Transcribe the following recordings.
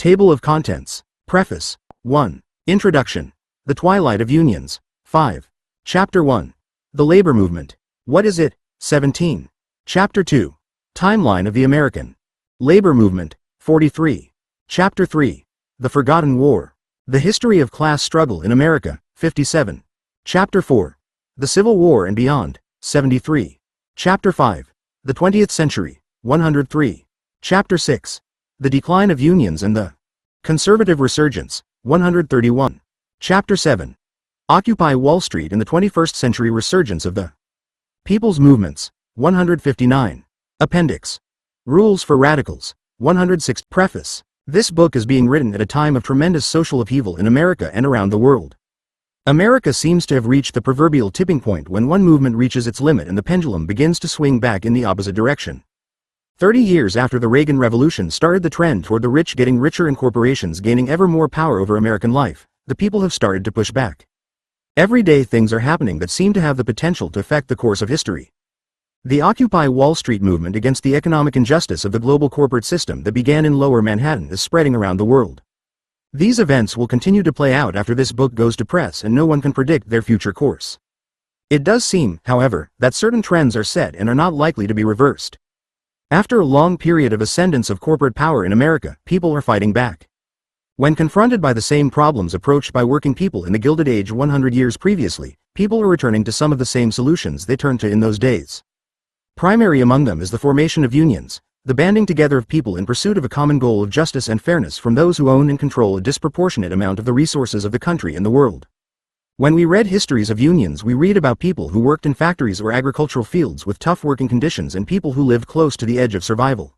Table of Contents. Preface. 1. Introduction. The Twilight of Unions. 5. Chapter 1. The Labor Movement. What is it? 17. Chapter 2. Timeline of the American Labor Movement. 43. Chapter 3. The Forgotten War. The History of Class Struggle in America. 57. Chapter 4. The Civil War and Beyond. 73. Chapter 5. The 20th Century. 103. Chapter 6. The Decline of Unions and the Conservative Resurgence. 131. Chapter 7. Occupy Wall Street in the 21st Century Resurgence of the People's Movements. 159. Appendix. Rules for Radicals. 106. Preface. This book is being written at a time of tremendous social upheaval in America and around the world. America seems to have reached the proverbial tipping point when one movement reaches its limit and the pendulum begins to swing back in the opposite direction. 30 years after the Reagan Revolution started the trend toward the rich getting richer and corporations gaining ever more power over American life, the people have started to push back. Every day things are happening that seem to have the potential to affect the course of history. The Occupy Wall Street movement against the economic injustice of the global corporate system that began in Lower Manhattan is spreading around the world. These events will continue to play out after this book goes to press and no one can predict their future course. It does seem, however, that certain trends are set and are not likely to be reversed. After a long period of ascendance of corporate power in America, people are fighting back. When confronted by the same problems approached by working people in the Gilded Age 100 years previously, people are returning to some of the same solutions they turned to in those days. Primary among them is the formation of unions, the banding together of people in pursuit of a common goal of justice and fairness from those who own and control a disproportionate amount of the resources of the country and the world. When we read histories of unions, we read about people who worked in factories or agricultural fields with tough working conditions and people who lived close to the edge of survival.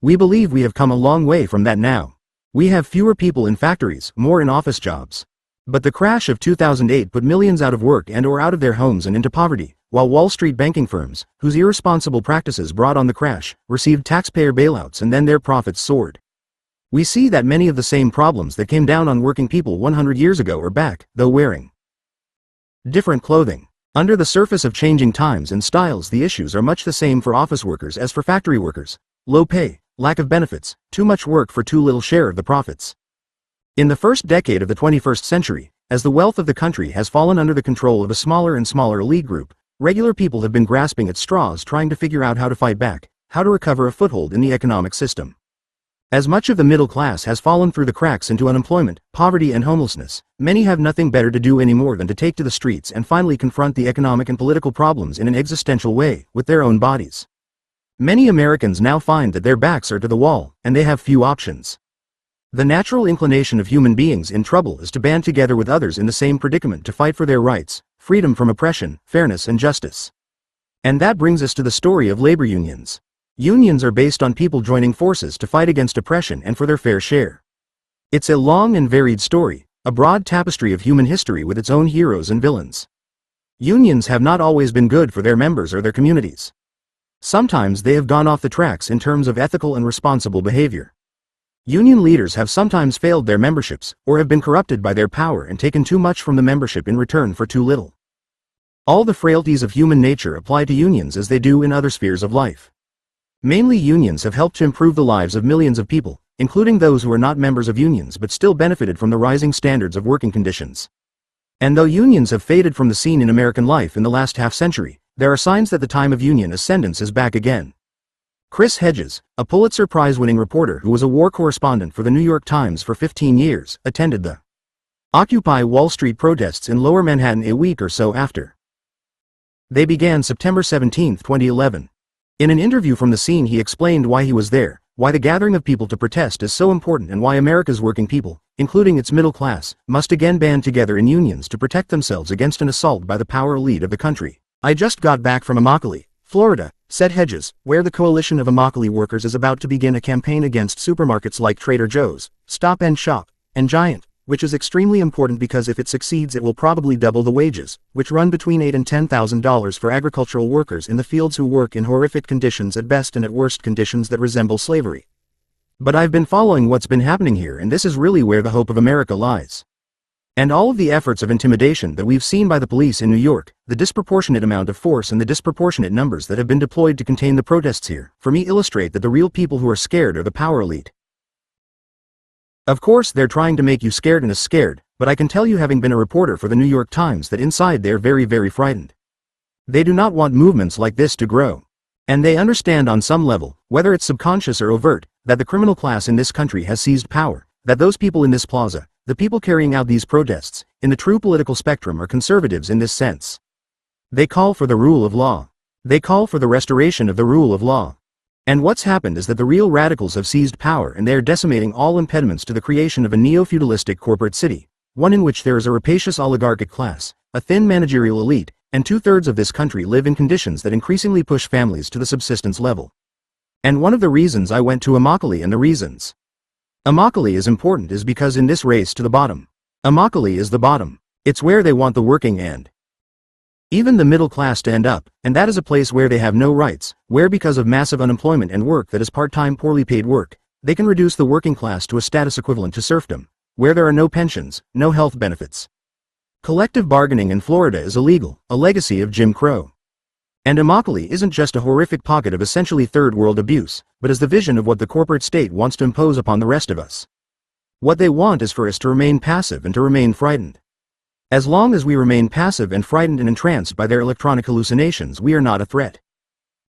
We believe we have come a long way from that now. We have fewer people in factories, more in office jobs. But the crash of 2008 put millions out of work and/or out of their homes and into poverty, while Wall Street banking firms, whose irresponsible practices brought on the crash, received taxpayer bailouts and then their profits soared. We see that many of the same problems that came down on working people 100 years ago are back, though wearing different clothing. Under the surface of changing times and styles, the issues are much the same for office workers as for factory workers: low pay, lack of benefits, too much work for too little share of the profits. In the first decade of the 21st century, as the wealth of the country has fallen under the control of a smaller and smaller elite group, regular people have been grasping at straws trying to figure out how to fight back, how to recover a foothold in the economic system. As much of the middle class has fallen through the cracks into unemployment, poverty and homelessness, many have nothing better to do anymore than to take to the streets and finally confront the economic and political problems in an existential way, with their own bodies. Many Americans now find that their backs are to the wall, and they have few options. The natural inclination of human beings in trouble is to band together with others in the same predicament to fight for their rights, freedom from oppression, fairness and justice. And that brings us to the story of labor unions. Unions are based on people joining forces to fight against oppression and for their fair share. It's a long and varied story, a broad tapestry of human history with its own heroes and villains. Unions have not always been good for their members or their communities. Sometimes they have gone off the tracks in terms of ethical and responsible behavior. Union leaders have sometimes failed their memberships, or have been corrupted by their power and taken too much from the membership in return for too little. All the frailties of human nature apply to unions as they do in other spheres of life. Mainly unions have helped to improve the lives of millions of people, including those who are not members of unions but still benefited from the rising standards of working conditions. And though unions have faded from the scene in American life in the last half-century, there are signs that the time of union ascendance is back again. Chris Hedges, a Pulitzer Prize-winning reporter who was a war correspondent for the New York Times for 15 years, attended the Occupy Wall Street protests in Lower Manhattan a week or so after. They began September 17, 2011. In an interview from the scene, he explained why he was there, why the gathering of people to protest is so important, and why America's working people, including its middle class, must again band together in unions to protect themselves against an assault by the power elite of the country. "I just got back from Immokalee, Florida," said Hedges, where the coalition of Immokalee workers is about to begin a campaign against supermarkets like Trader Joe's, Stop and Shop, and Giant, which is extremely important because if it succeeds it will probably double the wages, which run between $8,000 and $10,000 for agricultural workers in the fields who work in horrific conditions at best and at worst conditions that resemble slavery. "But I've been following what's been happening here, and this is really where the hope of America lies. And all of the efforts of intimidation that we've seen by the police in New York, the disproportionate amount of force and the disproportionate numbers that have been deployed to contain the protests here, for me illustrate that the real people who are scared are the power elite. Of course they're trying to make you scared and scared, but I can tell you, having been a reporter for the New York Times, that inside they're very, very frightened. They do not want movements like this to grow. And they understand on some level, whether it's subconscious or overt, that the criminal class in this country has seized power, that those people in this plaza, the people carrying out these protests, in the true political spectrum, are conservatives in this sense. They call for the rule of law. They call for the restoration of the rule of law. And what's happened is that the real radicals have seized power, and they are decimating all impediments to the creation of a neo-feudalistic corporate city, one in which there is a rapacious oligarchic class, a thin managerial elite, and 2/3 of this country live in conditions that increasingly push families to the subsistence level. And one of the reasons I went to Immokalee, and the reasons Immokalee is important, is because in this race to the bottom, Immokalee is the bottom. It's where they want the working and even the middle class to end up, and that is a place where they have no rights, where because of massive unemployment and work that is part-time, poorly paid work, they can reduce the working class to a status equivalent to serfdom, where there are no pensions, no health benefits. Collective bargaining in Florida is illegal, a legacy of Jim Crow. And Immokalee isn't just a horrific pocket of essentially third world abuse, but is the vision of what the corporate state wants to impose upon the rest of us. What they want is for us to remain passive and to remain frightened. As long as we remain passive and frightened and entranced by their electronic hallucinations, we are not a threat.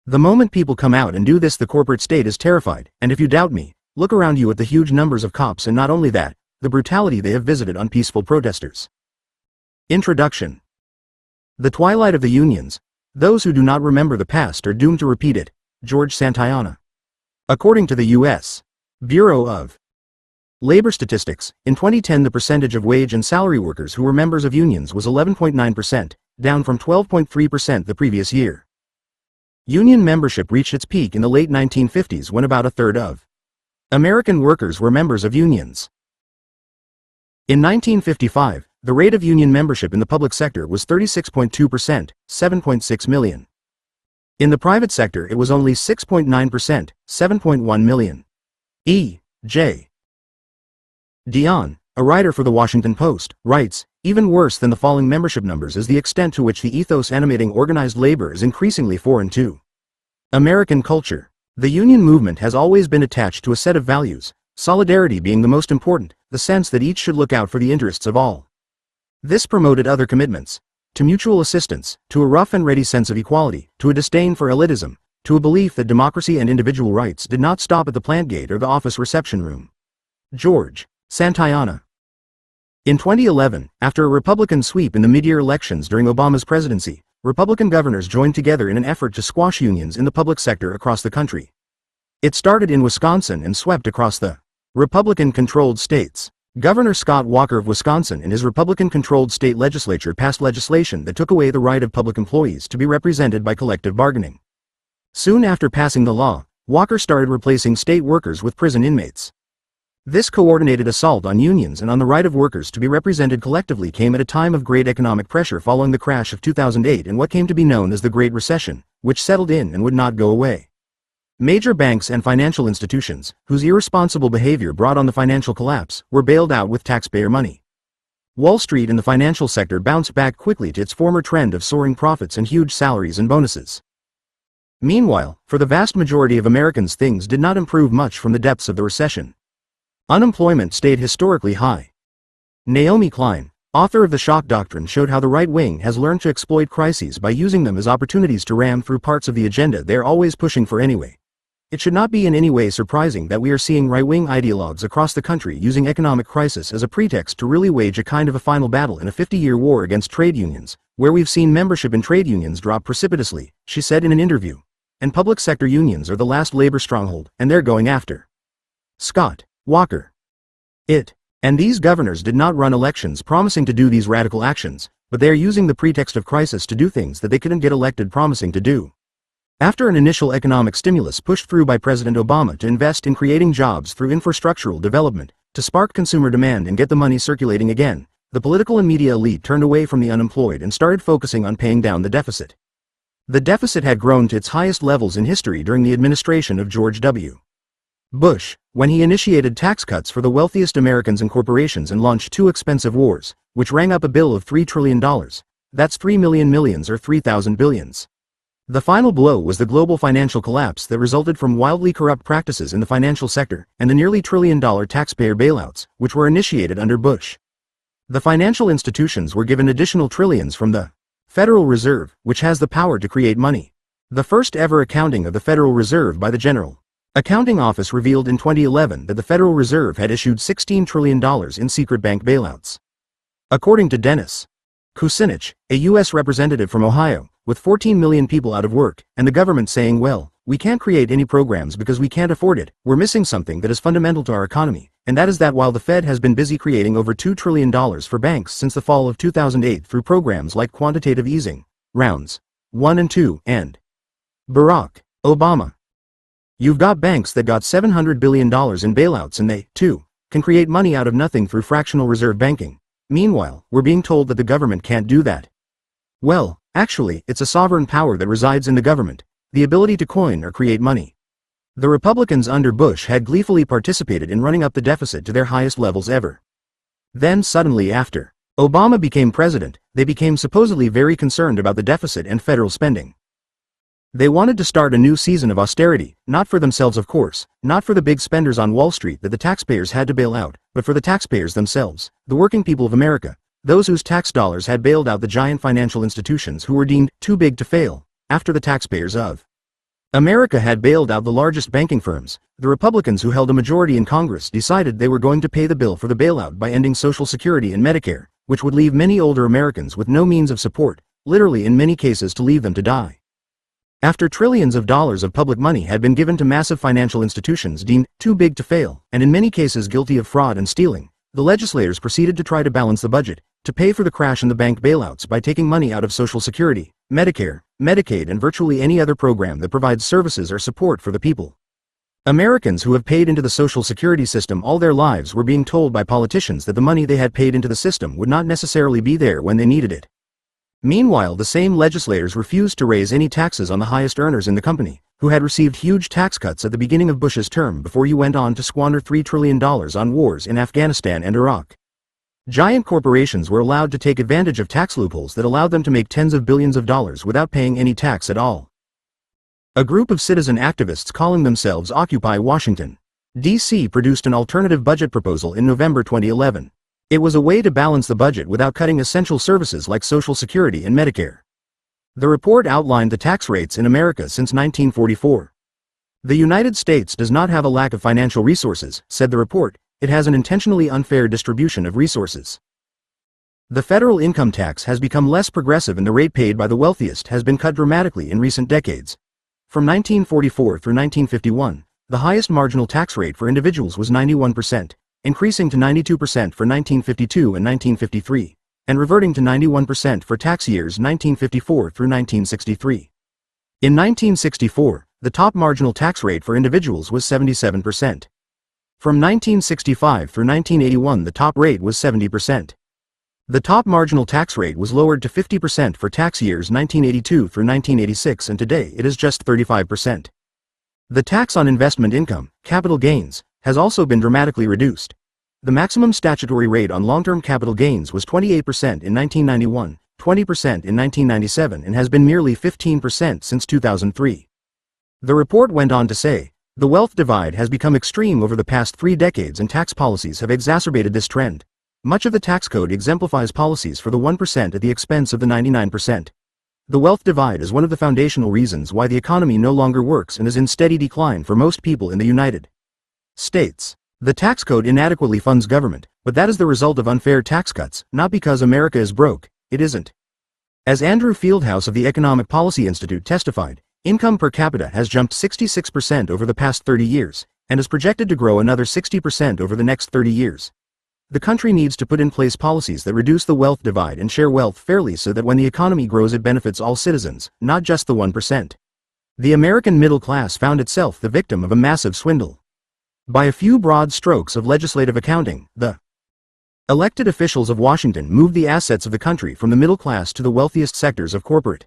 The moment people come out and do this, the corporate state is terrified, and if you doubt me, look around you at the huge numbers of cops, and not only that, the brutality they have visited on peaceful protesters. Introduction. The Twilight of the Unions. Those who do not remember the past are doomed to repeat it. George Santayana. According to the U.S. Bureau of Labor Statistics, in 2010 the percentage of wage and salary workers who were members of unions was 11.9%, down from 12.3% the previous year. Union membership reached its peak in the late 1950s, when about 1/3 of American workers were members of unions. In 1955, the rate of union membership in the public sector was 36.2%, 7.6 million. In the private sector it was only 6.9%, 7.1 million. E. J. Dion, a writer for the Washington Post, writes, "Even worse than the falling membership numbers is the extent to which the ethos animating organized labor is increasingly foreign to American culture. The union movement has always been attached to a set of values, solidarity being the most important, the sense that each should look out for the interests of all. This promoted other commitments, to mutual assistance, to a rough and ready sense of equality, to a disdain for elitism, to a belief that democracy and individual rights did not stop at the plant gate or the office reception room." George Santayana. In 2011, after a Republican sweep in the mid-year elections during Obama's presidency, Republican governors joined together in an effort to squash unions in the public sector across the country. It started in Wisconsin and swept across the Republican-controlled states. Governor Scott Walker of Wisconsin and his Republican-controlled state legislature passed legislation that took away the right of public employees to be represented by collective bargaining. Soon after passing the law, Walker started replacing state workers with prison inmates. This coordinated assault on unions and on the right of workers to be represented collectively came at a time of great economic pressure following the crash of 2008 and what came to be known as the Great Recession, which settled in and would not go away. Major banks and financial institutions, whose irresponsible behavior brought on the financial collapse, were bailed out with taxpayer money. Wall Street and the financial sector bounced back quickly to its former trend of soaring profits and huge salaries and bonuses. Meanwhile, for the vast majority of Americans, things did not improve much from the depths of the recession. Unemployment stayed historically high. Naomi Klein, author of The Shock Doctrine, showed how the right wing has learned to exploit crises by using them as opportunities to ram through parts of the agenda they're always pushing for anyway. It should not be in any way surprising that we are seeing right-wing ideologues across the country using economic crisis as a pretext to really wage a kind of a final battle in a 50-year war against trade unions, where we've seen membership in trade unions drop precipitously, she said in an interview. And public sector unions are the last labor stronghold, and they're going after Scott Walker. And these governors did not run elections promising to do these radical actions, but they are using the pretext of crisis to do things that they couldn't get elected promising to do. After an initial economic stimulus pushed through by President Obama to invest in creating jobs through infrastructural development, to spark consumer demand and get the money circulating again, the political and media elite turned away from the unemployed and started focusing on paying down the deficit. The deficit had grown to its highest levels in history during the administration of George W. Bush, when he initiated tax cuts for the wealthiest Americans and corporations and launched two expensive wars, which rang up a bill of $3 trillion. That's 3 million millions or 3,000 billions. The final blow was the global financial collapse that resulted from wildly corrupt practices in the financial sector and the nearly trillion-dollar taxpayer bailouts, which were initiated under Bush. The financial institutions were given additional trillions from the Federal Reserve, which has the power to create money. The first ever accounting of the Federal Reserve by the General Accounting Office revealed in 2011 that the Federal Reserve had issued $16 trillion in secret bank bailouts. According to Dennis Kucinich, a U.S. representative from Ohio, with 14 million people out of work, and the government saying, well, we can't create any programs because we can't afford it, we're missing something that is fundamental to our economy, and that is that while the Fed has been busy creating over $2 trillion for banks since the fall of 2008 through programs like quantitative easing, rounds 1 and 2, and Barack Obama. You've got banks that got $700 billion in bailouts and they, too, can create money out of nothing through fractional reserve banking. Meanwhile, we're being told that the government can't do that. Well, actually, it's a sovereign power that resides in the government, the ability to coin or create money. The Republicans under Bush had gleefully participated in running up the deficit to their highest levels ever. Then suddenly after Obama became president, they became supposedly very concerned about the deficit and federal spending. They wanted to start a new season of austerity, not for themselves of course, not for the big spenders on Wall Street that the taxpayers had to bail out, but for the taxpayers themselves, the working people of America, those whose tax dollars had bailed out the giant financial institutions who were deemed too big to fail, after the taxpayers of America had bailed out the largest banking firms. The Republicans who held a majority in Congress decided they were going to pay the bill for the bailout by ending Social Security and Medicare, which would leave many older Americans with no means of support, literally in many cases to leave them to die. After trillions of dollars of public money had been given to massive financial institutions deemed too big to fail, and in many cases guilty of fraud and stealing, the legislators proceeded to try to balance the budget, to pay for the crash in the bank bailouts by taking money out of Social Security, Medicare, Medicaid and virtually any other program that provides services or support for the people. Americans who have paid into the Social Security system all their lives were being told by politicians that the money they had paid into the system would not necessarily be there when they needed it. Meanwhile, the same legislators refused to raise any taxes on the highest earners in the company, who had received huge tax cuts at the beginning of Bush's term before he went on to squander $3 trillion on wars in Afghanistan and Iraq. Giant corporations were allowed to take advantage of tax loopholes that allowed them to make tens of billions of dollars without paying any tax at all. A group of citizen activists calling themselves Occupy Washington, D.C. produced an alternative budget proposal in November 2011. It was a way to balance the budget without cutting essential services like Social Security and Medicare. The report outlined the tax rates in America since 1944. The United States does not have a lack of financial resources, said the report, it has an intentionally unfair distribution of resources. The federal income tax has become less progressive and the rate paid by the wealthiest has been cut dramatically in recent decades. From 1944 through 1951, the highest marginal tax rate for individuals was 91%. Increasing to 92% for 1952 and 1953, and reverting to 91% for tax years 1954 through 1963. In 1964, the top marginal tax rate for individuals was 77%. From 1965 through 1981 the top rate was 70%. The top marginal tax rate was lowered to 50% for tax years 1982 through 1986 and today it is just 35%. The tax on investment income, capital gains, has also been dramatically reduced. The maximum statutory rate on long-term capital gains was 28% in 1991, 20% in 1997 and has been merely 15% since 2003. The report went on to say, the wealth divide has become extreme over the past 3 decades and tax policies have exacerbated this trend. Much of the tax code exemplifies policies for the 1% at the expense of the 99%. The wealth divide is one of the foundational reasons why the economy no longer works and is in steady decline for most people in the United States. The tax code inadequately funds government, but that is the result of unfair tax cuts, not because America is broke, it isn't. As Andrew Fieldhouse of the Economic Policy Institute testified, income per capita has jumped 66% over the past 30 years, and is projected to grow another 60% over the next 30 years. The country needs to put in place policies that reduce the wealth divide and share wealth fairly so that when the economy grows it benefits all citizens, not just the 1%. The American middle class found itself the victim of a massive swindle. By a few broad strokes of legislative accounting, the elected officials of Washington moved the assets of the country from the middle class to the wealthiest sectors of corporate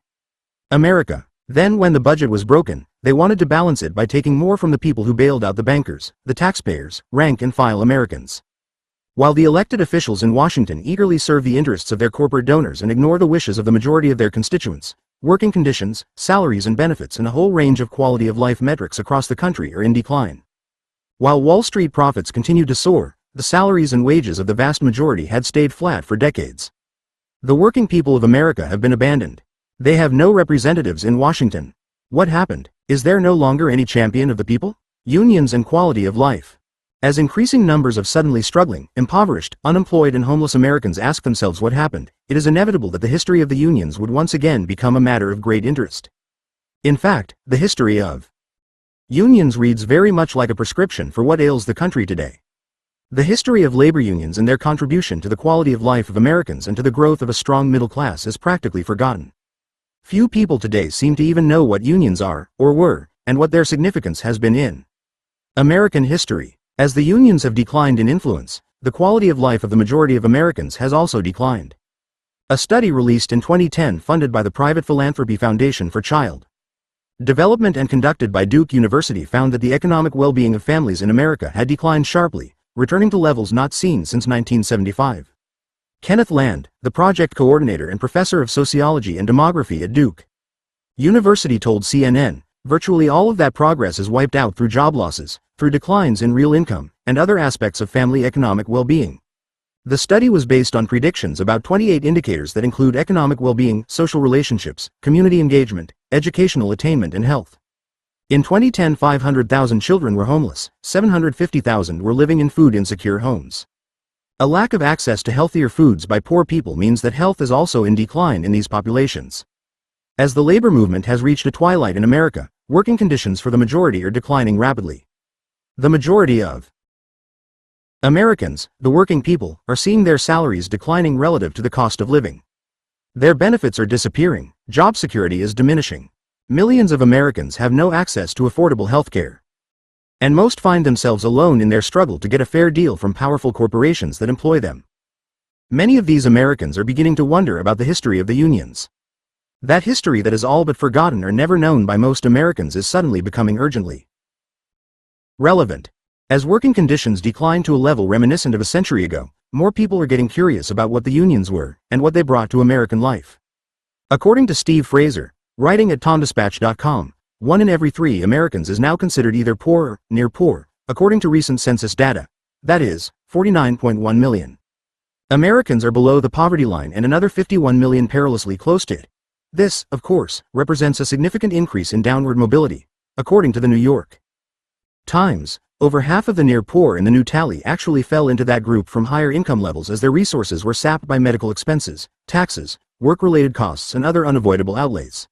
America. Then when the budget was broken, they wanted to balance it by taking more from the people who bailed out the bankers, the taxpayers, rank-and-file Americans. While the elected officials in Washington eagerly serve the interests of their corporate donors and ignore the wishes of the majority of their constituents, working conditions, salaries and benefits and a whole range of quality of life metrics across the country are in decline. While Wall Street profits continued to soar, the salaries and wages of the vast majority had stayed flat for decades. The working people of America have been abandoned. They have no representatives in Washington. What happened? Is there no longer any champion of the people? Unions and quality of life. As increasing numbers of suddenly struggling, impoverished, unemployed and homeless Americans ask themselves what happened, it is inevitable that the history of the unions would once again become a matter of great interest. In fact, the history of unions reads very much like a prescription for what ails the country today. The history of labor unions and their contribution to the quality of life of Americans and to the growth of a strong middle class is practically forgotten. Few people today seem to even know what unions are, or were, and what their significance has been in American history. As the unions have declined in influence, the quality of life of the majority of Americans has also declined. A study released in 2010 funded by the private philanthropy Foundation for Child Development and conducted by Duke University found that the economic well-being of families in America had declined sharply, returning to levels not seen since 1975. Kenneth Land, the project coordinator and professor of sociology and demography at Duke University told CNN, virtually all of that progress is wiped out through job losses, through declines in real income, and other aspects of family economic well-being. The study was based on predictions about 28 indicators that include economic well-being, social relationships, community engagement, educational attainment and health. In 2010, 500,000 children were homeless, 750,000 were living in food-insecure homes. A lack of access to healthier foods by poor people means that health is also in decline in these populations. As the labor movement has reached a twilight in America, working conditions for the majority are declining rapidly. The majority of Americans, the working people, are seeing their salaries declining relative to the cost of living. Their benefits are disappearing, job security is diminishing. Millions of Americans have no access to affordable health care. And most find themselves alone in their struggle to get a fair deal from powerful corporations that employ them. Many of these Americans are beginning to wonder about the history of the unions. That history that is all but forgotten or never known by most Americans is suddenly becoming urgently relevant. As working conditions decline to a level reminiscent of a century ago, more people are getting curious about what the unions were and what they brought to American life. According to Steve Fraser, writing at TomDispatch.com, 1 in every 3 Americans is now considered either poor or near poor, according to recent census data. That is, 49.1 million. Americans are below the poverty line and another 51 million perilously close to it. This, of course, represents a significant increase in downward mobility, according to the New York Times. Over half of the near poor in the new tally actually fell into that group from higher income levels as their resources were sapped by medical expenses, taxes, work-related costs and other unavoidable outlays.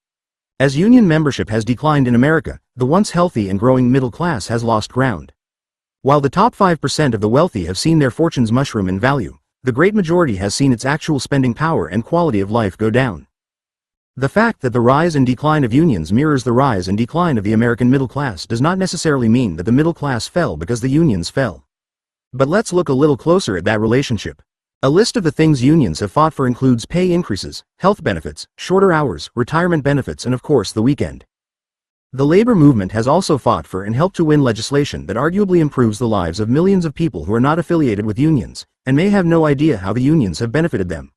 As union membership has declined in America, the once healthy and growing middle class has lost ground. While the top 5% of the wealthy have seen their fortunes mushroom in value, the great majority has seen its actual spending power and quality of life go down. The fact that the rise and decline of unions mirrors the rise and decline of the American middle class does not necessarily mean that the middle class fell because the unions fell. But let's look a little closer at that relationship. A list of the things unions have fought for includes pay increases, health benefits, shorter hours, retirement benefits and of course the weekend. The labor movement has also fought for and helped to win legislation that arguably improves the lives of millions of people who are not affiliated with unions, and may have no idea how the unions have benefited them.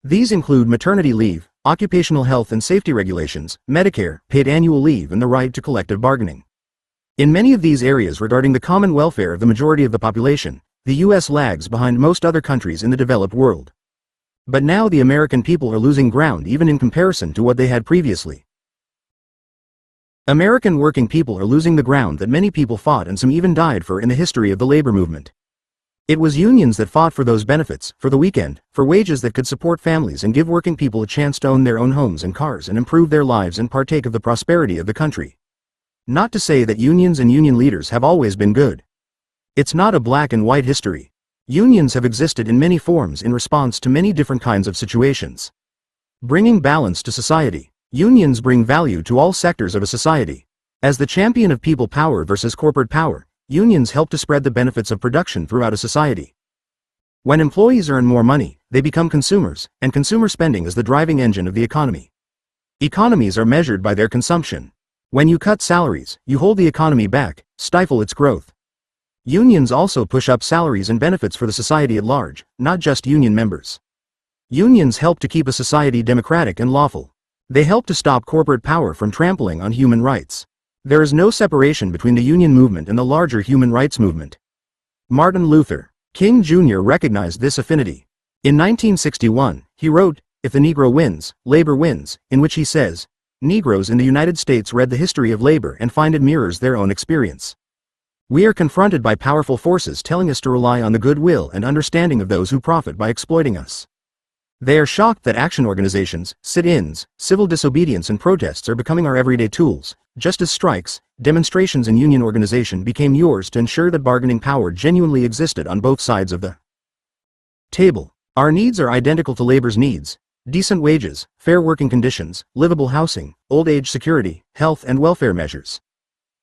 These include maternity leave, occupational health and safety regulations, Medicare, paid annual leave and the right to collective bargaining. In many of these areas regarding the common welfare of the majority of the population, the U.S. lags behind most other countries in the developed world. But now the American people are losing ground even in comparison to what they had previously. American working people are losing the ground that many people fought and some even died for in the history of the labor movement. It was unions that fought for those benefits, for the weekend, for wages that could support families and give working people a chance to own their own homes and cars and improve their lives and partake of the prosperity of the country. Not to say that unions and union leaders have always been good. It's not a black and white history. Unions have existed in many forms in response to many different kinds of situations. Bringing balance to society. Unions bring value to all sectors of a society. As the champion of people power versus corporate power, unions help to spread the benefits of production throughout a society. When employees earn more money, they become consumers, and consumer spending is the driving engine of the economy. Economies are measured by their consumption. When you cut salaries, you hold the economy back, stifle its growth. Unions also push up salaries and benefits for the society at large, not just union members. Unions help to keep a society democratic and lawful. They help to stop corporate power from trampling on human rights. There is no separation between the union movement and the larger human rights movement. Martin Luther King Jr. recognized this affinity. In 1961, he wrote, "If the Negro wins, labor wins," in which he says, Negroes in the United States read the history of labor and find it mirrors their own experience. We are confronted by powerful forces telling us to rely on the goodwill and understanding of those who profit by exploiting us. They are shocked that action organizations, sit-ins, civil disobedience and protests are becoming our everyday tools, just as strikes, demonstrations and union organization became yours to ensure that bargaining power genuinely existed on both sides of the table. Our needs are identical to labor's needs: decent wages, fair working conditions, livable housing, old age security, health and welfare measures.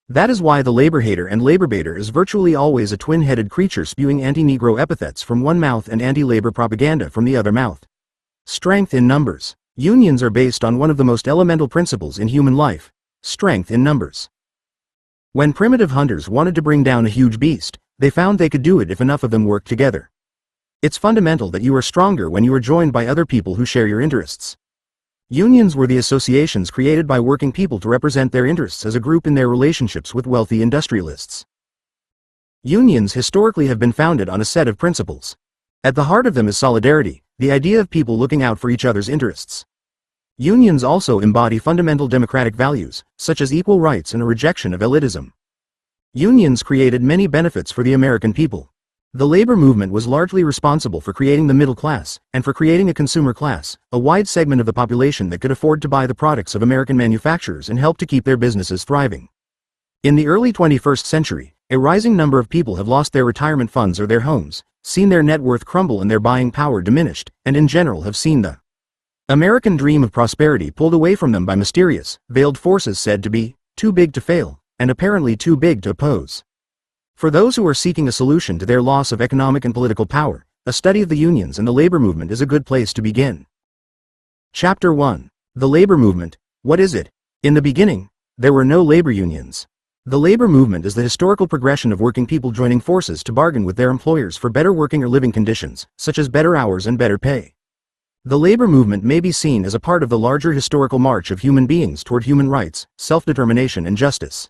That is why the labor hater and labor baiter is virtually always a twin-headed creature spewing anti-Negro epithets from one mouth and anti-labor propaganda from the other mouth. Strength in numbers. Unions are based on one of the most elemental principles in human life: strength in numbers. When primitive hunters wanted to bring down a huge beast, they found they could do it if enough of them worked together. It's fundamental that you are stronger when you are joined by other people who share your interests. Unions were the associations created by working people to represent their interests as a group in their relationships with wealthy industrialists. Unions historically have been founded on a set of principles. At the heart of them is solidarity, the idea of people looking out for each other's interests. Unions also embody fundamental democratic values, such as equal rights and a rejection of elitism. Unions created many benefits for the American people. The labor movement was largely responsible for creating the middle class, and for creating a consumer class, a wide segment of the population that could afford to buy the products of American manufacturers and help to keep their businesses thriving. In the early 21st century, a rising number of people have lost their retirement funds or their homes, seen their net worth crumble and their buying power diminished, and in general have seen the American dream of prosperity pulled away from them by mysterious, veiled forces said to be too big to fail, and apparently too big to oppose. For those who are seeking a solution to their loss of economic and political power, a study of the unions and the labor movement is a good place to begin. Chapter 1. The Labor Movement. What is it? In the beginning, there were no labor unions. The labor movement is the historical progression of working people joining forces to bargain with their employers for better working or living conditions, such as better hours and better pay. The labor movement may be seen as a part of the larger historical march of human beings toward human rights, self-determination and justice.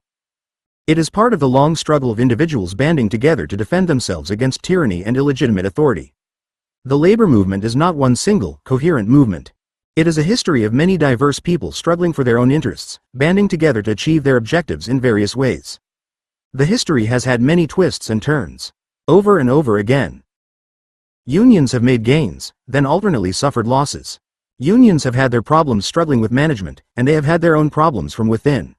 It is part of the long struggle of individuals banding together to defend themselves against tyranny and illegitimate authority. The labor movement is not one single, coherent movement. It is a history of many diverse people struggling for their own interests, banding together to achieve their objectives in various ways. The history has had many twists and turns. Over and over again. Unions have made gains, then alternately suffered losses. Unions have had their problems struggling with management, and they have had their own problems from within.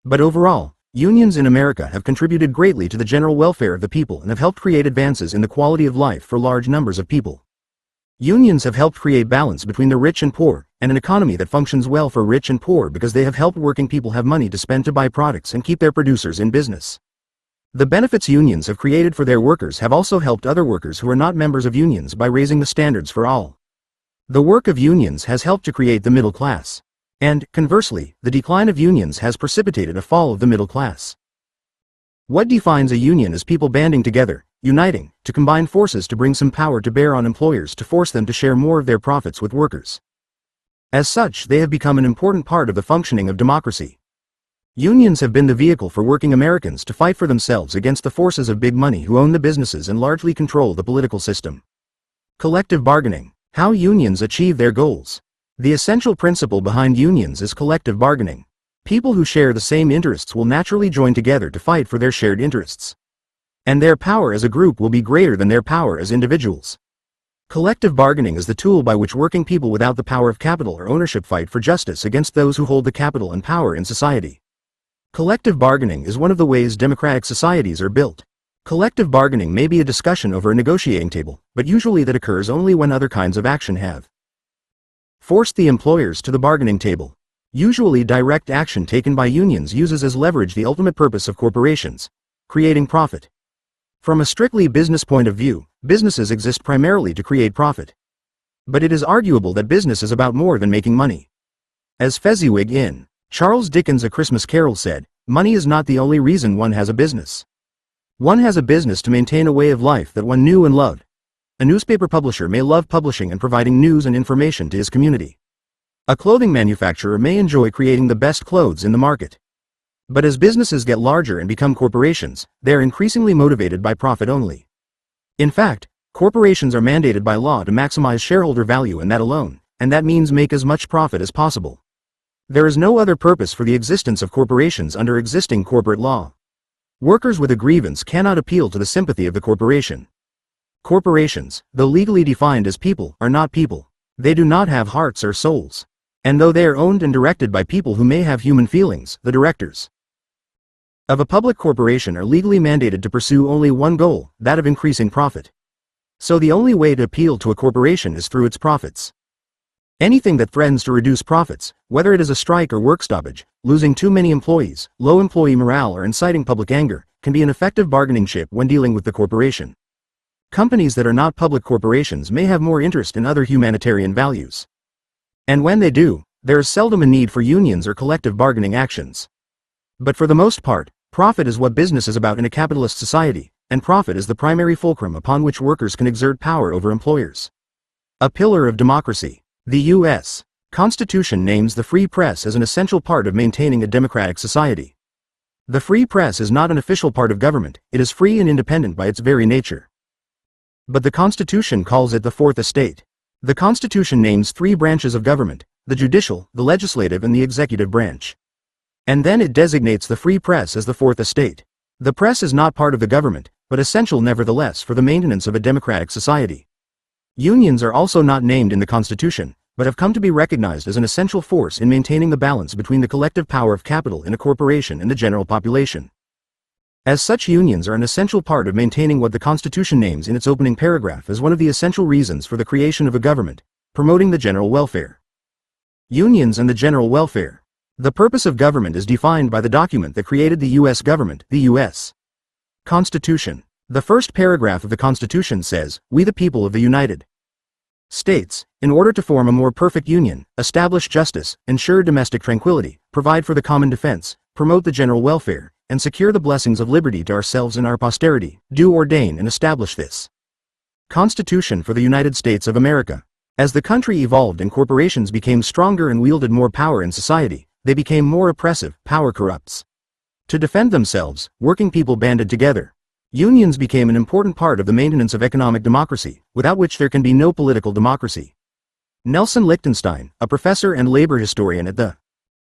But overall, unions in America have contributed greatly to the general welfare of the people and have helped create advances in the quality of life for large numbers of people. Unions have helped create balance between the rich and poor, and an economy that functions well for rich and poor because they have helped working people have money to spend to buy products and keep their producers in business. The benefits unions have created for their workers have also helped other workers who are not members of unions by raising the standards for all. The work of unions has helped to create the middle class. And, conversely, the decline of unions has precipitated a fall of the middle class. What defines a union is people banding together, uniting, to combine forces to bring some power to bear on employers to force them to share more of their profits with workers. As such, they have become an important part of the functioning of democracy. Unions have been the vehicle for working Americans to fight for themselves against the forces of big money who own the businesses and largely control the political system. Collective bargaining. How unions achieve their goals. The essential principle behind unions is collective bargaining. People who share the same interests will naturally join together to fight for their shared interests. And their power as a group will be greater than their power as individuals. Collective bargaining is the tool by which working people without the power of capital or ownership fight for justice against those who hold the capital and power in society. Collective bargaining is one of the ways democratic societies are built. Collective bargaining may be a discussion over a negotiating table, but usually that occurs only when other kinds of action have forced the employers to the bargaining table. Usually direct action taken by unions uses as leverage the ultimate purpose of corporations: creating profit. From a strictly business point of view, businesses exist primarily to create profit. But it is arguable that business is about more than making money. As Fezziwig in Charles Dickens' A Christmas Carol said, money is not the only reason one has a business. One has a business to maintain a way of life that one knew and loved. A newspaper publisher may love publishing and providing news and information to his community. A clothing manufacturer may enjoy creating the best clothes in the market. But as businesses get larger and become corporations, they are increasingly motivated by profit only. In fact, corporations are mandated by law to maximize shareholder value and that alone, and that means make as much profit as possible. There is no other purpose for the existence of corporations under existing corporate law. Workers with a grievance cannot appeal to the sympathy of the corporation. Corporations, though legally defined as people, are not people. They do not have hearts or souls. And though they are owned and directed by people who may have human feelings, the directors of a public corporation are legally mandated to pursue only one goal, that of increasing profit. So the only way to appeal to a corporation is through its profits. Anything that threatens to reduce profits, whether it is a strike or work stoppage, losing too many employees, low employee morale or inciting public anger, can be an effective bargaining chip when dealing with the corporation. Companies that are not public corporations may have more interest in other humanitarian values. And when they do, there is seldom a need for unions or collective bargaining actions. But for the most part, profit is what business is about in a capitalist society, and profit is the primary fulcrum upon which workers can exert power over employers. A pillar of democracy. The U.S. Constitution names the free press as an essential part of maintaining a democratic society. The free press is not an official part of government, it is free and independent by its very nature. But the Constitution calls it the fourth estate. The Constitution names three branches of government: the judicial, the legislative and the executive branch. And then it designates the free press as the fourth estate. The press is not part of the government, but essential nevertheless for the maintenance of a democratic society. Unions are also not named in the Constitution, but have come to be recognized as an essential force in maintaining the balance between the collective power of capital in a corporation and the general population. As such, unions are an essential part of maintaining what the Constitution names in its opening paragraph as one of the essential reasons for the creation of a government: promoting the general welfare. Unions and the general welfare. The purpose of government is defined by the document that created the U.S. government, the U.S. Constitution. The first paragraph of the Constitution says, "We the people of the United States, in order to form a more perfect union, establish justice, ensure domestic tranquility, provide for the common defense, promote the general welfare, and secure the blessings of liberty to ourselves and our posterity, do ordain and establish this Constitution for the United States of America." As the country evolved and corporations became stronger and wielded more power in society, they became more oppressive. Power corrupts. To defend themselves, working people banded together. Unions became an important part of the maintenance of economic democracy, without which there can be no political democracy. Nelson Lichtenstein, a professor and labor historian at the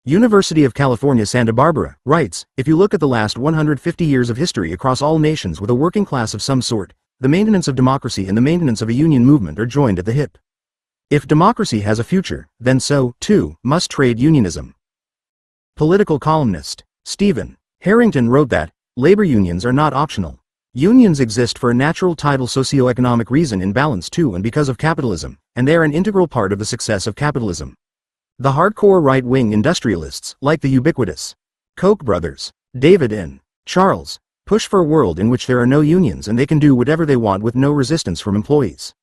University of California, Santa Barbara, writes, "If you look at the last 150 years of history across all nations with a working class of some sort, the maintenance of democracy and the maintenance of a union movement are joined at the hip. If democracy has a future, then so, too, must trade unionism." Political columnist Stephen Harrington wrote that, "Labor unions are not optional. Unions exist for a natural tidal socio-economic reason in balance to and because of capitalism, and they are an integral part of the success of capitalism." The hardcore right-wing industrialists, like the ubiquitous Koch brothers, David and Charles, push for a world in which there are no unions and they can do whatever they want with no resistance from employees.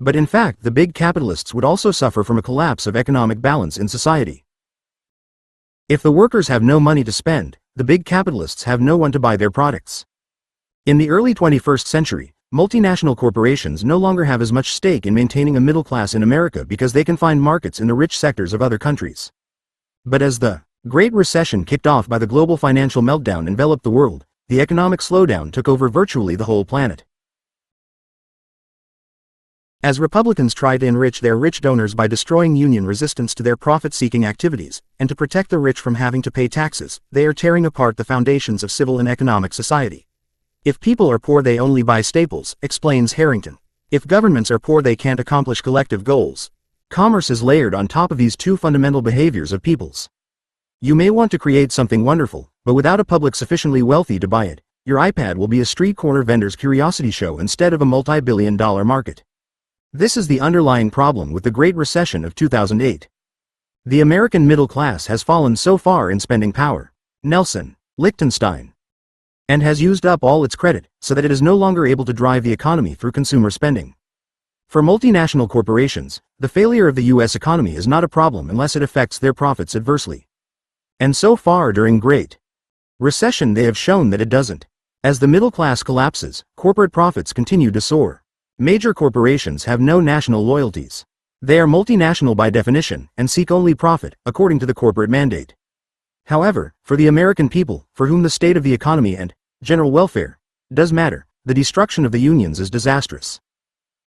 But in fact, the big capitalists would also suffer from a collapse of economic balance in society. If the workers have no money to spend, the big capitalists have no one to buy their products. In the early 21st century, multinational corporations no longer have as much stake in maintaining a middle class in America because they can find markets in the rich sectors of other countries. But as the Great Recession kicked off by the global financial meltdown enveloped the world, the economic slowdown took over virtually the whole planet. As Republicans try to enrich their rich donors by destroying union resistance to their profit-seeking activities, and to protect the rich from having to pay taxes, they are tearing apart the foundations of civil and economic society. If people are poor, they only buy staples, explains Harrington. If governments are poor, they can't accomplish collective goals. Commerce is layered on top of these two fundamental behaviors of peoples. You may want to create something wonderful, but without a public sufficiently wealthy to buy it, your iPad will be a street corner vendor's curiosity show instead of a multi-billion-dollar market. This is the underlying problem with the Great Recession of 2008. The American middle class has fallen so far in spending power, Nelson Lichtenstein, and has used up all its credit, so that it is no longer able to drive the economy through consumer spending. For multinational corporations, the failure of the U.S. economy is not a problem unless it affects their profits adversely. And so far during Great Recession they have shown that it doesn't. As the middle class collapses, corporate profits continue to soar. Major corporations have no national loyalties. They are multinational by definition and seek only profit, according to the corporate mandate. However, for the American people, for whom the state of the economy and general welfare does matter, the destruction of the unions is disastrous.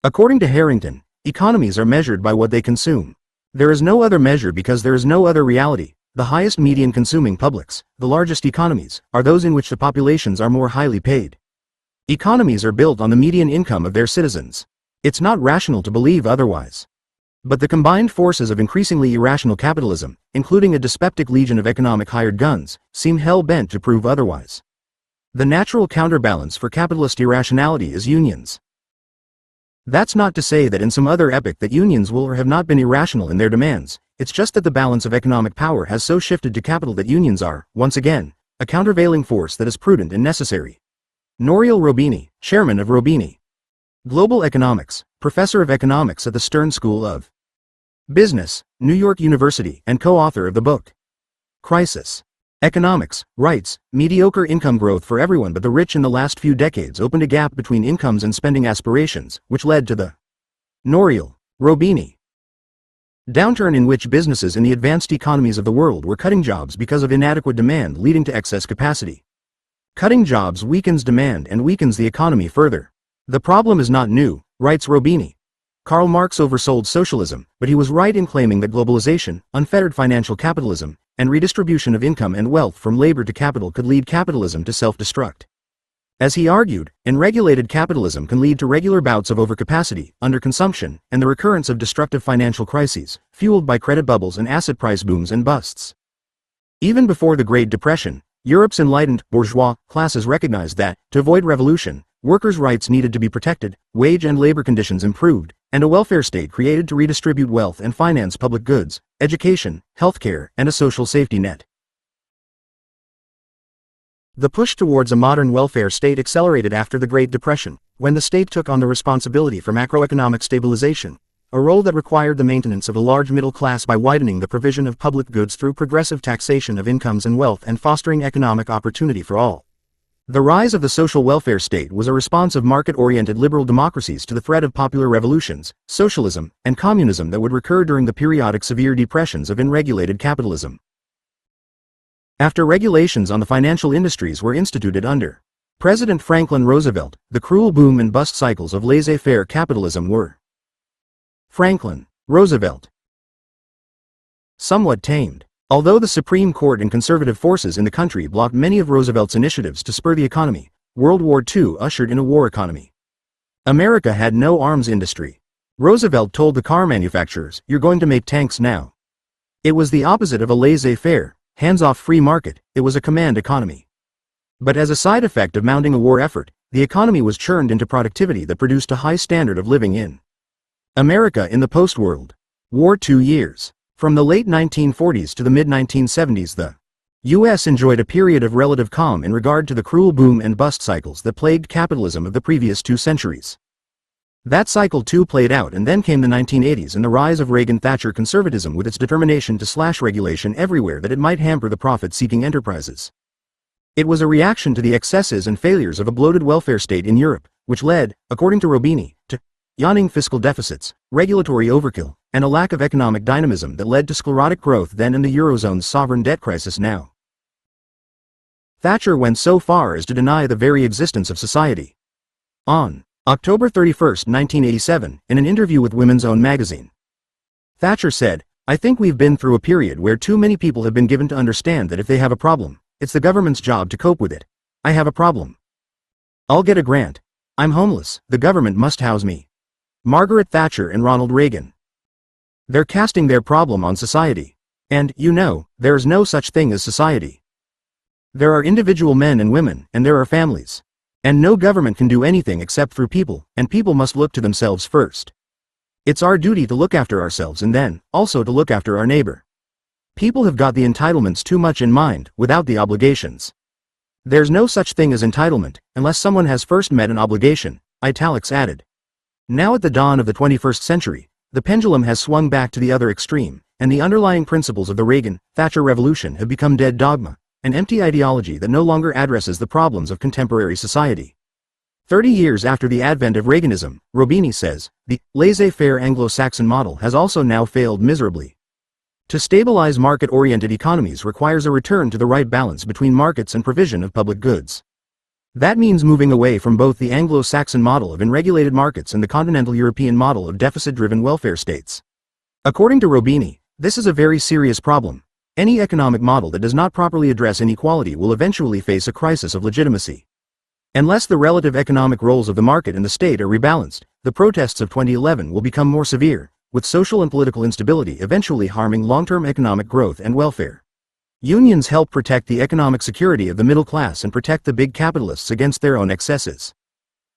According to Harrington, economies are measured by what they consume. There is no other measure because there is no other reality. The highest median consuming publics, the largest economies, are those in which the populations are more highly paid. Economies are built on the median income of their citizens. It's not rational to believe otherwise. But the combined forces of increasingly irrational capitalism, including a dyspeptic legion of economic hired guns, seem hell-bent to prove otherwise. The natural counterbalance for capitalist irrationality is unions. That's not to say that in some other epoch that unions will or have not been irrational in their demands, it's just that the balance of economic power has so shifted to capital that unions are, once again, a countervailing force that is prudent and necessary. Nouriel Roubini, chairman of Roubini Global Economics, professor of economics at the Stern School of Business, New York University, and co-author of the book Crisis Economics, writes, mediocre income growth for everyone but the rich in the last few decades opened a gap between incomes and spending aspirations, which led to the Nouriel Roubini downturn in which businesses in the advanced economies of the world were cutting jobs because of inadequate demand leading to excess capacity. Cutting jobs weakens demand and weakens the economy further. The problem is not new, writes Roubini. Karl Marx oversold socialism, but he was right in claiming that globalization, unfettered financial capitalism, and redistribution of income and wealth from labor to capital could lead capitalism to self-destruct. As he argued, unregulated capitalism can lead to regular bouts of overcapacity, underconsumption, and the recurrence of destructive financial crises, fueled by credit bubbles and asset price booms and busts. Even before the Great Depression, Europe's enlightened, bourgeois, classes recognized that, to avoid revolution, workers' rights needed to be protected, wage and labor conditions improved, and a welfare state created to redistribute wealth and finance public goods, education, healthcare, and a social safety net. The push towards a modern welfare state accelerated after the Great Depression, when the state took on the responsibility for macroeconomic stabilization, a role that required the maintenance of a large middle class by widening the provision of public goods through progressive taxation of incomes and wealth and fostering economic opportunity for all. The rise of the social welfare state was a response of market-oriented liberal democracies to the threat of popular revolutions, socialism, and communism that would recur during the periodic severe depressions of unregulated capitalism. After regulations on the financial industries were instituted under President Franklin Roosevelt, the cruel boom and bust cycles of laissez-faire capitalism were Franklin Roosevelt somewhat tamed. Although the Supreme Court and conservative forces in the country blocked many of Roosevelt's initiatives to spur the economy, World War II ushered in a war economy. America had no arms industry. Roosevelt told the car manufacturers, "You're going to make tanks now." It was the opposite of a laissez-faire, hands-off free market, it was a command economy. But as a side effect of mounting a war effort, the economy was churned into productivity that produced a high standard of living in America in the post-World War II years. From the late 1940s to the mid-1970s, the U.S. enjoyed a period of relative calm in regard to the cruel boom and bust cycles that plagued capitalism of the previous 2 centuries. That cycle too played out, and then came the 1980s and the rise of Reagan-Thatcher conservatism with its determination to slash regulation everywhere that it might hamper the profit-seeking enterprises. It was a reaction to the excesses and failures of a bloated welfare state in Europe, which led, according to Roubini, to yawning fiscal deficits, regulatory overkill, and a lack of economic dynamism that led to sclerotic growth then and the Eurozone's sovereign debt crisis now. Thatcher went so far as to deny the very existence of society. On October 31, 1987, in an interview with Women's Own magazine, Thatcher said, "I think we've been through a period where too many people have been given to understand that if they have a problem, it's the government's job to cope with it. I have a problem. I'll get a grant. I'm homeless, the government must house me." Margaret Thatcher and Ronald Reagan. They're casting their problem on society. And, there's no such thing as society. There are individual men and women, and there are families. And no government can do anything except through people, and people must look to themselves first. It's our duty to look after ourselves and then, also to look after our neighbor. People have got the entitlements too much in mind, without the obligations. There's no such thing as entitlement, unless someone has first met an obligation, italics added. Now at the dawn of the 21st century, the pendulum has swung back to the other extreme, and the underlying principles of the Reagan-Thatcher revolution have become dead dogma, an empty ideology that no longer addresses the problems of contemporary society. 30 years after the advent of Reaganism, Robini says, the laissez-faire Anglo-Saxon model has also now failed miserably. To stabilize market-oriented economies requires a return to the right balance between markets and provision of public goods. That means moving away from both the Anglo-Saxon model of unregulated markets and the continental European model of deficit-driven welfare states. According to Robini, this is a very serious problem. Any economic model that does not properly address inequality will eventually face a crisis of legitimacy. Unless the relative economic roles of the market and the state are rebalanced, the protests of 2011 will become more severe, with social and political instability eventually harming long-term economic growth and welfare. Unions help protect the economic security of the middle class and protect the big capitalists against their own excesses.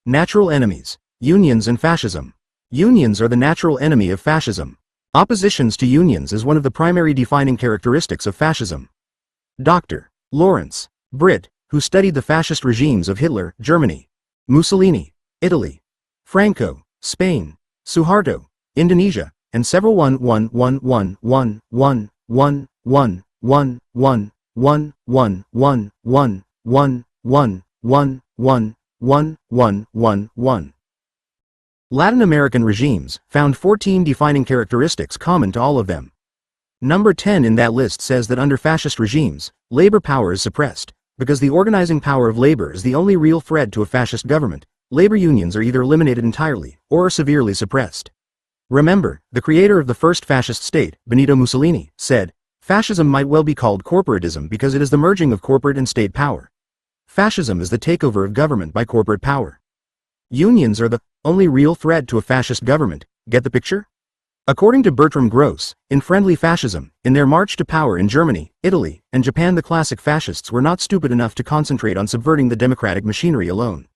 Natural enemies: unions and fascism. Unions are the natural enemy of fascism. Oppositions to unions is one of the primary defining characteristics of fascism. Dr. Lawrence Britt, who studied the fascist regimes of Hitler, Germany; Mussolini, Italy; Franco, Spain; Suharto, Indonesia, and several Latin American regimes, found 14 defining characteristics common to all of them. Number 10 in that list says that under fascist regimes, labor power is suppressed. Because the organizing power of labor is the only real threat to a fascist government, labor unions are either eliminated entirely, or are severely suppressed. Remember, the creator of the first fascist state, Benito Mussolini, said, "Fascism might well be called corporatism because it is the merging of corporate and state power. Fascism is the takeover of government by corporate power." Unions are the only real threat to a fascist government. Get the picture? According to Bertram Gross, in Friendly Fascism, in their march to power in Germany, Italy, and Japan, the classic fascists were not stupid enough to concentrate on subverting the democratic machinery alone.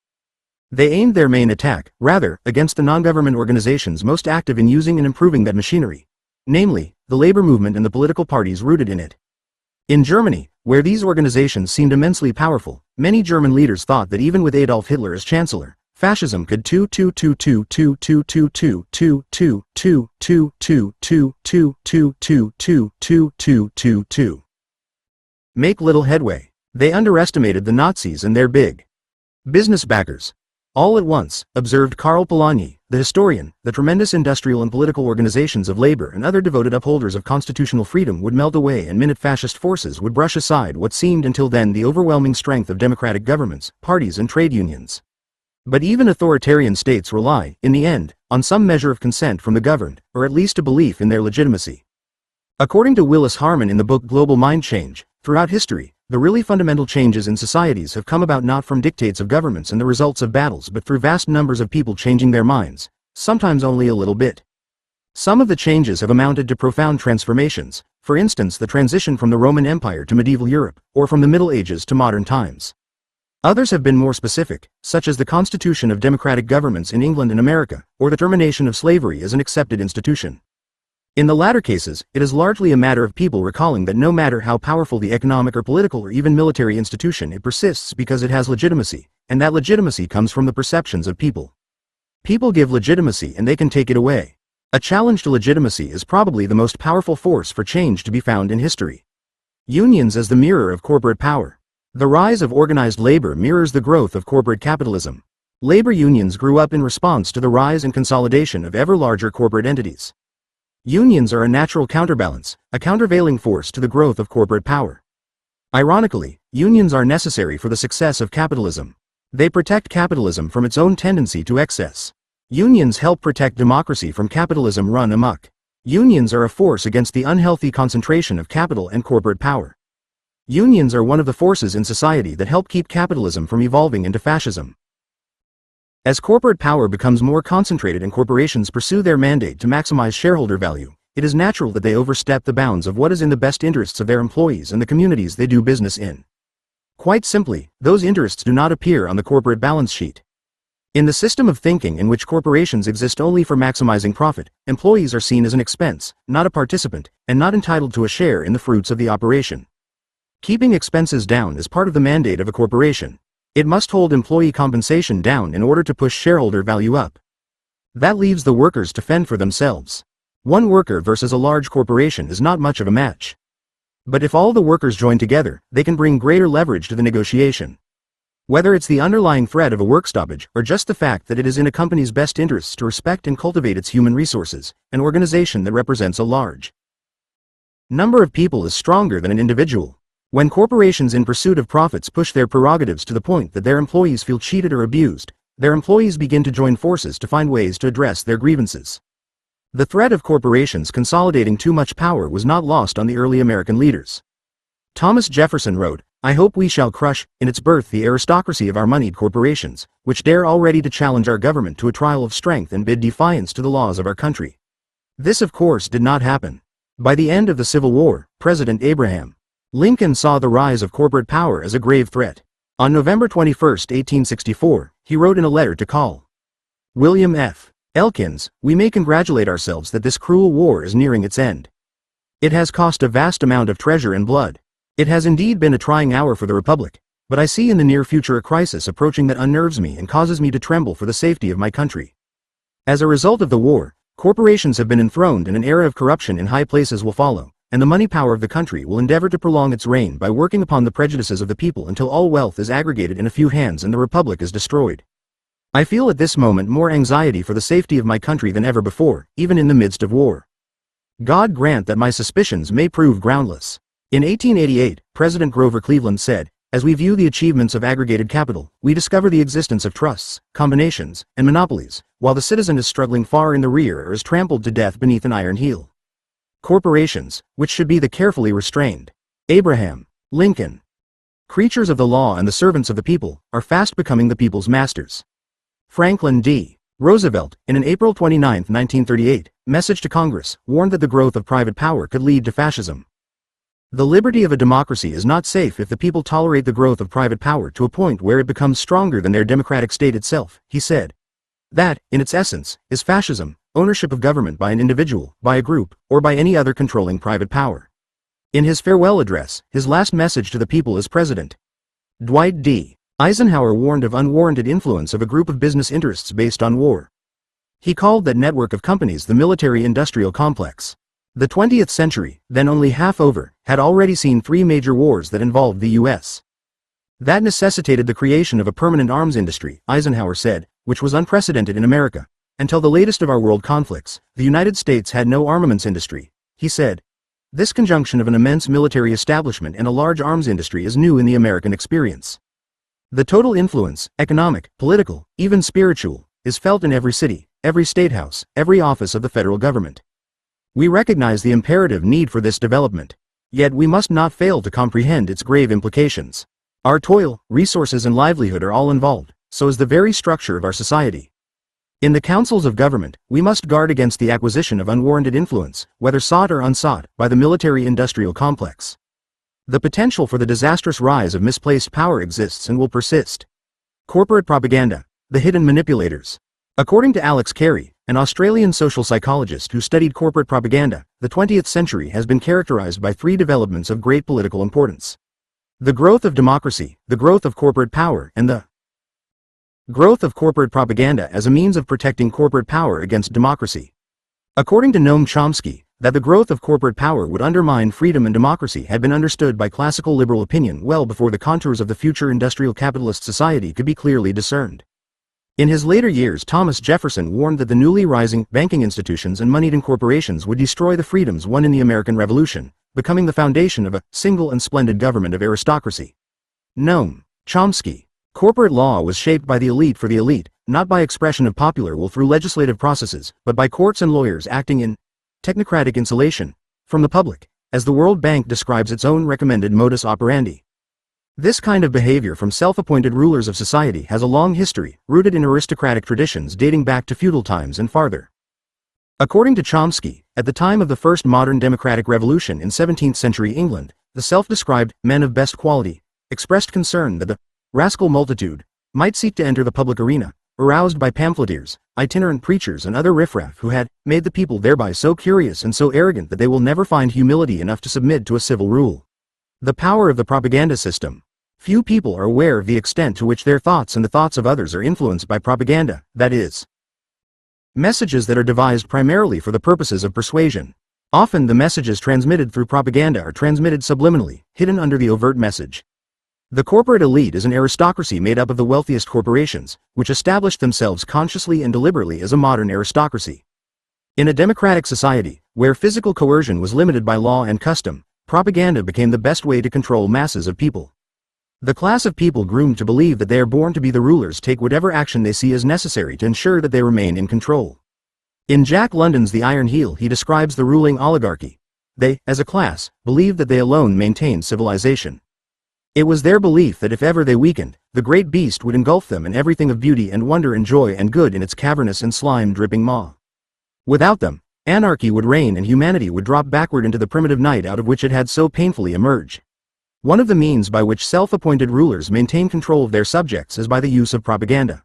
They aimed their main attack, rather, against the non-government organizations most active in using and improving that machinery, namely, the labor movement and the political parties rooted in it. In Germany, where these organizations seemed immensely powerful, many German leaders thought that even with Adolf Hitler as chancellor, fascism could make little headway. They underestimated the Nazis and their big business backers. All at once, observed Karl Polanyi, the historian, the tremendous industrial and political organizations of labor and other devoted upholders of constitutional freedom would melt away, and minute fascist forces would brush aside what seemed until then the overwhelming strength of democratic governments, parties and trade unions. But even authoritarian states rely, in the end, on some measure of consent from the governed, or at least a belief in their legitimacy. According to Willis Harman in the book Global Mind Change, throughout history, the really fundamental changes in societies have come about not from dictates of governments and the results of battles, but through vast numbers of people changing their minds, sometimes only a little bit. Some of the changes have amounted to profound transformations, for instance the transition from the Roman Empire to medieval Europe, or from the Middle Ages to modern times. Others have been more specific, such as the constitution of democratic governments in England and America, or the termination of slavery as an accepted institution. In the latter cases, it is largely a matter of people recalling that no matter how powerful the economic or political or even military institution, it persists because it has legitimacy, and that legitimacy comes from the perceptions of people. People give legitimacy and they can take it away. A challenge to legitimacy is probably the most powerful force for change to be found in history. Unions as the mirror of corporate power. The rise of organized labor mirrors the growth of corporate capitalism. Labor unions grew up in response to the rise and consolidation of ever larger corporate entities. Unions are a natural counterbalance, a countervailing force to the growth of corporate power. Ironically, unions are necessary for the success of capitalism. They protect capitalism from its own tendency to excess. Unions help protect democracy from capitalism run amok. Unions are a force against the unhealthy concentration of capital and corporate power. Unions are one of the forces in society that help keep capitalism from evolving into fascism. As corporate power becomes more concentrated and corporations pursue their mandate to maximize shareholder value, it is natural that they overstep the bounds of what is in the best interests of their employees and the communities they do business in. Quite simply, those interests do not appear on the corporate balance sheet. In the system of thinking in which corporations exist only for maximizing profit, employees are seen as an expense, not a participant, and not entitled to a share in the fruits of the operation. Keeping expenses down is part of the mandate of a corporation. It must hold employee compensation down in order to push shareholder value up. That leaves the workers to fend for themselves. One worker versus a large corporation is not much of a match. But if all the workers join together, they can bring greater leverage to the negotiation. Whether it's the underlying threat of a work stoppage or just the fact that it is in a company's best interests to respect and cultivate its human resources, an organization that represents a large number of people is stronger than an individual. When corporations in pursuit of profits push their prerogatives to the point that their employees feel cheated or abused, their employees begin to join forces to find ways to address their grievances. The threat of corporations consolidating too much power was not lost on the early American leaders. Thomas Jefferson wrote, "I hope we shall crush, in its birth, the aristocracy of our moneyed corporations, which dare already to challenge our government to a trial of strength and bid defiance to the laws of our country." This of course did not happen. By the end of the Civil War, President Abraham Lincoln saw the rise of corporate power as a grave threat. On November 21, 1864, he wrote in a letter to Col. William F. Elkins, "We may congratulate ourselves that this cruel war is nearing its end. It has cost a vast amount of treasure and blood. It has indeed been a trying hour for the Republic, but I see in the near future a crisis approaching that unnerves me and causes me to tremble for the safety of my country. As a result of the war, corporations have been enthroned and an era of corruption in high places will follow, and the money power of the country will endeavor to prolong its reign by working upon the prejudices of the people until all wealth is aggregated in a few hands and the Republic is destroyed. I feel at this moment more anxiety for the safety of my country than ever before, even in the midst of war. God grant that my suspicions may prove groundless." In 1888, President Grover Cleveland said, "As we view the achievements of aggregated capital, we discover the existence of trusts, combinations, and monopolies, while the citizen is struggling far in the rear or is trampled to death beneath an iron heel. Corporations, which should be the carefully restrained Abraham Lincoln creatures of the law and the servants of the people, are fast becoming the people's masters." Franklin D. Roosevelt, in an April 29, 1938, message to Congress, warned that the growth of private power could lead to fascism. "The liberty of a democracy is not safe if the people tolerate the growth of private power to a point where it becomes stronger than their democratic state itself," he said. That, in its essence, is fascism, ownership of government by an individual, by a group, or by any other controlling private power. In his farewell address, his last message to the people as president, Dwight D. Eisenhower warned of unwarranted influence of a group of business interests based on war. He called that network of companies the military-industrial complex. The 20th century, then only half over, had already seen 3 major wars that involved the U.S. That necessitated the creation of a permanent arms industry, Eisenhower said, which was unprecedented in America. Until the latest of our world conflicts, the United States had no armaments industry, he said. This conjunction of an immense military establishment and a large arms industry is new in the American experience. The total influence, economic, political, even spiritual, is felt in every city, every statehouse, every office of the federal government. We recognize the imperative need for this development. Yet we must not fail to comprehend its grave implications. Our toil, resources and livelihood are all involved, so is the very structure of our society. In the councils of government, we must guard against the acquisition of unwarranted influence, whether sought or unsought, by the military-industrial complex. The potential for the disastrous rise of misplaced power exists and will persist. Corporate propaganda, the hidden manipulators. According to Alex Carey, an Australian social psychologist who studied corporate propaganda, the 20th century has been characterized by 3 developments of great political importance: the growth of democracy, the growth of corporate power, and the growth of corporate propaganda as a means of protecting corporate power against democracy. According to Noam Chomsky, that the growth of corporate power would undermine freedom and democracy had been understood by classical liberal opinion well before the contours of the future industrial capitalist society could be clearly discerned. In his later years, Thomas Jefferson warned that the newly rising banking institutions and moneyed corporations would destroy the freedoms won in the American Revolution, becoming the foundation of a single and splendid government of aristocracy. Noam Chomsky. Corporate law was shaped by the elite for the elite, not by expression of popular will through legislative processes, but by courts and lawyers acting in technocratic insulation from the public, as the World Bank describes its own recommended modus operandi. This kind of behavior from self-appointed rulers of society has a long history, rooted in aristocratic traditions dating back to feudal times and farther. According to Chomsky, at the time of the first modern democratic revolution in 17th century England, the self-described men of best quality expressed concern that the rascal multitude might seek to enter the public arena, aroused by pamphleteers, itinerant preachers and other riffraff who had made the people thereby so curious and so arrogant that they will never find humility enough to submit to a civil rule. The power of the propaganda system. Few people are aware of the extent to which their thoughts and the thoughts of others are influenced by propaganda, that is, messages that are devised primarily for the purposes of persuasion. Often the messages transmitted through propaganda are transmitted subliminally, hidden under the overt message. The corporate elite is an aristocracy made up of the wealthiest corporations, which established themselves consciously and deliberately as a modern aristocracy. In a democratic society, where physical coercion was limited by law and custom, propaganda became the best way to control masses of people. The class of people groomed to believe that they are born to be the rulers take whatever action they see as necessary to ensure that they remain in control. In Jack London's The Iron Heel, he describes the ruling oligarchy. They, as a class, believed that they alone maintained civilization. It was their belief that if ever they weakened, the great beast would engulf them and everything of beauty and wonder and joy and good in its cavernous and slime-dripping maw. Without them, anarchy would reign and humanity would drop backward into the primitive night out of which it had so painfully emerged. One of the means by which self-appointed rulers maintain control of their subjects is by the use of propaganda.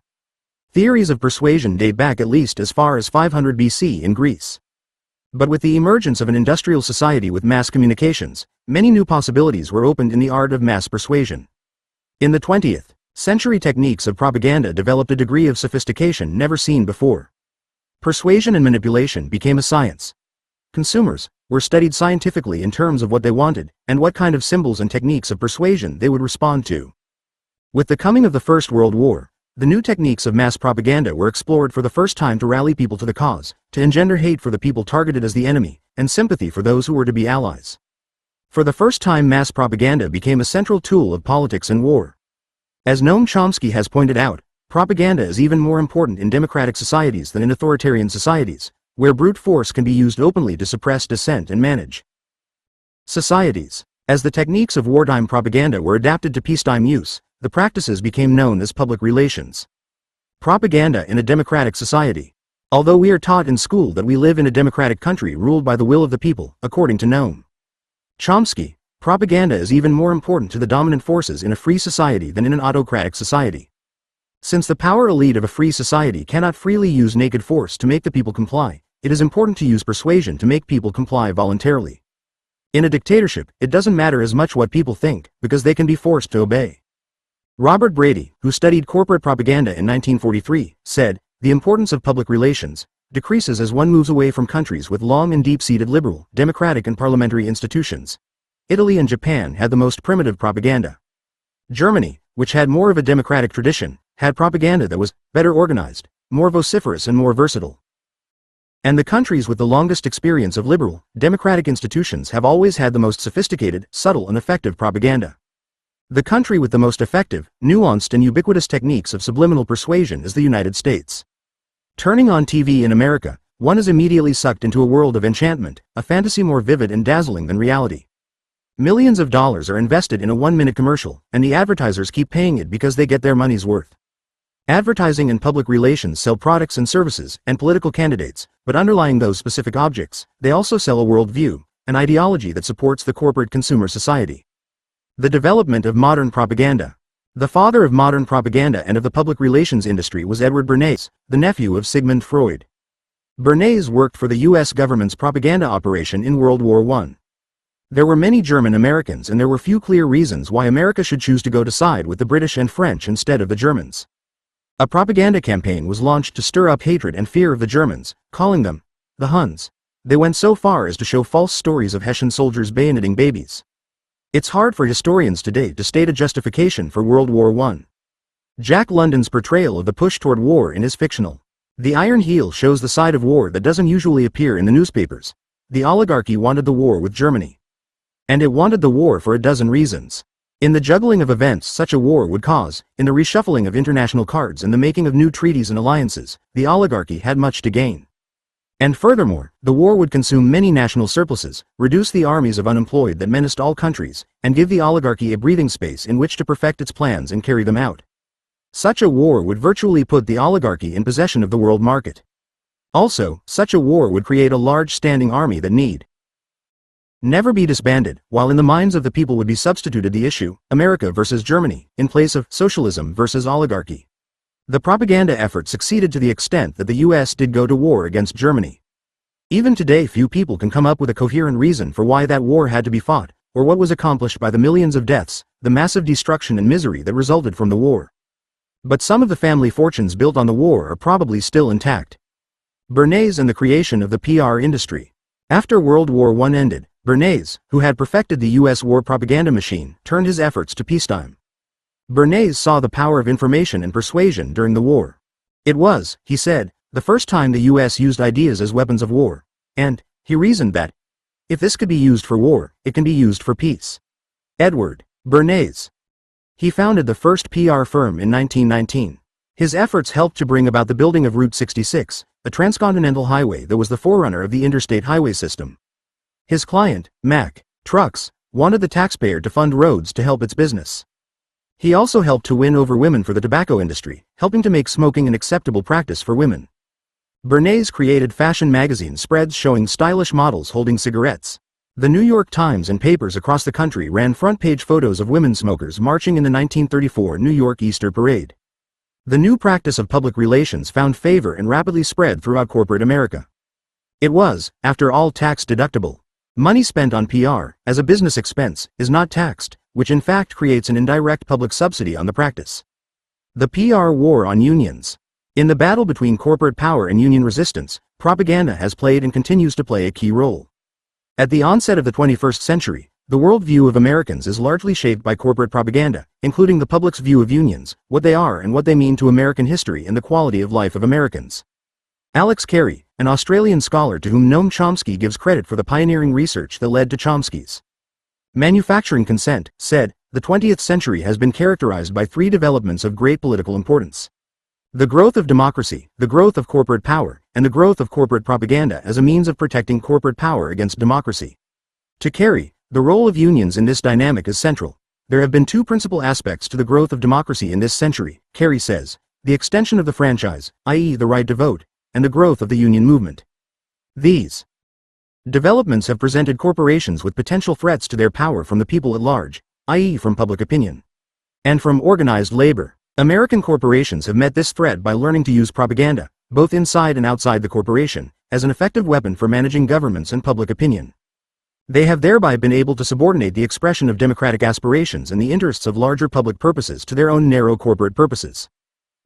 Theories of persuasion date back at least as far as 500 BC in Greece. But with the emergence of an industrial society with mass communications, many new possibilities were opened in the art of mass persuasion. In the 20th century, techniques of propaganda developed a degree of sophistication never seen before. Persuasion and manipulation became a science. Consumers were studied scientifically in terms of what they wanted and what kind of symbols and techniques of persuasion they would respond to. With the coming of the First World War, the new techniques of mass propaganda were explored for the first time to rally people to the cause, to engender hate for the people targeted as the enemy, and sympathy for those who were to be allies. For the first time, mass propaganda became a central tool of politics and war. As Noam Chomsky has pointed out, propaganda is even more important in democratic societies than in authoritarian societies, where brute force can be used openly to suppress dissent and manage societies. As the techniques of wartime propaganda were adapted to peacetime use, the practices became known as public relations. Propaganda in a democratic society. Although we are taught in school that we live in a democratic country ruled by the will of the people, according to Noam Chomsky, propaganda is even more important to the dominant forces in a free society than in an autocratic society. Since the power elite of a free society cannot freely use naked force to make the people comply, it is important to use persuasion to make people comply voluntarily. In a dictatorship, it doesn't matter as much what people think, because they can be forced to obey. Robert Brady, who studied corporate propaganda in 1943, said, "The importance of public relations decreases as one moves away from countries with long and deep-seated liberal, democratic and parliamentary institutions. Italy and Japan had the most primitive propaganda. Germany, which had more of a democratic tradition, had propaganda that was better organized, more vociferous and more versatile. And the countries with the longest experience of liberal, democratic institutions have always had the most sophisticated, subtle and effective propaganda. The country with the most effective, nuanced and ubiquitous techniques of subliminal persuasion is the United States. Turning on TV in America, one is immediately sucked into a world of enchantment, a fantasy more vivid and dazzling than reality. Millions of dollars are invested in a one-minute commercial, and the advertisers keep paying it because they get their money's worth. Advertising and public relations sell products and services and political candidates, but underlying those specific objects, they also sell a worldview, an ideology that supports the corporate consumer society. The development of modern propaganda. The father of modern propaganda and of the public relations industry was Edward Bernays, the nephew of Sigmund Freud. Bernays worked for the U.S. government's propaganda operation in World War I. There were many German Americans and there were few clear reasons why America should choose to go to side with the British and French instead of the Germans. A propaganda campaign was launched to stir up hatred and fear of the Germans, calling them the Huns. They went so far as to show false stories of Hessian soldiers bayoneting babies. It's hard for historians today to state a justification for World War I. Jack London's portrayal of the push toward war in his fictional The Iron Heel shows the side of war that doesn't usually appear in the newspapers. The oligarchy wanted the war with Germany. And it wanted the war for a dozen reasons. In the juggling of events such a war would cause, in the reshuffling of international cards and the making of new treaties and alliances, the oligarchy had much to gain. And furthermore, the war would consume many national surpluses, reduce the armies of unemployed that menaced all countries, and give the oligarchy a breathing space in which to perfect its plans and carry them out. Such a war would virtually put the oligarchy in possession of the world market. Also, such a war would create a large standing army that need never be disbanded, while in the minds of the people would be substituted the issue, America versus Germany, in place of socialism versus oligarchy. The propaganda effort succeeded to the extent that the US did go to war against Germany. Even today few people can come up with a coherent reason for why that war had to be fought, or what was accomplished by the millions of deaths, the massive destruction and misery that resulted from the war. But some of the family fortunes built on the war are probably still intact. Bernays and the creation of the PR industry. After World War I ended, Bernays, who had perfected the US war propaganda machine, turned his efforts to peacetime Bernays saw the power of information and persuasion during the war. It was, he said, the first time the US used ideas as weapons of war. And, he reasoned that, if this could be used for war, it can be used for peace. Edward Bernays. He founded the first PR firm in 1919. His efforts helped to bring about the building of Route 66, a transcontinental highway that was the forerunner of the interstate highway system. His client, Mack Trucks, wanted the taxpayer to fund roads to help its business. He also helped to win over women for the tobacco industry, helping to make smoking an acceptable practice for women. Bernays created fashion magazine spreads showing stylish models holding cigarettes. The New York Times and papers across the country ran front-page photos of women smokers marching in the 1934 New York Easter Parade. The new practice of public relations found favor and rapidly spread throughout corporate America. It was, after all, tax-deductible. Money spent on PR, as a business expense, is not taxed, which in fact creates an indirect public subsidy on the practice. The PR war on unions. In the battle between corporate power and union resistance, propaganda has played and continues to play a key role. At the onset of the 21st century, the worldview of Americans is largely shaped by corporate propaganda, including the public's view of unions, what they are and what they mean to American history and the quality of life of Americans. Alex Carey, an Australian scholar to whom Noam Chomsky gives credit for the pioneering research that led to Chomsky's manufacturing consent, said, "The 20th century has been characterized by three developments of great political importance. The growth of democracy, the growth of corporate power, and the growth of corporate propaganda as a means of protecting corporate power against democracy." To Carey, the role of unions in this dynamic is central. There have been two principal aspects to the growth of democracy in this century, Carey says: the extension of the franchise, i.e. the right to vote, and the growth of the union movement. These developments have presented corporations with potential threats to their power from the people at large, i.e. from public opinion, and from organized labor. American corporations have met this threat by learning to use propaganda, both inside and outside the corporation, as an effective weapon for managing governments and public opinion. They have thereby been able to subordinate the expression of democratic aspirations and the interests of larger public purposes to their own narrow corporate purposes.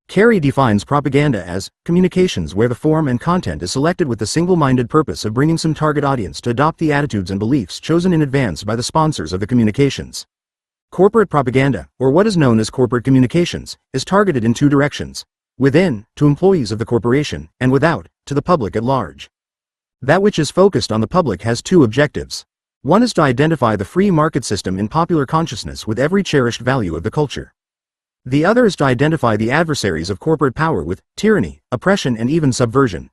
Carey defines propaganda as communications where the form and content is selected with the single-minded purpose of bringing some target audience to adopt the attitudes and beliefs chosen in advance by the sponsors of the communications. Corporate propaganda, or what is known as corporate communications, is targeted in two directions: within, to employees of the corporation, and without, to the public at large. That which is focused on the public has two objectives. One is to identify the free market system in popular consciousness with every cherished value of the culture. The other is to identify the adversaries of corporate power with tyranny, oppression, and even subversion.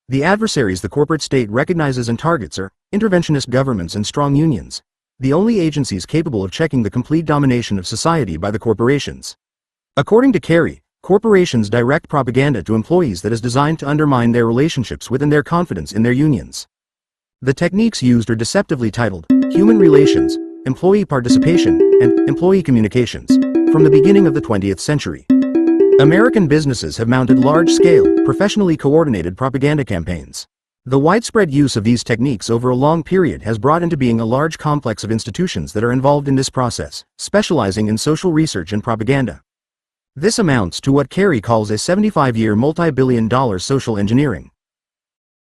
The adversaries the corporate state recognizes and targets are interventionist governments and strong unions, the only agencies capable of checking the complete domination of society by the corporations. According to Carey, corporations direct propaganda to employees that is designed to undermine their relationships with and their confidence in their unions. The techniques used are deceptively titled human relations, employee participation, and employee communications, from the beginning of the 20th century. American businesses have mounted large-scale, professionally coordinated propaganda campaigns. The widespread use of these techniques over a long period has brought into being a large complex of institutions that are involved in this process, specializing in social research and propaganda. This amounts to what Carey calls a 75-year multi-billion-dollar social engineering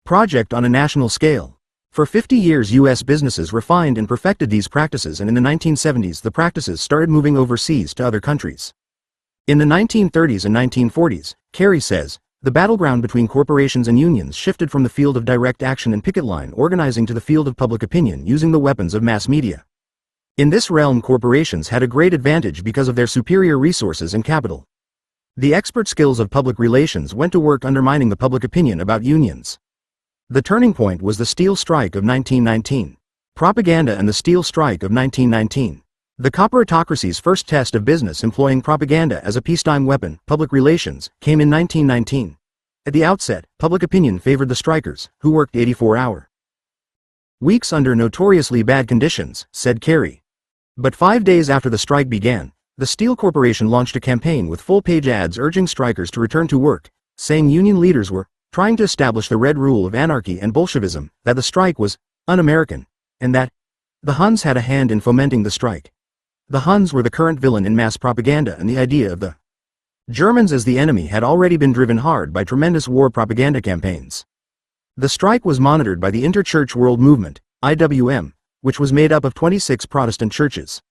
project on a national scale. For 50 years U.S. businesses refined and perfected these practices, and in the 1970s the practices started moving overseas to other countries. In the 1930s and 1940s, Carey says, the battleground between corporations and unions shifted from the field of direct action and picket line organizing to the field of public opinion using the weapons of mass media. In this realm, corporations had a great advantage because of their superior resources and capital. The expert skills of public relations went to work undermining the public opinion about unions. The turning point was the Steel Strike of 1919. Propaganda and the Steel Strike of 1919. The corporatocracy's first test of business employing propaganda as a peacetime weapon, public relations, came in 1919. At the outset, public opinion favored the strikers, who worked 84-hour weeks under notoriously bad conditions, said Carey. But 5 days after the strike began, the Steel Corporation launched a campaign with full-page ads urging strikers to return to work, saying union leaders were trying to establish the red rule of anarchy and Bolshevism, that the strike was un-American, and that the Huns had a hand in fomenting the strike. The Huns were the current villain in mass propaganda, and the idea of the Germans as the enemy had already been driven hard by tremendous war propaganda campaigns. The strike was monitored by the Interchurch World Movement, IWM, which was made up of 26 Protestant churches.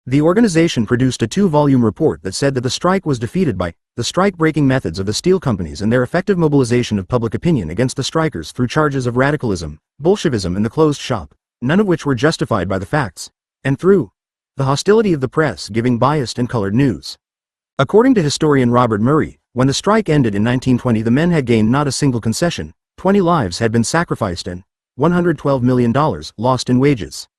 The organization produced a 2-volume report that said that the strike was defeated by the strike-breaking methods of the steel companies and their effective mobilization of public opinion against the strikers through charges of radicalism, Bolshevism and the closed shop, none of which were justified by the facts, and through the hostility of the press giving biased and colored news. According to historian Robert Murray, when the strike ended in 1920 the men had gained not a single concession, 20 lives had been sacrificed and $112 million lost in wages.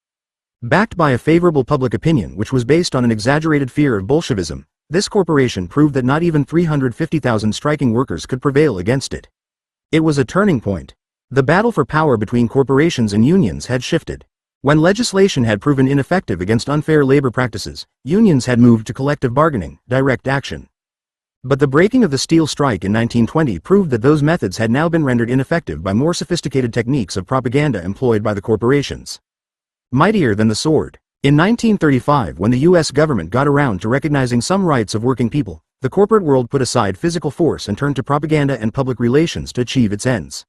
Backed by a favorable public opinion which was based on an exaggerated fear of Bolshevism, this corporation proved that not even 350,000 striking workers could prevail against it. It was a turning point. The battle for power between corporations and unions had shifted. When legislation had proven ineffective against unfair labor practices, unions had moved to collective bargaining, direct action. But the breaking of the steel strike in 1920 proved that those methods had now been rendered ineffective by more sophisticated techniques of propaganda employed by the corporations. Mightier than the sword. In 1935, when the U.S. government got around to recognizing some rights of working people, the corporate world put aside physical force and turned to propaganda and public relations to achieve its ends.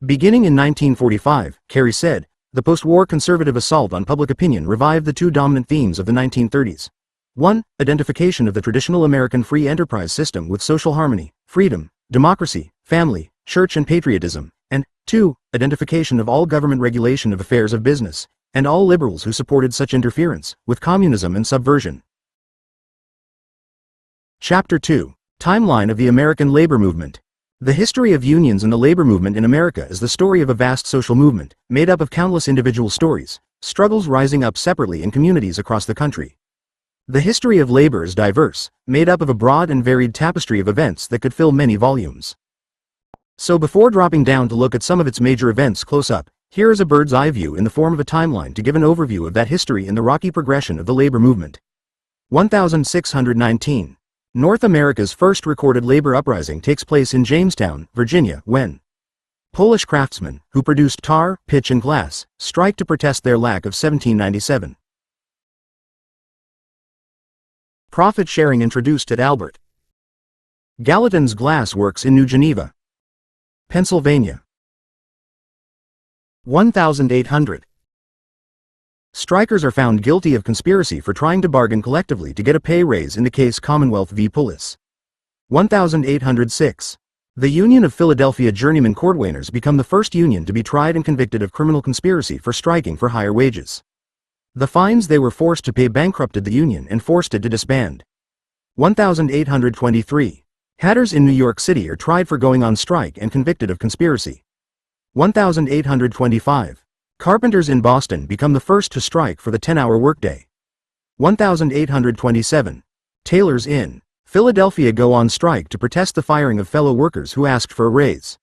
Beginning in 1945, Carey said, the post-war conservative assault on public opinion revived the two dominant themes of the 1930s. 1. Identification of the traditional American free enterprise system with social harmony, freedom, democracy, family, church and patriotism, and 2. Identification of all government regulation of affairs of business, and all liberals who supported such interference, with communism and subversion. Chapter 2. Timeline of the American Labor Movement. The history of unions and the labor movement in America is the story of a vast social movement, made up of countless individual stories, struggles rising up separately in communities across the country. The history of labor is diverse, made up of a broad and varied tapestry of events that could fill many volumes. So before dropping down to look at some of its major events close up, here is a bird's eye view in the form of a timeline to give an overview of that history in the rocky progression of the labor movement. 1619. North America's first recorded labor uprising takes place in Jamestown, Virginia, when Polish craftsmen, who produced tar, pitch and glass, strike to protest their lack of 1797. Profit sharing introduced at Albert Gallatin's Glass Works in New Geneva, Pennsylvania. 1800. Strikers are found guilty of conspiracy for trying to bargain collectively to get a pay raise in the case Commonwealth v. Pullis. 1806. The Union of Philadelphia Journeymen Cordwainers become the first union to be tried and convicted of criminal conspiracy for striking for higher wages. The fines they were forced to pay bankrupted the union and forced it to disband. 1823. Hatters in New York City are tried for going on strike and convicted of conspiracy. 1825. Carpenters in Boston become the first to strike for the 10-hour workday. 1827. Tailors in Philadelphia go on strike to protest the firing of fellow workers who asked for a raise.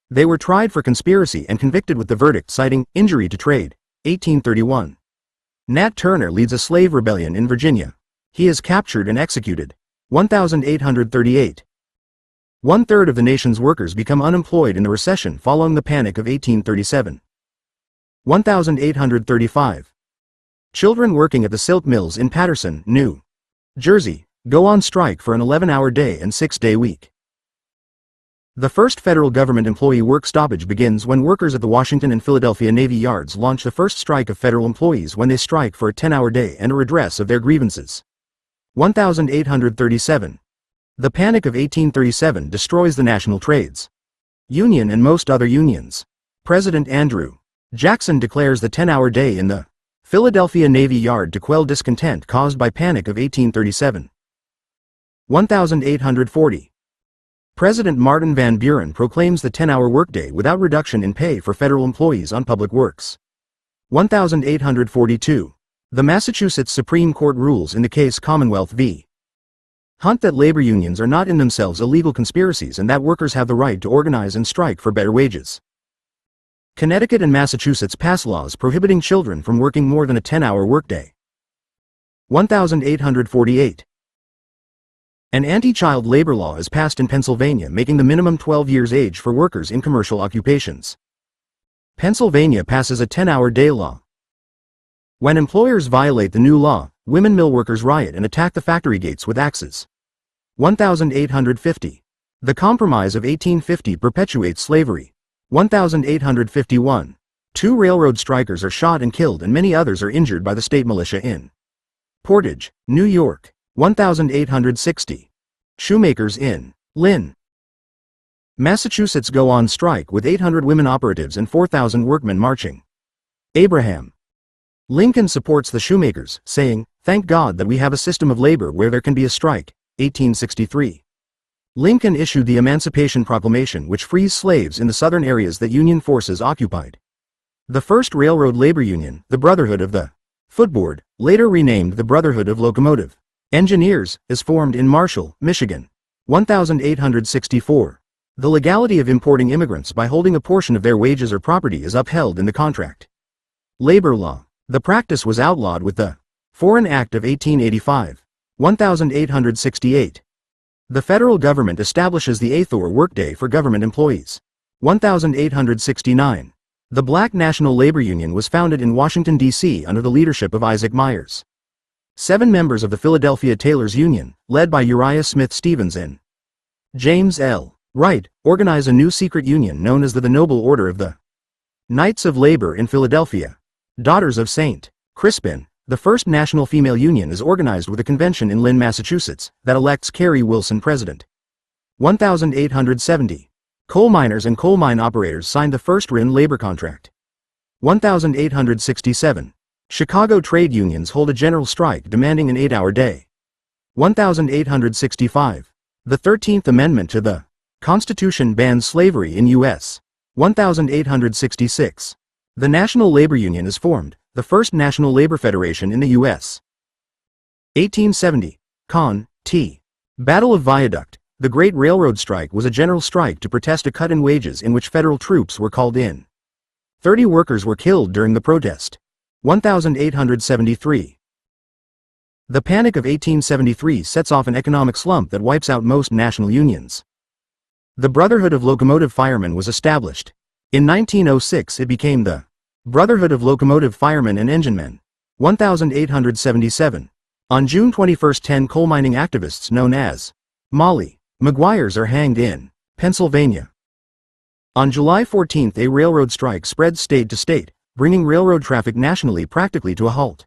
They were tried for conspiracy and convicted with the verdict citing injury to trade. 1831. Nat Turner leads a slave rebellion in Virginia. He is captured and executed. 1838. One-third of the nation's workers become unemployed in the recession following the Panic of 1837. 1835. Children working at the silk mills in Paterson, New Jersey, go on strike for an 11-hour day and 6-day week. The first federal government employee work stoppage begins when workers at the Washington and Philadelphia Navy Yards launch the first strike of federal employees when they strike for a 10-hour day and a redress of their grievances. 1837. The Panic of 1837 destroys the national trades union and most other unions. President Andrew Jackson declares the 10-hour day in the Philadelphia Navy Yard to quell discontent caused by Panic of 1837. 1840. President Martin Van Buren proclaims the 10-hour workday without reduction in pay for federal employees on public works. 1842. The Massachusetts Supreme Court rules in the case Commonwealth v. Hunt that labor unions are not in themselves illegal conspiracies and that workers have the right to organize and strike for better wages. Connecticut and Massachusetts pass laws prohibiting children from working more than a 10-hour workday. 1848. An anti-child labor law is passed in Pennsylvania making the minimum 12 years age for workers in commercial occupations. Pennsylvania passes a 10-hour day law. When employers violate the new law, women mill workers riot and attack the factory gates with axes. 1850. The Compromise of 1850 perpetuates slavery. 1851. 2 railroad strikers are shot and killed and many others are injured by the state militia in Portage, New York, 1860. Shoemakers in Lynn, Massachusetts go on strike with 800 women operatives and 4,000 workmen marching. Abraham Lincoln supports the shoemakers, saying, "Thank God that we have a system of labor where there can be a strike." 1863. Lincoln issued the Emancipation Proclamation, which frees slaves in the southern areas that Union forces occupied. The first railroad labor union, the Brotherhood of the Footboard, later renamed the Brotherhood of Locomotive Engineers, is formed in Marshall, Michigan. 1864. The legality of importing immigrants by holding a portion of their wages or property is upheld in the contract. Labor law. The practice was outlawed with the Foreign Act of 1885. 1868. The federal government establishes the 8th workday for government employees. 1869. The Black National Labor Union was founded in Washington, D.C. under the leadership of Isaac Myers. 7 members of the Philadelphia Tailors Union, led by Uriah Smith Stevens and James L. Wright, organize a new secret union known as the Noble Order of the Knights of Labor in Philadelphia. Daughters of St. Crispin, the first national female union, is organized with a convention in Lynn, Massachusetts, that elects Carrie Wilson president. 1870. Coal miners and coal mine operators signed the first written labor contract. 1867. Chicago trade unions hold a general strike demanding an 8-hour day. 1865. The 13th Amendment to the Constitution bans slavery in U.S. 1866. The National Labor Union is formed, the first national labor federation in the U.S. 1870. Con. T. Battle of Viaduct. The Great Railroad Strike was a general strike to protest a cut in wages in which federal troops were called in. 30 workers were killed during the protest. 1873. The Panic of 1873 sets off an economic slump that wipes out most national unions. The Brotherhood of Locomotive Firemen was established. In 1906 it became the Brotherhood of Locomotive Firemen and Enginemen. 1877. On June 21, 10 coal mining activists known as Molly Maguires are hanged in Pennsylvania. On July 14, a railroad strike spread state to state, bringing railroad traffic nationally practically to a halt.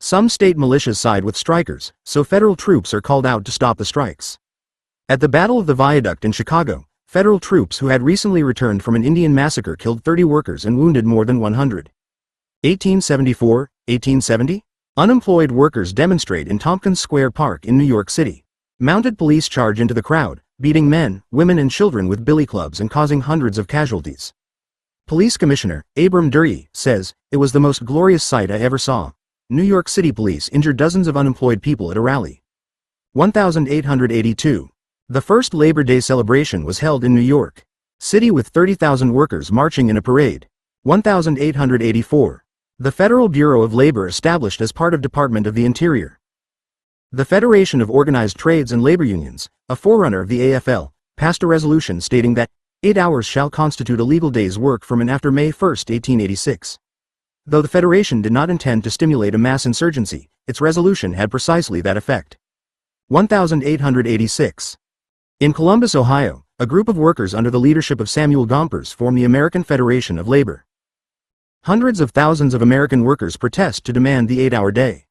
Some state militias side with strikers, so federal troops are called out to stop the strikes. At the Battle of the Viaduct in Chicago, federal troops who had recently returned from an Indian massacre killed 30 workers and wounded more than 100. 1874, 1870? Unemployed workers demonstrate in Tompkins Square Park in New York City. Mounted police charge into the crowd, beating men, women and children with billy clubs and causing hundreds of casualties. Police Commissioner Abram Durkee says, "It was the most glorious sight I ever saw." New York City police injured dozens of unemployed people at a rally. 1882. The first Labor Day celebration was held in New York City with 30,000 workers marching in a parade. 1884. The Federal Bureau of Labor established as part of Department of the Interior. The Federation of Organized Trades and Labor Unions, a forerunner of the AFL, passed a resolution stating that 8 hours shall constitute a legal day's work from and after May 1, 1886. Though the Federation did not intend to stimulate a mass insurgency, its resolution had precisely that effect. 1886. In Columbus, Ohio, a group of workers under the leadership of Samuel Gompers formed the American Federation of Labor. Hundreds of thousands of American workers protest to demand the 8-hour day.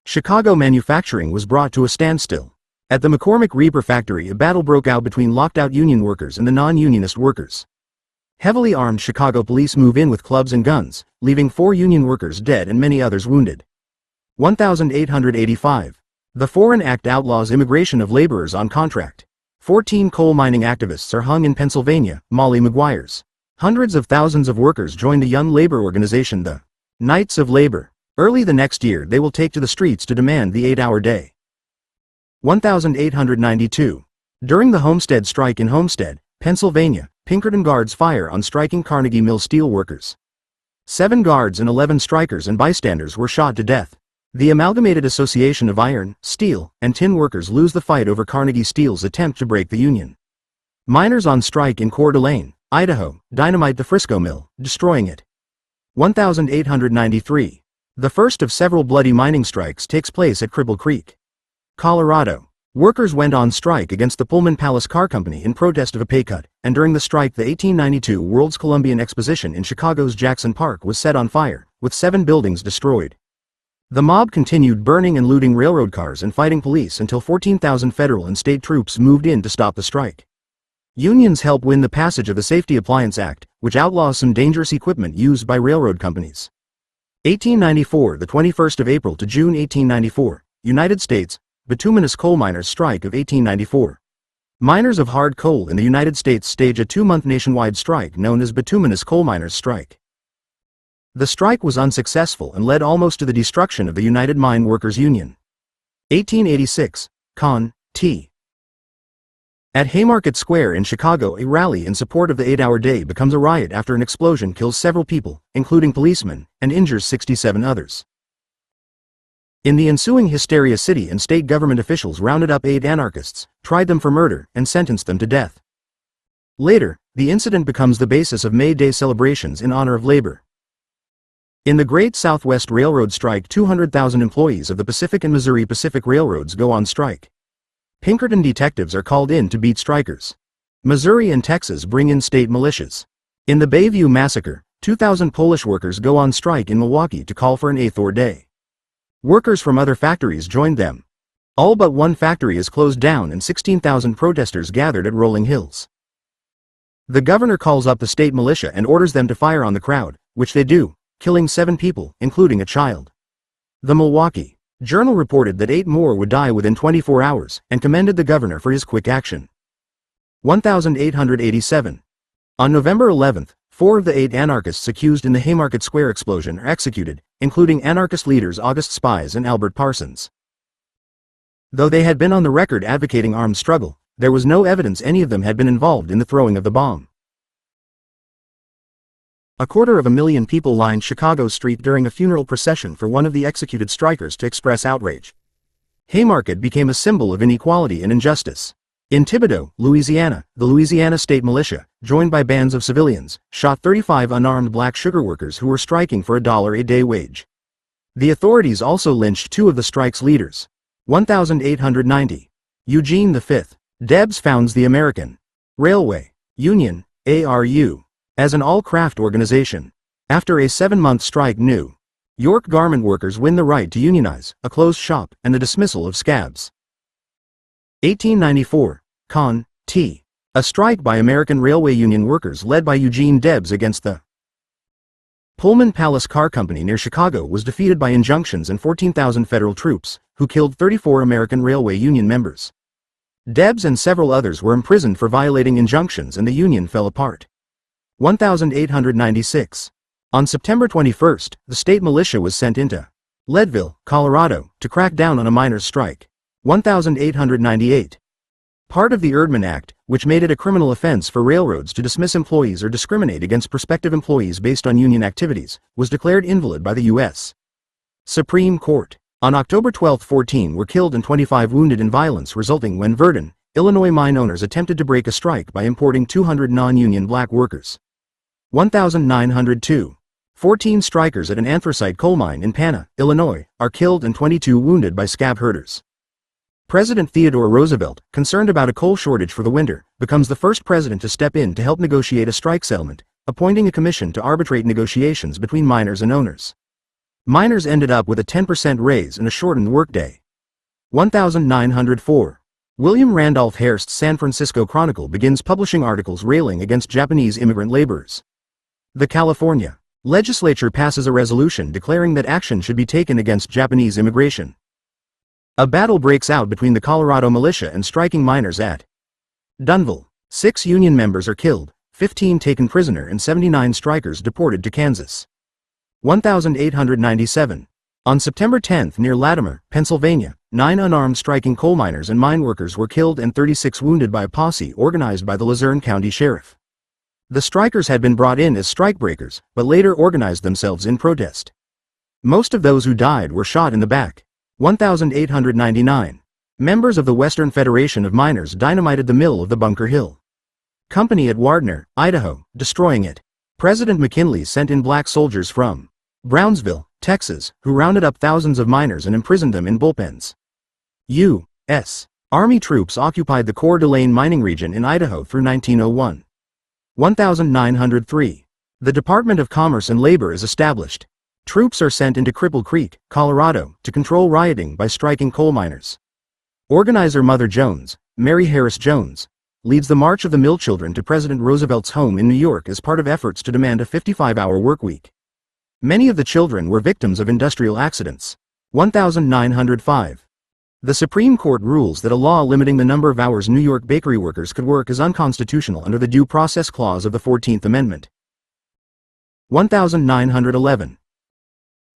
Chicago manufacturing was brought to a standstill. At the McCormick Reaper factory, a battle broke out between locked-out union workers and the non-unionist workers. Heavily armed Chicago police move in with clubs and guns, leaving 4 union workers dead and many others wounded. 1885. The Foreign Act outlaws immigration of laborers on contract. 14 coal mining activists are hung in Pennsylvania, Molly Maguires. Hundreds of thousands of workers joined a young labor organization, the Knights of Labor. Early the next year they will take to the streets to demand the 8-hour day. 1892. During the Homestead strike in Homestead, Pennsylvania, Pinkerton guards fire on striking Carnegie Mill steel workers. 7 guards and 11 strikers and bystanders were shot to death. The Amalgamated Association of Iron, Steel, and Tin Workers lose the fight over Carnegie Steel's attempt to break the union. Miners on strike in Coeur d'Alene, Idaho, dynamite the Frisco Mill, destroying it. 1893. The first of several bloody mining strikes takes place at Cripple Creek, Colorado. Workers went on strike against the Pullman Palace Car Company in protest of a pay cut, and during the strike the 1892 World's Columbian Exposition in Chicago's Jackson Park was set on fire, with 7 buildings destroyed. The mob continued burning and looting railroad cars and fighting police until 14,000 federal and state troops moved in to stop the strike. Unions helped win the passage of the Safety Appliance Act, which outlaws some dangerous equipment used by railroad companies. 1894, the 21st of April to June 1894, United States, bituminous coal miners' strike of 1894. Miners of hard coal in the United States stage a 2-month nationwide strike known as bituminous coal miners' strike. The strike was unsuccessful and led almost to the destruction of the United Mine Workers Union. 1886, Con. T. At Haymarket Square in Chicago, a rally in support of the 8-hour day becomes a riot after an explosion kills several people, including policemen, and injures 67 others. In the ensuing hysteria, city and state government officials rounded up 8 anarchists, tried them for murder, and sentenced them to death. Later, the incident becomes the basis of May Day celebrations in honor of labor. In the Great Southwest Railroad strike, 200,000 employees of the Pacific and Missouri Pacific Railroads go on strike. Pinkerton detectives are called in to beat strikers. Missouri and Texas bring in state militias. In the Bayview Massacre, 2,000 Polish workers go on strike in Milwaukee to call for an 8th day. Workers from other factories joined them. All but one factory is closed down and 16,000 protesters gathered at Rolling Hills. The governor calls up the state militia and orders them to fire on the crowd, which they do, killing 7 people, including a child. The Milwaukee Journal reported that 8 more would die within 24 hours, and commended the governor for his quick action. 1887. On November 11, 4 of the 8 anarchists accused in the Haymarket Square explosion are executed, including anarchist leaders August Spies and Albert Parsons. Though they had been on the record advocating armed struggle, there was no evidence any of them had been involved in the throwing of the bomb. 250,000 people lined Chicago street during a funeral procession for one of the executed strikers to express outrage. Haymarket became a symbol of inequality and injustice. In Thibodaux, Louisiana, the Louisiana State Militia, joined by bands of civilians, shot 35 unarmed black sugar workers who were striking for $1 a day wage. The authorities also lynched 2 of the strike's leaders. 1890. Eugene V. Debs founds the American Railway Union, ARU, as an all-craft organization. After a 7-month strike, New York garment workers win the right to unionize, a closed shop, and the dismissal of scabs. 1894. Con. T. A strike by American Railway Union workers led by Eugene Debs against the Pullman Palace Car Company near Chicago was defeated by injunctions and 14,000 federal troops, who killed 34 American Railway Union members. Debs and several others were imprisoned for violating injunctions and the union fell apart. 1896. On September 21, the state militia was sent into Leadville, Colorado, to crack down on a miners' strike. 1898. Part of the Erdman Act, which made it a criminal offense for railroads to dismiss employees or discriminate against prospective employees based on union activities, was declared invalid by the U.S. Supreme Court. On October 12, 14 were killed and 25 wounded in violence resulting when Verdun, Illinois mine owners attempted to break a strike by importing 200 non-union black workers. 1902. 14 strikers at an anthracite coal mine in Pana, Illinois, are killed and 22 wounded by scab herders. President Theodore Roosevelt, concerned about a coal shortage for the winter, becomes the first president to step in to help negotiate a strike settlement, appointing a commission to arbitrate negotiations between miners and owners. Miners ended up with a 10% raise and a shortened workday. 1904. William Randolph Hearst's San Francisco Chronicle begins publishing articles railing against Japanese immigrant laborers. The California legislature passes a resolution declaring that action should be taken against Japanese immigration. A battle breaks out between the Colorado militia and striking miners at Dunville. 6 union members are killed, 15 taken prisoner and 79 strikers deported to Kansas. 1897. On September 10 near Latimer, Pennsylvania, 9 unarmed striking coal miners and mine workers were killed and 36 wounded by a posse organized by the Luzerne County Sheriff. The strikers had been brought in as strikebreakers, but later organized themselves in protest. Most of those who died were shot in the back. 1899. Members of the Western Federation of Miners dynamited the mill of the Bunker Hill Company at Wardner, Idaho, destroying it. President McKinley sent in black soldiers from Brownsville, Texas, who rounded up thousands of miners and imprisoned them in bullpens. U.S. Army troops occupied the Coeur d'Alene mining region in Idaho through 1901. 1903. The Department of Commerce and Labor is established. Troops are sent into Cripple Creek, Colorado, to control rioting by striking coal miners. Organizer Mother Jones, Mary Harris Jones, leads the March of the Mill Children to President Roosevelt's home in New York as part of efforts to demand a 55-hour workweek. Many of the children were victims of industrial accidents. 1905. The Supreme Court rules that a law limiting the number of hours New York bakery workers could work is unconstitutional under the Due Process Clause of the 14th Amendment. 1911.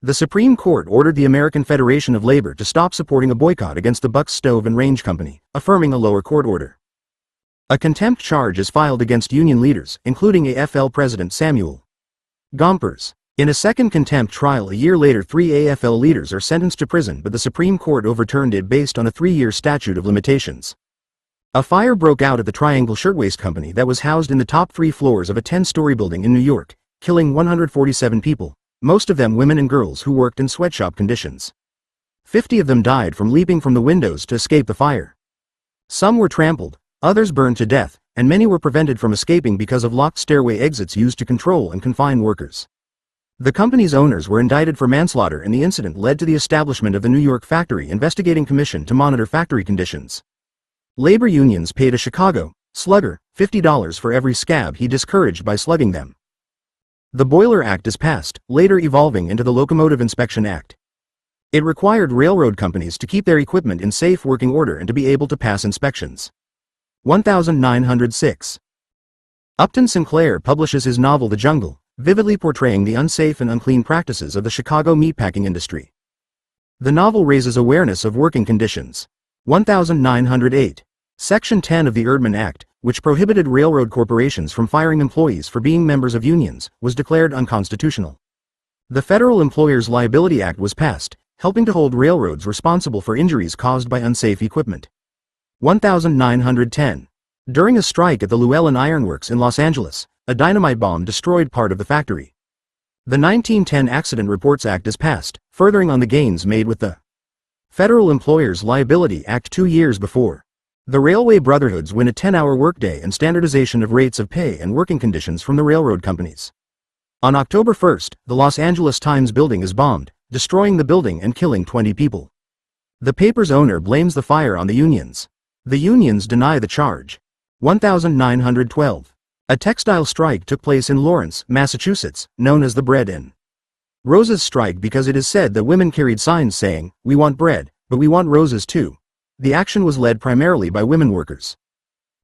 The Supreme Court ordered the American Federation of Labor to stop supporting a boycott against the Bucks Stove and Range Company, affirming a lower court order. A contempt charge is filed against union leaders, including AFL President Samuel Gompers. In a second contempt trial a year later, 3 AFL leaders are sentenced to prison, but the Supreme Court overturned it based on a 3-year statute of limitations. A fire broke out at the Triangle Shirtwaist Company that was housed in the top 3 floors of a 10-story building in New York, killing 147 people, most of them women and girls who worked in sweatshop conditions. 50 of them died from leaping from the windows to escape the fire. Some were trampled, others burned to death, and many were prevented from escaping because of locked stairway exits used to control and confine workers. The company's owners were indicted for manslaughter, and the incident led to the establishment of the New York Factory Investigating Commission to monitor factory conditions. Labor unions paid a Chicago slugger $50 for every scab he discouraged by slugging them. The Boiler Act is passed, later evolving into the Locomotive Inspection Act. It required railroad companies to keep their equipment in safe working order and to be able to pass inspections. 1906. Upton Sinclair publishes his novel The Jungle, vividly portraying the unsafe and unclean practices of the Chicago meatpacking industry. The novel raises awareness of working conditions. 1908. Section 10 of the Erdman Act, which prohibited railroad corporations from firing employees for being members of unions, was declared unconstitutional. The Federal Employers' Liability Act was passed, helping to hold railroads responsible for injuries caused by unsafe equipment. 1910. During a strike at the Llewellyn Iron Works in Los Angeles, a dynamite bomb destroyed part of the factory. The 1910 Accident Reports Act is passed, furthering on the gains made with the Federal Employers' Liability Act 2 years before. The railway brotherhoods win a 10-hour workday and standardization of rates of pay and working conditions from the railroad companies. On October 1st, the Los Angeles Times building is bombed, destroying the building and killing 20 people. The paper's owner blames the fire on the unions. The unions deny the charge. 1912. A textile strike took place in Lawrence, Massachusetts, known as the Bread and Roses strike because it is said that women carried signs saying, "We want bread, but we want roses too." The action was led primarily by women workers.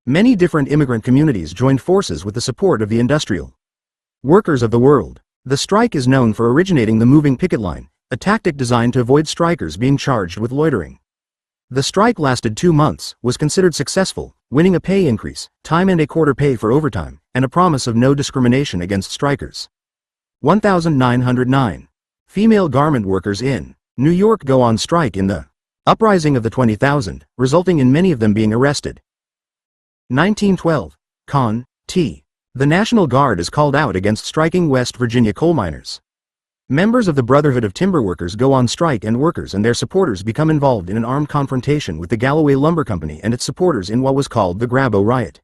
Many different immigrant communities joined forces with the support of the industrial workers of the world. The strike is known for originating the moving picket line, a tactic designed to avoid strikers being charged with loitering. The strike lasted 2 months, was considered successful, winning a pay increase, time and a quarter pay for overtime, and a promise of no discrimination against strikers. 1909. Female garment workers in New York go on strike in the uprising of the 20,000, resulting in many of them being arrested. 1912. Con. T. The National Guard is called out against striking West Virginia coal miners. Members of the Brotherhood of Timber Workers go on strike, and workers and their supporters become involved in an armed confrontation with the Galloway Lumber Company and its supporters in what was called the Grabo Riot.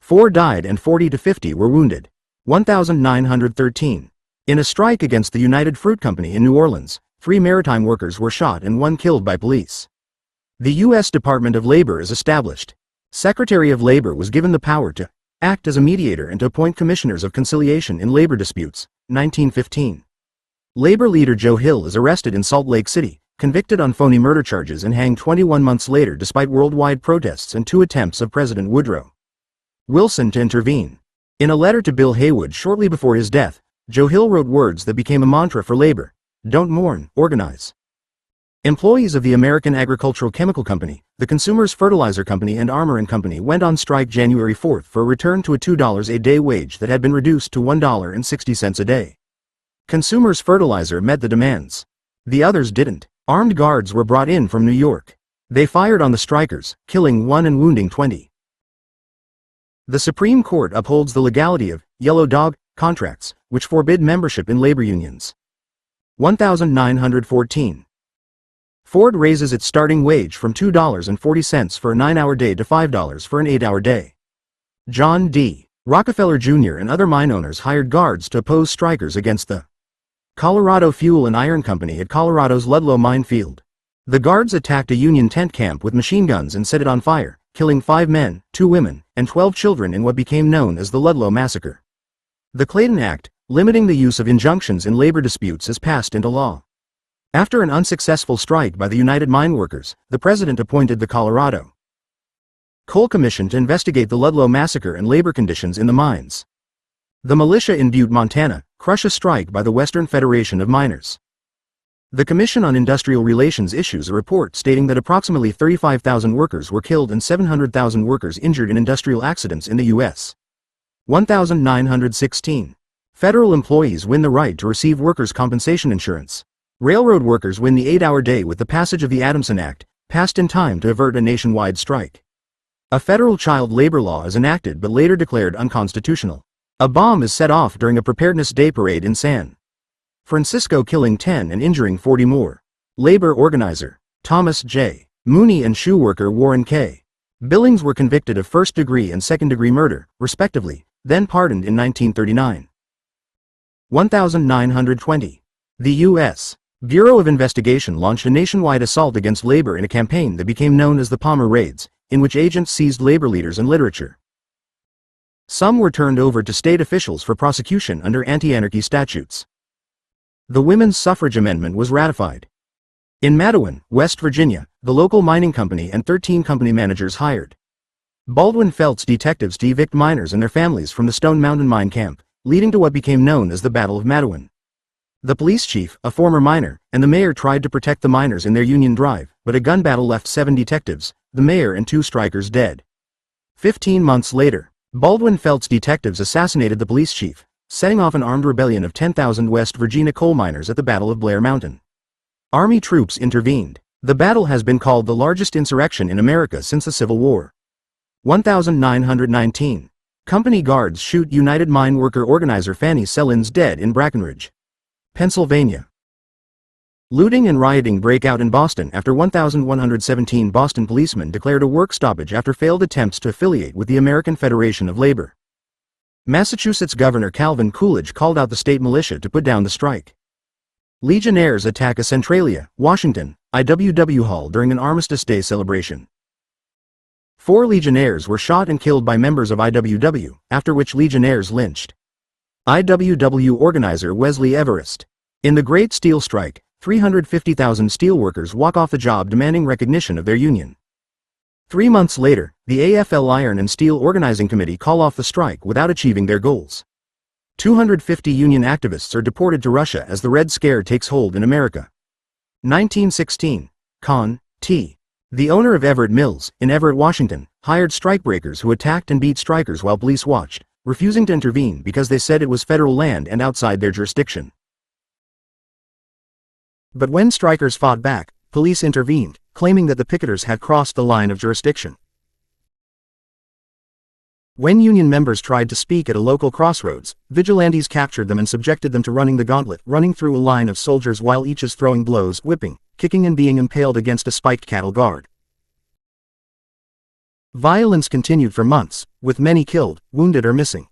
4 died and 40 to 50 were wounded. 1913. In a strike against the United Fruit Company in New Orleans, 3 maritime workers were shot and 1 killed by police. The U.S. Department of Labor is established. Secretary of Labor was given the power to act as a mediator and to appoint commissioners of conciliation in labor disputes. 1915. Labor leader Joe Hill is arrested in Salt Lake City, convicted on phony murder charges, and hanged 21 months later despite worldwide protests and 2 attempts of President Woodrow Wilson to intervene. In a letter to Bill Haywood shortly before his death, Joe Hill wrote words that became a mantra for labor: "Don't mourn, organize." Employees of the American Agricultural Chemical Company, the Consumers Fertilizer Company, and Armor & Company went on strike January 4th for a return to a $2 a day wage that had been reduced to $1.60 a day. Consumers Fertilizer met the demands. The others didn't. Armed guards were brought in from New York. They fired on the strikers, killing 1 and wounding 20. The Supreme Court upholds the legality of yellow dog contracts, which forbid membership in labor unions. 1914. Ford raises its starting wage from $2.40 for a 9-hour day to $5 for an 8-hour day. John D. Rockefeller Jr. and other mine owners hired guards to oppose strikers against the Colorado Fuel and Iron Company at Colorado's Ludlow mine field. The guards attacked a Union tent camp with machine guns and set it on fire, killing 5 men, 2 women, and 12 children in what became known as the Ludlow Massacre. The Clayton Act, limiting the use of injunctions in labor disputes, is passed into law. After an unsuccessful strike by the United Mine Workers, the president appointed the Colorado Coal Commission to investigate the Ludlow Massacre and labor conditions in the mines. The militia in Butte, Montana, crush a strike by the Western Federation of Miners. The Commission on Industrial Relations issues a report stating that approximately 35,000 workers were killed and 700,000 workers injured in industrial accidents in the U.S. 1916. Federal employees win the right to receive workers' compensation insurance. Railroad workers win the 8-hour day with the passage of the Adamson Act, passed in time to avert a nationwide strike. A federal child labor law is enacted but later declared unconstitutional. A bomb is set off during a Preparedness Day parade in San Francisco, killing 10 and injuring 40 more. Labor organizer Thomas J. Mooney and shoe worker Warren K. Billings were convicted of first-degree and second-degree murder, respectively, then pardoned in 1939. 1920. The U.S. Bureau of Investigation launched a nationwide assault against labor in a campaign that became known as the Palmer Raids, in which agents seized labor leaders and literature. Some were turned over to state officials for prosecution under anti-anarchy statutes. The Women's Suffrage Amendment was ratified. In Mattawan, West Virginia, the local mining company and 13 company managers hired Baldwin Felts detectives to evict miners and their families from the Stone Mountain mine camp, leading to what became known as the Battle of Mattawan. The police chief, a former miner, and the mayor tried to protect the miners in their Union Drive, but a gun battle left 7 detectives, the mayor and 2 strikers dead. 15 months later, Baldwin Felts detectives assassinated the police chief, setting off an armed rebellion of 10,000 West Virginia coal miners at the Battle of Blair Mountain. Army troops intervened. The battle has been called the largest insurrection in America since the Civil War. 1919. Company guards shoot United Mine Worker organizer Fanny Sellins dead in Brackenridge, Pennsylvania. Looting and rioting break out in Boston after 1,117 Boston policemen declared a work stoppage after failed attempts to affiliate with the American Federation of Labor. Massachusetts Governor Calvin Coolidge called out the state militia to put down the strike. Legionnaires attack a Centralia, Washington, IWW Hall during an Armistice Day celebration. 4 legionnaires were shot and killed by members of IWW, after which legionnaires lynched IWW organizer Wesley Everest. In the Great Steel Strike, 350,000 steelworkers walk off the job demanding recognition of their union. 3 months later, the AFL Iron and Steel Organizing Committee call off the strike without achieving their goals. 250 union activists are deported to Russia as the Red Scare takes hold in America. 1916. Con. T. The owner of Everett Mills, in Everett, Washington, hired strikebreakers who attacked and beat strikers while police watched, refusing to intervene because they said it was federal land and outside their jurisdiction. But when strikers fought back, police intervened, claiming that the picketers had crossed the line of jurisdiction. When union members tried to speak at a local crossroads, vigilantes captured them and subjected them to running the gauntlet, running through a line of soldiers while each is throwing blows, whipping, kicking and being impaled against a spiked cattle guard. Violence continued for months, with many killed, wounded or missing.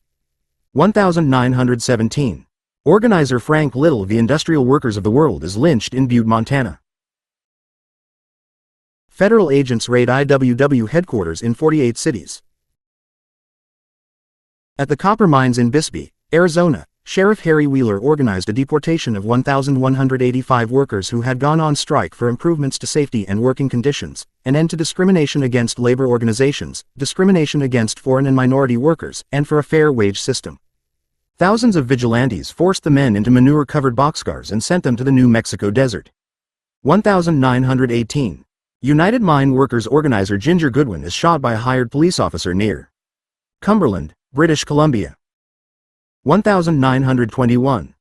1917. Organizer Frank Little of the Industrial Workers of the World is lynched in Butte, Montana. Federal agents raid IWW headquarters in 48 cities. At the copper mines in Bisbee, Arizona, Sheriff Harry Wheeler organized a deportation of 1,185 workers who had gone on strike for improvements to safety and working conditions, an end to discrimination against labor organizations, discrimination against foreign and minority workers, and for a fair wage system. Thousands of vigilantes forced the men into manure-covered boxcars and sent them to the New Mexico desert. 1918. United Mine Workers organizer Ginger Goodwin is shot by a hired police officer near Cumberland, British Columbia. 1921.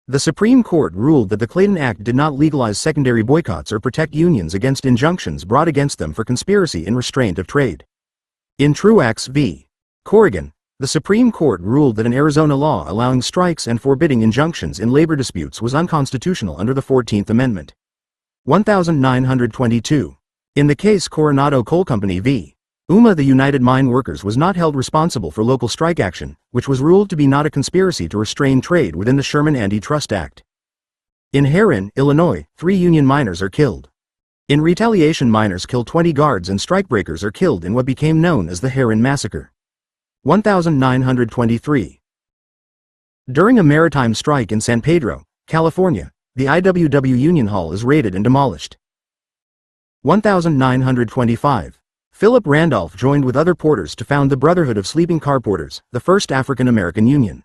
The Supreme Court ruled that the Clayton Act did not legalize secondary boycotts or protect unions against injunctions brought against them for conspiracy in restraint of trade. In Truax v. Corrigan, the Supreme Court ruled that an Arizona law allowing strikes and forbidding injunctions in labor disputes was unconstitutional under the 14th Amendment. 1922. In the case Coronado Coal Company v. UMA, the United Mine Workers was not held responsible for local strike action, which was ruled to be not a conspiracy to restrain trade within the Sherman Antitrust Act. In Herrin, Illinois, 3 Union miners are killed. In retaliation, miners kill 20 guards and strikebreakers are killed in what became known as the Herrin Massacre. 1923. During a maritime strike in San Pedro, California, the IWW Union Hall is raided and demolished. 1925. Philip Randolph joined with other porters to found the Brotherhood of Sleeping Car Porters, the first African-American union.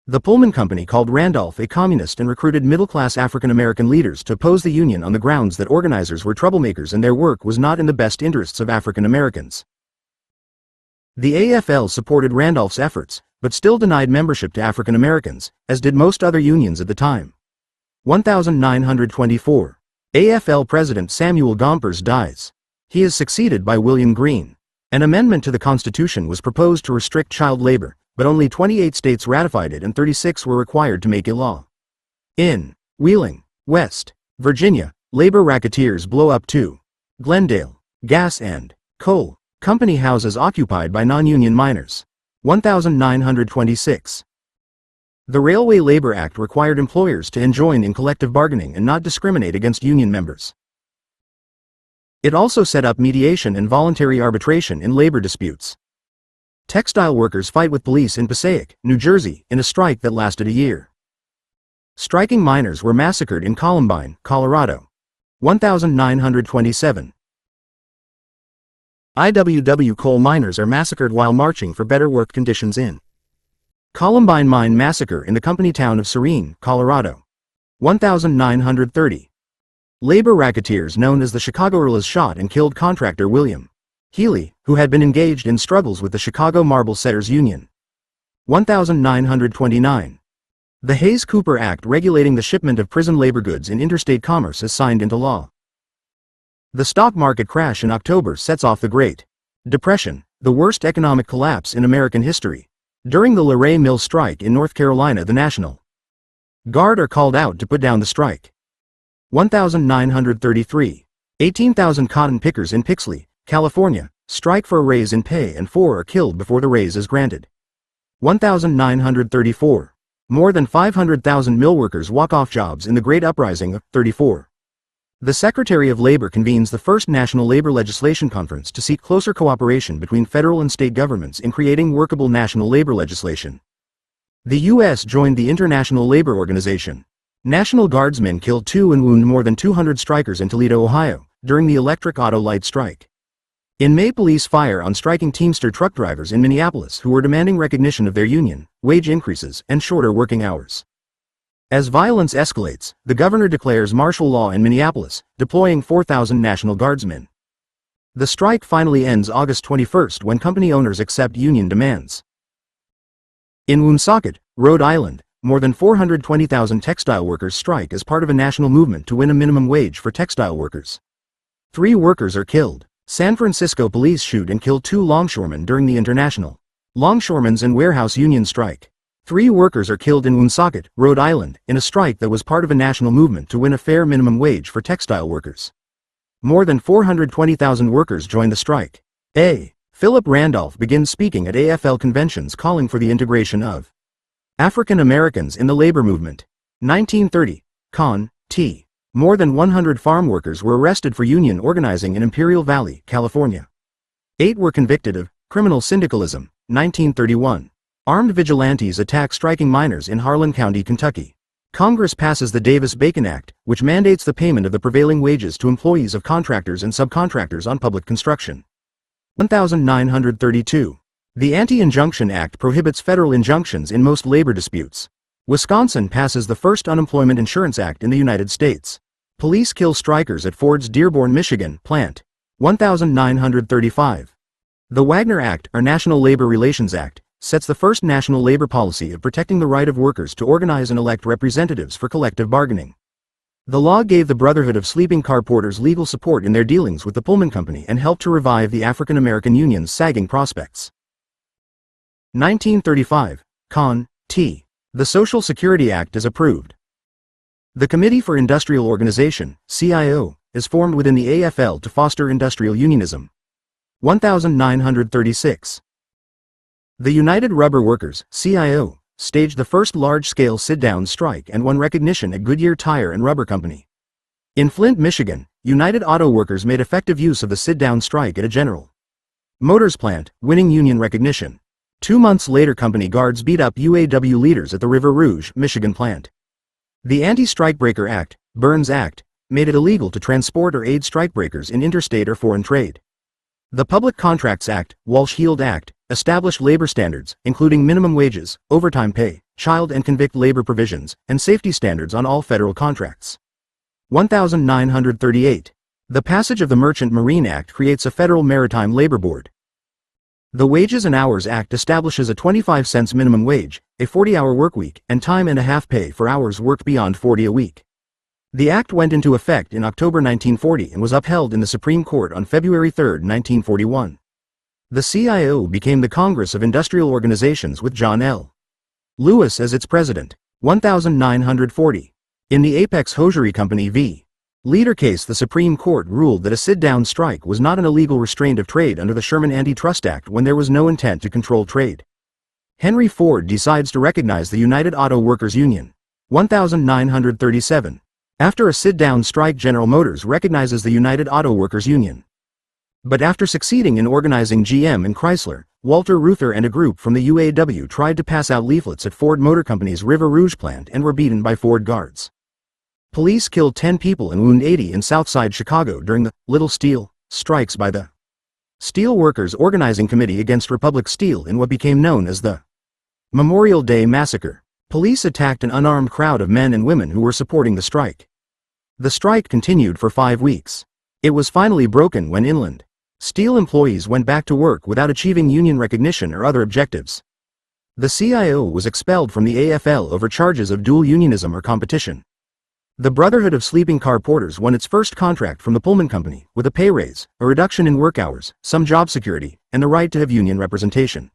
The Pullman Company called Randolph a communist and recruited middle-class African-American leaders to oppose the union on the grounds that organizers were troublemakers and their work was not in the best interests of African-Americans. The AFL supported Randolph's efforts, but still denied membership to African-Americans, as did most other unions at the time. 1924. AFL President Samuel Gompers dies. He is succeeded by William Greene. An amendment to the Constitution was proposed to restrict child labor, but only 28 states ratified it and 36 were required to make it law. In Wheeling, West Virginia, labor racketeers blow up 2 Glendale Gas and Coal Company houses occupied by non-union miners. 1926. The Railway Labor Act required employers to enjoin in collective bargaining and not discriminate against union members. It also set up mediation and voluntary arbitration in labor disputes. Textile workers fight with police in Passaic, New Jersey, in a strike that lasted a year. Striking miners were massacred in Columbine, Colorado. 1927. IWW coal miners are massacred while marching for better work conditions in Columbine Mine Massacre in the company town of Serene, Colorado. 1930. Labor racketeers known as the Chicagorillas shot and killed contractor William Healy, who had been engaged in struggles with the Chicago Marble Setters Union. 1929. The Hayes-Cooper Act regulating the shipment of prison labor goods in interstate commerce is signed into law. The stock market crash in October sets off the Great Depression, the worst economic collapse in American history. During the Luray Mill strike in North Carolina, the National Guard are called out to put down the strike. 1933. 18,000 cotton pickers in Pixley, California, strike for a raise in pay and 4 are killed before the raise is granted. 1934. More than 500,000 mill workers walk off jobs in the Great Uprising of 34. The Secretary of Labor convenes the first National Labor Legislation Conference to seek closer cooperation between federal and state governments in creating workable national labor legislation. The U.S. joined the International Labor Organization. National Guardsmen killed 2 and wound more than 200 strikers in Toledo, Ohio, during the electric auto light strike. In May, police fire on striking Teamster truck drivers in Minneapolis who were demanding recognition of their union, wage increases, and shorter working hours. As violence escalates, the governor declares martial law in Minneapolis, deploying 4,000 National Guardsmen. The strike finally ends August 21 when company owners accept union demands. In Woonsocket, Rhode Island, more than 420,000 textile workers strike as part of a national movement to win a minimum wage for textile workers. 3 workers are killed. San Francisco police shoot and kill 2 longshoremen during the International Longshoremen's and Warehouse Union strike. 3 workers are killed in Woonsocket, Rhode Island, in a strike that was part of a national movement to win a fair minimum wage for textile workers. More than 420,000 workers joined the strike. Philip Randolph begins speaking at AFL conventions calling for the integration of African Americans in the labor movement. 1930. Con. T. More than 100 farm workers were arrested for union organizing in Imperial Valley, California. 8 were convicted of criminal syndicalism. 1931. Armed vigilantes attack striking miners in Harlan County, Kentucky. Congress passes the Davis-Bacon Act, which mandates the payment of the prevailing wages to employees of contractors and subcontractors on public construction. 1932. The Anti-Injunction Act prohibits federal injunctions in most labor disputes. Wisconsin passes the first Unemployment Insurance Act in the United States. Police kill strikers at Ford's Dearborn, Michigan, plant. 1935. The Wagner Act, or National Labor Relations Act, sets the first national labor policy of protecting the right of workers to organize and elect representatives for collective bargaining. The law gave the Brotherhood of Sleeping Car Porters legal support in their dealings with the Pullman Company and helped to revive the African American union's sagging prospects. 1935. Con. T. The Social Security Act is approved. The Committee for Industrial Organization, CIO, is formed within the AFL to foster industrial unionism. 1936. The United Rubber Workers, CIO, staged the first large-scale sit-down strike and won recognition at Goodyear Tire and Rubber Company. In Flint, Michigan, United Auto Workers made effective use of the sit-down strike at a General Motors plant, winning union recognition. 2 months later, company guards beat up UAW leaders at the River Rouge, Michigan plant. The Anti-Strikebreaker Act, Burns Act, made it illegal to transport or aid strikebreakers in interstate or foreign trade. The Public Contracts Act, Walsh-Heald Act, established labor standards, including minimum wages, overtime pay, child and convict labor provisions, and safety standards on all federal contracts. 1938. The passage of the Merchant Marine Act creates a federal maritime labor board. The Wages and Hours Act establishes a 25-cent minimum wage, a 40-hour workweek, and time-and-a-half pay for hours worked beyond 40 a week. The act went into effect in October 1940 and was upheld in the Supreme Court on February 3, 1941. The CIO became the Congress of Industrial Organizations with John L. Lewis as its president. 1940. In the Apex Hosiery Company v. Leader case, the Supreme Court ruled that a sit-down strike was not an illegal restraint of trade under the Sherman Antitrust Act when there was no intent to control trade. Henry Ford decides to recognize the United Auto Workers Union. 1937. After a sit-down strike, General Motors recognizes the United Auto Workers Union. But after succeeding in organizing GM and Chrysler, Walter Reuther and a group from the UAW tried to pass out leaflets at Ford Motor Company's River Rouge plant and were beaten by Ford guards. Police killed 10 people and wounded 80 in Southside Chicago during the Little Steel strikes by the Steel Workers Organizing Committee against Republic Steel in what became known as the Memorial Day Massacre. Police attacked an unarmed crowd of men and women who were supporting the strike. The strike continued for 5 weeks. It was finally broken when Inland Steel employees went back to work without achieving union recognition or other objectives. The CIO was expelled from the AFL over charges of dual unionism or competition. The Brotherhood of Sleeping Car Porters won its first contract from the Pullman Company, with a pay raise, a reduction in work hours, some job security, and the right to have union representation.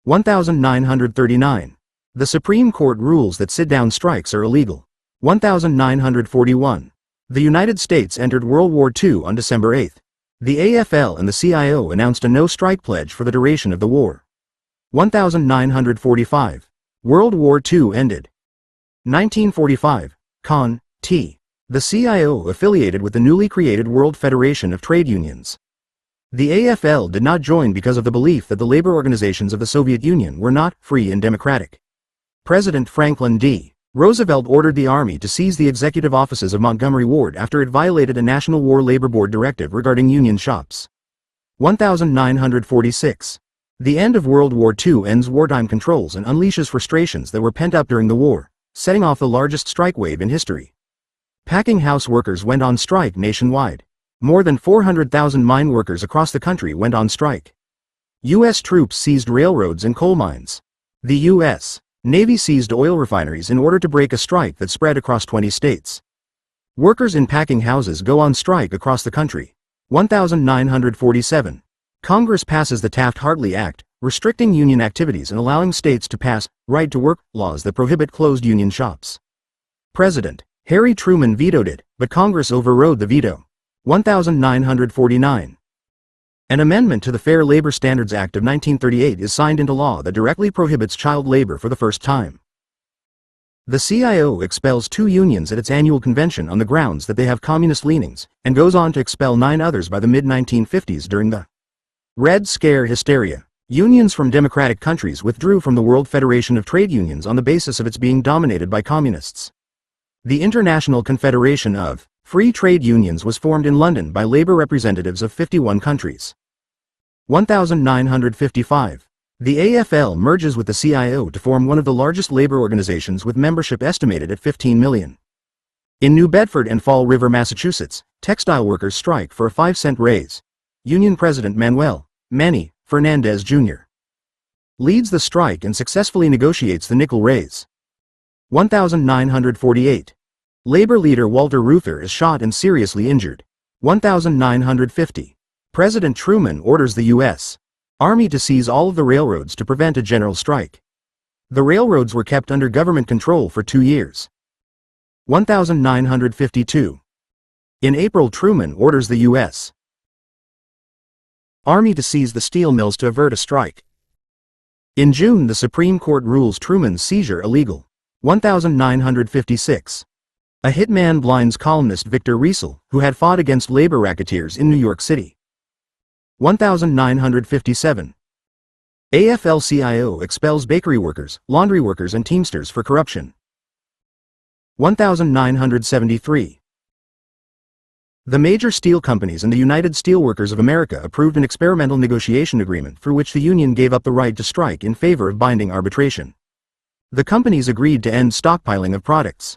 1939. The Supreme Court rules that sit-down strikes are illegal. 1941. The United States entered World War II on December 8. The AFL and the CIO announced a no-strike pledge for the duration of the war. 1945. World War II ended. 1945. Con. T. The CIO affiliated with the newly created World Federation of Trade Unions. The AFL did not join because of the belief that the labor organizations of the Soviet Union were not free and democratic. President Franklin D. Roosevelt ordered the Army to seize the executive offices of Montgomery Ward after it violated a National War Labor Board directive regarding union shops. 1946. The end of World War II ends wartime controls and unleashes frustrations that were pent up during the war, setting off the largest strike wave in history. Packing house workers went on strike nationwide. More than 400,000 mine workers across the country went on strike. U.S. troops seized railroads and coal mines. The U.S. Navy seized oil refineries in order to break a strike that spread across 20 states. Workers in packing houses go on strike across the country. 1947. Congress passes the Taft-Hartley Act, restricting union activities and allowing states to pass right-to-work laws that prohibit closed union shops. President Harry Truman vetoed it, but Congress overrode the veto. 1949. An amendment to the Fair Labor Standards Act of 1938 is signed into law that directly prohibits child labor for the first time. The CIO expels 2 unions at its annual convention on the grounds that they have communist leanings, and goes on to expel 9 others by the mid-1950s during the Red Scare hysteria. Unions from democratic countries withdrew from the World Federation of Trade Unions on the basis of its being dominated by communists. The International Confederation of Free Trade Unions was formed in London by labor representatives of 51 countries. 1955. The AFL merges with the CIO to form one of the largest labor organizations with membership estimated at 15 million. In New Bedford and Fall River, Massachusetts, textile workers strike for a 5-cent raise. Union President Manuel Manny Fernandez Jr. leads the strike and successfully negotiates the nickel raise. 1948. Labor leader Walter Reuther is shot and seriously injured. 1950. President Truman orders the U.S. Army to seize all of the railroads to prevent a general strike. The railroads were kept under government control for 2 years. 1952. In April, Truman orders the U.S. Army to seize the steel mills to avert a strike. In June, the Supreme Court rules Truman's seizure illegal. 1956. A hitman blinds columnist Victor Riesel, who had fought against labor racketeers in New York City. 1957. AFL-CIO expels bakery workers, laundry workers and teamsters for corruption. 1973. The major steel companies and the United Steelworkers of America approved an experimental negotiation agreement through which the union gave up the right to strike in favor of binding arbitration. The companies agreed to end stockpiling of products.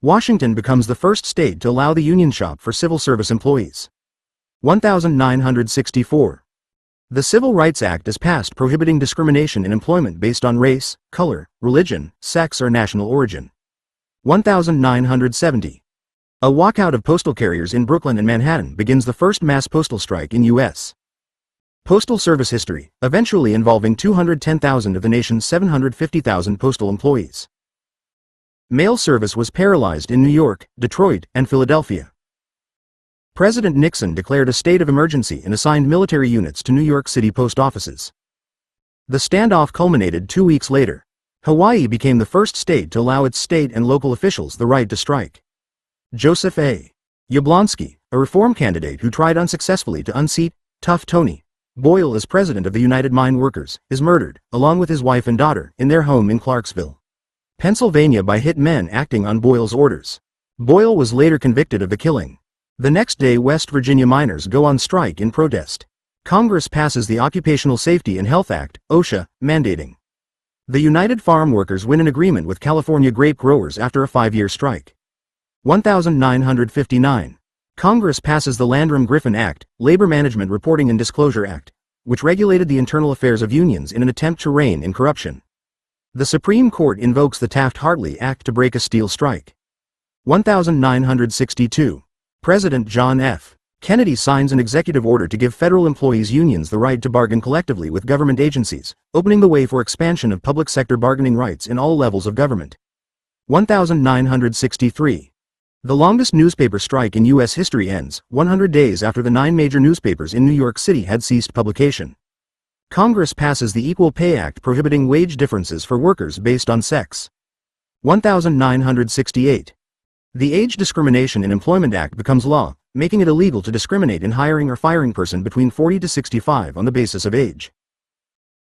Washington becomes the first state to allow the union shop for civil service employees. 1964. The Civil Rights Act is passed prohibiting discrimination in employment based on race, color, religion, sex or national origin. 1970. A walkout of postal carriers in Brooklyn and Manhattan begins the first mass postal strike in U.S. Postal Service history, eventually involving 210,000 of the nation's 750,000 postal employees. Mail service was paralyzed in New York, Detroit, and Philadelphia. President Nixon declared a state of emergency and assigned military units to New York City post offices. The standoff culminated 2 weeks later. Hawaii became the first state to allow its state and local officials the right to strike. Joseph A. Yablonsky, a reform candidate who tried unsuccessfully to unseat Tough Tony Boyle as president of the United Mine Workers, is murdered, along with his wife and daughter, in their home in Clarksville, Pennsylvania by hit men acting on Boyle's orders. Boyle was later convicted of the killing. The next day, West Virginia miners go on strike in protest. Congress passes the Occupational Safety and Health Act, OSHA, mandating. The United Farm Workers win an agreement with California grape growers after a 5-year strike. 1959. Congress passes the Landrum-Griffin Act, Labor Management Reporting and Disclosure Act, which regulated the internal affairs of unions in an attempt to rein in corruption. The Supreme Court invokes the Taft-Hartley Act to break a steel strike. 1962. President John F. Kennedy signs an executive order to give federal employees' unions the right to bargain collectively with government agencies, opening the way for expansion of public sector bargaining rights in all levels of government. 1963. The longest newspaper strike in U.S. history ends, 100 days after the 9 major newspapers in New York City had ceased publication. Congress passes the Equal Pay Act prohibiting wage differences for workers based on sex. 1968. The Age Discrimination in Employment Act becomes law, making it illegal to discriminate in hiring or firing person between 40 to 65 on the basis of age.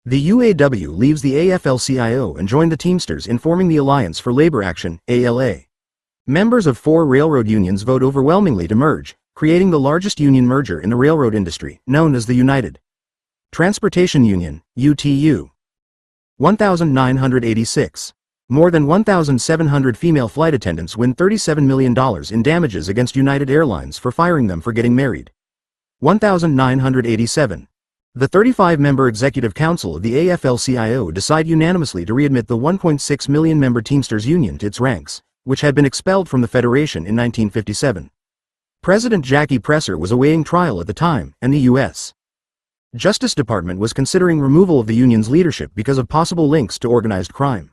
The UAW leaves the AFL-CIO and joined the Teamsters in forming the Alliance for Labor Action, ALA. Members of 4 railroad unions vote overwhelmingly to merge, creating the largest union merger in the railroad industry, known as the United Transportation Union, UTU. 1986. More than 1,700 female flight attendants win $37 million in damages against United Airlines for firing them for getting married. 1987. The 35-member Executive Council of the AFL-CIO decide unanimously to readmit the 1.6 million-member Teamsters Union to its ranks, which had been expelled from the Federation in 1957. President Jackie Presser was awaiting trial at the time, and the U.S. Justice Department was considering removal of the union's leadership because of possible links to organized crime.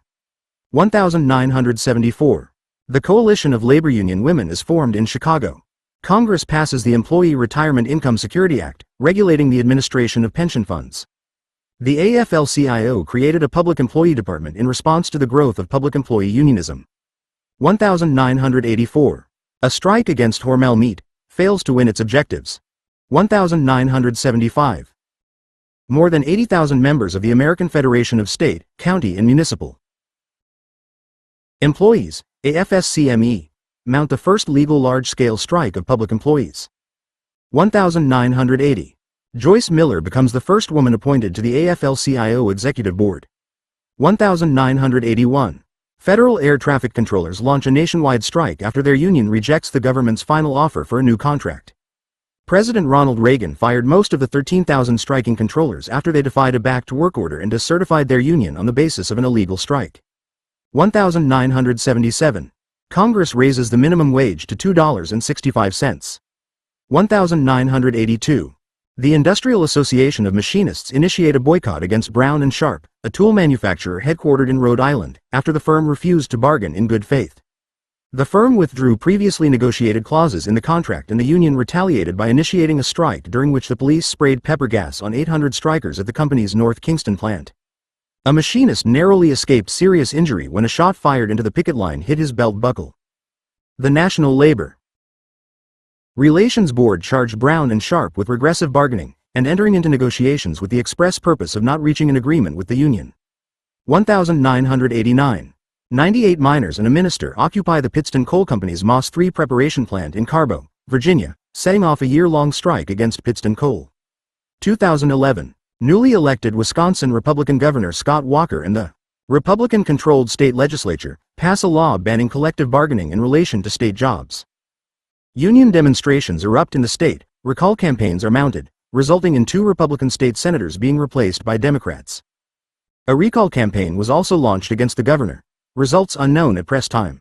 1974. The Coalition of Labor Union Women is formed in Chicago. Congress passes the Employee Retirement Income Security Act, regulating the administration of pension funds. The AFL-CIO created a public employee department in response to the growth of public employee unionism. 1984. A strike against Hormel meat fails to win its objectives. 1975. More than 80,000 members of the American Federation of State, County and Municipal Employees, AFSCME, mount the first legal large-scale strike of public employees. 1980. Joyce Miller becomes the first woman appointed to the AFL-CIO Executive Board. 1981. Federal air traffic controllers launch a nationwide strike after their union rejects the government's final offer for a new contract. President Ronald Reagan fired most of the 13,000 striking controllers after they defied a back-to-work order and decertified their union on the basis of an illegal strike. 1977. Congress raises the minimum wage to $2.65. 1982. The Industrial Association of Machinists initiate a boycott against Brown & Sharp, a tool manufacturer headquartered in Rhode Island, after the firm refused to bargain in good faith. The firm withdrew previously negotiated clauses in the contract and the union retaliated by initiating a strike during which the police sprayed pepper gas on 800 strikers at the company's North Kingston plant. A machinist narrowly escaped serious injury when a shot fired into the picket line hit his belt buckle. The National Labor Relations Board charged Brown and Sharp with regressive bargaining and entering into negotiations with the express purpose of not reaching an agreement with the union. 1989. 98 miners and a minister occupy the Pittston Coal Company's Moss 3 preparation plant in Carbo, Virginia, setting off a year-long strike against Pittston Coal. 2011. Newly elected Wisconsin Republican Governor Scott Walker and the Republican-controlled state legislature pass a law banning collective bargaining in relation to state jobs. Union demonstrations erupt in the state, recall campaigns are mounted, resulting in 2 Republican state senators being replaced by Democrats. A recall campaign was also launched against the governor, results unknown at press time.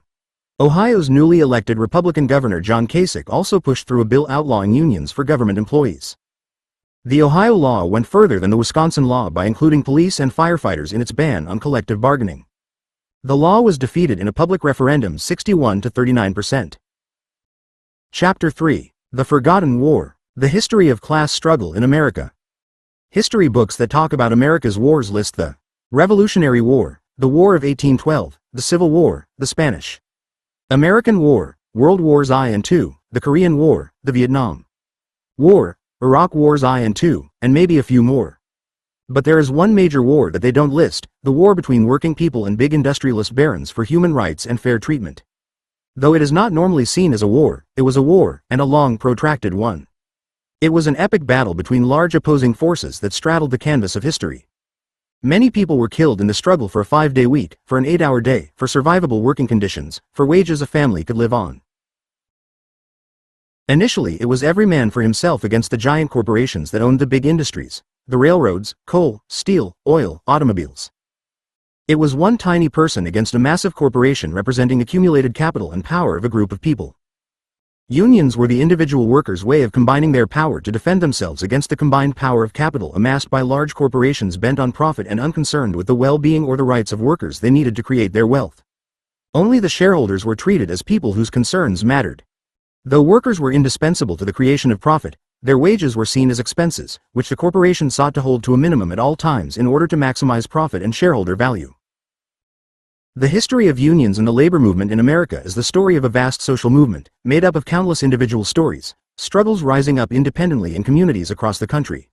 Ohio's newly elected Republican Governor John Kasich also pushed through a bill outlawing unions for government employees. The Ohio law went further than the Wisconsin law by including police and firefighters in its ban on collective bargaining. The law was defeated in a public referendum 61 to 39%. Chapter 3. The Forgotten War. The History of Class Struggle in America. History books that talk about America's wars list the Revolutionary War, the War of 1812, the Civil War, the Spanish American War, World Wars I and II, the Korean War, the Vietnam War, Iraq Wars I and II, and maybe a few more. But there is one major war that they don't list, the war between working people and big industrialist barons for human rights and fair treatment. Though it is not normally seen as a war, it was a war, and a long protracted one. It was an epic battle between large opposing forces that straddled the canvas of history. Many people were killed in the struggle for a 5-day week, for an 8-hour day, for survivable working conditions, for wages a family could live on. Initially it was every man for himself against the giant corporations that owned the big industries, the railroads, coal, steel, oil, automobiles. It was one tiny person against a massive corporation representing accumulated capital and power of a group of people. Unions were the individual workers' way of combining their power to defend themselves against the combined power of capital amassed by large corporations bent on profit and unconcerned with the well-being or the rights of workers they needed to create their wealth. Only the shareholders were treated as people whose concerns mattered. Though workers were indispensable to the creation of profit, their wages were seen as expenses, which the corporation sought to hold to a minimum at all times in order to maximize profit and shareholder value. The history of unions and the labor movement in America is the story of a vast social movement, made up of countless individual stories, struggles rising up independently in communities across the country.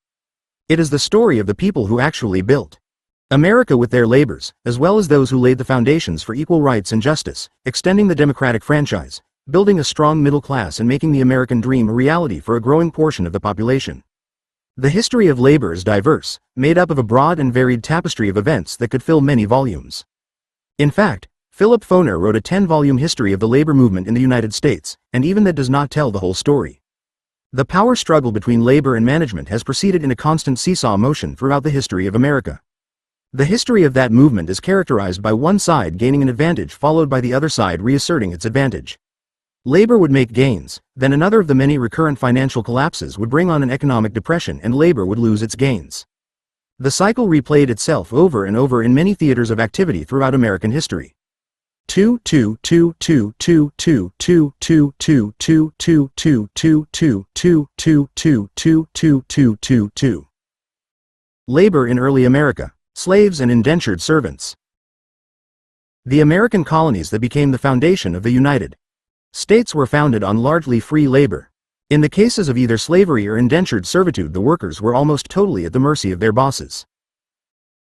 It is the story of the people who actually built America with their labors, as well as those who laid the foundations for equal rights and justice, extending the democratic franchise, building a strong middle class and making the American dream a reality for a growing portion of the population. The history of labor is diverse, made up of a broad and varied tapestry of events that could fill many volumes. In fact, Philip Foner wrote a 10-volume history of the labor movement in the United States, and even that does not tell the whole story. The power struggle between labor and management has proceeded in a constant seesaw motion throughout the history of America. The history of that movement is characterized by one side gaining an advantage followed by the other side reasserting its advantage. Labor would make gains, then another of the many recurrent financial collapses would bring on an economic depression and labor would lose its gains. The cycle replayed itself over and over in many theaters of activity throughout American history. Labor in early America. Slaves and indentured servants. The American colonies that became the foundation of the United States were founded on largely free labor. In the cases of either slavery or indentured servitude, the workers were almost totally at the mercy of their bosses.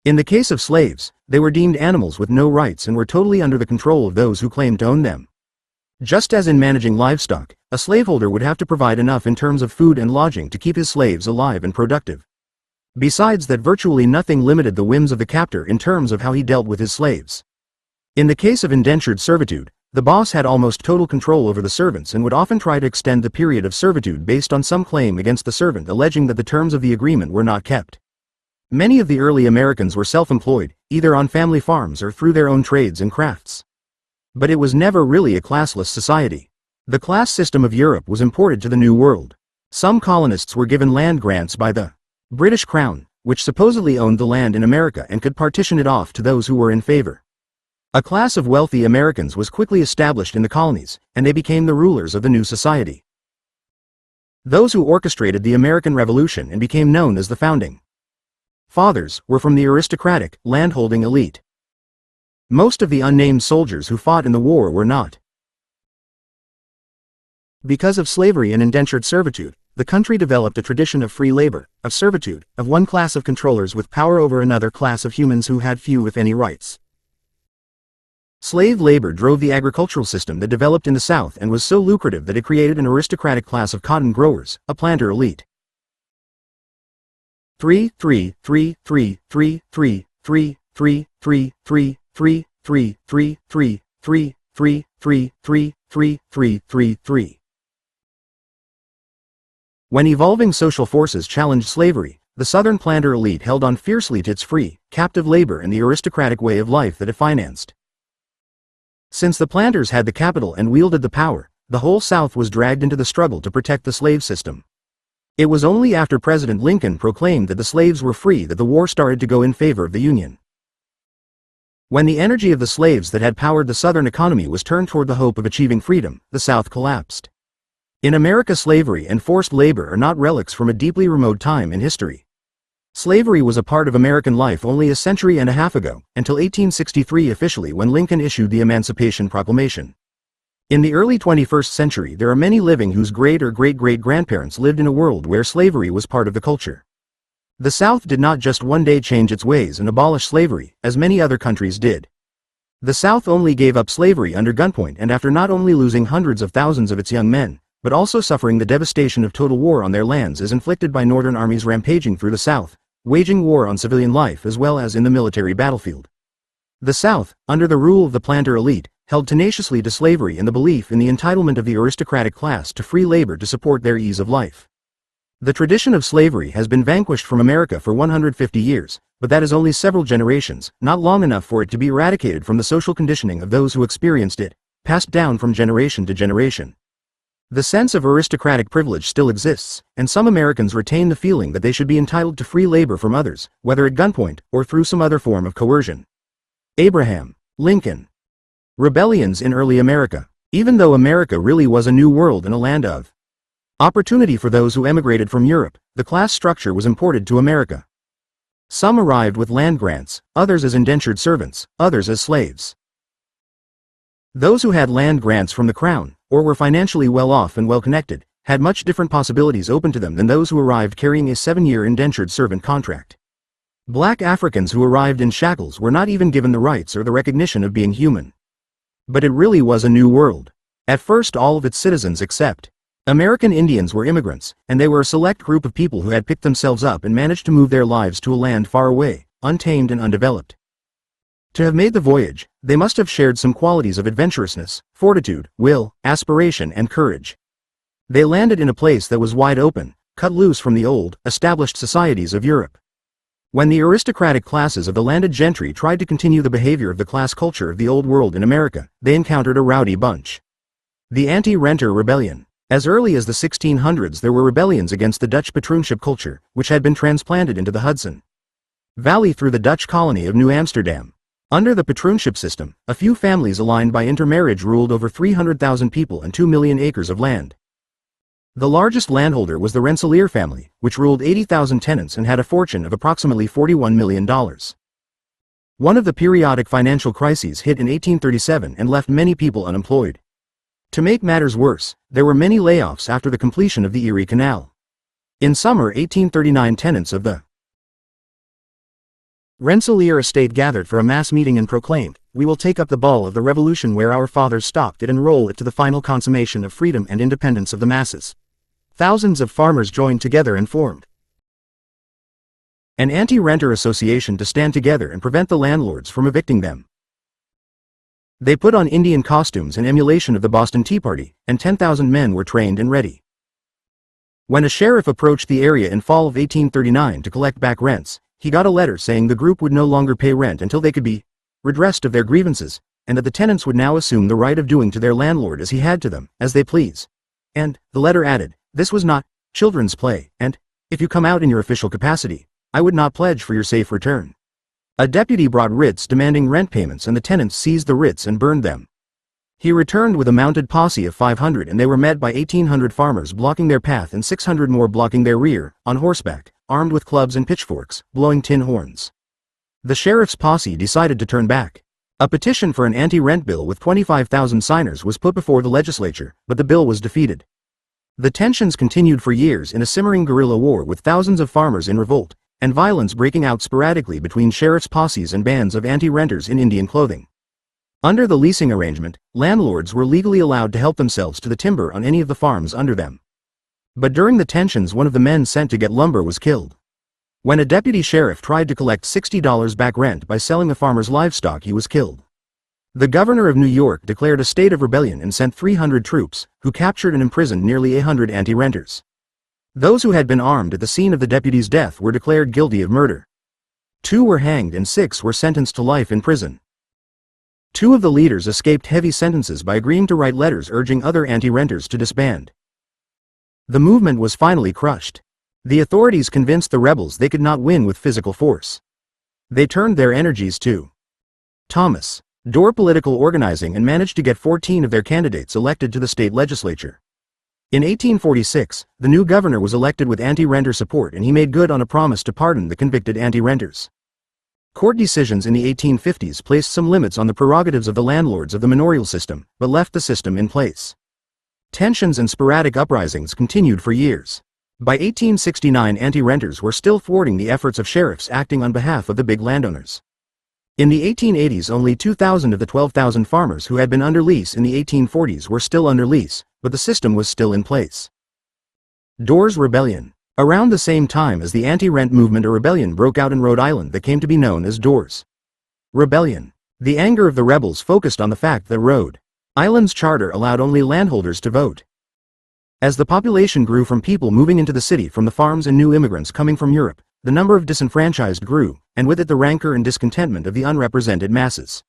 In the case of slaves, they were deemed animals with no rights and were totally under the control of those who claimed to own them. Just as in managing livestock, a slaveholder would have to provide enough in terms of food and lodging to keep his slaves alive and productive. Besides that, virtually nothing limited the whims of the captor in terms of how he dealt with his slaves. In the case of indentured servitude, the boss had almost total control over the servants and would often try to extend the period of servitude based on some claim against the servant alleging that the terms of the agreement were not kept. Many of the early Americans were self-employed, either on family farms or through their own trades and crafts. But it was never really a classless society. The class system of Europe was imported to the New World. Some colonists were given land grants by the British Crown, which supposedly owned the land in America and could partition it off to those who were in favor. A class of wealthy Americans was quickly established in the colonies, and they became the rulers of the new society. Those who orchestrated the American Revolution and became known as the Founding fathers, were from the aristocratic, landholding elite. Most of the unnamed soldiers who fought in the war were not. Because of slavery and indentured servitude, the country developed a tradition of free labor, of servitude, of one class of controllers with power over another class of humans who had few if any rights. Slave labor drove the agricultural system that developed in the South and was so lucrative that it created an aristocratic class of cotton growers, a planter elite. 3 3 3 3 3 3 3 3 3 3 3 3 3 3 3 3 3 3 3 3 3 3. When evolving social forces challenged slavery, the Southern planter elite held on fiercely to its free, captive labor and the aristocratic way of life that it financed. Since the planters had the capital and wielded the power, the whole South was dragged into the struggle to protect the slave system. It was only after President Lincoln proclaimed that the slaves were free that the war started to go in favor of the Union. When the energy of the slaves that had powered the Southern economy was turned toward the hope of achieving freedom, the South collapsed. In America, slavery and forced labor are not relics from a deeply remote time in history. Slavery was a part of American life only a century and a half ago, until 1863 officially when Lincoln issued the Emancipation Proclamation. In the early 21st century there are many living whose great or great-great-grandparents lived in a world where slavery was part of the culture. The South did not just one day change its ways and abolish slavery, as many other countries did. The South only gave up slavery under gunpoint and after not only losing hundreds of thousands of its young men, but also suffering the devastation of total war on their lands as inflicted by Northern armies rampaging through the South, waging war on civilian life as well as in the military battlefield. The South, under the rule of the planter elite, held tenaciously to slavery in the belief in the entitlement of the aristocratic class to free labor to support their ease of life. The tradition of slavery has been vanquished from America for 150 years, but that is only several generations, not long enough for it to be eradicated from the social conditioning of those who experienced it, passed down from generation to generation. The sense of aristocratic privilege still exists, and some Americans retain the feeling that they should be entitled to free labor from others, whether at gunpoint or through some other form of coercion. Abraham Lincoln. Rebellions in early America. Even though America really was a new world and a land of opportunity for those who emigrated from Europe, the class structure was imported to America. Some arrived with land grants, others as indentured servants, others as slaves. Those who had land grants from the Crown, or were financially well off and well connected, had much different possibilities open to them than those who arrived carrying a 7-year indentured servant contract. Black Africans who arrived in shackles were not even given the rights or the recognition of being human. But it really was a new world. At first all of its citizens except American Indians were immigrants, and they were a select group of people who had picked themselves up and managed to move their lives to a land far away, untamed and undeveloped. To have made the voyage, they must have shared some qualities of adventurousness, fortitude, will, aspiration and courage. They landed in a place that was wide open, cut loose from the old, established societies of Europe. When the aristocratic classes of the landed gentry tried to continue the behavior of the class culture of the Old World in America, they encountered a rowdy bunch. The Anti-Renter Rebellion. As early as the 1600s there were rebellions against the Dutch patroonship culture, which had been transplanted into the Hudson Valley through the Dutch colony of New Amsterdam. Under the patroonship system, a few families aligned by intermarriage ruled over 300,000 people and 2 million acres of land. The largest landholder was the Rensselaer family, which ruled 80,000 tenants and had a fortune of approximately $41 million. One of the periodic financial crises hit in 1837 and left many people unemployed. To make matters worse, there were many layoffs after the completion of the Erie Canal. In summer 1839 tenants of the Rensselaer estate gathered for a mass meeting and proclaimed, "We will take up the ball of the revolution where our fathers stopped it and roll it to the final consummation of freedom and independence of the masses." Thousands of farmers joined together and formed an anti-renter association to stand together and prevent the landlords from evicting them. They put on Indian costumes in emulation of the Boston Tea Party, and 10,000 men were trained and ready. When a sheriff approached the area in fall of 1839 to collect back rents, he got a letter saying the group would no longer pay rent until they could be redressed of their grievances, and that the tenants would now assume the right of doing to their landlord as he had to them, as they please. And, the letter added, this was not children's play, and, if you come out in your official capacity, I would not pledge for your safe return. A deputy brought writs demanding rent payments and the tenants seized the writs and burned them. He returned with a mounted posse of 500 and they were met by 1,800 farmers blocking their path and 600 more blocking their rear, on horseback, armed with clubs and pitchforks, blowing tin horns. The sheriff's posse decided to turn back. A petition for an anti-rent bill with 25,000 signers was put before the legislature, but the bill was defeated. The tensions continued for years in a simmering guerrilla war with thousands of farmers in revolt, and violence breaking out sporadically between sheriff's posses and bands of anti-renters in Indian clothing. Under the leasing arrangement, landlords were legally allowed to help themselves to the timber on any of the farms under them. But during the tensions, one of the men sent to get lumber was killed. When a deputy sheriff tried to collect $60 back rent by selling the farmer's livestock, he was killed. The governor of New York declared a state of rebellion and sent 300 troops, who captured and imprisoned nearly 100 anti-renters. Those who had been armed at the scene of the deputy's death were declared guilty of murder. 2 were hanged and 6 were sentenced to life in prison. 2 of the leaders escaped heavy sentences by agreeing to write letters urging other anti-renters to disband. The movement was finally crushed. The authorities convinced the rebels they could not win with physical force. They turned their energies to Thomas Dorr political organizing and managed to get 14 of their candidates elected to the state legislature. In 1846, the new governor was elected with anti-renter support, and he made good on a promise to pardon the convicted anti-renters. Court decisions in the 1850s placed some limits on the prerogatives of the landlords of the manorial system, but left the system in place. Tensions and sporadic uprisings continued for years. By 1869, anti-renters were still thwarting the efforts of sheriffs acting on behalf of the big landowners. In the 1880s, only 2,000 of the 12,000 farmers who had been under lease in the 1840s were still under lease, but the system was still in place. Dorr's Rebellion. Around the same time as the anti-rent movement, a rebellion broke out in Rhode Island that came to be known as Dorr's Rebellion. The anger of the rebels focused on the fact that Rhode Island's charter allowed only landholders to vote. As the population grew from people moving into the city from the farms and new immigrants coming from Europe, the number of disenfranchised grew, and with it the rancor and discontentment of the unrepresented masses.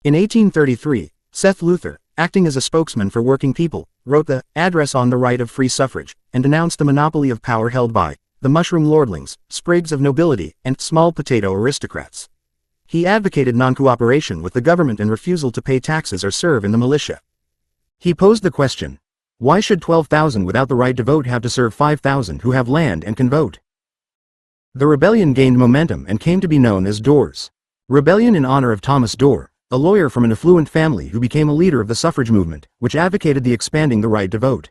In 1833, Seth Luther, acting as a spokesman for working people, wrote the Address on the Right of Free Suffrage, and denounced the monopoly of power held by the mushroom lordlings, sprigs of nobility, and small potato aristocrats. He advocated non-cooperation with the government and refusal to pay taxes or serve in the militia. He posed the question, why should 12,000 without the right to vote have to serve 5,000 who have land and can vote? The rebellion gained momentum and came to be known as Dorr's Rebellion in honor of Thomas Dorr, a lawyer from an affluent family who became a leader of the suffrage movement, which advocated the expanding the right to vote.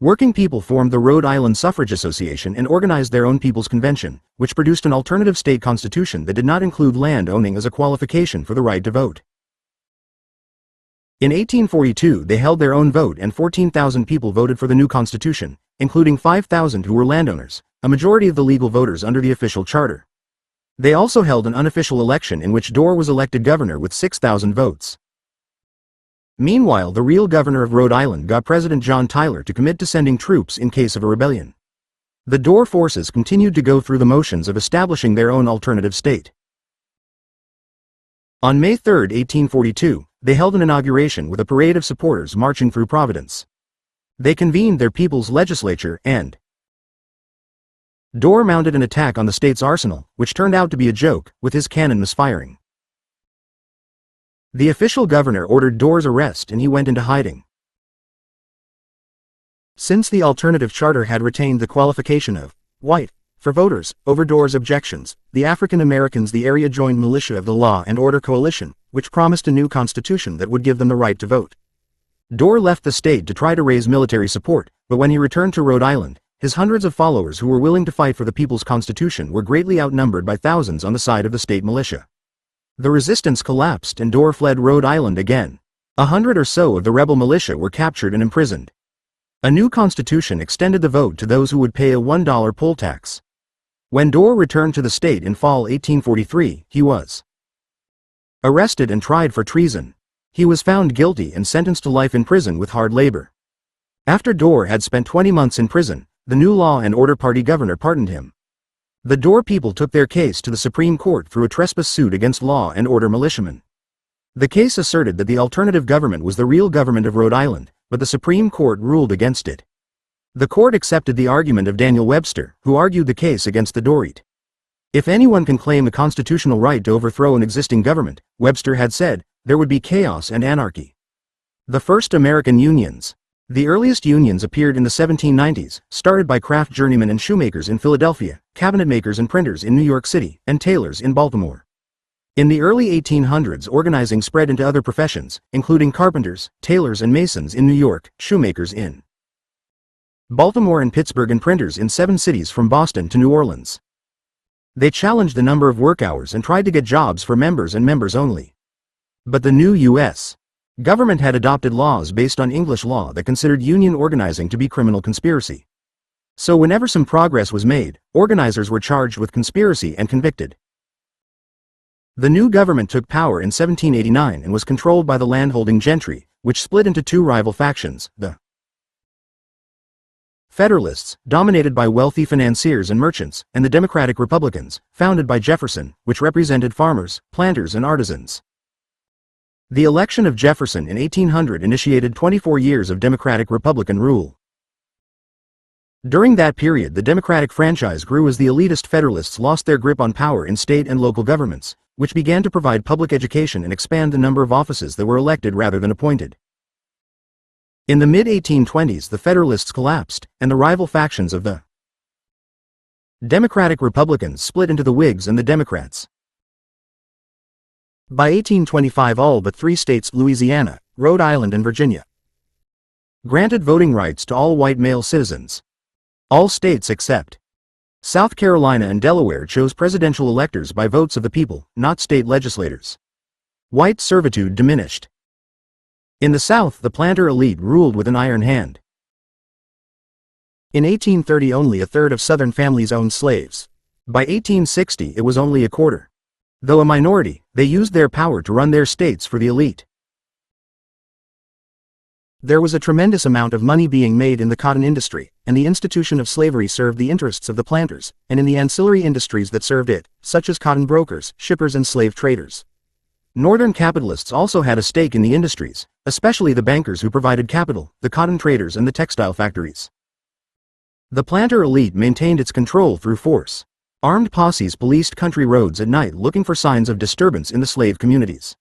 Working people formed the Rhode Island Suffrage Association and organized their own People's Convention, which produced an alternative state constitution that did not include land owning as a qualification for the right to vote. In 1842, they held their own vote and 14,000 people voted for the new constitution, including 5,000 who were landowners, a majority of the legal voters under the official charter. They also held an unofficial election in which Dorr was elected governor with 6,000 votes. Meanwhile, the real governor of Rhode Island got President John Tyler to commit to sending troops in case of a rebellion. The Dorr forces continued to go through the motions of establishing their own alternative state. On May 3, 1842, they held an inauguration with a parade of supporters marching through Providence. They convened their people's legislature, and Dorr mounted an attack on the state's arsenal, which turned out to be a joke, with his cannon misfiring. The official governor ordered Dorr's arrest and he went into hiding. Since the alternative charter had retained the qualification of white for voters over Dorr's objections, the African Americans the area joined militia of the Law and Order Coalition, which promised a new constitution that would give them the right to vote. Dorr left the state to try to raise military support, but when he returned to Rhode Island, his hundreds of followers who were willing to fight for the people's constitution were greatly outnumbered by thousands on the side of the state militia. The resistance collapsed and Dorr fled Rhode Island again. 100 or so of the rebel militia were captured and imprisoned. A new constitution extended the vote to those who would pay a $1 poll tax. When Dorr returned to the state in fall 1843, he was arrested and tried for treason. He was found guilty and sentenced to life in prison with hard labor. After Dorr had spent 20 months in prison, the new Law and Order Party governor pardoned him. The Dorr people took their case to the Supreme Court through a trespass suit against law and order militiamen. The case asserted that the alternative government was the real government of Rhode Island, but the Supreme Court ruled against it. The court accepted the argument of Daniel Webster, who argued the case against the Dorite. If anyone can claim a constitutional right to overthrow an existing government, Webster had said, there would be chaos and anarchy. The first American unions The earliest unions appeared in the 1790s, started by craft journeymen and shoemakers in Philadelphia, cabinet makers and printers in New York City, and tailors in Baltimore. In the early 1800s, organizing spread into other professions, including carpenters, tailors and masons in New York, shoemakers in Baltimore and Pittsburgh, and printers in 7 cities from Boston to New Orleans. They challenged the number of work hours and tried to get jobs for members and members only. But the new U.S. government had adopted laws based on English law that considered union organizing to be criminal conspiracy. So whenever some progress was made, organizers were charged with conspiracy and convicted. The new government took power in 1789 and was controlled by the landholding gentry, which split into 2 rival factions, the Federalists, dominated by wealthy financiers and merchants, and the Democratic Republicans, founded by Jefferson, which represented farmers, planters and artisans. The election of Jefferson in 1800 initiated 24 years of Democratic-Republican rule. During that period, the Democratic franchise grew as the elitist Federalists lost their grip on power in state and local governments, which began to provide public education and expand the number of offices that were elected rather than appointed. In the mid-1820s, the Federalists collapsed, and the rival factions of the Democratic Republicans split into the Whigs and the Democrats. By 1825, all but 3 states, Louisiana, Rhode Island and Virginia, granted voting rights to all white male citizens. All states except South Carolina and Delaware chose presidential electors by votes of the people, not state legislators. White servitude diminished. In the South, the planter elite ruled with an iron hand. In 1830, only a third of Southern families owned slaves. By 1860, it was only a quarter. Though a minority, they used their power to run their states for the elite. There was a tremendous amount of money being made in the cotton industry, and the institution of slavery served the interests of the planters, and in the ancillary industries that served it, such as cotton brokers, shippers and slave traders. Northern capitalists also had a stake in the industries, especially the bankers who provided capital, the cotton traders and the textile factories. The planter elite maintained its control through force. Armed posses policed country roads at night looking for signs of disturbance in the slave communities.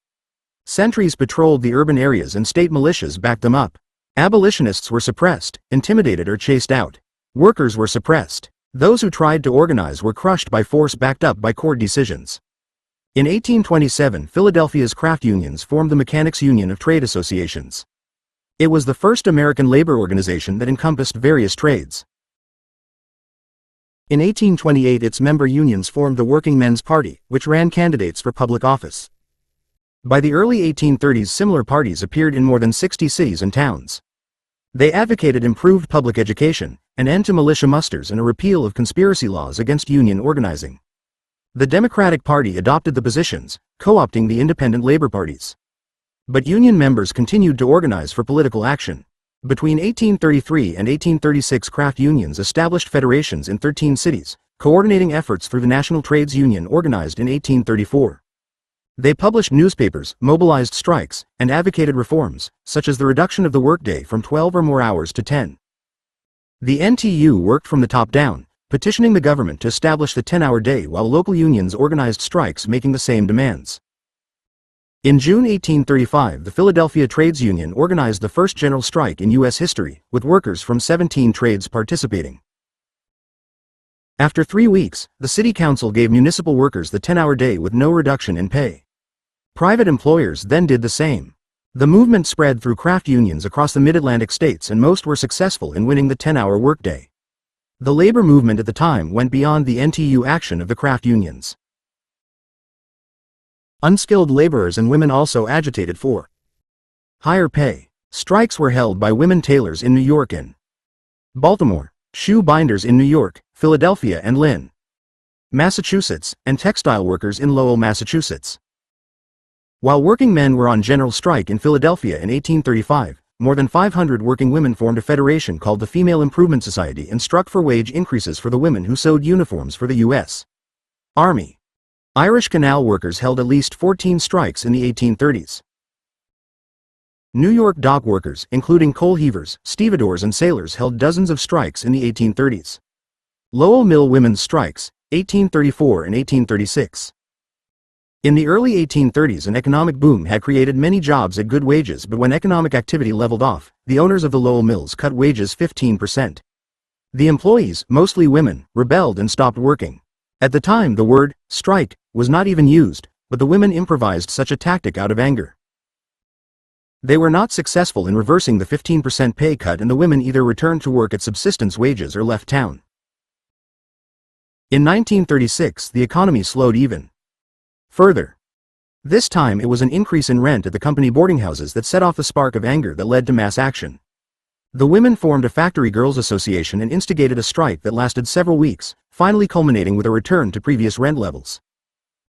Sentries patrolled the urban areas and state militias backed them up. Abolitionists were suppressed, intimidated or chased out. Workers were suppressed. Those who tried to organize were crushed by force backed up by court decisions. In 1827, Philadelphia's craft unions formed the Mechanics' Union of Trade Associations. It was the first American labor organization that encompassed various trades. In 1828, its member unions formed the Working Men's Party, which ran candidates for public office. By the early 1830s, similar parties appeared in more than 60 cities and towns. They advocated improved public education, an end to militia musters and a repeal of conspiracy laws against union organizing. The Democratic Party adopted the positions, co-opting the independent labor parties. But union members continued to organize for political action. Between 1833 and 1836, craft unions established federations in 13 cities, coordinating efforts through the National Trades Union organized in 1834. They published newspapers, mobilized strikes, and advocated reforms, such as the reduction of the workday from 12 or more hours to 10. The NTU worked from the top down, petitioning the government to establish the 10-hour day, while local unions organized strikes making the same demands. In June 1835, the Philadelphia Trades Union organized the first general strike in U.S. history, with workers from 17 trades participating. After 3 weeks, the city council gave municipal workers the 10-hour day with no reduction in pay. Private employers then did the same. The movement spread through craft unions across the mid-Atlantic states, and most were successful in winning the 10-hour workday. The labor movement at the time went beyond the NTU action of the craft unions. Unskilled laborers and women also agitated for higher pay. Strikes were held by women tailors in New York and Baltimore, shoe binders in New York, Philadelphia and Lynn, Massachusetts, and textile workers in Lowell, Massachusetts. While working men were on general strike in Philadelphia in 1835, more than 500 working women formed a federation called the Female Improvement Society and struck for wage increases for the women who sewed uniforms for the U.S. Army. Irish canal workers held at least 14 strikes in the 1830s. New York dock workers, including coal heavers, stevedores and sailors, held dozens of strikes in the 1830s. Lowell Mill women's strikes, 1834 and 1836. In the early 1830s, an economic boom had created many jobs at good wages, but when economic activity leveled off, the owners of the Lowell mills cut wages 15%. The employees, mostly women, rebelled and stopped working. At the time, the word strike was not even used, but the women improvised such a tactic out of anger. They were not successful in reversing the 15% pay cut, and the women either returned to work at subsistence wages or left town. In 1936, the economy slowed even further. This time it was an increase in rent at the company boarding houses that set off the spark of anger that led to mass action. The women formed a factory girls association and instigated a strike that lasted several weeks, finally culminating with a return to previous rent levels.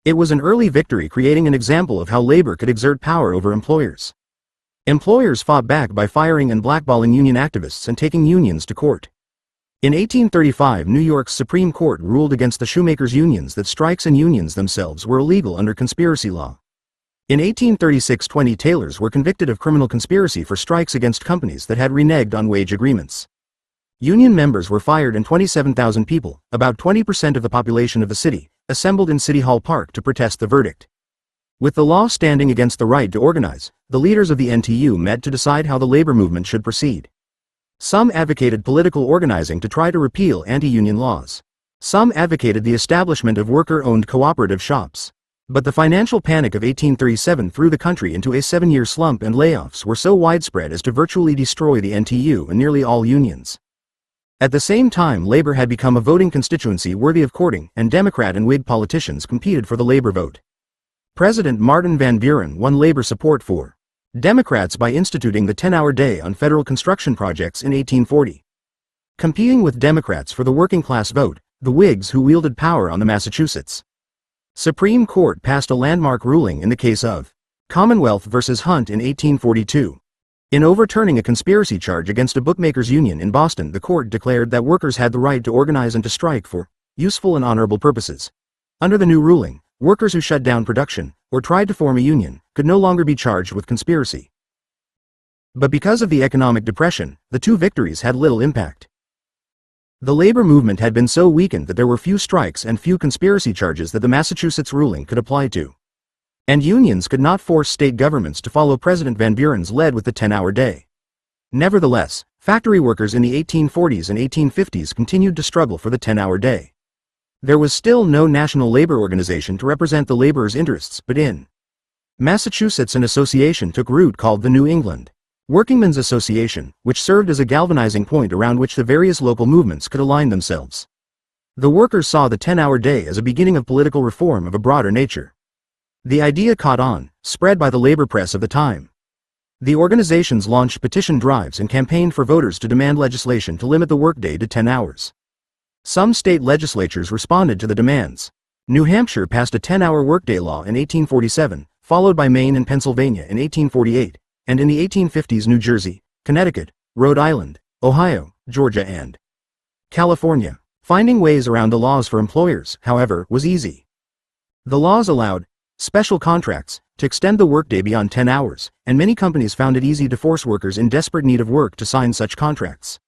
It was an early victory, creating an example of how labor could exert power over employers. Employers fought back by firing and blackballing union activists and taking unions to court. In 1835, New York's Supreme Court ruled against the shoemakers' unions that strikes and unions themselves were illegal under conspiracy law. In 1836, 20 tailors were convicted of criminal conspiracy for strikes against companies that had reneged on wage agreements. Union members were fired, and 27,000 people, about 20% of the population of the city, assembled in City Hall Park to protest the verdict. With the law standing against the right to organize, the leaders of the NTU met to decide how the labor movement should proceed. Some advocated political organizing to try to repeal anti-union laws. Some advocated the establishment of worker-owned cooperative shops. But the financial panic of 1837 threw the country into a 7-year slump, and layoffs were so widespread as to virtually destroy the NTU and nearly all unions. At the same time, labor had become a voting constituency worthy of courting, and Democrat and Whig politicians competed for the labor vote. President Martin Van Buren won labor support for Democrats by instituting the 10-hour day on federal construction projects in 1840. Competing with Democrats for the working-class vote, the Whigs, who wielded power on the Massachusetts Supreme Court, passed a landmark ruling in the case of Commonwealth versus Hunt in 1842. In overturning a conspiracy charge against a bookmakers' union in Boston, the court declared that workers had the right to organize and to strike for useful and honorable purposes. Under the new ruling, workers who shut down production, or tried to form a union, could no longer be charged with conspiracy. But because of the economic depression, the two victories had little impact. The labor movement had been so weakened that there were few strikes and few conspiracy charges that the Massachusetts ruling could apply to. And unions could not force state governments to follow President Van Buren's lead with the 10-hour day. Nevertheless, factory workers in the 1840s and 1850s continued to struggle for the 10-hour day. There was still no national labor organization to represent the laborers' interests, but in Massachusetts an association took root called the New England Workingmen's Association, which served as a galvanizing point around which the various local movements could align themselves. The workers saw the 10-hour day as a beginning of political reform of a broader nature. The idea caught on, spread by the labor press of the time. The organizations launched petition drives and campaigned for voters to demand legislation to limit the workday to 10 hours. Some state legislatures responded to the demands. New Hampshire passed a 10-hour workday law in 1847, followed by Maine and Pennsylvania in 1848, and in the 1850s New Jersey, Connecticut, Rhode Island, Ohio, Georgia, and California. Finding ways around the laws for employers, however, was easy. The laws allowed special contracts to extend the workday beyond 10 hours, and many companies found it easy to force workers in desperate need of work to sign such contracts.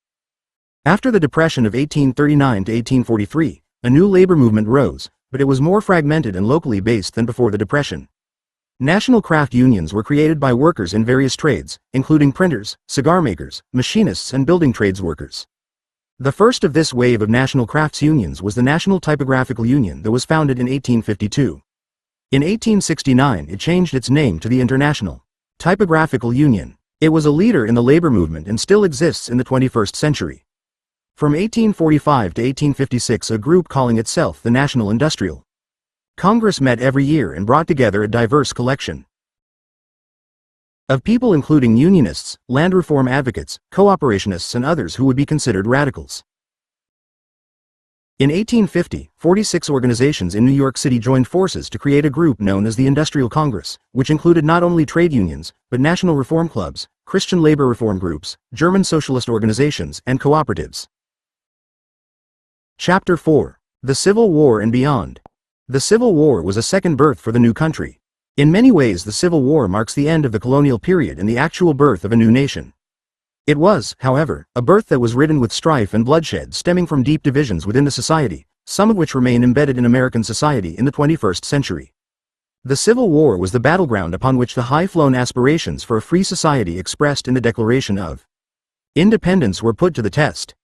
After the Depression of 1839 to 1843, a new labor movement rose, but it was more fragmented and locally based than before the Depression. National craft unions were created by workers in various trades, including printers, cigar makers, machinists, and building trades workers. The first of this wave of national crafts unions was the National Typographical Union that was founded in 1852. In 1869, it changed its name to the International Typographical Union. It was a leader in the labor movement and still exists in the 21st century. From 1845 to 1856, a group calling itself the National Industrial Congress met every year and brought together a diverse collection of people, including unionists, land reform advocates, cooperationists, and others who would be considered radicals. In 1850, 46 organizations in New York City joined forces to create a group known as the Industrial Congress, which included not only trade unions, but national reform clubs, Christian labor reform groups, German socialist organizations, and cooperatives. Chapter 4. The Civil War and Beyond. The Civil War was a second birth for the new country. In many ways, the Civil War marks the end of the colonial period and the actual birth of a new nation. It was, however, a birth that was ridden with strife and bloodshed stemming from deep divisions within the society, some of which remain embedded in American society in the 21st century. The Civil War was the battleground upon which the high-flown aspirations for a free society expressed in the Declaration of Independence were put to the test.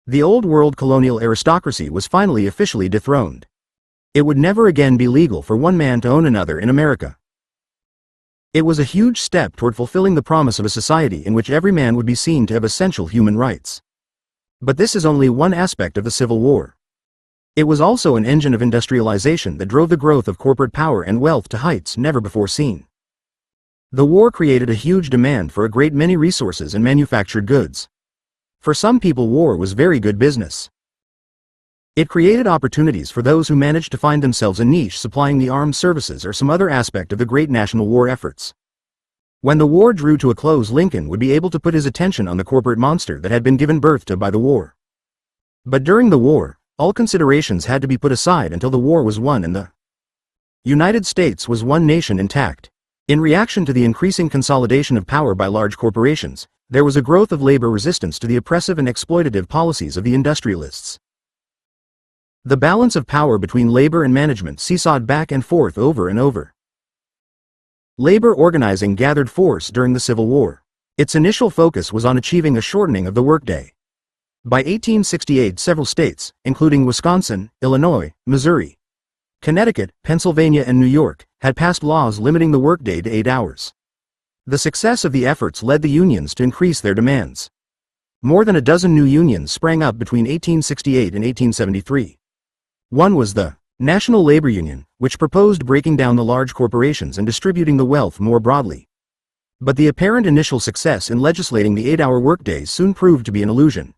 The old-world colonial aristocracy was finally officially dethroned. It would never again be legal for one man to own another in America. It was a huge step toward fulfilling the promise of a society in which every man would be seen to have essential human rights. But this is only one aspect of the Civil War. It was also an engine of industrialization that drove the growth of corporate power and wealth to heights never before seen. The war created a huge demand for a great many resources and manufactured goods. For some people, war was very good business. It created opportunities for those who managed to find themselves a niche supplying the armed services or some other aspect of the great national war efforts. When the war drew to a close, Lincoln would be able to put his attention on the corporate monster that had been given birth to by the war. But during the war, all considerations had to be put aside until the war was won and the United States was one nation intact. In reaction to the increasing consolidation of power by large corporations, there was a growth of labor resistance to the oppressive and exploitative policies of the industrialists. The balance of power between labor and management seesawed back and forth over and over. Labor organizing gathered force during the Civil War. Its initial focus was on achieving a shortening of the workday. By 1868, several states, including Wisconsin, Illinois, Missouri, Connecticut, Pennsylvania, and New York, had passed laws limiting the workday to 8 hours. The success of the efforts led the unions to increase their demands. More than a dozen new unions sprang up between 1868 and 1873. One was the National Labor Union, which proposed breaking down the large corporations and distributing the wealth more broadly. But the apparent initial success in legislating the 8-hour workday soon proved to be an illusion.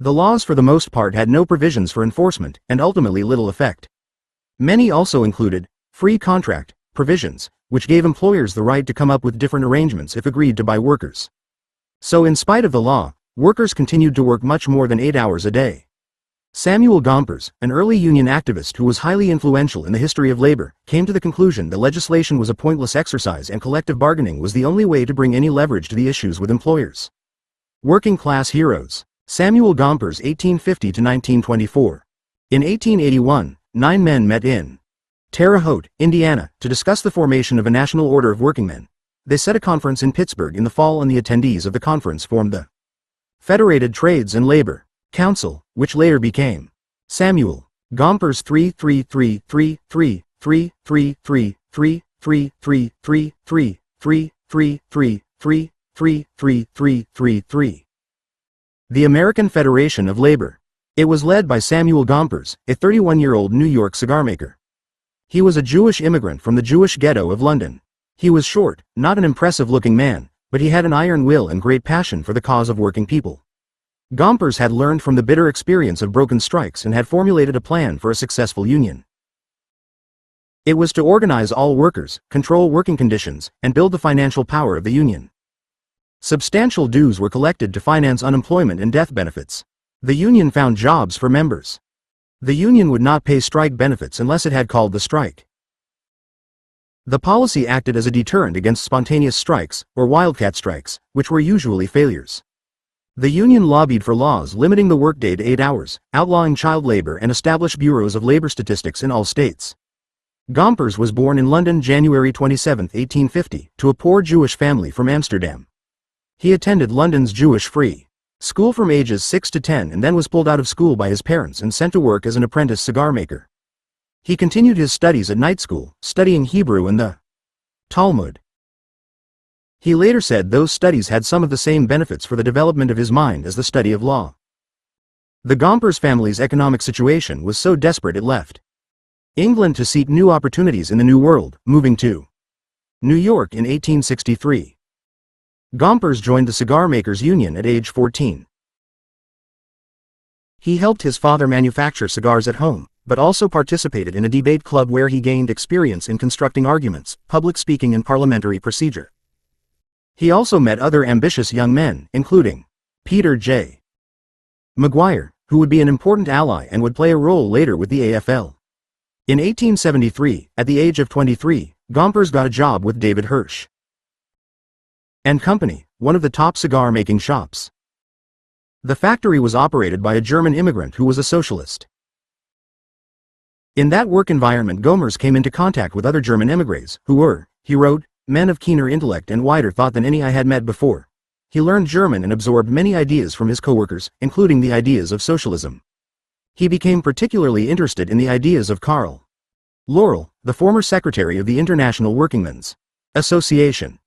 The laws for the most part had no provisions for enforcement, and ultimately little effect. Many also included free contract provisions, which gave employers the right to come up with different arrangements if agreed to by workers. So in spite of the law, workers continued to work much more than 8 hours a day. Samuel Gompers, an early union activist who was highly influential in the history of labor, came to the conclusion that legislation was a pointless exercise and collective bargaining was the only way to bring any leverage to the issues with employers. Working class heroes. Samuel Gompers, 1850 to 1924. In 1881, 9 men met in Terre Haute, Indiana, to discuss the formation of a national order of workingmen. They set a conference in Pittsburgh in the fall, and the attendees of the conference formed the Federated Trades and Labor Council, which later became Samuel Gompers 33333333333333333. The American Federation of Labor. It was led by Samuel Gompers, a 31-year-old New York cigar maker. He was a Jewish immigrant from the Jewish ghetto of London. He was short, not an impressive-looking man, but he had an iron will and great passion for the cause of working people. Gompers had learned from the bitter experience of broken strikes and had formulated a plan for a successful union. It was to organize all workers, control working conditions, and build the financial power of the union. Substantial dues were collected to finance unemployment and death benefits. The union found jobs for members. The union would not pay strike benefits unless it had called the strike. The policy acted as a deterrent against spontaneous strikes, or wildcat strikes, which were usually failures. The union lobbied for laws limiting the workday to 8 hours, outlawing child labor, and established bureaus of labor statistics in all states. Gompers was born in London, January 27, 1850, to a poor Jewish family from Amsterdam. He attended London's Jewish Free School from ages 6 to 10 and then was pulled out of school by his parents and sent to work as an apprentice cigar maker. He continued his studies at night school, studying Hebrew and the Talmud. He later said those studies had some of the same benefits for the development of his mind as the study of law. The Gompers family's economic situation was so desperate it left England to seek new opportunities in the New World, moving to New York in 1863. Gompers joined the Cigar Makers Union at age 14. He helped his father manufacture cigars at home, but also participated in a debate club where he gained experience in constructing arguments, public speaking, and parliamentary procedure. He also met other ambitious young men, including Peter J. McGuire, who would be an important ally and would play a role later with the AFL. In 1873, at the age of 23, Gompers got a job with David Hirsch and Company, one of the top cigar-making shops. The factory was operated by a German immigrant who was a socialist. In that work environment, Gomers came into contact with other German émigrés, who were, he wrote, men of keener intellect and wider thought than any I had met before. He learned German and absorbed many ideas from his co-workers, including the ideas of socialism. He became particularly interested in the ideas of Karl Laurel, the former secretary of the International Workingmen's Association.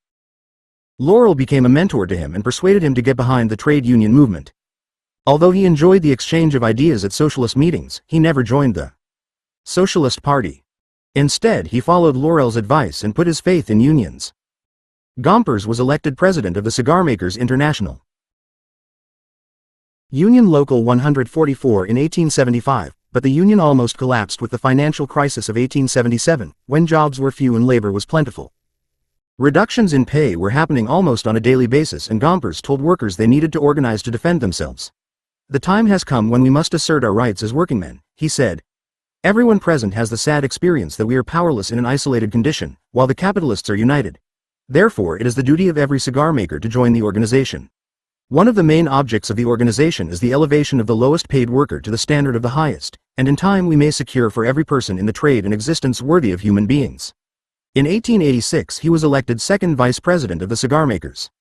Laurel became a mentor to him and persuaded him to get behind the trade union movement. Although he enjoyed the exchange of ideas at socialist meetings, he never joined the Socialist Party. Instead, he followed Laurel's advice and put his faith in unions. Gompers was elected president of the Cigar Makers International Union Local 144 in 1875, but the union almost collapsed with the financial crisis of 1877, when jobs were few and labor was plentiful. Reductions in pay were happening almost on a daily basis, and Gompers told workers they needed to organize to defend themselves. The time has come when we must assert our rights as workingmen, he said. Everyone present has the sad experience that we are powerless in an isolated condition, while the capitalists are united. Therefore, it is the duty of every cigar maker to join the organization. One of the main objects of the organization is the elevation of the lowest paid worker to the standard of the highest, and in time we may secure for every person in the trade an existence worthy of human beings. In 1886 he was elected second vice president of the Cigar Makers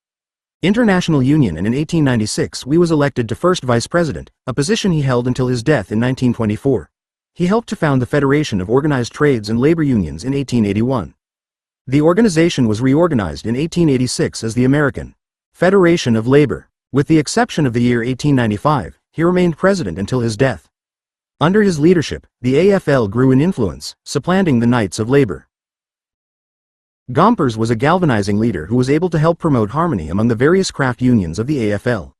International Union, and in 1896 he was elected to first vice president, a position he held until his death in 1924. He helped to found the Federation of Organized Trades and Labor Unions in 1881. The organization was reorganized in 1886 as the American Federation of Labor. With the exception of the year 1895, he remained president until his death. Under his leadership, the AFL grew in influence, supplanting the Knights of Labor. Gompers was a galvanizing leader who was able to help promote harmony among the various craft unions of the AFL.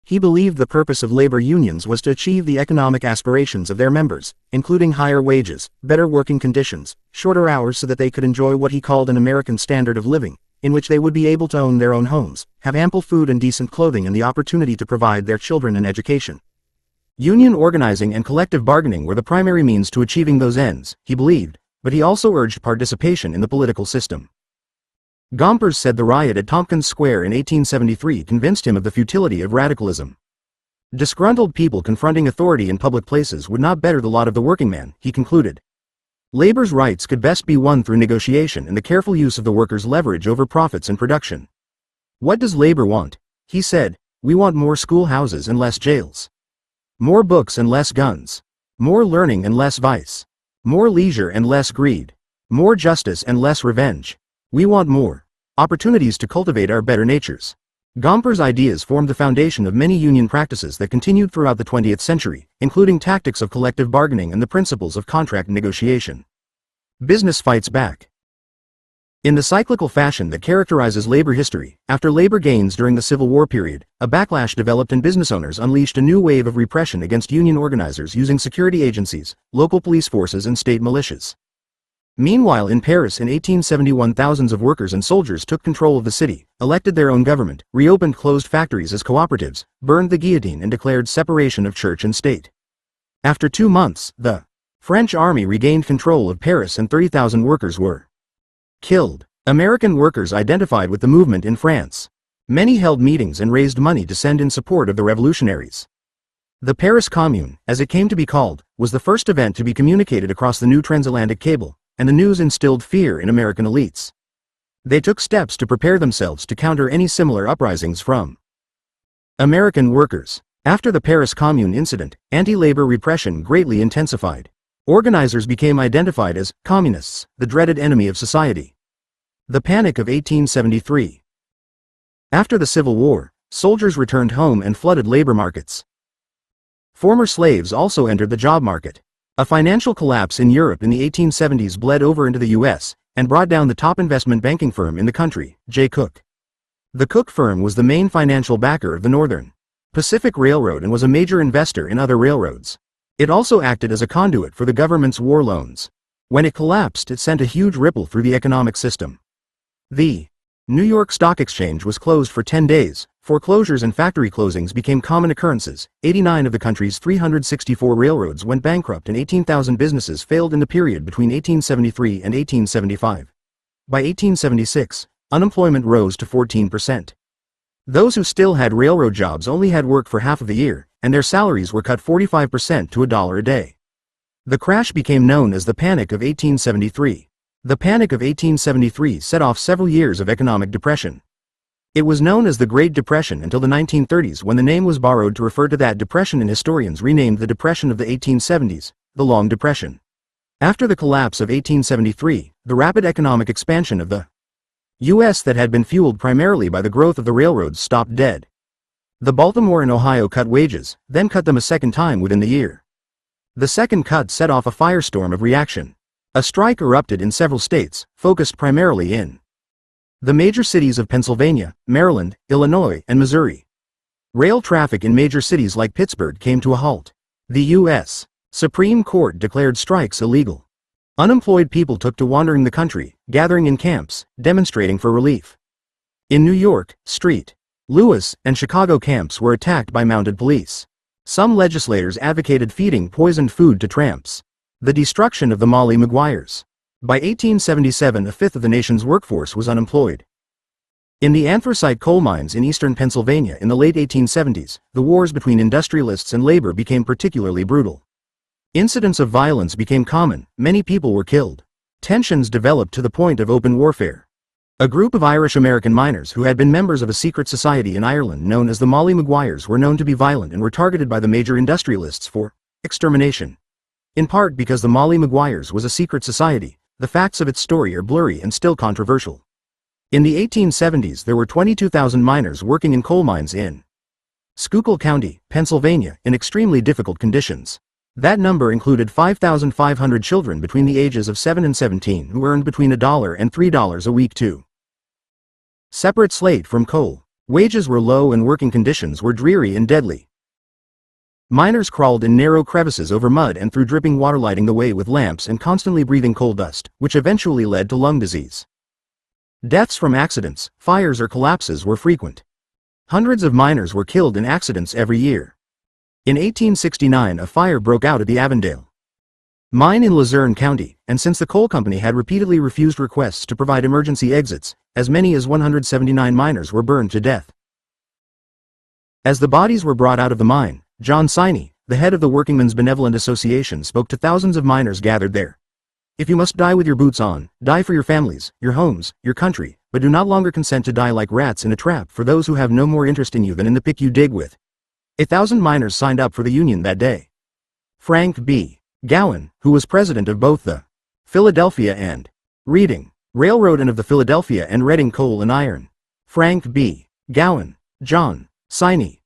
He believed the purpose of labor unions was to achieve the economic aspirations of their members, including higher wages, better working conditions, shorter hours so that they could enjoy what he called an American standard of living, in which they would be able to own their own homes, have ample food and decent clothing, and the opportunity to provide their children an education. Union organizing and collective bargaining were the primary means to achieving those ends, he believed, but he also urged participation in the political system. Gompers said the riot at Tompkins Square in 1873 convinced him of the futility of radicalism. Disgruntled people confronting authority in public places would not better the lot of the working man, he concluded. Labor's rights could best be won through negotiation and the careful use of the workers' leverage over profits and production. What does labor want? He said, we want more schoolhouses and less jails. More books and less guns. More learning and less vice. More leisure and less greed. More justice and less revenge. We want more opportunities to cultivate our better natures. Gompers' ideas formed the foundation of many union practices that continued throughout the 20th century, including tactics of collective bargaining and the principles of contract negotiation. Business fights back. In the cyclical fashion that characterizes labor history, after labor gains during the Civil War period, a backlash developed and business owners unleashed a new wave of repression against union organizers using security agencies, local police forces and state militias. Meanwhile, in Paris in 1871, thousands of workers and soldiers took control of the city, elected their own government, reopened closed factories as cooperatives, burned the guillotine and declared separation of church and state. After 2 months, the French army regained control of Paris and 30,000 workers were killed. American workers identified with the movement in France. Many held meetings and raised money to send in support of the revolutionaries. The Paris Commune, as it came to be called, was the first event to be communicated across the new transatlantic cable, and the news instilled fear in American elites. They took steps to prepare themselves to counter any similar uprisings from American workers. After the Paris Commune incident, anti-labor repression greatly intensified. Organizers became identified as communists, the dreaded enemy of society. The Panic of 1873. After the Civil War, soldiers returned home and flooded labor markets. Former slaves also entered the job market. A financial collapse in Europe in the 1870s bled over into the US, and brought down the top investment banking firm in the country, J. Cook. The Cook firm was the main financial backer of the Northern Pacific Railroad and was a major investor in other railroads. It also acted as a conduit for the government's war loans. When it collapsed, it sent a huge ripple through the economic system. The New York Stock Exchange was closed for 10 days. Foreclosures and factory closings became common occurrences. 89 of the country's 364 railroads went bankrupt and 18,000 businesses failed in the period between 1873 and 1875. By 1876, unemployment rose to 14%. Those who still had railroad jobs only had work for half of the year, and their salaries were cut 45% to $1 a day. The crash became known as the Panic of 1873. The Panic of 1873 set off several years of economic depression. It was known as the Great Depression until the 1930s, when the name was borrowed to refer to that depression, and historians renamed the Depression of the 1870s, the Long Depression. After the collapse of 1873, the rapid economic expansion of the U.S. that had been fueled primarily by the growth of the railroads stopped dead. The Baltimore and Ohio cut wages, then cut them a second time within the year. The second cut set off a firestorm of reaction. A strike erupted in several states, focused primarily in the major cities of Pennsylvania, Maryland, Illinois, and Missouri. Rail traffic in major cities like Pittsburgh came to a halt. The U.S. Supreme Court declared strikes illegal. Unemployed people took to wandering the country, gathering in camps, demonstrating for relief. In New York, St. Louis, and Chicago camps were attacked by mounted police. Some legislators advocated feeding poisoned food to tramps. The destruction of the Molly Maguires. By 1877, a fifth of the nation's workforce was unemployed. In the anthracite coal mines in eastern Pennsylvania in the late 1870s, the wars between industrialists and labor became particularly brutal. Incidents of violence became common, many people were killed. Tensions developed to the point of open warfare. A group of Irish-American miners who had been members of a secret society in Ireland known as the Molly Maguires were known to be violent and were targeted by the major industrialists for extermination. In part because the Molly Maguires was a secret society, the facts of its story are blurry and still controversial. In the 1870s, there were 22,000 miners working in coal mines in Schuylkill County, Pennsylvania, in extremely difficult conditions. That number included 5,500 children between the ages of 7 and 17 who earned between $1 and $3 a week to separate slate from coal. Wages were low and working conditions were dreary and deadly. Miners crawled in narrow crevices over mud and through dripping water, lighting the way with lamps and constantly breathing coal dust, which eventually led to lung disease. Deaths from accidents, fires or collapses were frequent. Hundreds of miners were killed in accidents every year. In 1869, a fire broke out at the Avondale mine in Luzerne County, and since the coal company had repeatedly refused requests to provide emergency exits, as many as 179 miners were burned to death. As the bodies were brought out of the mine, John Siney, the head of the Workingmen's Benevolent Association, spoke to thousands of miners gathered there. If you must die with your boots on, die for your families, your homes, your country, but do not longer consent to die like rats in a trap for those who have no more interest in you than in the pick you dig with. 1,000 miners signed up for the union that day. Frank B. Gowan, who was president of both the Philadelphia and Reading Railroad and of the Philadelphia and Reading Coal and Iron. Frank B. Gowan, John Siney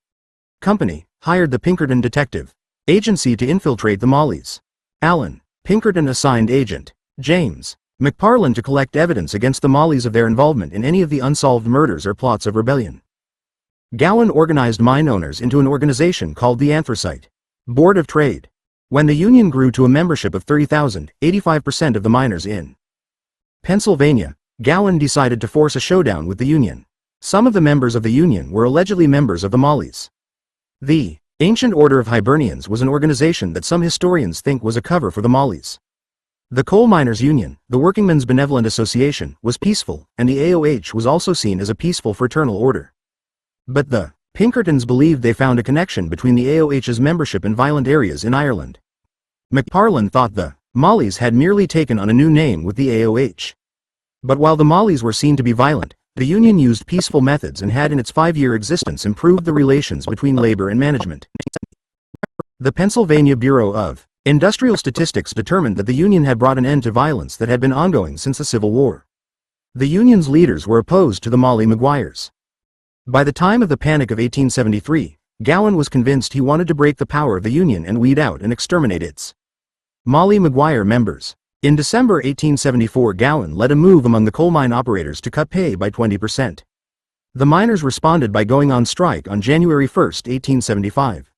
Company, hired the Pinkerton Detective Agency to infiltrate the Mollies. Allen Pinkerton assigned agent James McParland to collect evidence against the Mollies of their involvement in any of the unsolved murders or plots of rebellion. Gowan organized mine owners into an organization called the Anthracite Board of Trade. When the union grew to a membership of 30,000, 85% of the miners in Pennsylvania, Gowan decided to force a showdown with the union. Some of the members of the union were allegedly members of the Mollies. The Ancient Order of Hibernians was an organization that some historians think was a cover for the Mollies. The Coal Miners Union, the Workingmen's Benevolent Association, was peaceful, and the AOH was also seen as a peaceful fraternal order. But the Pinkertons believed they found a connection between the AOH's membership and violent areas in Ireland. McParland thought the Mollies had merely taken on a new name with the AOH. But while the Mollies were seen to be violent, the union used peaceful methods and had in its 5-year existence improved the relations between labor and management. The Pennsylvania Bureau of Industrial Statistics determined that the union had brought an end to violence that had been ongoing since the Civil War. The union's leaders were opposed to the Molly Maguires. By the time of the Panic of 1873, Gowan was convinced he wanted to break the power of the union and weed out and exterminate its Molly Maguire members. In December 1874, Gowan led a move among the coal mine operators to cut pay by 20%. The miners responded by going on strike on January 1, 1875.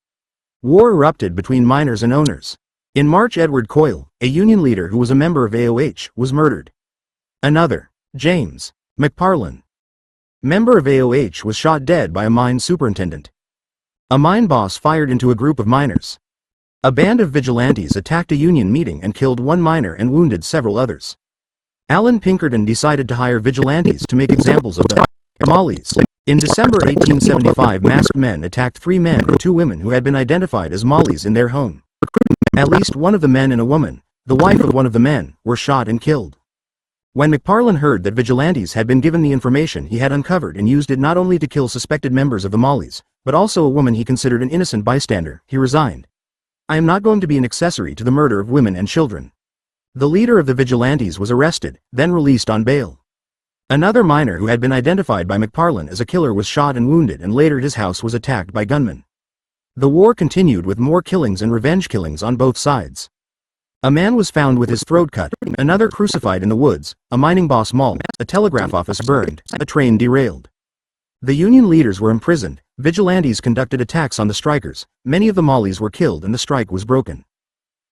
War erupted between miners and owners. In March, Edward Coyle, a union leader who was a member of AOH, was murdered. Another, James McParland, member of AOH, was shot dead by a mine superintendent. A mine boss fired into a group of miners. A band of vigilantes attacked a union meeting and killed one miner and wounded several others. Allen Pinkerton decided to hire vigilantes to make examples of the Mollies. In December 1875, masked men attacked 3 men and 2 women who had been identified as Mollies in their home. At least one of the men and a woman, the wife of one of the men, were shot and killed. When McParlin heard that vigilantes had been given the information, he had uncovered and used it not only to kill suspected members of the Mollies, but also a woman he considered an innocent bystander. He resigned. "I am not going to be an accessory to the murder of women and children." The leader of the vigilantes was arrested, then released on bail. Another miner who had been identified by McParlin as a killer was shot and wounded, and later his house was attacked by gunmen. The war continued with more killings and revenge killings on both sides. A man was found with his throat cut, another crucified in the woods, a mining boss mauled, a telegraph office burned, a train derailed. The Union leaders were imprisoned, vigilantes conducted attacks on the strikers, many of the Mollies were killed and the strike was broken.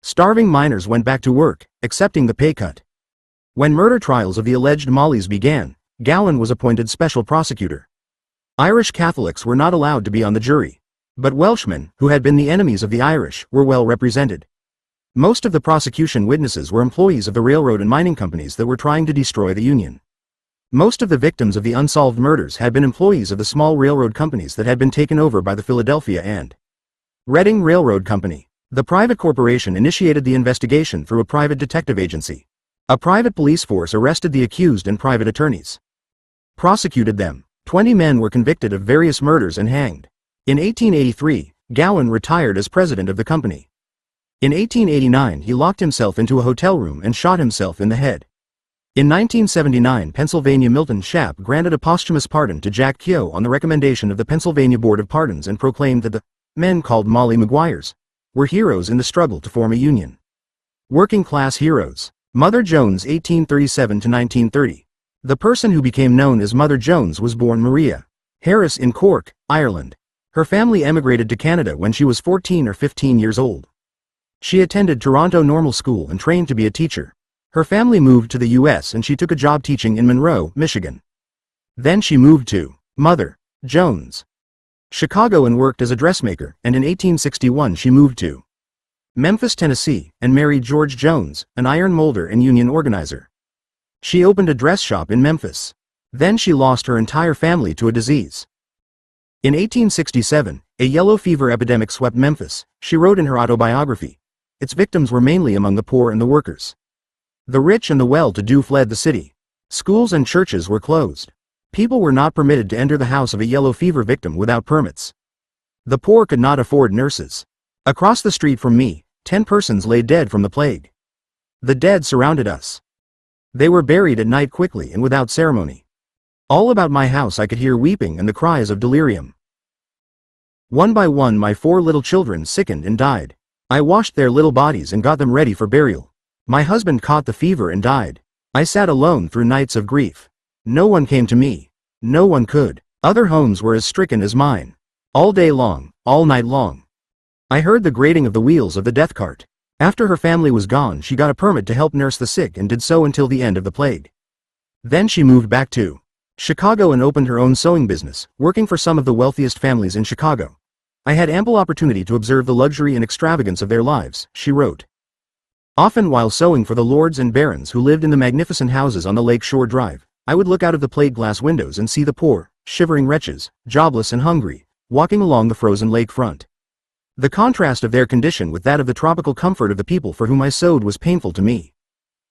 Starving miners went back to work, accepting the pay cut. When murder trials of the alleged Mollies began, Gowan was appointed special prosecutor. Irish Catholics were not allowed to be on the jury, but Welshmen, who had been the enemies of the Irish, were well represented. Most of the prosecution witnesses were employees of the railroad and mining companies that were trying to destroy the Union. Most of the victims of the unsolved murders had been employees of the small railroad companies that had been taken over by the Philadelphia and Reading Railroad Company. The private corporation initiated the investigation through a private detective agency. A private police force arrested the accused and private attorneys prosecuted them. 20 men were convicted of various murders and hanged. In 1883, Gowan retired as president of the company. In 1889, he locked himself into a hotel room and shot himself in the head. In 1979, Pennsylvania Milton Shapp granted a posthumous pardon to Jack Keogh on the recommendation of the Pennsylvania Board of Pardons and proclaimed that the men called Molly Maguires were heroes in the struggle to form a union. Working class heroes. Mother Jones 1837–1930. The person who became known as Mother Jones was born Maria Harris in Cork, Ireland. Her family emigrated to Canada when she was 14 or 15 years old. She attended Toronto Normal School and trained to be a teacher. Her family moved to the U.S. and she took a job teaching in Monroe, Michigan. Then she moved to Mother Jones, Chicago, and worked as a dressmaker, and in 1861 she moved to Memphis, Tennessee, and married George Jones, an iron molder and union organizer. She opened a dress shop in Memphis. Then she lost her entire family to a disease. In 1867, a yellow fever epidemic swept Memphis. She wrote in her autobiography, its victims were mainly among the poor and the workers. The rich and the well-to-do fled the city. Schools and churches were closed. People were not permitted to enter the house of a yellow fever victim without permits. The poor could not afford nurses. Across the street from me, 10 persons lay dead from the plague. The dead surrounded us. They were buried at night quickly and without ceremony. All about my house I could hear weeping and the cries of delirium. One by one my 4 little children sickened and died. I washed their little bodies and got them ready for burial. My husband caught the fever and died. I sat alone through nights of grief. No one came to me. No one could. Other homes were as stricken as mine. All day long, all night long. I heard the grating of the wheels of the death cart. After her family was gone, she got a permit to help nurse the sick and did so until the end of the plague. Then she moved back to Chicago and opened her own sewing business, working for some of the wealthiest families in Chicago. I had ample opportunity to observe the luxury and extravagance of their lives, she wrote. Often while sewing for the lords and barons who lived in the magnificent houses on the Lake Shore Drive, I would look out of the plate glass windows and see the poor, shivering wretches, jobless and hungry, walking along the frozen lake front. The contrast of their condition with that of the tropical comfort of the people for whom I sewed was painful to me.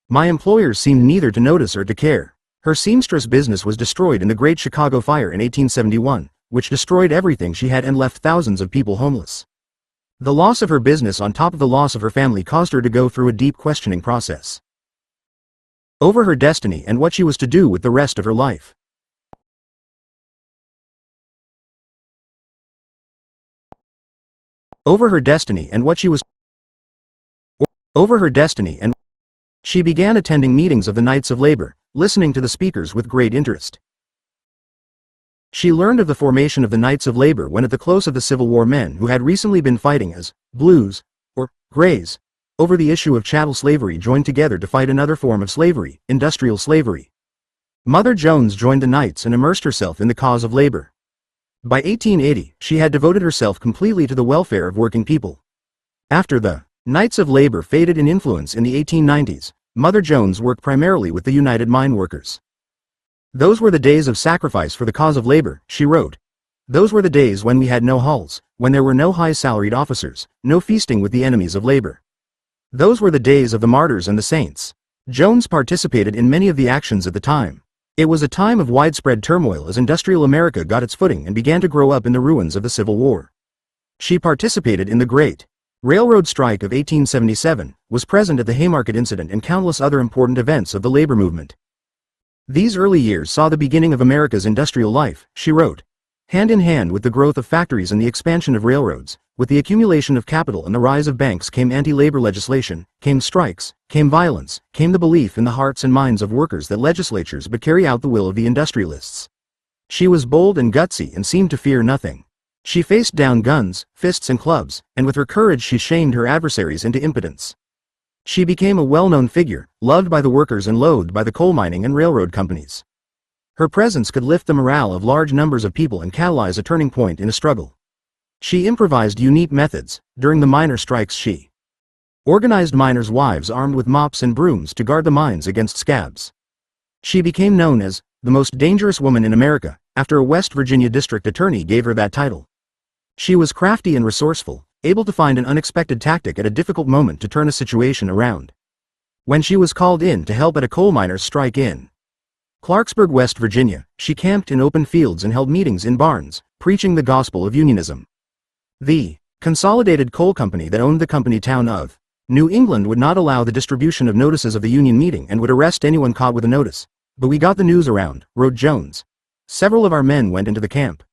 My employers seemed neither to notice or to care. Her seamstress business was destroyed in the Great Chicago Fire in 1871, which destroyed everything she had and left thousands of people homeless. The loss of her business on top of the loss of her family caused her to go through a deep questioning process over her destiny and what she was to do with the rest of her life. Over her destiny and what she was over her destiny and she began attending meetings of the Knights of Labor, listening to the speakers with great interest. She learned of the formation of the Knights of Labor when at the close of the Civil War men who had recently been fighting as blues, or grays, over the issue of chattel slavery joined together to fight another form of slavery, industrial slavery. Mother Jones joined the Knights and immersed herself in the cause of labor. By 1880, she had devoted herself completely to the welfare of working people. After the Knights of Labor faded in influence in the 1890s, Mother Jones worked primarily with the United Mine Workers. Those were the days of sacrifice for the cause of labor, she wrote. Those were the days when we had no halls, when there were no high-salaried officers, no feasting with the enemies of labor. Those were the days of the martyrs and the saints. Jones participated in many of the actions at the time. It was a time of widespread turmoil as industrial America got its footing and began to grow up in the ruins of the Civil War. She participated in the Great Railroad Strike of 1877, was present at the Haymarket Incident and countless other important events of the labor movement. These early years saw the beginning of America's industrial life, she wrote. Hand in hand with the growth of factories and the expansion of railroads, with the accumulation of capital and the rise of banks came anti-labor legislation, came strikes, came violence, came the belief in the hearts and minds of workers that legislatures would carry out the will of the industrialists. She was bold and gutsy and seemed to fear nothing. She faced down guns, fists and clubs, and with her courage she shamed her adversaries into impotence. She became a well-known figure, loved by the workers and loathed by the coal mining and railroad companies. Her presence could lift the morale of large numbers of people and catalyze a turning point in a struggle. She improvised unique methods. During the miner strikes she organized miners' wives armed with mops and brooms to guard the mines against scabs. She became known as the most dangerous woman in America, after a West Virginia district attorney gave her that title. She was crafty and resourceful, able to find an unexpected tactic at a difficult moment to turn a situation around. When she was called in to help at a coal miners' strike in Clarksburg, West Virginia, she camped in open fields and held meetings in barns, preaching the gospel of unionism. The Consolidated Coal Company that owned the company town of New England would not allow the distribution of notices of the union meeting and would arrest anyone caught with a notice. But we got the news around, wrote Jones. Several of our men went into the camp.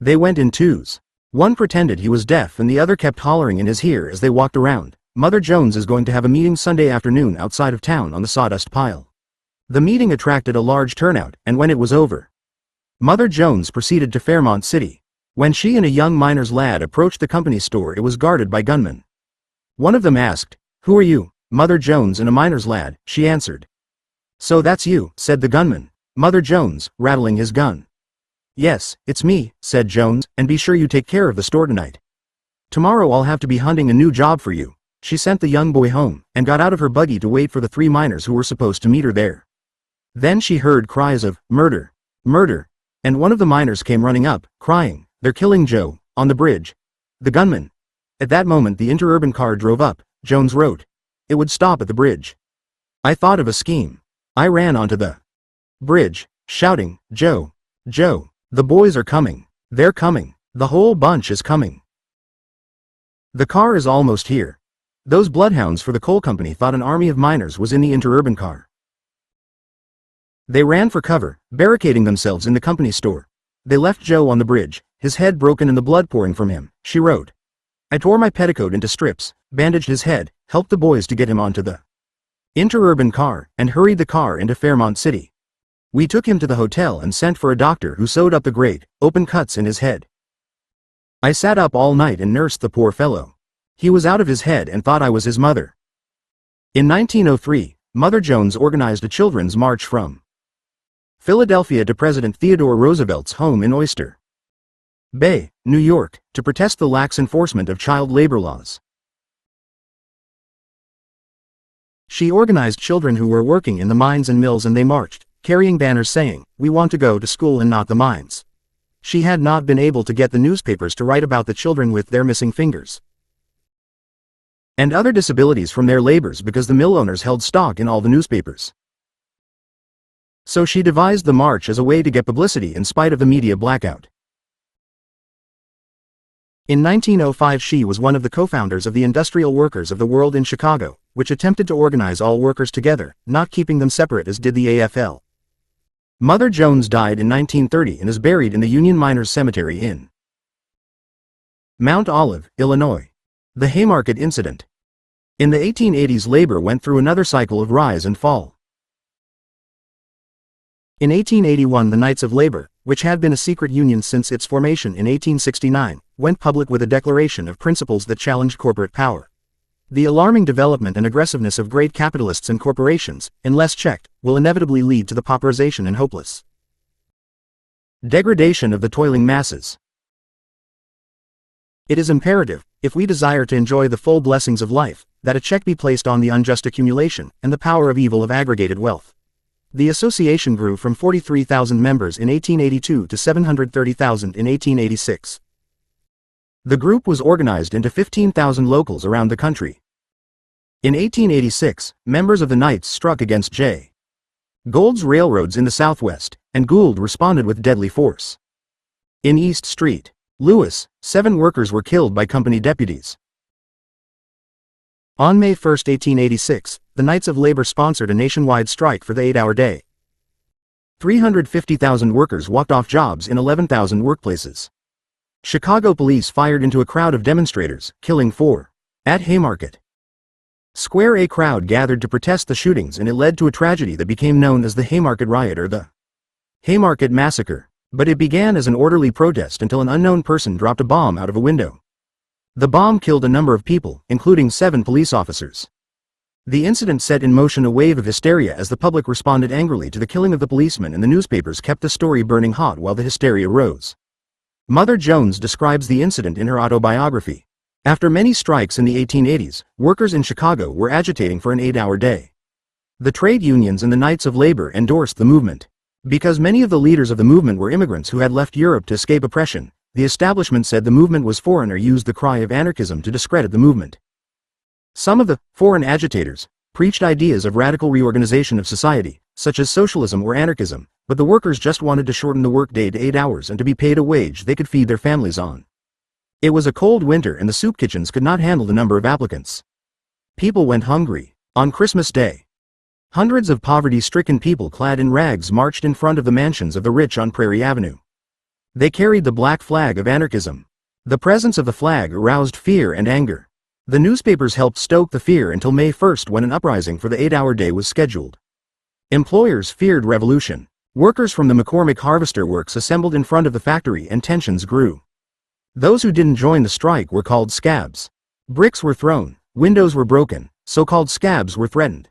They went in twos. One pretended he was deaf and the other kept hollering in his ear as they walked around. Mother Jones is going to have a meeting Sunday afternoon outside of town on the sawdust pile. The meeting attracted a large turnout, and when it was over, Mother Jones proceeded to Fairmont City. When she and a young miner's lad approached the company store, it was guarded by gunmen. One of them asked, "Who are you?" "Mother Jones and a miner's lad," she answered. "So that's you," said the gunman. Mother Jones, rattling his gun. "Yes, it's me," said Jones, "and be sure you take care of the store tonight. Tomorrow I'll have to be hunting a new job for you." She sent the young boy home, and got out of her buggy to wait for the 3 miners who were supposed to meet her there. Then she heard cries of, "Murder! Murder!" And one of the miners came running up, crying, "They're killing Joe, on the bridge." The gunman. At that moment the interurban car drove up, Jones wrote. It would stop at the bridge. I thought of a scheme. I ran onto the bridge, shouting, "Joe! Joe! The boys are coming! They're coming! The whole bunch is coming! The car is almost here." Those bloodhounds for the coal company thought an army of miners was in the interurban car. They ran for cover, barricading themselves in the company store. They left Joe on the bridge, his head broken and the blood pouring from him, she wrote. I tore my petticoat into strips, bandaged his head, helped the boys to get him onto the interurban car, and hurried the car into Fairmont City. We took him to the hotel and sent for a doctor who sewed up the great, open cuts in his head. I sat up all night and nursed the poor fellow. He was out of his head and thought I was his mother. In 1903, Mother Jones organized a children's march from Philadelphia to President Theodore Roosevelt's home in Oyster Bay, New York, to protest the lax enforcement of child labor laws. She organized children who were working in the mines and mills, and they marched, carrying banners saying, "We want to go to school and not the mines." She had not been able to get the newspapers to write about the children with their missing fingers and other disabilities from their labors because the mill owners held stock in all the newspapers. So she devised the march as a way to get publicity in spite of the media blackout. In 1905 she was one of the co-founders of the Industrial Workers of the World in Chicago, which attempted to organize all workers together, not keeping them separate as did the AFL. Mother Jones died in 1930 and is buried in the Union Miners Cemetery in Mount Olive, Illinois. The Haymarket Incident. In the 1880s, labor went through another cycle of rise and fall. In 1881 the Knights of Labor, which had been a secret union since its formation in 1869, went public with a declaration of principles that challenged corporate power. The alarming development and aggressiveness of great capitalists and corporations, unless checked, will inevitably lead to the pauperization and hopeless degradation of the toiling masses. It is imperative, if we desire to enjoy the full blessings of life, that a check be placed on the unjust accumulation and the power of evil of aggregated wealth. The association grew from 43,000 members in 1882 to 730,000 in 1886. The group was organized into 15,000 locals around the country. In 1886, members of the Knights struck against J. Gould's railroads in the Southwest, and Gould responded with deadly force. In East Street, Louis, 7 workers were killed by company deputies. On May 1, 1886, the Knights of Labor sponsored a nationwide strike for the 8-hour day. 350,000 workers walked off jobs in 11,000 workplaces. Chicago police fired into a crowd of demonstrators, killing 4. At Haymarket Square, a crowd gathered to protest the shootings, and it led to a tragedy that became known as the Haymarket Riot or the Haymarket Massacre. But it began as an orderly protest until an unknown person dropped a bomb out of a window. The bomb killed a number of people, including 7 police officers. The incident set in motion a wave of hysteria as the public responded angrily to the killing of the policeman, and the newspapers kept the story burning hot while the hysteria rose. Mother Jones describes the incident in her autobiography. After many strikes in the 1880s, workers in Chicago were agitating for an 8-hour day. The trade unions and the Knights of Labor endorsed the movement. Because many of the leaders of the movement were immigrants who had left Europe to escape oppression, the establishment said the movement was foreign or used the cry of anarchism to discredit the movement. Some of the foreign agitators preached ideas of radical reorganization of society, such as socialism or anarchism, but the workers just wanted to shorten the workday to 8 hours and to be paid a wage they could feed their families on. It was a cold winter and the soup kitchens could not handle the number of applicants. People went hungry. On Christmas Day, hundreds of poverty-stricken people clad in rags marched in front of the mansions of the rich on Prairie Avenue. They carried the black flag of anarchism. The presence of the flag aroused fear and anger. The newspapers helped stoke the fear until May 1, when an uprising for the 8-hour day was scheduled. Employers feared revolution. Workers from the McCormick Harvester Works assembled in front of the factory and tensions grew. Those who didn't join the strike were called scabs. Bricks were thrown, windows were broken, so-called scabs were threatened.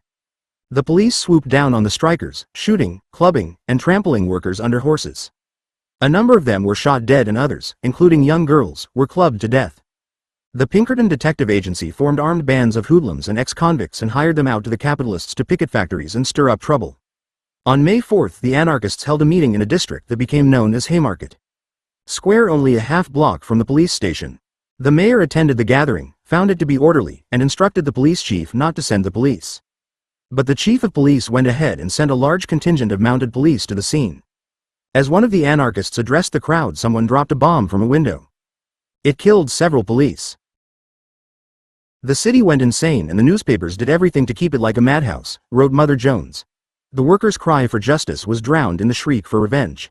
The police swooped down on the strikers, shooting, clubbing, and trampling workers under horses. A number of them were shot dead and others, including young girls, were clubbed to death. The Pinkerton Detective Agency formed armed bands of hoodlums and ex-convicts and hired them out to the capitalists to picket factories and stir up trouble. On May 4, the anarchists held a meeting in a district that became known as Haymarket Square, only a half-block from the police station. The mayor attended the gathering, found it to be orderly, and instructed the police chief not to send the police. But the chief of police went ahead and sent a large contingent of mounted police to the scene. As one of the anarchists addressed the crowd, someone dropped a bomb from a window. It killed several police. The city went insane and the newspapers did everything to keep it like a madhouse, wrote Mother Jones. The workers' cry for justice was drowned in the shriek for revenge.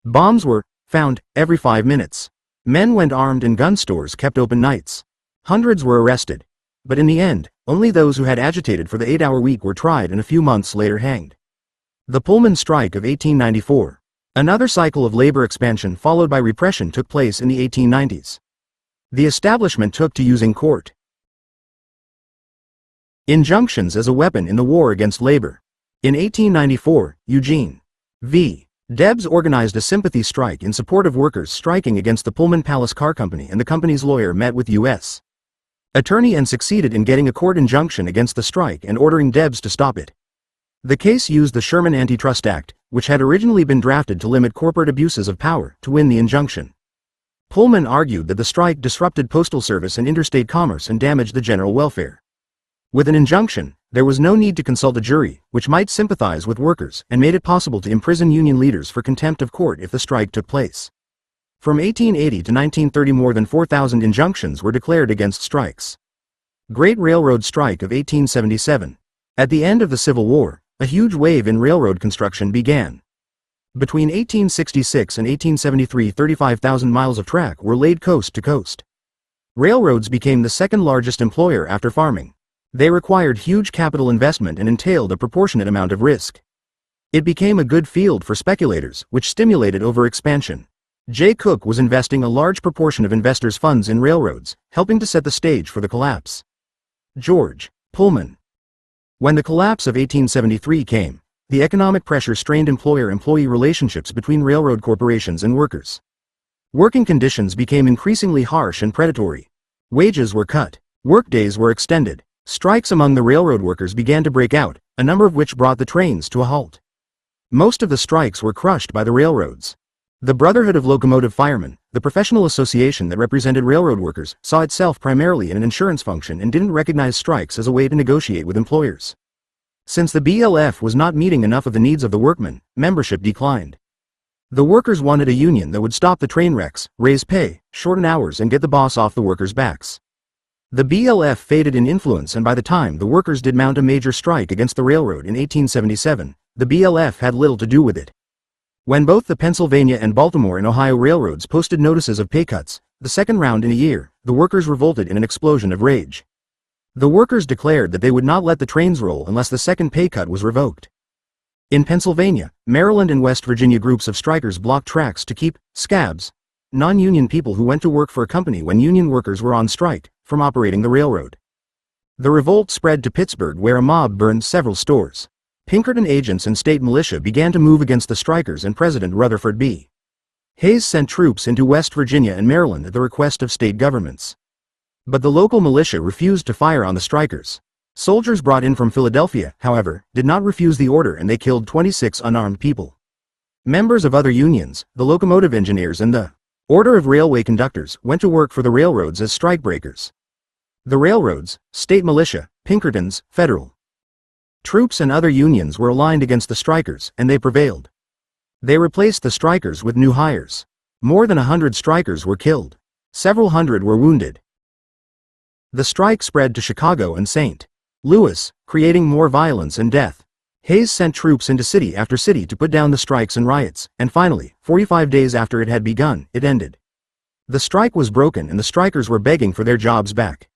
Bombs were found every 5 minutes. Men went armed and gun stores kept open nights. Hundreds were arrested. But in the end, only those who had agitated for the 8-hour week were tried and a few months later hanged. The Pullman Strike of 1894. Another cycle of labor expansion followed by repression took place in the 1890s. The establishment took to using court injunctions as a weapon in the war against labor. In 1894, Eugene V. Debs organized a sympathy strike in support of workers striking against the Pullman Palace Car Company, and the company's lawyer met with U.S. attorney and succeeded in getting a court injunction against the strike and ordering Debs to stop it. The case used the Sherman Antitrust Act, which had originally been drafted to limit corporate abuses of power, to win the injunction. Pullman argued that the strike disrupted postal service and interstate commerce and damaged the general welfare. With an injunction, there was no need to consult a jury, which might sympathize with workers, and made it possible to imprison union leaders for contempt of court if the strike took place. From 1880 to 1930, more than 4,000 injunctions were declared against strikes. Great Railroad Strike of 1877. At the end of the Civil War, a huge wave in railroad construction began. Between 1866 and 1873, 35,000 miles of track were laid coast to coast. Railroads became the second largest employer after farming. They required huge capital investment and entailed a proportionate amount of risk. It became a good field for speculators, which stimulated overexpansion. J. Cook was investing a large proportion of investors' funds in railroads, helping to set the stage for the collapse. George Pullman. When the collapse of 1873 came, the economic pressure strained employer-employee relationships between railroad corporations and workers. Working conditions became increasingly harsh and predatory. Wages were cut. Workdays were extended. Strikes among the railroad workers began to break out, a number of which brought the trains to a halt. Most of the strikes were crushed by the railroads. The Brotherhood of Locomotive Firemen, the professional association that represented railroad workers, saw itself primarily in an insurance function and didn't recognize strikes as a way to negotiate with employers. Since the BLF was not meeting enough of the needs of the workmen, membership declined. The workers wanted a union that would stop the train wrecks, raise pay, shorten hours and get the boss off the workers' backs. The BLF faded in influence, and by the time the workers did mount a major strike against the railroad in 1877, the BLF had little to do with it. When both the Pennsylvania and Baltimore and Ohio railroads posted notices of pay cuts, the second round in a year, the workers revolted in an explosion of rage. The workers declared that they would not let the trains roll unless the second pay cut was revoked. In Pennsylvania, Maryland and West Virginia, groups of strikers blocked tracks to keep scabs, non-union people who went to work for a company when union workers were on strike, from operating the railroad. The revolt spread to Pittsburgh, where a mob burned several stores. Pinkerton agents and state militia began to move against the strikers, and President Rutherford B. Hayes sent troops into West Virginia and Maryland at the request of state governments. But the local militia refused to fire on the strikers. Soldiers brought in from Philadelphia, however, did not refuse the order, and they killed 26 unarmed people. Members of other unions, the locomotive engineers and the Order of Railway Conductors, went to work for the railroads as strikebreakers. The railroads, state militia, Pinkertons, federal troops and other unions were aligned against the strikers, and they prevailed. They replaced the strikers with new hires. More than 100 strikers were killed. Several hundred were wounded. The strike spread to Chicago and St. Louis, creating more violence and death. Hayes sent troops into city after city to put down the strikes and riots, and finally, 45 days after it had begun, it ended. The strike was broken and the strikers were begging for their jobs back.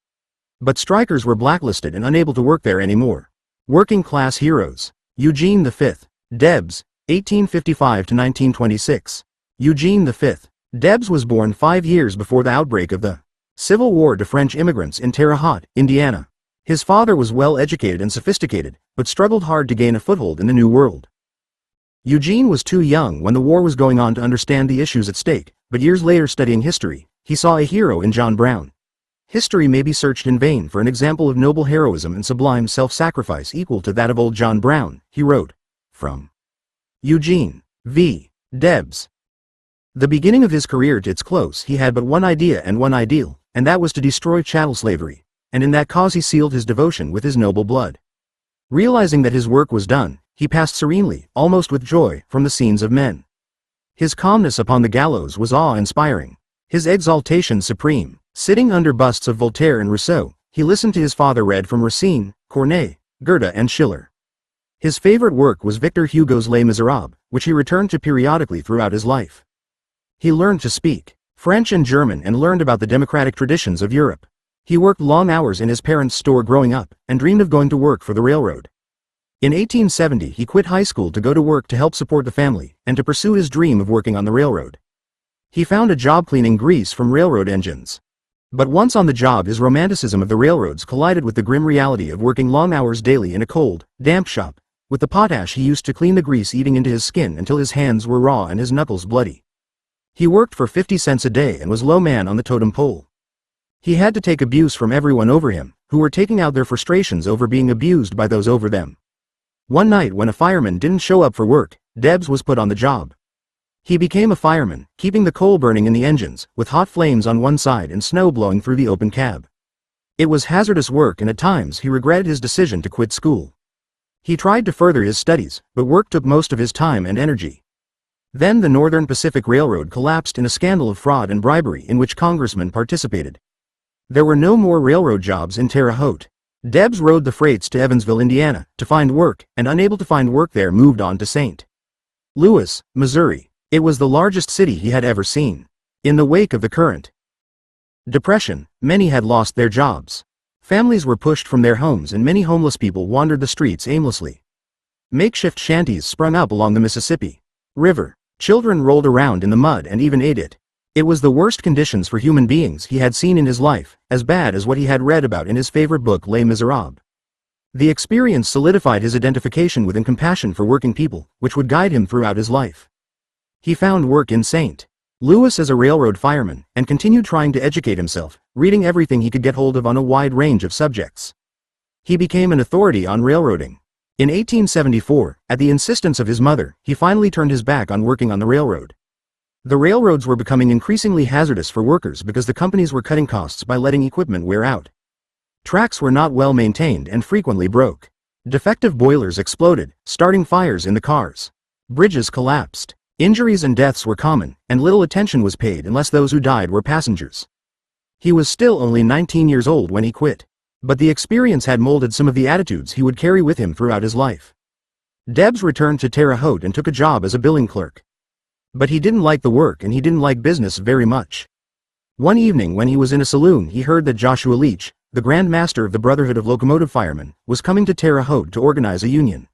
But strikers were blacklisted and unable to work there anymore. Working class heroes. Eugene V. Debs, 1855 to 1926. Eugene V. Debs was born 5 years before the outbreak of the Civil War to French immigrants in Terre Haute, Indiana. His father was well educated and sophisticated, but struggled hard to gain a foothold in the New World. Eugene was too young when the war was going on to understand the issues at stake, but years later, studying history, he saw a hero in John Brown. History may be searched in vain for an example of noble heroism and sublime self-sacrifice equal to that of old John Brown, he wrote. From Eugene V. Debs. The beginning of his career to its close, he had but one idea and one ideal, and that was to destroy chattel slavery, and in that cause he sealed his devotion with his noble blood. Realizing that his work was done, he passed serenely, almost with joy, from the scenes of men. His calmness upon the gallows was awe-inspiring, his exaltation supreme. Sitting under busts of Voltaire and Rousseau, he listened to his father read from Racine, Corneille, Goethe and Schiller. His favorite work was Victor Hugo's Les Miserables, which he returned to periodically throughout his life. He learned to speak French and German and learned about the democratic traditions of Europe. He worked long hours in his parents' store growing up, and dreamed of going to work for the railroad. In 1870 he quit high school to go to work to help support the family, and to pursue his dream of working on the railroad. He found a job cleaning grease from railroad engines. But once on the job, his romanticism of the railroads collided with the grim reality of working long hours daily in a cold, damp shop, with the potash he used to clean the grease eating into his skin until his hands were raw and his knuckles bloody. He worked for 50 cents a day and was low man on the totem pole. He had to take abuse from everyone over him, who were taking out their frustrations over being abused by those over them. One night when a fireman didn't show up for work, Debs was put on the job. He became a fireman, keeping the coal burning in the engines, with hot flames on one side and snow blowing through the open cab. It was hazardous work, and at times he regretted his decision to quit school. He tried to further his studies, but work took most of his time and energy. Then the Northern Pacific Railroad collapsed in a scandal of fraud and bribery in which congressmen participated. There were no more railroad jobs in Terre Haute. Debs rode the freights to Evansville, Indiana, to find work, and unable to find work there, moved on to St. Louis, Missouri. It was the largest city he had ever seen. In the wake of the current depression, many had lost their jobs. Families were pushed from their homes and many homeless people wandered the streets aimlessly. Makeshift shanties sprung up along the Mississippi River. Children rolled around in the mud and even ate it. It was the worst conditions for human beings he had seen in his life, as bad as what he had read about in his favorite book Les Miserables. The experience solidified his identification with and compassion for working people, which would guide him throughout his life. He found work in St. Louis as a railroad fireman, and continued trying to educate himself, reading everything he could get hold of on a wide range of subjects. He became an authority on railroading. In 1874, at the insistence of his mother, he finally turned his back on working on the railroad. The railroads were becoming increasingly hazardous for workers because the companies were cutting costs by letting equipment wear out. Tracks were not well maintained and frequently broke. Defective boilers exploded, starting fires in the cars. Bridges collapsed. Injuries and deaths were common, and little attention was paid unless those who died were passengers. He was still only 19 years old when he quit. But the experience had molded some of the attitudes he would carry with him throughout his life. Debs returned to Terre Haute and took a job as a billing clerk. But he didn't like the work and he didn't like business very much. One evening when he was in a saloon, he heard that Joshua Leach, the Grand Master of the Brotherhood of Locomotive Firemen, was coming to Terre Haute to organize a union.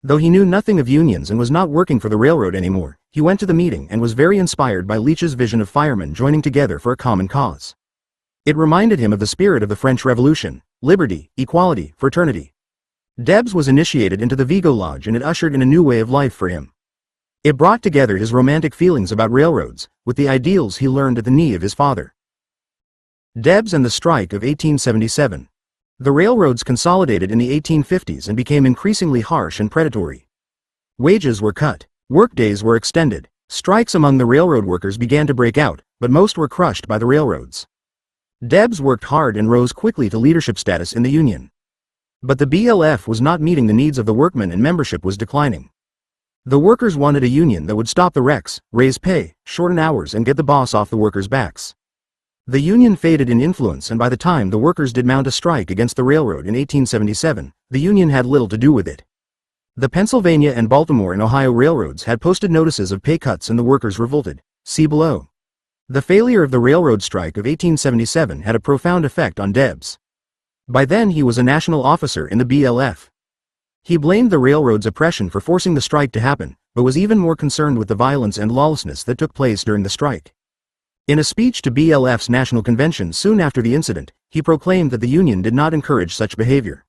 Though he knew nothing of unions and was not working for the railroad anymore, he went to the meeting and was very inspired by Leach's vision of firemen joining together for a common cause. It reminded him of the spirit of the French Revolution: liberty, equality, fraternity. Debs was initiated into the Vigo Lodge and it ushered in a new way of life for him. It brought together his romantic feelings about railroads, with the ideals he learned at the knee of his father. Debs and the strike of 1877. The railroads consolidated in the 1850s and became increasingly harsh and predatory. Wages were cut, workdays were extended, strikes among the railroad workers began to break out, but most were crushed by the railroads. Debs worked hard and rose quickly to leadership status in the union. But the BLF was not meeting the needs of the workmen and membership was declining. The workers wanted a union that would stop the wrecks, raise pay, shorten hours and get the boss off the workers' backs. The union faded in influence and by the time the workers did mount a strike against the railroad in 1877, the union had little to do with it. The Pennsylvania and Baltimore and Ohio railroads had posted notices of pay cuts and the workers revolted. See below. The failure of the railroad strike of 1877 had a profound effect on Debs. By then he was a national officer in the BLF. He blamed the railroad's oppression for forcing the strike to happen, but was even more concerned with the violence and lawlessness that took place during the strike. In a speech to BLF's National Convention soon after the incident, he proclaimed that the union did not encourage such behavior.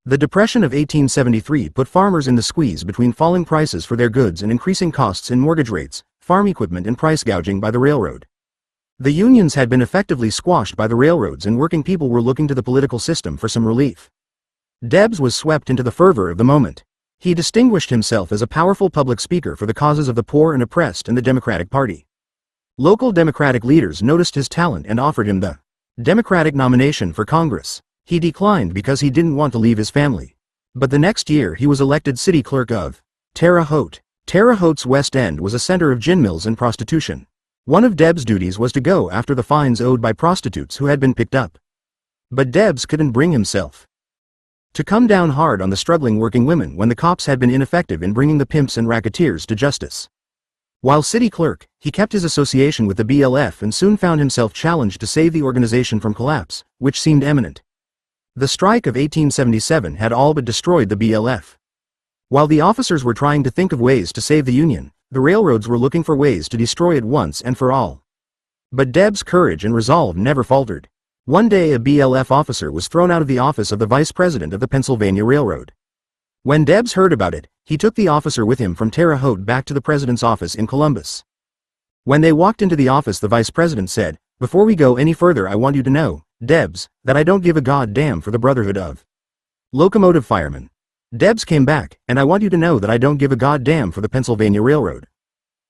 The Depression of 1873 put farmers in the squeeze between falling prices for their goods and increasing costs in mortgage rates, farm equipment and price gouging by the railroad. The unions had been effectively squashed by the railroads and working people were looking to the political system for some relief. Debs was swept into the fervor of the moment. He distinguished himself as a powerful public speaker for the causes of the poor and oppressed in the Democratic Party. Local Democratic leaders noticed his talent and offered him the Democratic nomination for Congress. He declined because he didn't want to leave his family. But the next year he was elected city clerk of Terre Haute. Terre Haute's West End was a center of gin mills and prostitution. One of Debs' duties was to go after the fines owed by prostitutes who had been picked up. But Debs couldn't bring himself to come down hard on the struggling working women when the cops had been ineffective in bringing the pimps and racketeers to justice. While city clerk, he kept his association with the BLF and soon found himself challenged to save the organization from collapse, which seemed imminent. The strike of 1877 had all but destroyed the BLF. While the officers were trying to think of ways to save the union, the railroads were looking for ways to destroy it once and for all. But Debs' courage and resolve never faltered. One day a BLF officer was thrown out of the office of the vice president of the Pennsylvania Railroad. When Debs heard about it, he took the officer with him from Terre Haute back to the president's office in Columbus. When they walked into the office, the vice president said, "Before we go any further, I want you to know, Debs, that I don't give a goddamn for the Brotherhood of Locomotive Firemen. Debs came back, and I want you to know that I don't give a goddamn for the Pennsylvania Railroad.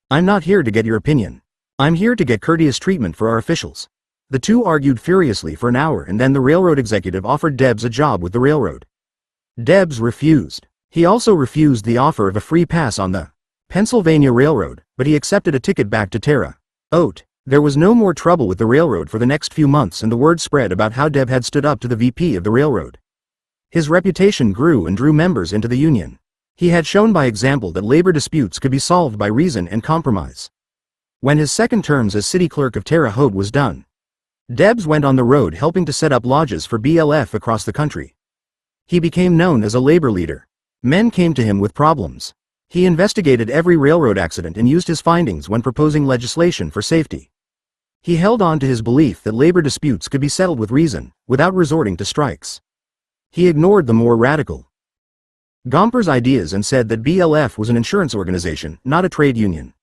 I'm not here to get your opinion. I'm here to get courteous treatment for our officials." The two argued furiously for an hour and then the railroad executive offered Debs a job with the railroad. Debs refused. He also refused the offer of a free pass on the Pennsylvania Railroad, but he accepted a ticket back to Terre Haute. There was no more trouble with the railroad for the next few months and the word spread about how Deb had stood up to the VP of the railroad. His reputation grew and drew members into the union. He had shown by example that labor disputes could be solved by reason and compromise. When his second term as city clerk of Terre Haute was done, Debs went on the road helping to set up lodges for BLF across the country. He became known as a labor leader. Men came to him with problems. He investigated every railroad accident and used his findings when proposing legislation for safety. He held on to his belief that labor disputes could be settled with reason, without resorting to strikes. He ignored the more radical Gomper's ideas and said that BLF was an insurance organization, not a trade union.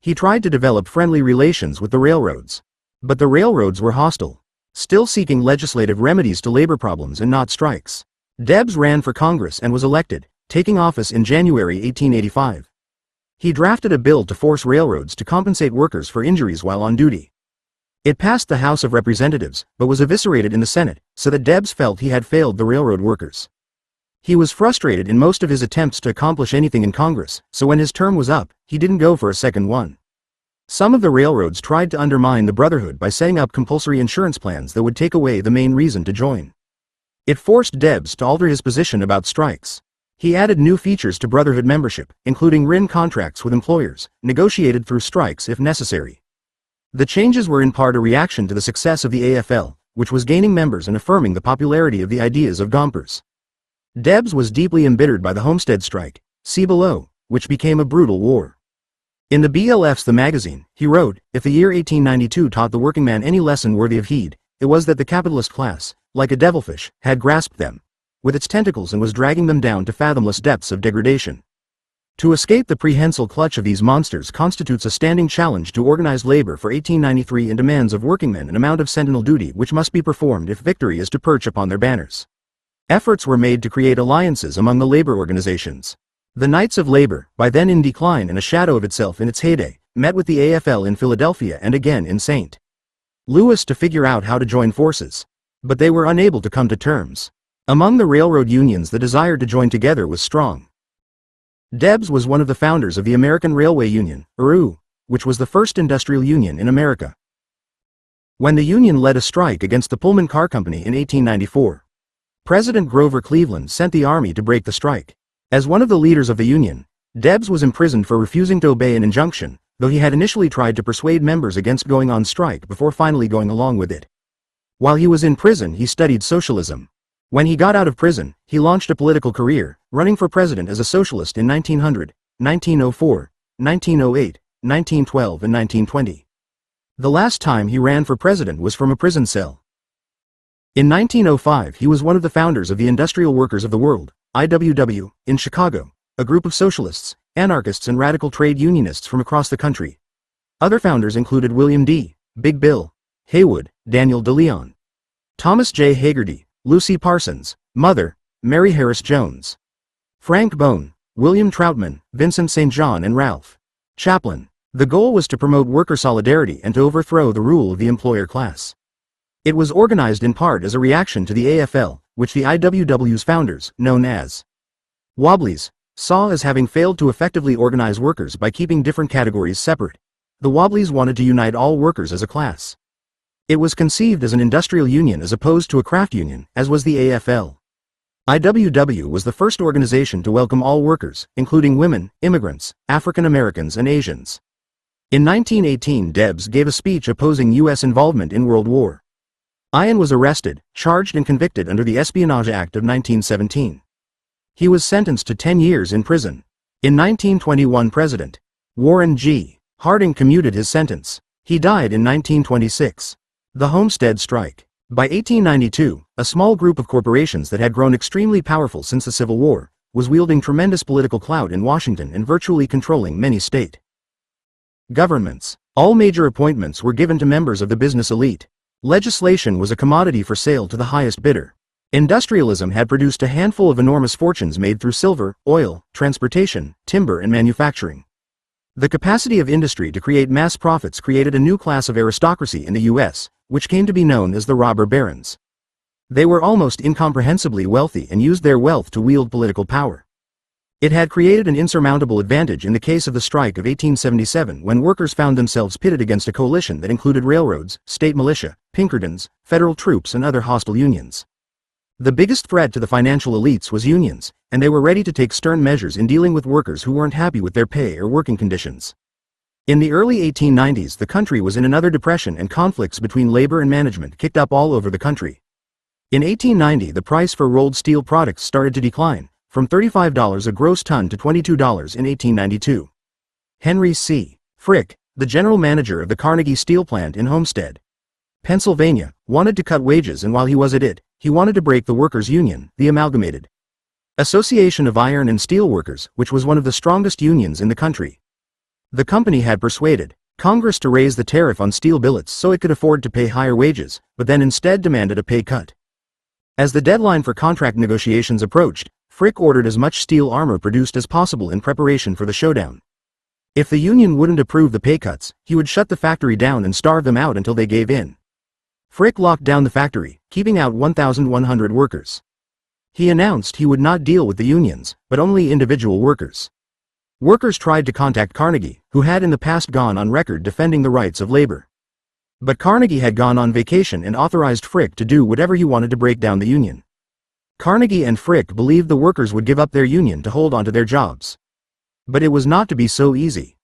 He tried to develop friendly relations with the railroads. But the railroads were hostile, still seeking legislative remedies to labor problems and not strikes. Debs ran for Congress and was elected, taking office in January 1885. He drafted a bill to force railroads to compensate workers for injuries while on duty. It passed the House of Representatives, but was eviscerated in the Senate, so that Debs felt he had failed the railroad workers. He was frustrated in most of his attempts to accomplish anything in Congress, so when his term was up, he didn't go for a second one. Some of the railroads tried to undermine the Brotherhood by setting up compulsory insurance plans that would take away the main reason to join. It forced Debs to alter his position about strikes. He added new features to Brotherhood membership, including written contracts with employers, negotiated through strikes if necessary. The changes were in part a reaction to the success of the AFL, which was gaining members and affirming the popularity of the ideas of Gompers. Debs was deeply embittered by the Homestead Strike, see below, which became a brutal war. In the BLF's The Magazine, he wrote, "If the year 1892 taught the working man any lesson worthy of heed, it was that the capitalist class, like a devilfish, had grasped them with its tentacles and was dragging them down to fathomless depths of degradation. To escape the prehensile clutch of these monsters constitutes a standing challenge to organized labor for 1893 and demands of working men an amount of sentinel duty which must be performed if victory is to perch upon their banners." Efforts were made to create alliances among the labor organizations. The Knights of Labor, by then in decline and a shadow of itself in its heyday, met with the AFL in Philadelphia and again in St. Louis to figure out how to join forces. But they were unable to come to terms. Among the railroad unions the desire to join together was strong. Debs was one of the founders of the American Railway Union, ARU, which was the first industrial union in America. When the union led a strike against the Pullman Car Company in 1894, President Grover Cleveland sent the army to break the strike. As one of the leaders of the union, Debs was imprisoned for refusing to obey an injunction, though he had initially tried to persuade members against going on strike before finally going along with it. While he was in prison, he studied socialism. When he got out of prison, he launched a political career, running for president as a socialist in 1900, 1904, 1908, 1912 and 1920. The last time he ran for president was from a prison cell. In 1905 he was one of the founders of the Industrial Workers of the World, IWW, in Chicago, a group of socialists, anarchists and radical trade unionists from across the country. Other founders included William D. Big Bill Haywood, Daniel De Leon, Thomas J. Hagerty, Lucy Parsons, Mother, Mary Harris Jones, Frank Bone, William Troutman, Vincent St. John and Ralph Chaplin. The goal was to promote worker solidarity and to overthrow the rule of the employer class. It was organized in part as a reaction to the AFL, which the IWW's founders, known as Wobblies, saw as having failed to effectively organize workers by keeping different categories separate. The Wobblies wanted to unite all workers as a class. It was conceived as an industrial union as opposed to a craft union, as was the AFL. IWW was the first organization to welcome all workers, including women, immigrants, African Americans and Asians. In 1918 Debs gave a speech opposing U.S. involvement in World War I and was arrested, charged and convicted under the Espionage Act of 1917. He was sentenced to 10 years in prison. In 1921 President Warren G. Harding commuted his sentence. He died in 1926. The Homestead Strike. By 1892, a small group of corporations that had grown extremely powerful since the Civil War was wielding tremendous political clout in Washington and virtually controlling many state governments. All major appointments were given to members of the business elite. Legislation was a commodity for sale to the highest bidder. Industrialism had produced a handful of enormous fortunes made through silver, oil, transportation, timber and manufacturing. The capacity of industry to create mass profits created a new class of aristocracy in the U.S., which came to be known as the robber barons. They were almost incomprehensibly wealthy and used their wealth to wield political power. It had created an insurmountable advantage in the case of the strike of 1877 when workers found themselves pitted against a coalition that included railroads, state militia, Pinkertons, federal troops and other hostile unions. The biggest threat to the financial elites was unions, and they were ready to take stern measures in dealing with workers who weren't happy with their pay or working conditions. In the early 1890s the country was in another depression and conflicts between labor and management kicked up all over the country. In 1890 the price for rolled steel products started to decline, from $35 a gross ton to $22 in 1892. Henry C. Frick, the general manager of the Carnegie Steel Plant in Homestead, Pennsylvania, wanted to cut wages, and while he was at it, he wanted to break the workers' union, the Amalgamated Association of Iron and Steel Workers, which was one of the strongest unions in the country. The company had persuaded Congress to raise the tariff on steel billets so it could afford to pay higher wages, but then instead demanded a pay cut. As the deadline for contract negotiations approached, Frick ordered as much steel armor produced as possible in preparation for the showdown. If the union wouldn't approve the pay cuts, he would shut the factory down and starve them out until they gave in. Frick locked down the factory, keeping out 1,100 workers. He announced he would not deal with the unions, but only individual workers. Workers tried to contact Carnegie, who had in the past gone on record defending the rights of labor. But Carnegie had gone on vacation and authorized Frick to do whatever he wanted to break down the union. Carnegie and Frick believed the workers would give up their union to hold on to their jobs. But it was not to be so easy.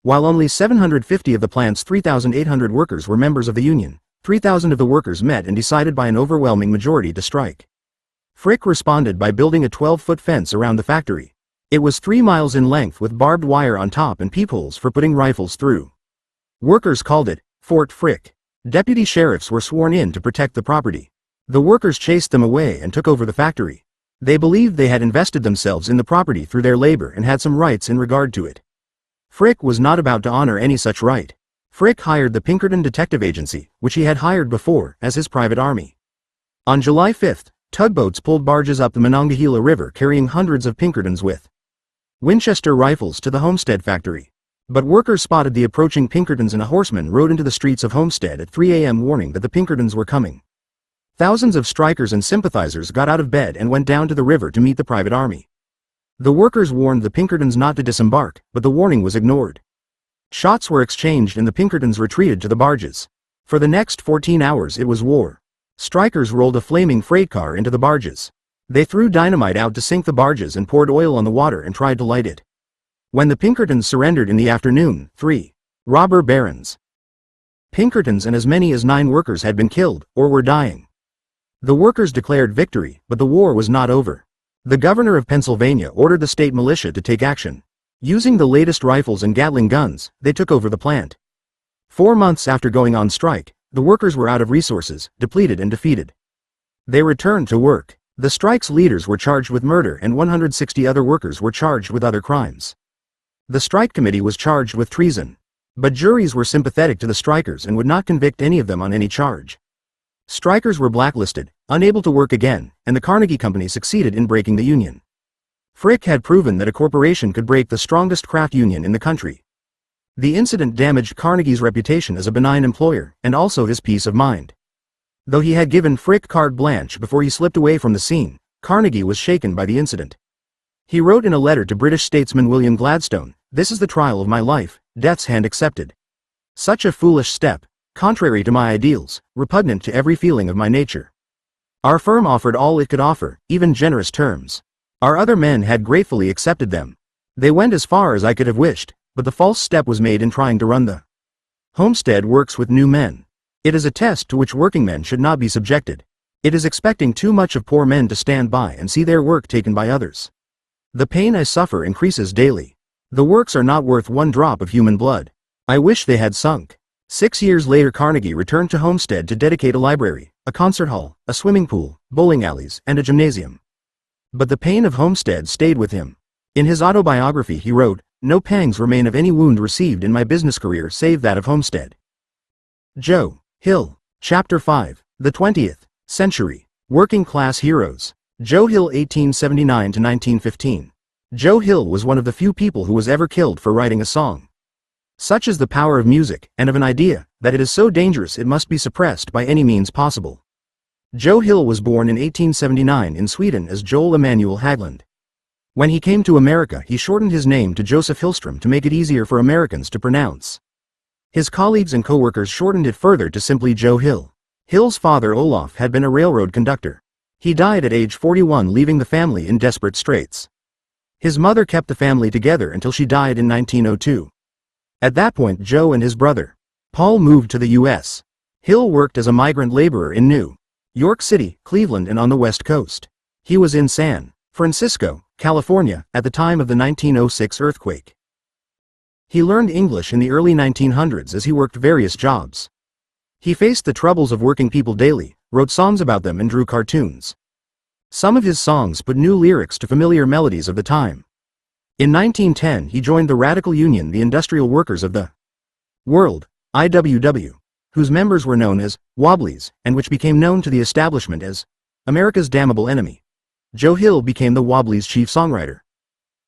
While only 750 of the plant's 3,800 workers were members of the union, 3,000 of the workers met and decided by an overwhelming majority to strike. Frick responded by building a 12-foot fence around the factory. It was 3 miles in length with barbed wire on top and peepholes for putting rifles through. Workers called it Fort Frick. Deputy sheriffs were sworn in to protect the property. The workers chased them away and took over the factory. They believed they had invested themselves in the property through their labor and had some rights in regard to it. Frick was not about to honor any such right. Frick hired the Pinkerton Detective Agency, which he had hired before, as his private army. On July 5, tugboats pulled barges up the Monongahela River carrying hundreds of Pinkertons with Winchester rifles to the Homestead factory. But workers spotted the approaching Pinkertons and a horseman rode into the streets of Homestead at 3 a.m. warning that the Pinkertons were coming. Thousands of strikers and sympathizers got out of bed and went down to the river to meet the private army. The workers warned the Pinkertons not to disembark, but the warning was ignored. Shots were exchanged and the Pinkertons retreated to the barges. For the next 14 hours it was war. Strikers rolled a flaming freight car into the barges. They threw dynamite out to sink the barges and poured oil on the water and tried to light it. When the Pinkertons surrendered in the afternoon, 3 robber barons, Pinkertons and as many as 9 workers had been killed, or were dying. The workers declared victory, but the war was not over. The governor of Pennsylvania ordered the state militia to take action. Using the latest rifles and Gatling guns, they took over the plant. 4 months after going on strike, the workers were out of resources, depleted and defeated. They returned to work. The strike's leaders were charged with murder and 160 other workers were charged with other crimes. The strike committee was charged with treason. But juries were sympathetic to the strikers and would not convict any of them on any charge. Strikers were blacklisted, unable to work again, and the Carnegie Company succeeded in breaking the union. Frick had proven that a corporation could break the strongest craft union in the country. The incident damaged Carnegie's reputation as a benign employer, and also his peace of mind. Though he had given Frick carte blanche before he slipped away from the scene, Carnegie was shaken by the incident. He wrote in a letter to British statesman William Gladstone, "This is the trial of my life, death's hand accepted. Such a foolish step, contrary to my ideals, repugnant to every feeling of my nature. Our firm offered all it could offer, even generous terms. Our other men had gratefully accepted them. They went as far as I could have wished, but the false step was made in trying to run the Homestead Works with new men. It is a test to which working men should not be subjected. It is expecting too much of poor men to stand by and see their work taken by others. The pain I suffer increases daily. The works are not worth 1 drop of human blood. I wish they had sunk." 6 years later Carnegie returned to Homestead to dedicate a library, a concert hall, a swimming pool, bowling alleys, and a gymnasium. But the pain of Homestead stayed with him. In his autobiography he wrote, "No pangs remain of any wound received in my business career save that of Homestead." Joe Hill. Chapter 5. The 20th Century. Working Class Heroes. Joe Hill 1879–1915. Joe Hill was one of the few people who was ever killed for writing a song. Such is the power of music, and of an idea, that it is so dangerous it must be suppressed by any means possible. Joe Hill was born in 1879 in Sweden as Joel Emanuel Haglund. When he came to America he shortened his name to Joseph Hillstrom to make it easier for Americans to pronounce. His colleagues and co-workers shortened it further to simply Joe Hill. Hill's father Olaf had been a railroad conductor. He died at age 41, leaving the family in desperate straits. His mother kept the family together until she died in 1902. At that point Joe and his brother, Paul, moved to the U.S. Hill worked as a migrant laborer in New York City, Cleveland, and on the West Coast. He was in San Francisco, California, at the time of the 1906 earthquake. He learned English in the early 1900s as he worked various jobs. He faced the troubles of working people daily, wrote songs about them and drew cartoons. Some of his songs put new lyrics to familiar melodies of the time. In 1910 he joined the radical union, the Industrial Workers of the World, IWW, whose members were known as Wobblies, and which became known to the establishment as America's damnable enemy. Joe Hill became the Wobblies' chief songwriter.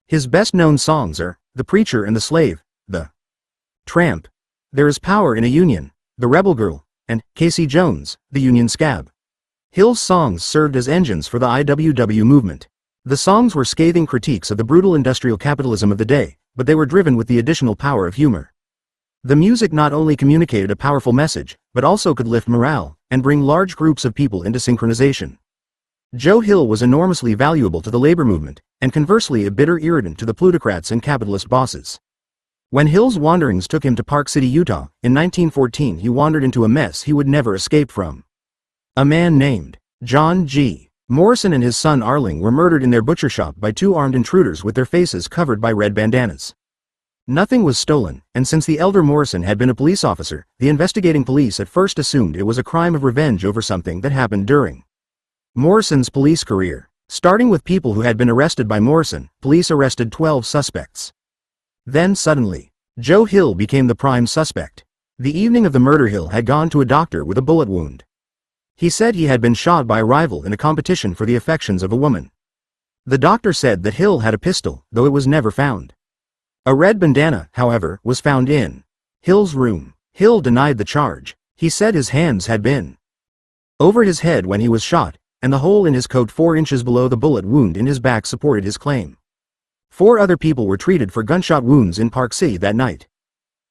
His best-known songs are The Preacher and the Slave, The Tramp, There Is Power in a Union, The Rebel Girl, and Casey Jones, The Union Scab. Hill's songs served as engines for the IWW movement. The songs were scathing critiques of the brutal industrial capitalism of the day, but they were driven with the additional power of humor. The music not only communicated a powerful message, but also could lift morale and bring large groups of people into synchronization. Joe Hill was enormously valuable to the labor movement, and conversely a bitter irritant to the plutocrats and capitalist bosses. When Hill's wanderings took him to Park City, Utah, in 1914, he wandered into a mess he would never escape from. A man named John G. Morrison and his son Arling were murdered in their butcher shop by two armed intruders with their faces covered by red bandanas. Nothing was stolen, and since the elder Morrison had been a police officer, the investigating police at first assumed it was a crime of revenge over something that happened during Morrison's police career. Starting with people who had been arrested by Morrison, police arrested 12 suspects. Then suddenly, Joe Hill became the prime suspect. The evening of the murder, Hill had gone to a doctor with a bullet wound. He said he had been shot by a rival in a competition for the affections of a woman. The doctor said that Hill had a pistol, though it was never found. A red bandana, however, was found in Hill's room. Hill denied the charge. He said his hands had been over his head when he was shot, and the hole in his coat 4 inches below the bullet wound in his back supported his claim. 4 other people were treated for gunshot wounds in Park City that night.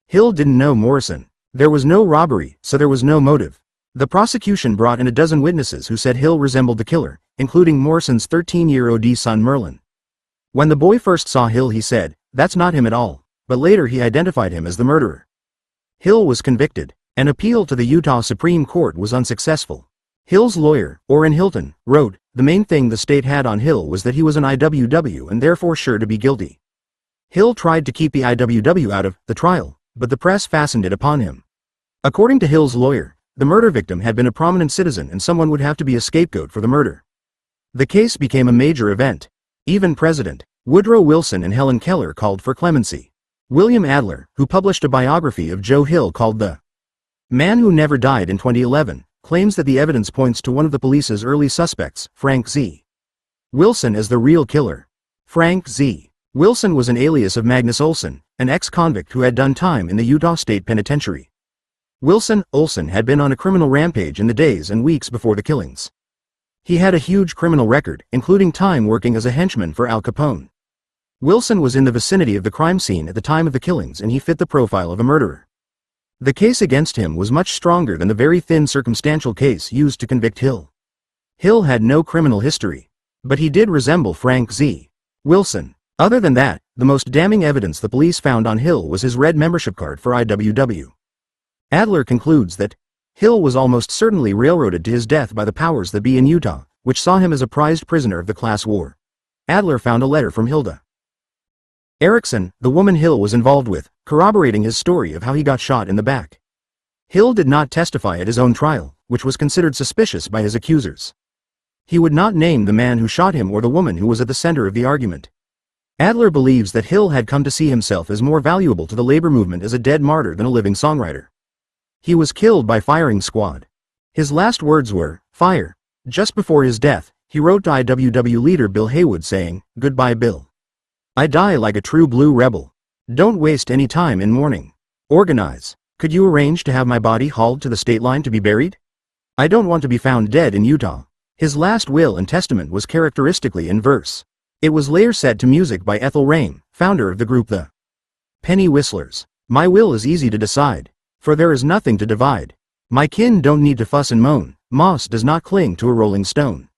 Hill didn't know Morrison. There was no robbery, so there was no motive. The prosecution brought in a dozen witnesses who said Hill resembled the killer, including Morrison's 13-year-old son Merlin. When the boy first saw Hill, he said, "That's not him at all," but later he identified him as the murderer. Hill was convicted. An appeal to the Utah Supreme Court was unsuccessful. Hill's lawyer, Orrin Hilton, wrote, "The main thing the state had on Hill was that he was an IWW and therefore sure to be guilty." Hill tried to keep the IWW out of the trial, but the press fastened it upon him. According to Hill's lawyer, the murder victim had been a prominent citizen and someone would have to be a scapegoat for the murder. The case became a major event. Even President Woodrow Wilson and Helen Keller called for clemency. William Adler, who published a biography of Joe Hill called The Man Who Never Died in 2011, claims that the evidence points to one of the police's early suspects, Frank Z. Wilson, as the real killer. Frank Z. Wilson was an alias of Magnus Olson, an ex-convict who had done time in the Utah State Penitentiary. Olson had been on a criminal rampage in the days and weeks before the killings. He had a huge criminal record, including time working as a henchman for Al Capone. Wilson was in the vicinity of the crime scene at the time of the killings, and he fit the profile of a murderer. The case against him was much stronger than the very thin circumstantial case used to convict Hill. Hill had no criminal history, but he did resemble Frank Z. Wilson. Other than that, the most damning evidence the police found on Hill was his red membership card for IWW. Adler concludes that Hill was almost certainly railroaded to his death by the powers that be in Utah, which saw him as a prized prisoner of the class war. Adler found a letter from Hilda Erickson, the woman Hill was involved with, corroborating his story of how he got shot in the back. Hill did not testify at his own trial, which was considered suspicious by his accusers. He would not name the man who shot him or the woman who was at the center of the argument. Adler believes that Hill had come to see himself as more valuable to the labor movement as a dead martyr than a living songwriter. He was killed by firing squad. His last words were, "Fire." Just before his death, he wrote to IWW leader Bill Haywood saying, "Goodbye, Bill. I die like a true blue rebel. Don't waste any time in mourning. Organize. Could you arrange to have my body hauled to the state line to be buried? I don't want to be found dead in Utah." His last will and testament was characteristically in verse. It was later set to music by Ethel Rain, founder of the group The Penny Whistlers. "My will is easy to decide, for there is nothing to divide. My kin don't need to fuss and moan, moss does not cling to a rolling stone.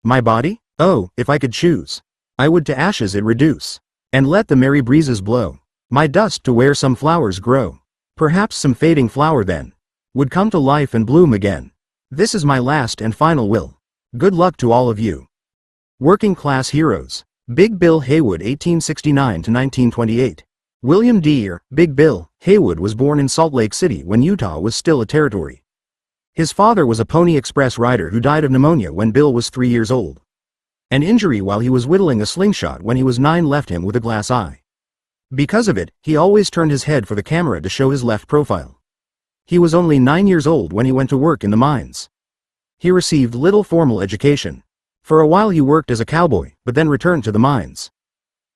My body? Oh, if I could choose, I would to ashes it reduce, and let the merry breezes blow my dust to where some flowers grow. Perhaps some fading flower then would come to life and bloom again. This is my last and final will. Good luck to all of you." Working class heroes. Big Bill Haywood, 1869 to 1928. William D. Big Bill Haywood was born in Salt Lake City when Utah was still a territory. His father was a Pony Express rider who died of pneumonia when Bill was 3 years old. An injury while he was whittling a slingshot when he was 9 left him with a glass eye. Because of it, he always turned his head for the camera to show his left profile. He was only 9 years old when he went to work in the mines. He received little formal education. For a while he worked as a cowboy, but then returned to the mines.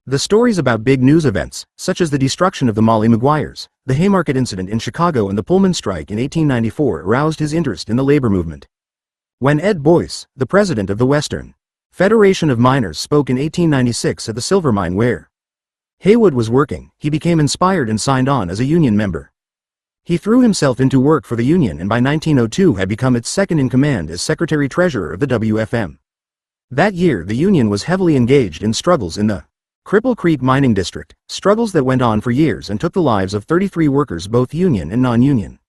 The stories about big news events, such as the destruction of the Molly Maguires, the Haymarket incident in Chicago and the Pullman strike in 1894 aroused his interest in the labor movement. When Ed Boyce, the president of the Western Federation of Miners, spoke in 1896 at the silver mine where Haywood was working, he became inspired and signed on as a union member. He threw himself into work for the union and by 1902 had become its second-in-command as secretary-treasurer of the WFM. That year the union was heavily engaged in struggles in the Cripple Creek mining district, struggles that went on for years and took the lives of 33 workers, both union and non-union.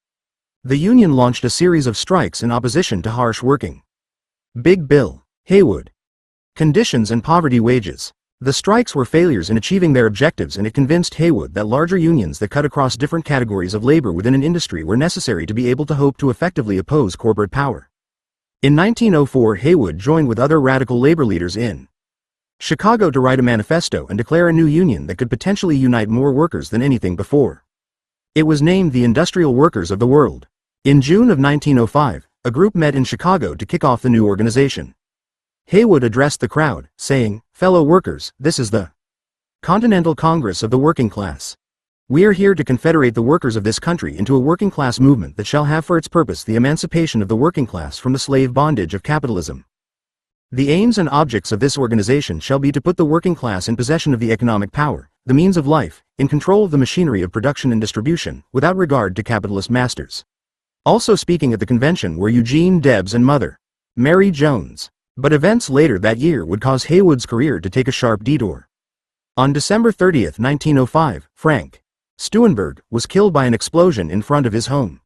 The union launched a series of strikes in opposition to harsh working. Big Bill Haywood conditions and poverty wages. The strikes were failures in achieving their objectives, and it convinced Haywood that larger unions that cut across different categories of labor within an industry were necessary to be able to hope to effectively oppose corporate power. In 1904 Haywood joined with other radical labor leaders in Chicago to write a manifesto and declare a new union that could potentially unite more workers than anything before. It was named the Industrial Workers of the World. In June of 1905, a group met in Chicago to kick off the new organization. Haywood addressed the crowd, saying, "Fellow workers, this is the Continental Congress of the Working Class. We are here to confederate the workers of this country into a working class movement that shall have for its purpose the emancipation of the working class from the slave bondage of capitalism. The aims and objects of this organization shall be to put the working class in possession of the economic power, the means of life, in control of the machinery of production and distribution, without regard to capitalist masters." Also speaking at the convention were Eugene Debs and Mother Mary Jones. But events later that year would cause Haywood's career to take a sharp detour. On December 30, 1905, Frank Stuenberg was killed by an explosion in front of his home.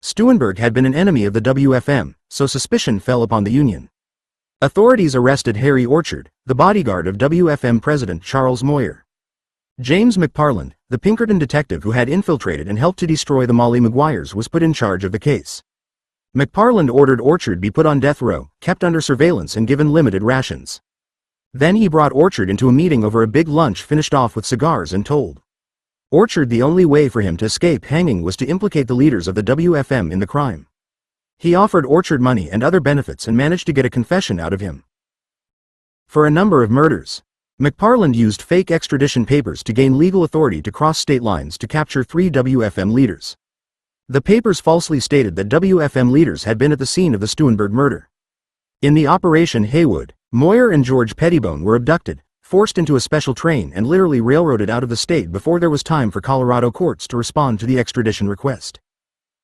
Stuenberg had been an enemy of the WFM, so suspicion fell upon the union. Authorities arrested Harry Orchard, the bodyguard of WFM President Charles Moyer. James McParland, the Pinkerton detective who had infiltrated and helped to destroy the Molly Maguires, was put in charge of the case. McParland ordered Orchard be put on death row, kept under surveillance and given limited rations. Then he brought Orchard into a meeting over a big lunch finished off with cigars and told Orchard the only way for him to escape hanging was to implicate the leaders of the WFM in the crime. He offered Orchard money and other benefits and managed to get a confession out of him. For a number of murders, McParland used fake extradition papers to gain legal authority to cross state lines to capture 3 WFM leaders. The papers falsely stated that WFM leaders had been at the scene of the Stuenberg murder. In the operation Haywood, Moyer and George Pettibone were abducted, forced into a special train and literally railroaded out of the state before there was time for Colorado courts to respond to the extradition request.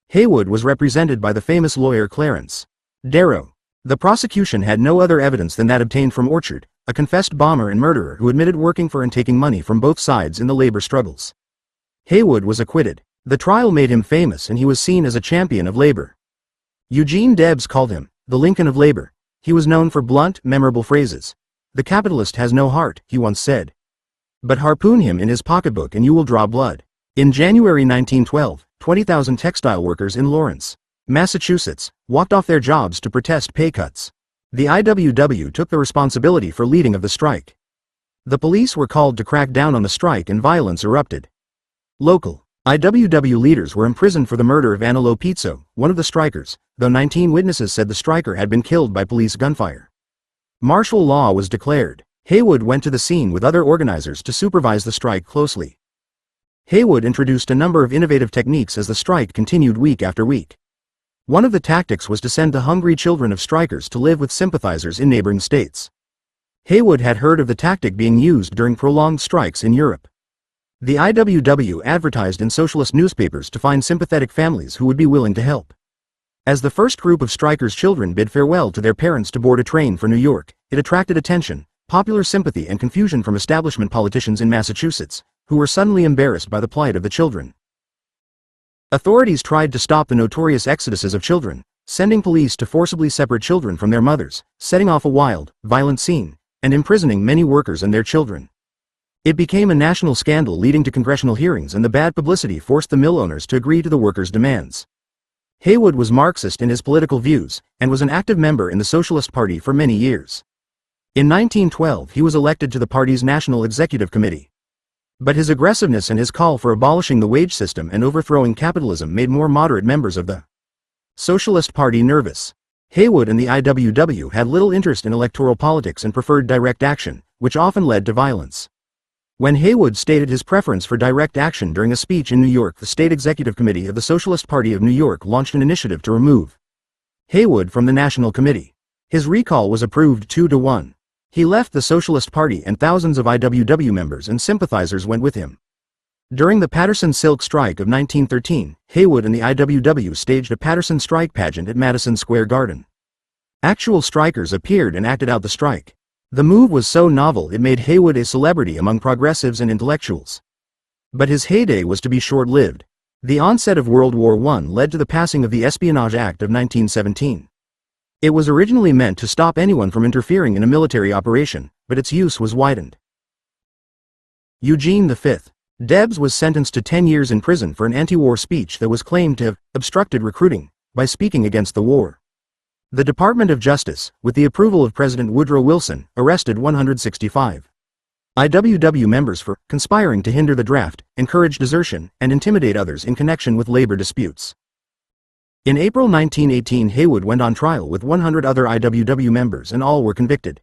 Haywood was represented by the famous lawyer Clarence Darrow. The prosecution had no other evidence than that obtained from Orchard, a confessed bomber and murderer who admitted working for and taking money from both sides in the labor struggles. Haywood was acquitted. The trial made him famous and he was seen as a champion of labor. Eugene Debs called him the Lincoln of labor. He was known for blunt, memorable phrases. "The capitalist has no heart," he once said. "But harpoon him in his pocketbook and you will draw blood." In January 1912, 20,000 textile workers in Lawrence, Massachusetts, walked off their jobs to protest pay cuts. The IWW took the responsibility for leading of the strike. The police were called to crack down on the strike and violence erupted. Local IWW leaders were imprisoned for the murder of Anelo Pizzo, one of the strikers, though 19 witnesses said the striker had been killed by police gunfire. Martial law was declared. Haywood went to the scene with other organizers to supervise the strike closely. Haywood introduced a number of innovative techniques as the strike continued week after week. One of the tactics was to send the hungry children of strikers to live with sympathizers in neighboring states. Haywood had heard of the tactic being used during prolonged strikes in Europe. The IWW advertised in socialist newspapers to find sympathetic families who would be willing to help. As the first group of strikers' children bid farewell to their parents to board a train for New York, it attracted attention, popular sympathy and confusion from establishment politicians in Massachusetts, who were suddenly embarrassed by the plight of the children. Authorities tried to stop the notorious exoduses of children, sending police to forcibly separate children from their mothers, setting off a wild, violent scene, and imprisoning many workers and their children. It became a national scandal leading to congressional hearings, and the bad publicity forced the mill owners to agree to the workers' demands. Haywood was Marxist in his political views, and was an active member in the Socialist Party for many years. In 1912 he was elected to the party's National Executive Committee. But his aggressiveness and his call for abolishing the wage system and overthrowing capitalism made more moderate members of the Socialist Party nervous. Haywood and the IWW had little interest in electoral politics and preferred direct action, which often led to violence. When Haywood stated his preference for direct action during a speech in New York, the State Executive Committee of the Socialist Party of New York launched an initiative to remove Haywood from the National Committee. His recall was approved 2-1. He left the Socialist Party and thousands of IWW members and sympathizers went with him. During the Patterson Silk Strike of 1913, Haywood and the IWW staged a Patterson Strike pageant at Madison Square Garden. Actual strikers appeared and acted out the strike. The move was so novel it made Haywood a celebrity among progressives and intellectuals. But his heyday was to be short-lived. The onset of World War I led to the passing of the Espionage Act of 1917. It was originally meant to stop anyone from interfering in a military operation, but its use was widened. Eugene V. Debs was sentenced to 10 years in prison for an anti-war speech that was claimed to have obstructed recruiting by speaking against the war. The Department of Justice, with the approval of President Woodrow Wilson, arrested 165 IWW members for conspiring to hinder the draft, encourage desertion, and intimidate others in connection with labor disputes. In April 1918, Haywood went on trial with 100 other IWW members and all were convicted.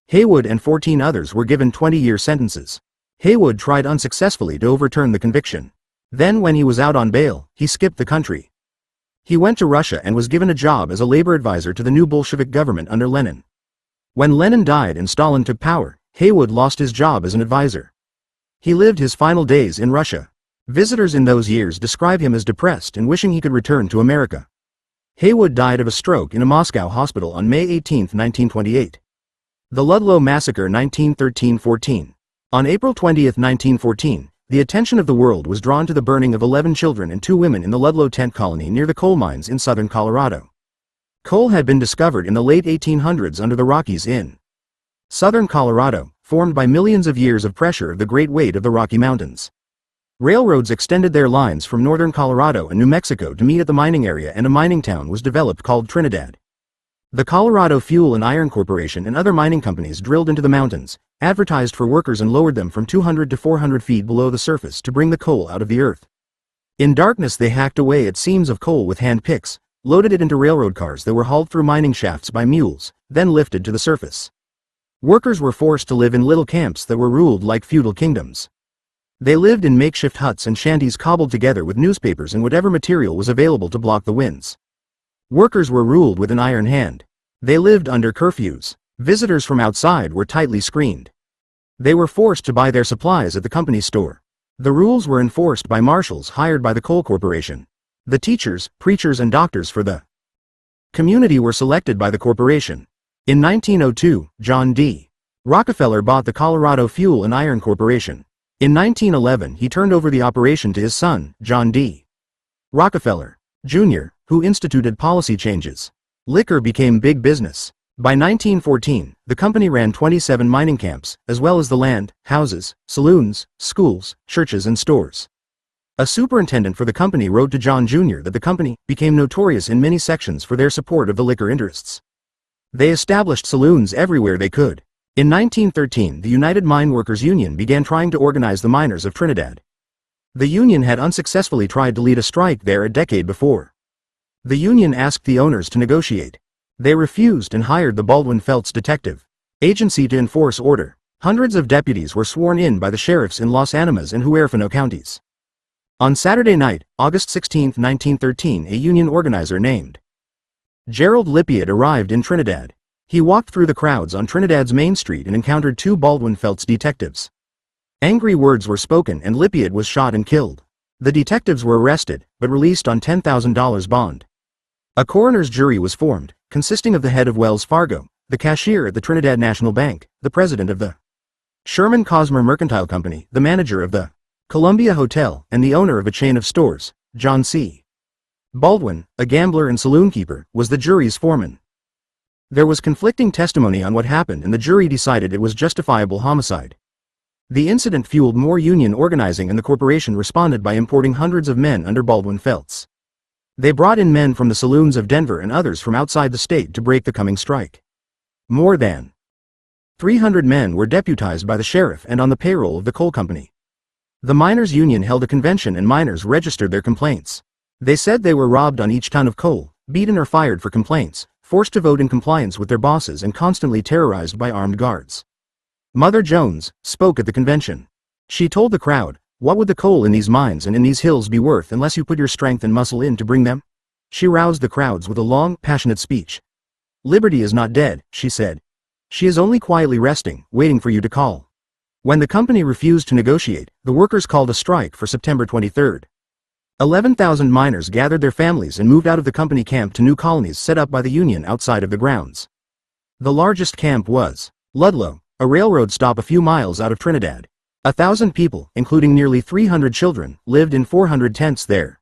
Haywood and 14 others were given 20-year sentences. Haywood tried unsuccessfully to overturn the conviction. Then when he was out on bail, he skipped the country. He went to Russia and was given a job as a labor advisor to the new Bolshevik government under Lenin. When Lenin died and Stalin took power, Haywood lost his job as an advisor. He lived his final days in Russia. Visitors in those years describe him as depressed and wishing he could return to America. Haywood died of a stroke in a Moscow hospital on May 18, 1928. The Ludlow Massacre 1913-14. On April 20, 1914, the attention of the world was drawn to the burning of 11 children and 2 women in the Ludlow tent colony near the coal mines in southern Colorado. Coal had been discovered in the late 1800s under the Rockies in southern Colorado, formed by millions of years of pressure of the great weight of the Rocky Mountains. Railroads extended their lines from northern Colorado and New Mexico to meet at the mining area, and a mining town was developed called Trinidad. The Colorado Fuel and Iron Corporation and other mining companies drilled into the mountains, advertised for workers, and lowered them from 200 to 400 feet below the surface to bring the coal out of the earth. In darkness they hacked away at seams of coal with hand picks, loaded it into railroad cars that were hauled through mining shafts by mules, then lifted to the surface. Workers were forced to live in little camps that were ruled like feudal kingdoms. They lived in makeshift huts and shanties cobbled together with newspapers and whatever material was available to block the winds. Workers were ruled with an iron hand. They lived under curfews. Visitors from outside were tightly screened. They were forced to buy their supplies at the company store. The rules were enforced by marshals hired by the coal corporation. The teachers, preachers, and doctors for the community were selected by the corporation. In 1902, John D. Rockefeller bought the Colorado Fuel and Iron Corporation. In 1911, he turned over the operation to his son, John D. Rockefeller, Jr., who instituted policy changes. Liquor became big business. By 1914, the company ran 27 mining camps, as well as the land, houses, saloons, schools, churches, and stores. A superintendent for the company wrote to John Jr. that the company became notorious in many sections for their support of the liquor interests. They established saloons everywhere they could. In 1913, the United Mine Workers Union began trying to organize the miners of Trinidad. The union had unsuccessfully tried to lead a strike there a decade before. The union asked the owners to negotiate. They refused and hired the Baldwin-Felts Detective Agency to enforce order. Hundreds of deputies were sworn in by the sheriffs in Los Animas and Huerfano counties. On Saturday night, August 16, 1913, a union organizer named Gerald Lippiatt arrived in Trinidad. He walked through the crowds on Trinidad's Main Street and encountered 2 Baldwin-Felts detectives. Angry words were spoken and Lippiatt was shot and killed. The detectives were arrested, but released on $10,000 bond. A coroner's jury was formed, consisting of the head of Wells Fargo, the cashier at the Trinidad National Bank, the president of the Sherman Cosmer Mercantile Company, the manager of the Columbia Hotel, and the owner of a chain of stores. John C. Baldwin, a gambler and saloon keeper, was the jury's foreman. There was conflicting testimony on what happened and the jury decided it was justifiable homicide. The incident fueled more union organizing and the corporation responded by importing hundreds of men under Baldwin-Felts. They brought in men from the saloons of Denver and others from outside the state to break the coming strike. More than 300 men were deputized by the sheriff and on the payroll of the coal company. The miners' union held a convention and miners registered their complaints. They said they were robbed on each ton of coal, beaten or fired for complaints, forced to vote in compliance with their bosses and constantly terrorized by armed guards. Mother Jones spoke at the convention. She told the crowd, "What would the coal in these mines and in these hills be worth unless you put your strength and muscle in to bring them?" She roused the crowds with a long, passionate speech. "Liberty is not dead," she said. "She is only quietly resting, waiting for you to call." When the company refused to negotiate, the workers called a strike for September 23. 11,000 miners gathered their families and moved out of the company camp to new colonies set up by the Union outside of the grounds. The largest camp was Ludlow, a railroad stop a few miles out of Trinidad. 1,000 people, including nearly 300 children, lived in 400 tents there.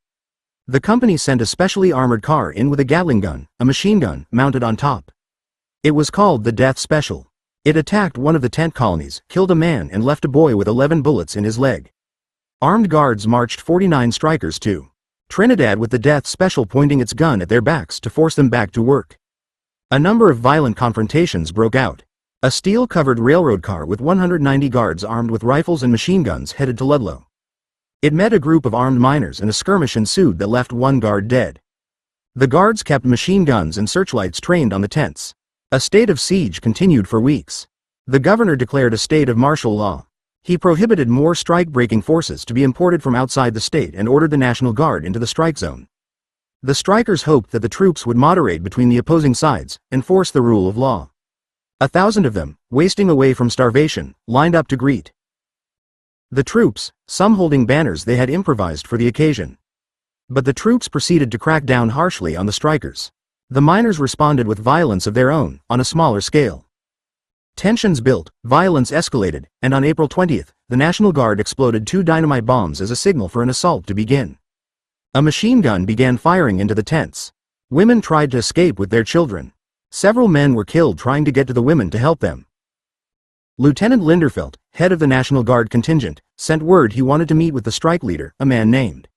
The company sent a specially armored car in with a Gatling gun, a machine gun, mounted on top. It was called the Death Special. It attacked one of the tent colonies, killed a man and left a boy with 11 bullets in his leg. Armed guards marched 49 strikers to Trinidad with the Death Special pointing its gun at their backs to force them back to work. A number of violent confrontations broke out. A steel-covered railroad car with 190 guards armed with rifles and machine guns headed to Ludlow. It met a group of armed miners and a skirmish ensued that left one guard dead. The guards kept machine guns and searchlights trained on the tents. A state of siege continued for weeks. The governor declared a state of martial law. He prohibited more strike-breaking forces to be imported from outside the state and ordered the National Guard into the strike zone. The strikers hoped that the troops would moderate between the opposing sides, enforce the rule of law. 1,000 of them, wasting away from starvation, lined up to greet the troops, some holding banners they had improvised for the occasion. But the troops proceeded to crack down harshly on the strikers. The miners responded with violence of their own, on a smaller scale. Tensions built, violence escalated, and on April 20th, the National Guard exploded 2 dynamite bombs as a signal for an assault to begin. A machine gun began firing into the tents. Women tried to escape with their children. Several men were killed trying to get to the women to help them. Lieutenant Linderfelt, head of the National Guard contingent, sent word he wanted to meet with the strike leader, a man named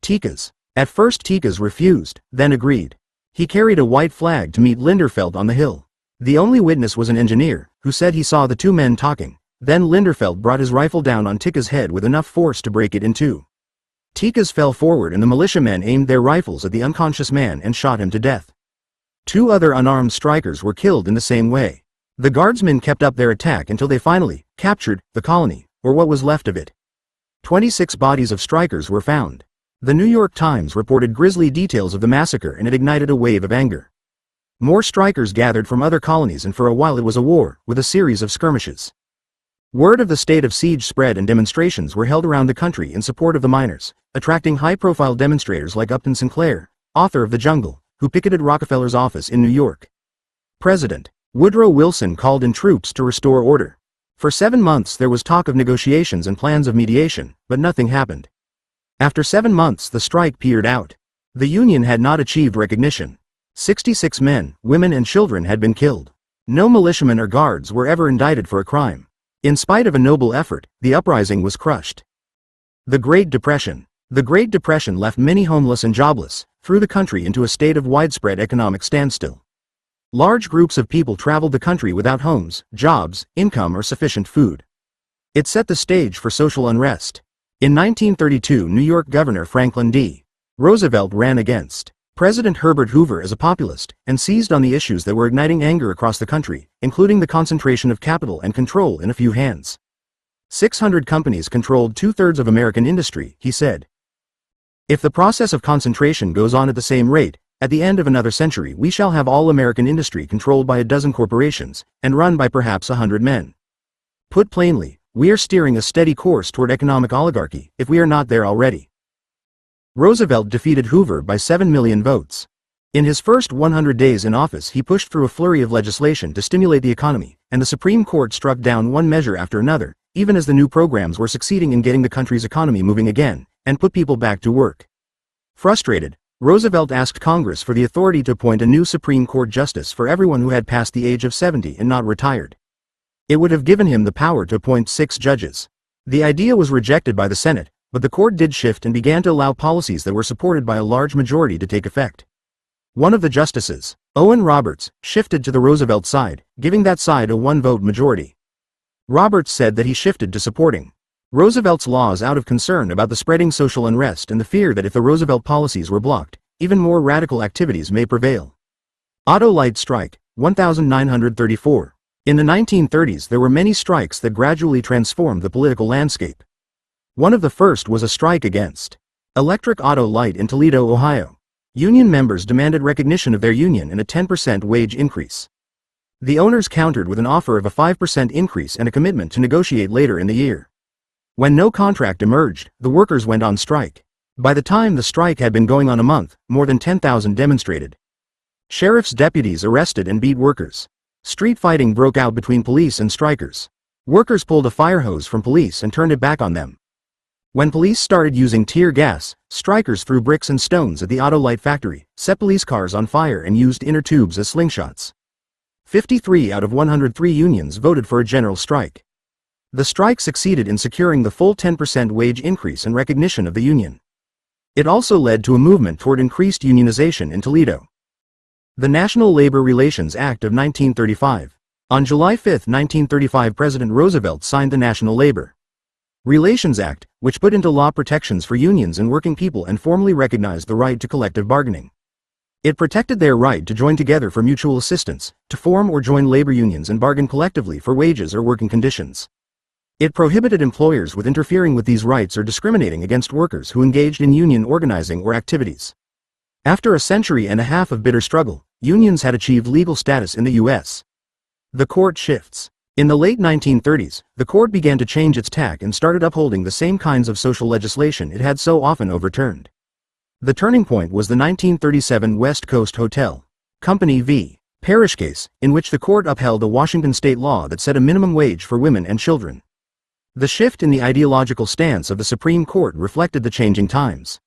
Tikas. At first Tikas refused, then agreed. He carried a white flag to meet Linderfelt on the hill. The only witness was an engineer, who said he saw the 2 men talking. Then Linderfelt brought his rifle down on Tikas' head with enough force to break it in 2. Tikas fell forward and the militiamen aimed their rifles at the unconscious man and shot him to death. 2 other unarmed strikers were killed in the same way. The guardsmen kept up their attack until they finally captured the colony, or what was left of it. 26 bodies of strikers were found. The New York Times reported grisly details of the massacre and it ignited a wave of anger. More strikers gathered from other colonies and for a while it was a war, with a series of skirmishes. Word of the state of siege spread and demonstrations were held around the country in support of the miners, attracting high-profile demonstrators like Upton Sinclair, author of The Jungle, who picketed Rockefeller's office in New York. President Woodrow Wilson called in troops to restore order. For 7 months there was talk of negotiations and plans of mediation, but nothing happened. After 7 months the strike petered out. The Union had not achieved recognition. 66 men, women and children had been killed. No militiamen or guards were ever indicted for a crime. In spite of a noble effort, the uprising was crushed. The Great Depression. The Great Depression left many homeless and jobless, threw the country into a state of widespread economic standstill. Large groups of people traveled the country without homes, jobs, income or sufficient food. It set the stage for social unrest. In 1932 New York Governor Franklin D. Roosevelt ran against President Herbert Hoover as a populist, and seized on the issues that were igniting anger across the country, including the concentration of capital and control in a few hands. 600 companies controlled 2/3 of American industry, he said. If the process of concentration goes on at the same rate, at the end of another century we shall have all American industry controlled by a dozen corporations, and run by perhaps 100 men. Put plainly, we are steering a steady course toward economic oligarchy, if we are not there already. Roosevelt defeated Hoover by 7 million votes. In his first 100 days in office he pushed through a flurry of legislation to stimulate the economy, and the Supreme Court struck down one measure after another, even as the new programs were succeeding in getting the country's economy moving again, and put people back to work. Frustrated, Roosevelt asked Congress for the authority to appoint a new Supreme Court justice for everyone who had passed the age of 70 and not retired. It would have given him the power to appoint 6 judges. The idea was rejected by the Senate, but the court did shift and began to allow policies that were supported by a large majority to take effect. One of the justices, Owen Roberts, shifted to the Roosevelt side, giving that side a 1-vote majority. Roberts said that he shifted to supporting Roosevelt's laws out of concern about the spreading social unrest and the fear that if the Roosevelt policies were blocked, even more radical activities may prevail. Auto Light Strike, 1934. In the 1930s there were many strikes that gradually transformed the political landscape. One of the first was a strike against Electric Auto Light in Toledo, Ohio. Union members demanded recognition of their union and a 10% wage increase. The owners countered with an offer of a 5% increase and a commitment to negotiate later in the year. When no contract emerged, the workers went on strike. By the time the strike had been going on a month, more than 10,000 demonstrated. Sheriff's deputies arrested and beat workers. Street fighting broke out between police and strikers. Workers pulled a fire hose from police and turned it back on them. When police started using tear gas, strikers threw bricks and stones at the Auto Light factory, set police cars on fire and used inner tubes as slingshots. 53 out of 103 unions voted for a general strike. The strike succeeded in securing the full 10% wage increase and recognition of the union. It also led to a movement toward increased unionization in Toledo. The National Labor Relations Act of 1935. On July 5, 1935, President Roosevelt signed the National Labor Relations Act, which put into law protections for unions and working people and formally recognized the right to collective bargaining. It protected their right to join together for mutual assistance, to form or join labor unions and bargain collectively for wages or working conditions. It prohibited employers with interfering with these rights or discriminating against workers who engaged in union organizing or activities. After a century and a half of bitter struggle, unions had achieved legal status in the U.S. The court shifts. In the late 1930s, the court began to change its tack and started upholding the same kinds of social legislation it had so often overturned. The turning point was the 1937 West Coast Hotel Company v. Parrish case, in which the court upheld a Washington state law that set a minimum wage for women and children. The shift in the ideological stance of the Supreme Court reflected the changing times.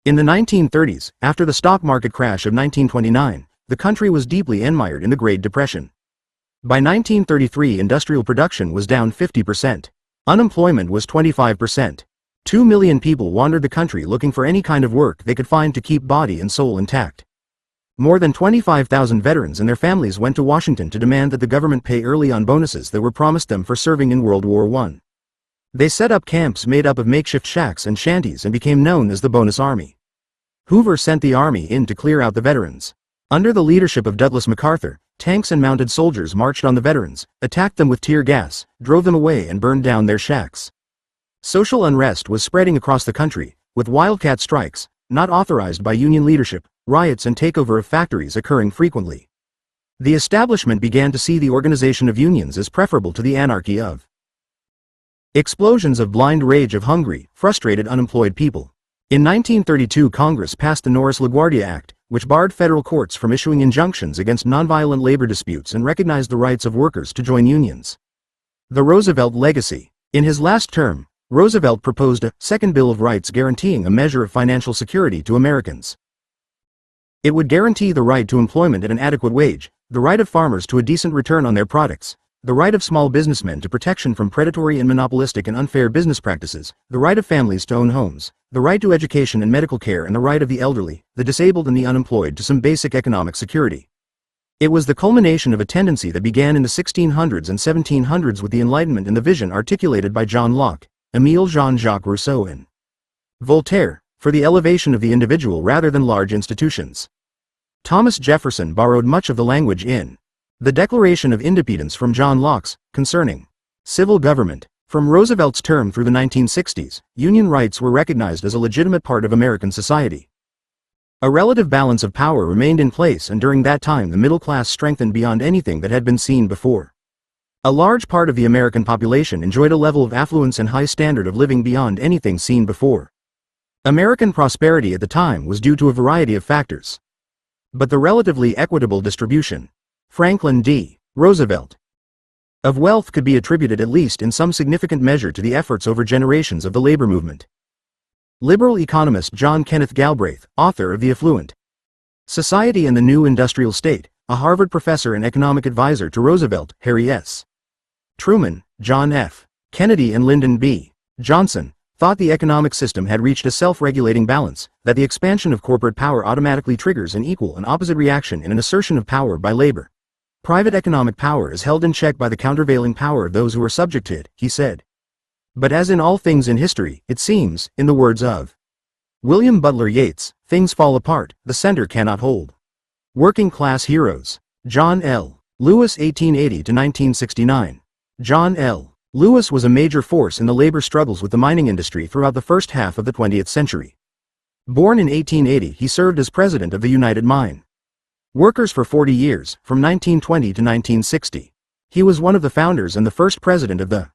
In the 1930s, after the stock market crash of 1929, the country was deeply enmired in the Great Depression. By 1933, industrial production was down 50%. Unemployment was 25%. 2 million people wandered the country looking for any kind of work they could find to keep body and soul intact. More than 25,000 veterans and their families went to Washington to demand that the government pay early on bonuses that were promised them for serving in World War I. They set up camps made up of makeshift shacks and shanties and became known as the Bonus Army. Hoover sent the army in to clear out the veterans. Under the leadership of Douglas MacArthur, tanks and mounted soldiers marched on the veterans, attacked them with tear gas, drove them away and burned down their shacks. Social unrest was spreading across the country, with wildcat strikes, not authorized by union leadership, riots and takeover of factories occurring frequently. The establishment began to see the organization of unions as preferable to the anarchy of explosions of blind rage of hungry, frustrated unemployed people. In 1932, Congress passed the Norris-LaGuardia Act, which barred federal courts from issuing injunctions against nonviolent labor disputes and recognized the rights of workers to join unions. The Roosevelt legacy. In his last term, Roosevelt proposed a second Bill of Rights guaranteeing a measure of financial security to Americans. It would guarantee the right to employment at an adequate wage, the right of farmers to a decent return on their products, the right of small businessmen to protection from predatory and monopolistic and unfair business practices, the right of families to own homes, the right to education and medical care and the right of the elderly, the disabled and the unemployed to some basic economic security. It was the culmination of a tendency that began in the 1600s and 1700s with the Enlightenment and the vision articulated by John Locke, Émile Jean-Jacques Rousseau and Voltaire, for the elevation of the individual rather than large institutions. Thomas Jefferson borrowed much of the language in the Declaration of Independence from John Locke's, concerning civil government. From Roosevelt's term through the 1960s, union rights were recognized as a legitimate part of American society. A relative balance of power remained in place, and during that time the middle class strengthened beyond anything that had been seen before. A large part of the American population enjoyed a level of affluence and high standard of living beyond anything seen before. American prosperity at the time was due to a variety of factors. But the relatively equitable distribution, Franklin D. Roosevelt, of wealth could be attributed at least in some significant measure to the efforts over generations of the labor movement. Liberal economist John Kenneth Galbraith, author of The Affluent Society and the New Industrial State, a Harvard professor and economic advisor to Roosevelt, Harry S. Truman, John F. Kennedy and Lyndon B. Johnson, thought the economic system had reached a self-regulating balance, that the expansion of corporate power automatically triggers an equal and opposite reaction in an assertion of power by labor. Private economic power is held in check by the countervailing power of those who are subject to it, he said. But as in all things in history, it seems, in the words of William Butler Yeats, things fall apart, the center cannot hold. Working Class Heroes. John L. Lewis 1880 to 1969. John L. Lewis was a major force in the labor struggles with the mining industry throughout the first half of the 20th century. Born in 1880, he served as president of the United Mine Workers for 40 years, from 1920 to 1960. He was one of the founders and the first president of the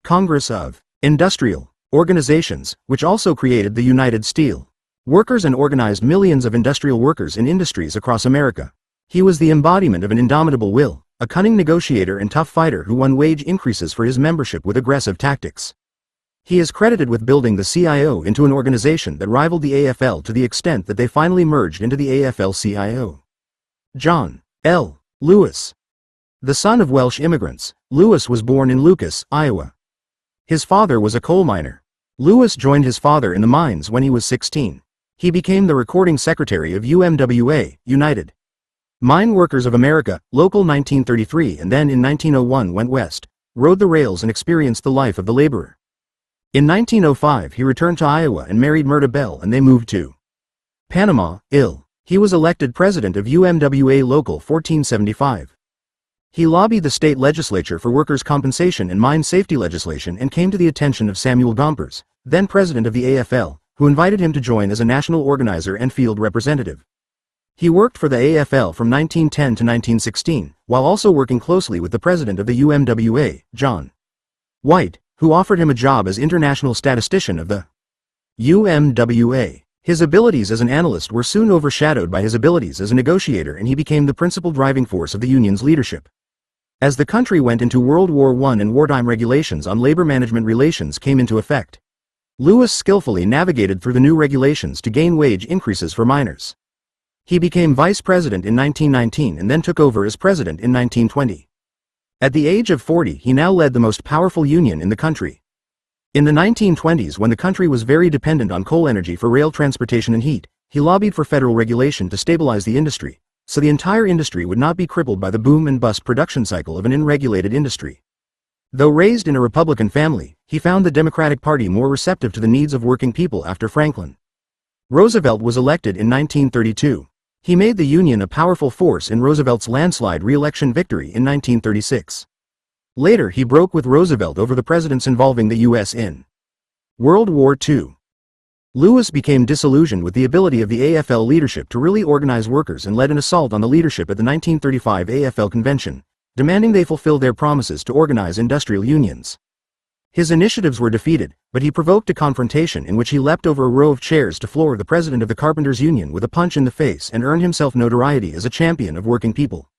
Congress of Industrial Organizations, which also created the United Steel Workers and organized millions of industrial workers in industries across America. He was the embodiment of an indomitable will, a cunning negotiator and tough fighter who won wage increases for his membership with aggressive tactics. He is credited with building the CIO into an organization that rivaled the AFL to the extent that they finally merged into the AFL-CIO. John L. Lewis. The son of Welsh immigrants, Lewis was born in Lucas, Iowa. His father was a coal miner. Lewis joined his father in the mines when he was 16. He became the recording secretary of UMWA, United Mine Workers of America, Local 1933, and then in 1901 went west, rode the rails and experienced the life of the laborer. In 1905 he returned to Iowa and married Myrta Bell, and they moved to Panama, Ill. He was elected president of UMWA Local 1475. He lobbied the state legislature for workers' compensation and mine safety legislation and came to the attention of Samuel Gompers, then president of the AFL, who invited him to join as a national organizer and field representative. He worked for the AFL from 1910 to 1916, while also working closely with the president of the UMWA, John White, who offered him a job as international statistician of the UMWA. His abilities as an analyst were soon overshadowed by his abilities as a negotiator, and he became the principal driving force of the union's leadership. As the country went into World War I and wartime regulations on labor management relations came into effect, Lewis skillfully navigated through the new regulations to gain wage increases for miners. He became vice president in 1919 and then took over as president in 1920. At the age of 40, he now led the most powerful union in the country. In the 1920s, when the country was very dependent on coal energy for rail transportation and heat, he lobbied for federal regulation to stabilize the industry, so the entire industry would not be crippled by the boom and bust production cycle of an unregulated industry. Though raised in a Republican family, he found the Democratic Party more receptive to the needs of working people after Franklin Roosevelt was elected in 1932. He made the Union a powerful force in Roosevelt's landslide re-election victory in 1936. Later he broke with Roosevelt over the presidents involving the U.S. in World War II. Lewis became disillusioned with the ability of the AFL leadership to really organize workers and led an assault on the leadership at the 1935 AFL convention, demanding they fulfill their promises to organize industrial unions. His initiatives were defeated, but he provoked a confrontation in which he leapt over a row of chairs to floor the president of the Carpenters Union with a punch in the face and earned himself notoriety as a champion of working people.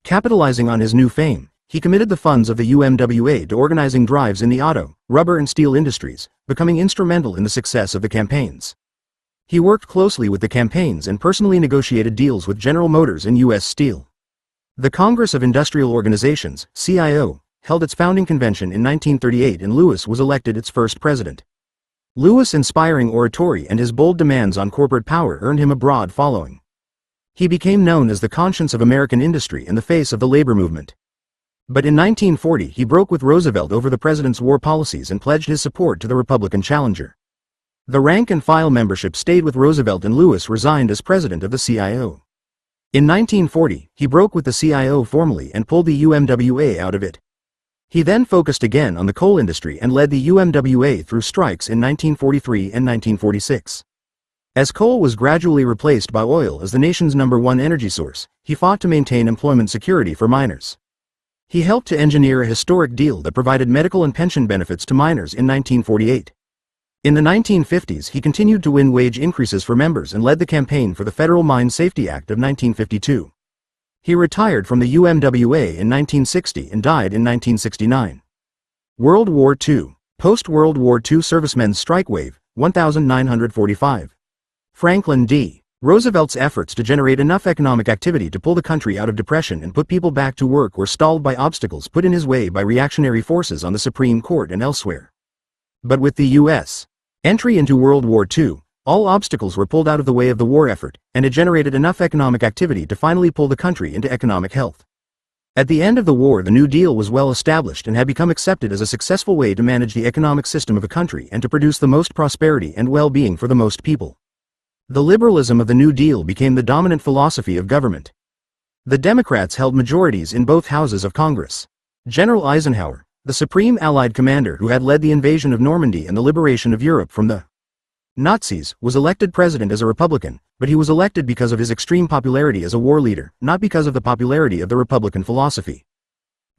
Capitalizing on his new fame, he committed the funds of the UMWA to organizing drives in the auto, rubber and steel industries, becoming instrumental in the success of the campaigns. He worked closely with the campaigns and personally negotiated deals with General Motors and U.S. Steel. The Congress of Industrial Organizations, CIO, held its founding convention in 1938 and Lewis was elected its first president. Lewis' inspiring oratory and his bold demands on corporate power earned him a broad following. He became known as the conscience of American industry in the face of the labor movement. But in 1940 he broke with Roosevelt over the president's war policies and pledged his support to the Republican challenger. The rank-and-file membership stayed with Roosevelt and Lewis resigned as president of the CIO. In 1940, he broke with the CIO formally and pulled the UMWA out of it. He then focused again on the coal industry and led the UMWA through strikes in 1943 and 1946. As coal was gradually replaced by oil as the nation's #1 energy source, he fought to maintain employment security for miners. He helped to engineer a historic deal that provided medical and pension benefits to miners in 1948. In the 1950s, he continued to win wage increases for members and led the campaign for the Federal Mine Safety Act of 1952. He retired from the UMWA in 1960 and died in 1969. World War II. Post-World War II servicemen's strike wave, 1945. Franklin D. Roosevelt's efforts to generate enough economic activity to pull the country out of depression and put people back to work were stalled by obstacles put in his way by reactionary forces on the Supreme Court and elsewhere. But with the U.S. entry into World War II, all obstacles were pulled out of the way of the war effort, and it generated enough economic activity to finally pull the country into economic health. At the end of the war, the New Deal was well established and had become accepted as a successful way to manage the economic system of a country and to produce the most prosperity and well-being for the most people. The liberalism of the New Deal became the dominant philosophy of government. The Democrats held majorities in both houses of Congress. General Eisenhower, the supreme Allied commander who had led the invasion of Normandy and the liberation of Europe from the Nazis, was elected president as a Republican, but he was elected because of his extreme popularity as a war leader, not because of the popularity of the Republican philosophy.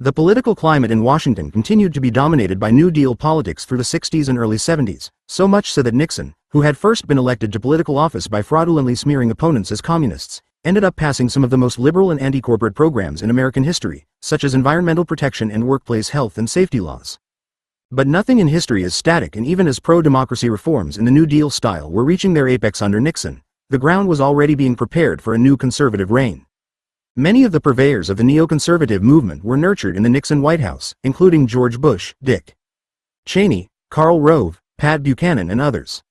The political climate in Washington continued to be dominated by New Deal politics through the 60s and early 70s, so much so that Nixon, who had first been elected to political office by fraudulently smearing opponents as communists, ended up passing some of the most liberal and anti-corporate programs in American history, such as environmental protection and workplace health and safety laws. But nothing in history is static, and even as pro-democracy reforms in the New Deal style were reaching their apex under Nixon, the ground was already being prepared for a new conservative reign. Many of the purveyors of the neoconservative movement were nurtured in the Nixon White House, including George Bush, Dick Cheney, Karl Rove, Pat Buchanan, and others.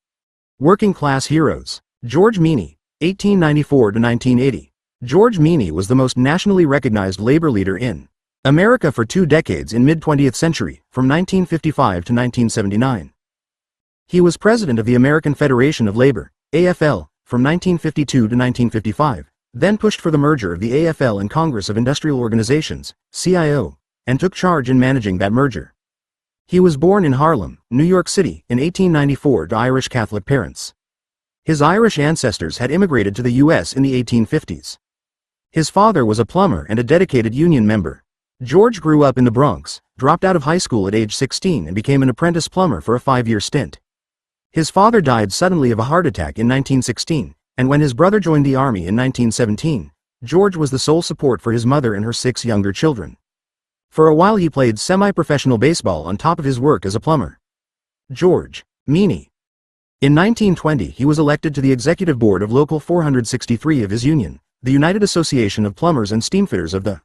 Working class heroes. George Meany, 1894 to 1980. George Meany was the most nationally recognized labor leader in America for 2 decades in mid-20th century, from 1955 to 1979. He was president of the American Federation of Labor, AFL, from 1952 to 1955, then pushed for the merger of the AFL and Congress of Industrial Organizations, CIO, and took charge in managing that merger. He was born in Harlem, New York City, in 1894 to Irish Catholic parents. His Irish ancestors had immigrated to the U.S. in the 1850s. His father was a plumber and a dedicated union member. George grew up in the Bronx, dropped out of high school at age 16 and became an apprentice plumber for a 5-year stint. His father died suddenly of a heart attack in 1916, and when his brother joined the army in 1917, George was the sole support for his mother and her 6 younger children. For a while he played semi-professional baseball on top of his work as a plumber. George Meany. In 1920 he was elected to the executive board of Local 463 of his union, the United Association of Plumbers and Steamfitters of the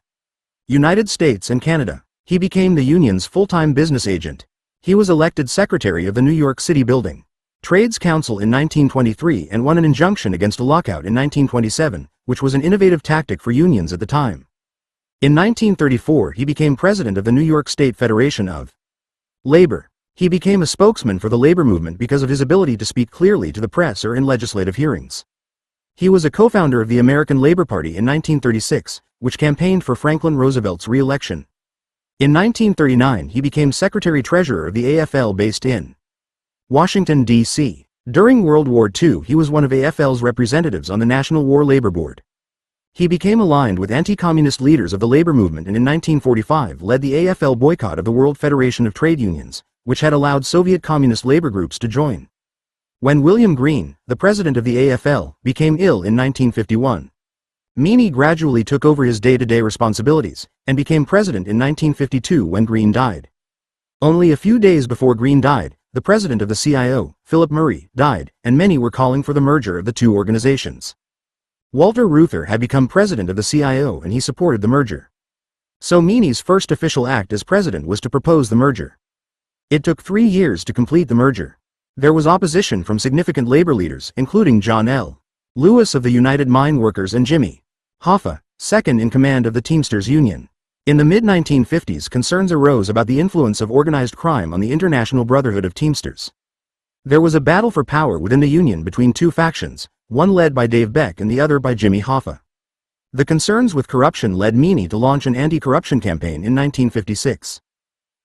United States and Canada. He became the union's full-time business agent. He was elected secretary of the New York City Building Trades Council in 1923 and won an injunction against a lockout in 1927, which was an innovative tactic for unions at the time. In 1934 he became president of the New York State Federation of Labor. He became a spokesman for the labor movement because of his ability to speak clearly to the press or in legislative hearings. He was a co-founder of the American Labor Party in 1936, which campaigned for Franklin Roosevelt's re-election. In 1939 he became secretary-treasurer of the AFL based in Washington, D.C. During World War II he was one of AFL's representatives on the National War Labor Board. He became aligned with anti-communist leaders of the labor movement and in 1945 led the AFL boycott of the World Federation of Trade Unions, which had allowed Soviet communist labor groups to join. When William Green, the president of the AFL, became ill in 1951, Meany gradually took over his day-to-day responsibilities, and became president in 1952 when Green died. Only a few days before Green died, the president of the CIO, Philip Murray, died, and many were calling for the merger of the two organizations. Walter Reuther had become president of the CIO and he supported the merger. So Meany's first official act as president was to propose the merger. It took 3 years to complete the merger. There was opposition from significant labor leaders, including John L. Lewis of the United Mine Workers and Jimmy Hoffa, second in command of the Teamsters Union. In the mid-1950s concerns arose about the influence of organized crime on the International Brotherhood of Teamsters. There was a battle for power within the union between two factions, one led by Dave Beck and the other by Jimmy Hoffa. The concerns with corruption led Meany to launch an anti-corruption campaign in 1956.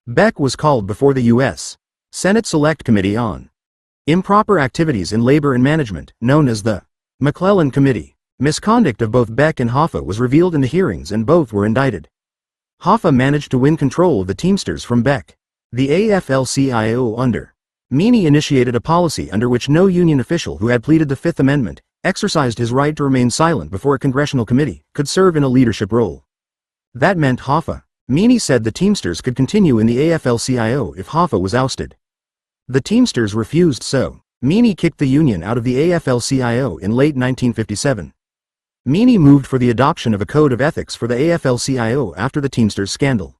Beck was called before the U.S. Senate Select Committee on Improper Activities in Labor and Management, known as the McClellan Committee. Misconduct of both Beck and Hoffa was revealed in the hearings and both were indicted. Hoffa managed to win control of the Teamsters from Beck. The AFL-CIO under Meany initiated a policy under which no union official who had pleaded the Fifth Amendment, exercised his right to remain silent before a congressional committee, could serve in a leadership role. That meant Hoffa. Meany said the Teamsters could continue in the AFL-CIO if Hoffa was ousted. The Teamsters refused, so Meany kicked the union out of the AFL-CIO in late 1957. Meany moved for the adoption of a code of ethics for the AFL-CIO after the Teamsters scandal.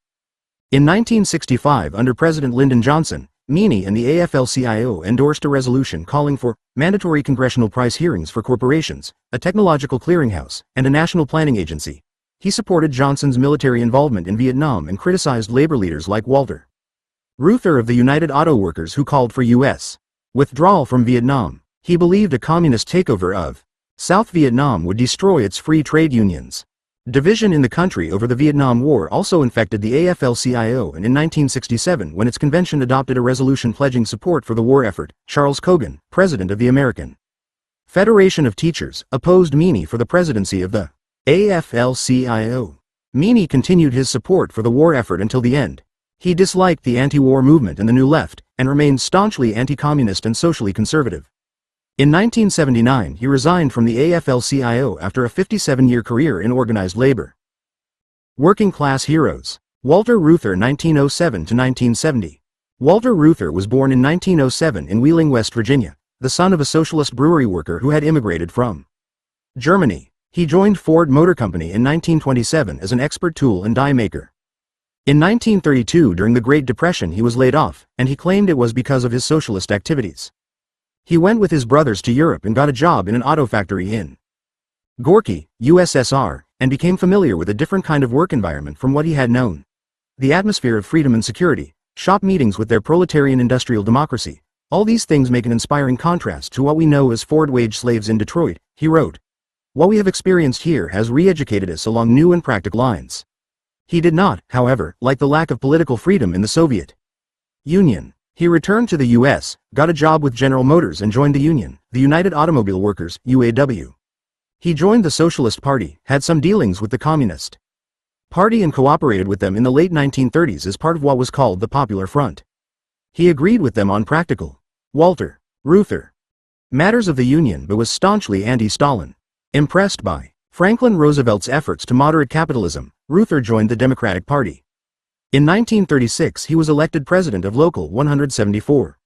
In 1965, under President Lyndon Johnson, Meany and the AFL-CIO endorsed a resolution calling for mandatory congressional price hearings for corporations, a technological clearinghouse, and a national planning agency. He supported Johnson's military involvement in Vietnam and criticized labor leaders like Walter Reuther of the United Auto Workers who called for U.S. withdrawal from Vietnam. He believed a communist takeover of South Vietnam would destroy its free trade unions. Division in the country over the Vietnam War also infected the AFL-CIO, and in 1967, when its convention adopted a resolution pledging support for the war effort, Charles Cogan, president of the American Federation of Teachers, opposed Meany for the presidency of the AFL-CIO. Meany continued his support for the war effort until the end. He disliked the anti-war movement and the New Left, and remained staunchly anti-communist and socially conservative. In 1979, he resigned from the AFL-CIO after a 57-year career in organized labor. Working class heroes. Walter Reuther, 1907–1970. Walter Reuther was born in 1907 in Wheeling, West Virginia, the son of a socialist brewery worker who had immigrated from Germany. He joined Ford Motor Company in 1927 as an expert tool and die maker. In 1932, during the Great Depression, he was laid off, and he claimed it was because of his socialist activities. He went with his brothers to Europe and got a job in an auto factory in Gorky, USSR, and became familiar with a different kind of work environment from what he had known. The atmosphere of freedom and security, shop meetings with their proletarian industrial democracy, all these things make an inspiring contrast to what we know as Ford wage slaves in Detroit, he wrote. What we have experienced here has re-educated us along new and practical lines. He did not, however, like the lack of political freedom in the Soviet Union. He returned to the U.S., got a job with General Motors and joined the union, the United Automobile Workers, UAW. He joined the Socialist Party, had some dealings with the Communist Party and cooperated with them in the late 1930s as part of what was called the Popular Front. He agreed with them on practical Walter Reuther matters of the Union but was staunchly anti-Stalin. Impressed by Franklin Roosevelt's efforts to moderate capitalism, Reuther joined the Democratic Party. In 1936, he was elected president of Local 174.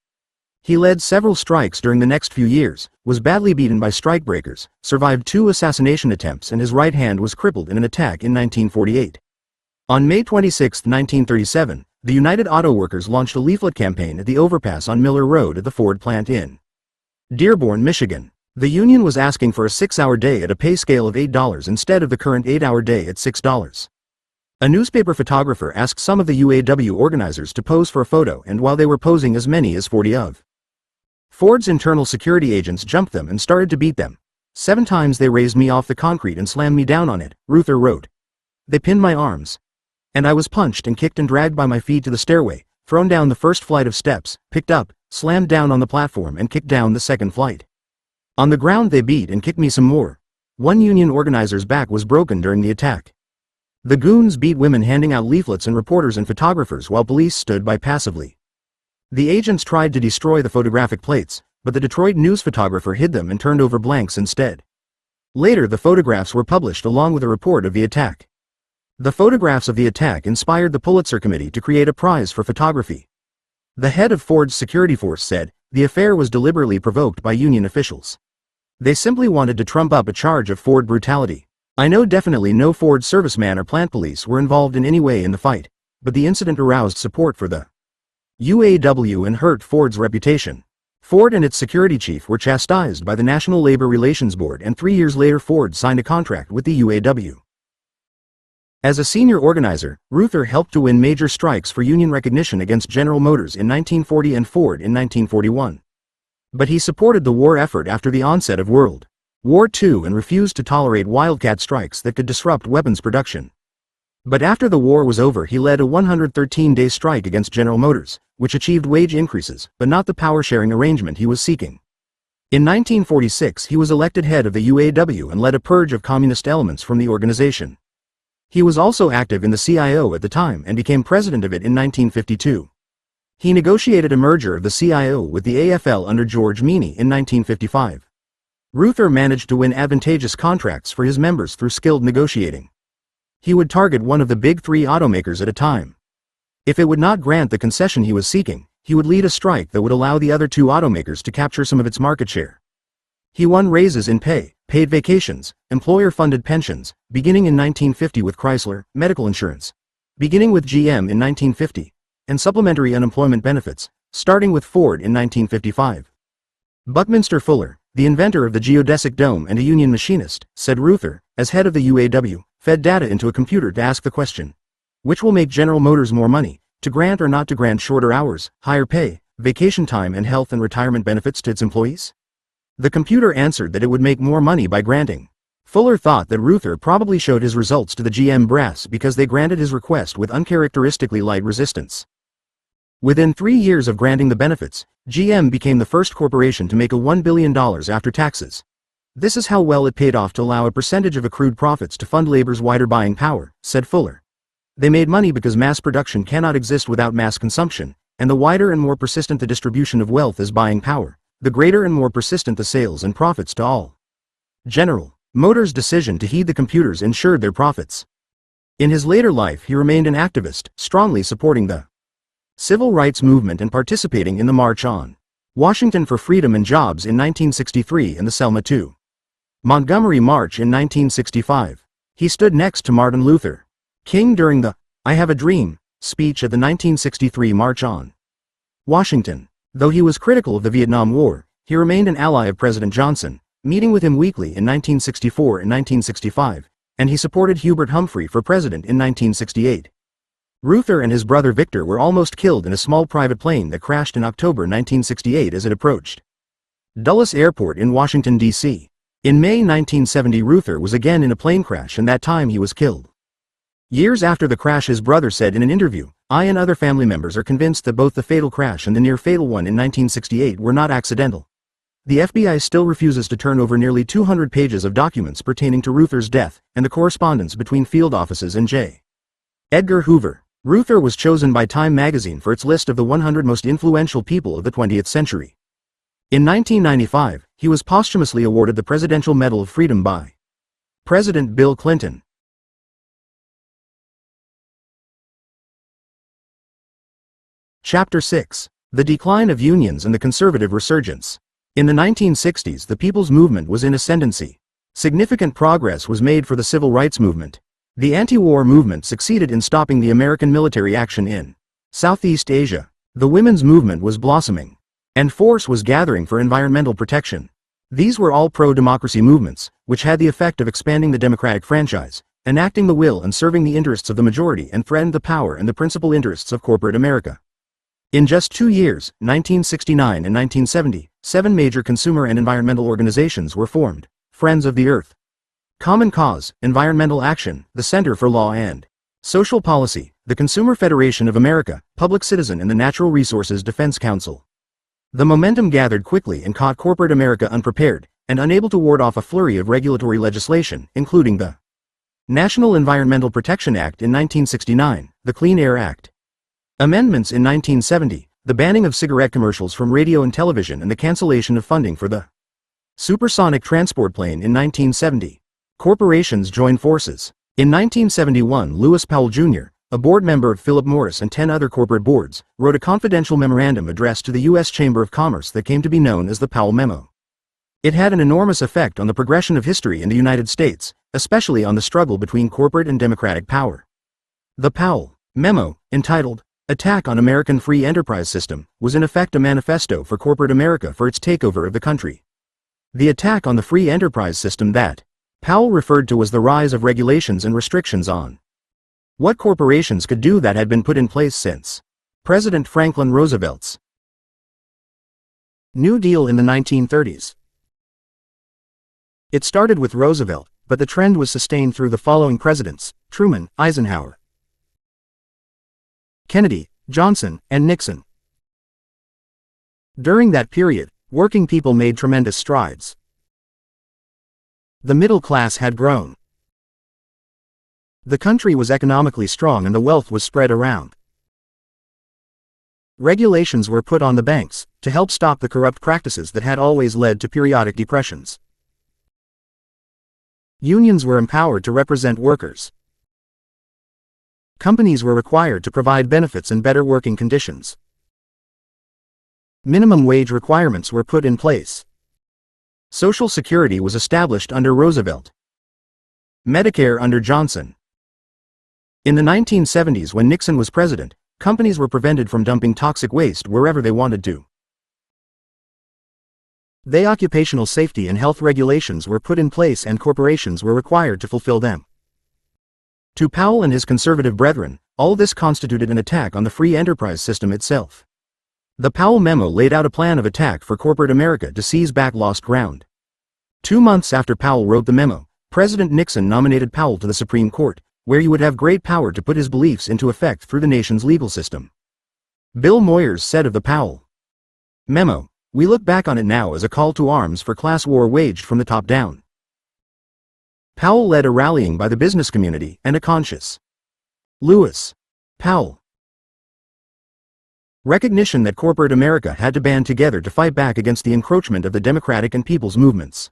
He led several strikes during the next few years, was badly beaten by strikebreakers, survived 2 assassination attempts, and his right hand was crippled in an attack in 1948. On May 26, 1937, the United Auto Workers launched a leaflet campaign at the overpass on Miller Road at the Ford plant in Dearborn, Michigan. The union was asking for a 6-hour day at a pay scale of $8 instead of the current 8-hour day at $6. A newspaper photographer asked some of the UAW organizers to pose for a photo, and while they were posing, as many as 40 of Ford's internal security agents jumped them and started to beat them. 7 times they raised me off the concrete and slammed me down on it, Reuther wrote. They pinned my arms. And I was punched and kicked and dragged by my feet to the stairway, thrown down the first flight of steps, picked up, slammed down on the platform and kicked down the second flight. On the ground they beat and kicked me some more. One union organizer's back was broken during the attack. The goons beat women handing out leaflets and reporters and photographers while police stood by passively. The agents tried to destroy the photographic plates, but the Detroit News photographer hid them and turned over blanks instead. Later the photographs were published along with a report of the attack. The photographs of the attack inspired the Pulitzer Committee to create a prize for photography. The head of Ford's security force said, the affair was deliberately provoked by union officials. They simply wanted to trump up a charge of Ford brutality. I know definitely no Ford serviceman or plant police were involved in any way in the fight, but the incident aroused support for the UAW and hurt Ford's reputation. Ford and its security chief were chastised by the National Labor Relations Board, and 3 years later Ford signed a contract with the UAW. As a senior organizer, Reuther helped to win major strikes for union recognition against General Motors in 1940 and Ford in 1941. But he supported the war effort after the onset of World War II and refused to tolerate wildcat strikes that could disrupt weapons production. But after the war was over, he led a 113-day strike against General Motors, which achieved wage increases, but not the power-sharing arrangement he was seeking. In 1946, he was elected head of the UAW and led a purge of communist elements from the organization. He was also active in the CIO at the time and became president of it in 1952. He negotiated a merger of the CIO with the AFL under George Meany in 1955. Reuther managed to win advantageous contracts for his members through skilled negotiating. He would target one of the big 3 automakers at a time. If it would not grant the concession he was seeking, he would lead a strike that would allow the other 2 automakers to capture some of its market share. He won raises in pay, paid vacations, employer-funded pensions, beginning in 1950 with Chrysler, medical insurance, beginning with GM in 1950, and supplementary unemployment benefits, starting with Ford in 1955. Buckminster Fuller, the inventor of the geodesic dome and a union machinist, said Reuther, as head of the UAW, fed data into a computer to ask the question, which will make General Motors more money, to grant or not to grant shorter hours, higher pay, vacation time and health and retirement benefits to its employees? The computer answered that it would make more money by granting. Fuller thought that Ruther probably showed his results to the GM brass because they granted his request with uncharacteristically light resistance. Within 3 years of granting the benefits, GM became the first corporation to make $1 billion after taxes. This is how well it paid off to allow a percentage of accrued profits to fund labor's wider buying power, said Fuller. They made money because mass production cannot exist without mass consumption, and the wider and more persistent the distribution of wealth as buying power, the greater and more persistent the sales and profits to all. General Motors' decision to heed the computers ensured their profits. In his later life he remained an activist, strongly supporting the civil rights movement and participating in the March on Washington for Freedom and Jobs in 1963 and the Selma II Montgomery March in 1965. He stood next to Martin Luther King during the "I Have a Dream" speech at the 1963 March on Washington. Though he was critical of the Vietnam War, he remained an ally of President Johnson, meeting with him weekly in 1964 and 1965, and he supported Hubert Humphrey for president in 1968. Ruther and his brother Victor were almost killed in a small private plane that crashed in October 1968 as it approached Dulles Airport in Washington, D.C. In May 1970 Ruther was again in a plane crash and that time he was killed. Years after the crash his brother said in an interview, "I and other family members are convinced that both the fatal crash and the near-fatal one in 1968 were not accidental." The FBI still refuses to turn over nearly 200 pages of documents pertaining to Ruther's death and the correspondence between field offices and J. Edgar Hoover. Ruther was chosen by Time magazine for its list of the 100 most influential people of the 20th century. In 1995, he was posthumously awarded the Presidential Medal of Freedom by President Bill Clinton. Chapter 6. The Decline of Unions and the Conservative Resurgence. In the 1960s the People's Movement was in ascendancy. Significant progress was made for the civil rights movement. The anti-war movement succeeded in stopping the American military action in Southeast Asia. The women's movement was blossoming, and force was gathering for environmental protection. These were all pro-democracy movements, which had the effect of expanding the democratic franchise, enacting the will and serving the interests of the majority and threatened the power and the principal interests of corporate America. In just 2 years, 1969 and 1970, 7 major consumer and environmental organizations were formed: Friends of the Earth, Common Cause, Environmental Action, the Center for Law and Social Policy, the Consumer Federation of America, Public Citizen and the Natural Resources Defense Council. The momentum gathered quickly and caught corporate America unprepared, and unable to ward off a flurry of regulatory legislation, including the National Environmental Protection Act in 1969, the Clean Air Act. Amendments in 1970, the banning of cigarette commercials from radio and television and the cancellation of funding for the supersonic transport plane in 1970. Corporations joined forces. In 1971 Lewis Powell Jr., a board member of Philip Morris and 10 other corporate boards, wrote a confidential memorandum addressed to the U.S. Chamber of Commerce that came to be known as the Powell Memo. It had an enormous effect on the progression of history in the United States, especially on the struggle between corporate and democratic power. The Powell Memo, entitled Attack on American Free Enterprise System, was in effect a manifesto for corporate America for its takeover of the country. The attack on the free enterprise system that Powell referred to as the rise of regulations and restrictions on what corporations could do that had been put in place since President Franklin Roosevelt's New Deal in the 1930s. It started with Roosevelt, but the trend was sustained through the following presidents: Truman, Eisenhower, Kennedy, Johnson, and Nixon. During that period, working people made tremendous strides. The middle class had grown. The country was economically strong and the wealth was spread around. Regulations were put on the banks to help stop the corrupt practices that had always led to periodic depressions. Unions were empowered to represent workers. Companies were required to provide benefits and better working conditions. Minimum wage requirements were put in place. Social Security was established under Roosevelt. Medicare under Johnson. In the 1970s when Nixon was president, companies were prevented from dumping toxic waste wherever they wanted to. The occupational safety and health regulations were put in place and corporations were required to fulfill them. To Powell and his conservative brethren, all this constituted an attack on the free enterprise system itself. The Powell memo laid out a plan of attack for corporate America to seize back lost ground. 2 months after Powell wrote the memo, President Nixon nominated Powell to the Supreme Court, where he would have great power to put his beliefs into effect through the nation's legal system. Bill Moyers said of the Powell memo, "We look back on it now as a call to arms for class war waged from the top down." Powell led a rallying by the business community and a conscious Lewis Powell recognition that corporate America had to band together to fight back against the encroachment of the democratic and people's movements.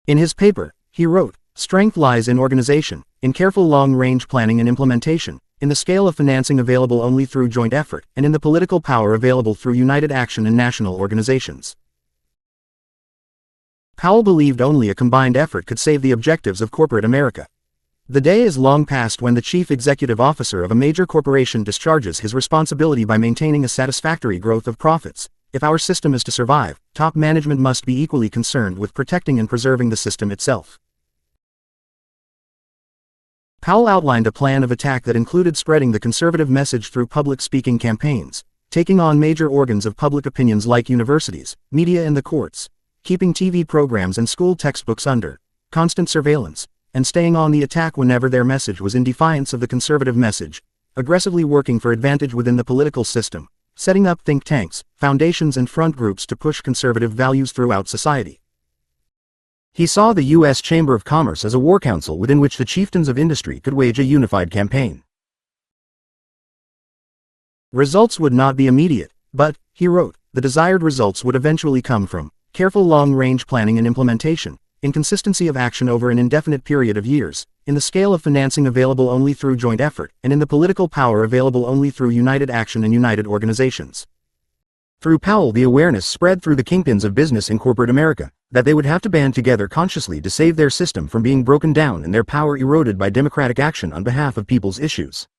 In his paper, he wrote, "Strength lies in organization, in careful long-range planning and implementation, in the scale of financing available only through joint effort, and in the political power available through united action and national organizations." Powell believed only a combined effort could save the objectives of corporate America. The day is long past when the chief executive officer of a major corporation discharges his responsibility by maintaining a satisfactory growth of profits. If our system is to survive, top management must be equally concerned with protecting and preserving the system itself. Powell outlined a plan of attack that included spreading the conservative message through public speaking campaigns, taking on major organs of public opinions like universities, media and the courts, keeping TV programs and school textbooks under constant surveillance, and staying on the attack whenever their message was in defiance of the conservative message, aggressively working for advantage within the political system, setting up think tanks, foundations and front groups to push conservative values throughout society. He saw the U.S. Chamber of Commerce as a war council within which the chieftains of industry could wage a unified campaign. Results would not be immediate, but, he wrote, the desired results would eventually come from careful long-range planning and implementation, in consistency of action over an indefinite period of years, in the scale of financing available only through joint effort, and in the political power available only through united action and united organizations. Through Powell, the awareness spread through the kingpins of business in corporate America, that they would have to band together consciously to save their system from being broken down and their power eroded by democratic action on behalf of people's issues.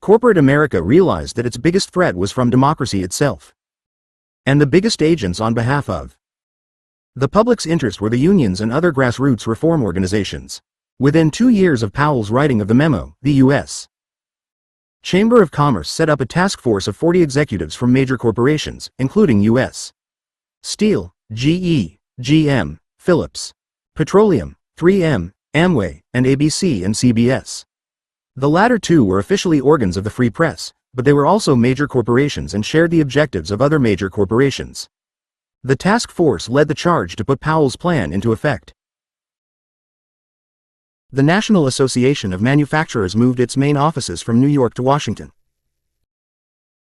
Corporate America realized that its biggest threat was from democracy itself. And the biggest agents on behalf of the public's interest were the unions and other grassroots reform organizations. Within 2 years of Powell's writing of the memo, the U.S. Chamber of Commerce set up a task force of 40 executives from major corporations, including U.S. Steel, GE, GM, Phillips, Petroleum, 3M, Amway, and ABC and CBS. The latter two were officially organs of the free press, but they were also major corporations and shared the objectives of other major corporations. The task force led the charge to put Powell's plan into effect. The National Association of Manufacturers moved its main offices from New York to Washington.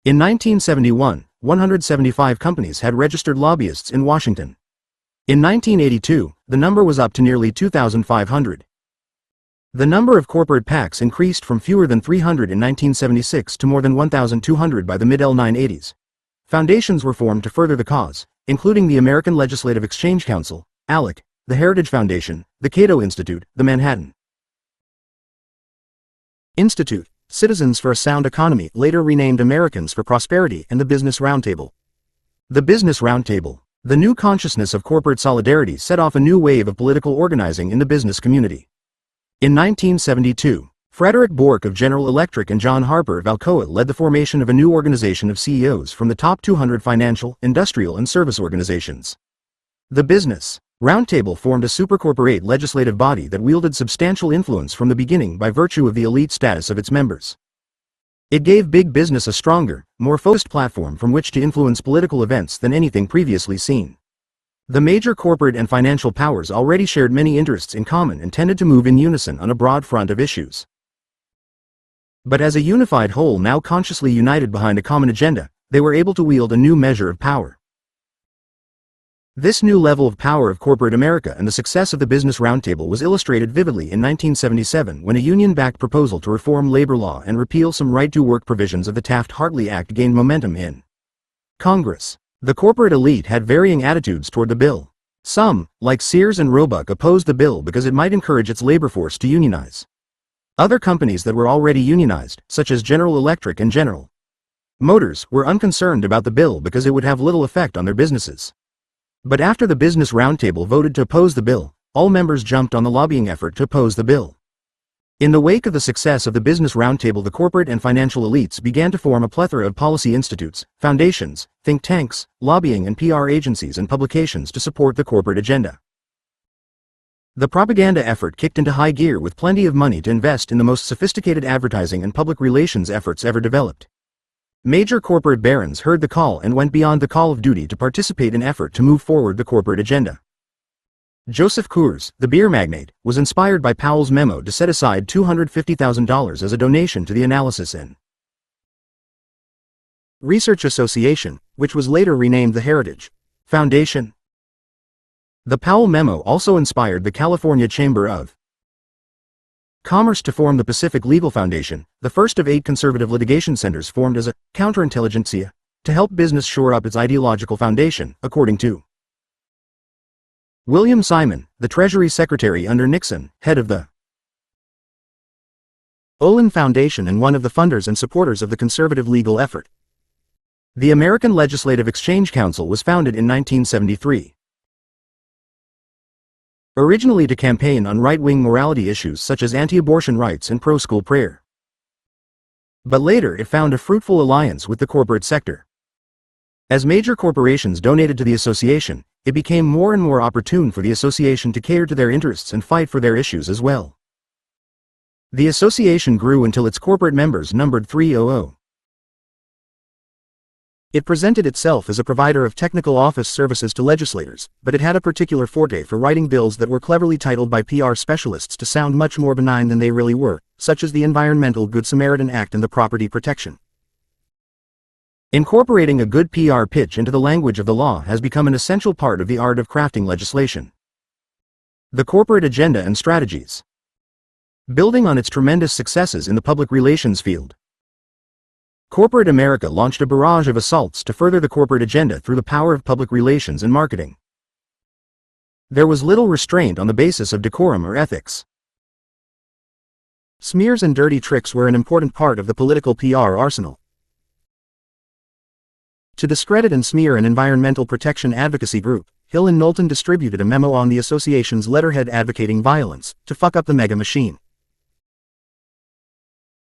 In 1971, 175 companies had registered lobbyists in Washington. In 1982, the number was up to nearly 2,500. The number of corporate PACs increased from fewer than 300 in 1976 to more than 1,200 by the mid-1980s. Foundations were formed to further the cause, including the American Legislative Exchange Council, ALEC, the Heritage Foundation, the Cato Institute, the Manhattan Institute, Citizens for a Sound Economy, later renamed Americans for Prosperity, and the Business Roundtable. The Business Roundtable, the new consciousness of corporate solidarity, set off a new wave of political organizing in the business community. In 1972, Frederick Bork of General Electric and John Harper of Alcoa led the formation of a new organization of CEOs from the top 200 financial, industrial and service organizations. The Business Roundtable formed a supercorporate legislative body that wielded substantial influence from the beginning by virtue of the elite status of its members. It gave big business a stronger, more focused platform from which to influence political events than anything previously seen. The major corporate and financial powers already shared many interests in common and tended to move in unison on a broad front of issues. But as a unified whole, now consciously united behind a common agenda, they were able to wield a new measure of power. This new level of power of corporate America and the success of the Business Roundtable was illustrated vividly in 1977 when a union-backed proposal to reform labor law and repeal some right-to-work provisions of the Taft-Hartley Act gained momentum in Congress. The corporate elite had varying attitudes toward the bill. Some, like Sears and Roebuck, opposed the bill because it might encourage its labor force to unionize. Other companies that were already unionized, such as General Electric and General Motors, were unconcerned about the bill because it would have little effect on their businesses. But after the Business Roundtable voted to oppose the bill, all members jumped on the lobbying effort to oppose the bill. In the wake of the success of the Business Roundtable, the corporate and financial elites began to form a plethora of policy institutes, foundations, think tanks, lobbying and PR agencies and publications to support the corporate agenda. The propaganda effort kicked into high gear with plenty of money to invest in the most sophisticated advertising and public relations efforts ever developed. Major corporate barons heard the call and went beyond the call of duty to participate in effort to move forward the corporate agenda. Joseph Coors, the beer magnate, was inspired by Powell's memo to set aside $250,000 as a donation to the Analysis and Research Association, which was later renamed the Heritage Foundation. The Powell memo also inspired the California Chamber of Commerce to form the Pacific Legal Foundation, the first of 8 conservative litigation centers formed as a counterintelligentsia to help business shore up its ideological foundation, according to William Simon, the Treasury Secretary under Nixon, head of the Olin Foundation and one of the funders and supporters of the conservative legal effort. The American Legislative Exchange Council was founded in 1973. Originally to campaign on right-wing morality issues such as anti-abortion rights and pro-school prayer. But later it found a fruitful alliance with the corporate sector. As major corporations donated to the association, it became more and more opportune for the association to cater to their interests and fight for their issues as well. The association grew until its corporate members numbered 300. It presented itself as a provider of technical office services to legislators, but it had a particular forte for writing bills that were cleverly titled by PR specialists to sound much more benign than they really were, such as the Environmental Good Samaritan Act and the Property Protection. Incorporating a good PR pitch into the language of the law has become an essential part of the art of crafting legislation. The corporate agenda and strategies. Building on its tremendous successes in the public relations field, corporate America launched a barrage of assaults to further the corporate agenda through the power of public relations and marketing. There was little restraint on the basis of decorum or ethics. Smears and dirty tricks were an important part of the political PR arsenal. To discredit and smear an environmental protection advocacy group, Hill and Knowlton distributed a memo on the association's letterhead advocating violence, to fuck up the mega machine.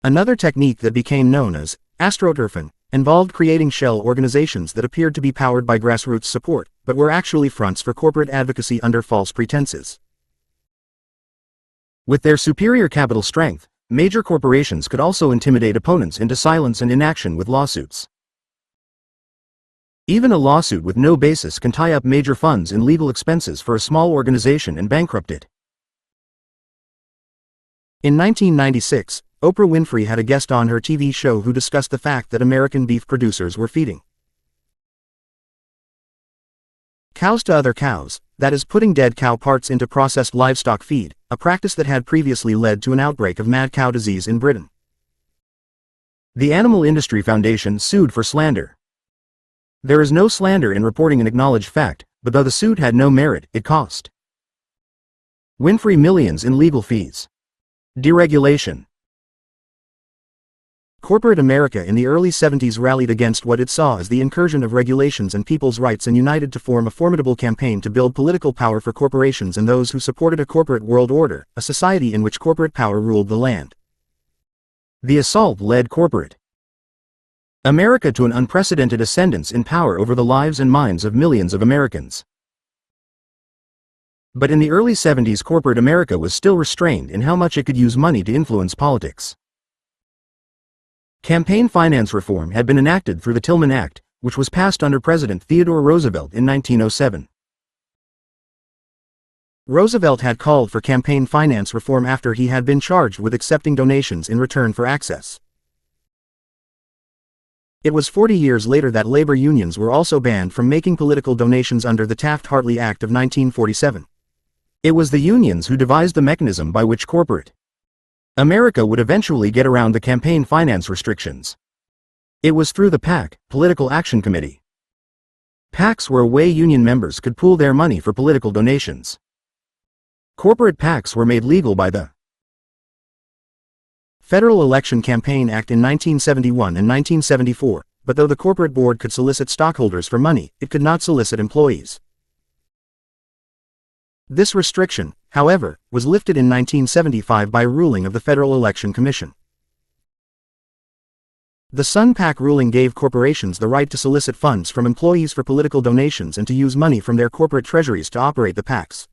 Another technique that became known as astroturfing involved creating shell organizations that appeared to be powered by grassroots support, but were actually fronts for corporate advocacy under false pretenses. With their superior capital strength, major corporations could also intimidate opponents into silence and inaction with lawsuits. Even a lawsuit with no basis can tie up major funds in legal expenses for a small organization and bankrupt it. In 1996, Oprah Winfrey had a guest on her TV show who discussed the fact that American beef producers were feeding cows to other cows, that is, putting dead cow parts into processed livestock feed, a practice that had previously led to an outbreak of mad cow disease in Britain. The Animal Industry Foundation sued for slander. There is no slander in reporting an acknowledged fact, but though the suit had no merit, it cost Winfrey millions in legal fees. Deregulation. Corporate America in the early 70s rallied against what it saw as the incursion of regulations and people's rights and united to form a formidable campaign to build political power for corporations and those who supported a corporate world order, a society in which corporate power ruled the land. The assault led corporate America to an unprecedented ascendance in power over the lives and minds of millions of Americans. But in the early 70s, corporate America was still restrained in how much it could use money to influence politics. Campaign finance reform had been enacted through the Tillman Act, which was passed under President Theodore Roosevelt in 1907. Roosevelt had called for campaign finance reform after he had been charged with accepting donations in return for access. It was 40 years later that labor unions were also banned from making political donations under the Taft-Hartley Act of 1947. It was the unions who devised the mechanism by which corporate America would eventually get around the campaign finance restrictions. It was through the PAC, Political Action Committee. PACs were a way union members could pool their money for political donations. Corporate PACs were made legal by the Federal Election Campaign Act in 1971 and 1974, but though the corporate board could solicit stockholders for money, it could not solicit employees. This restriction, however, was lifted in 1975 by ruling of the Federal Election Commission. The Sun PAC ruling gave corporations the right to solicit funds from employees for political donations and to use money from their corporate treasuries to operate the PACs.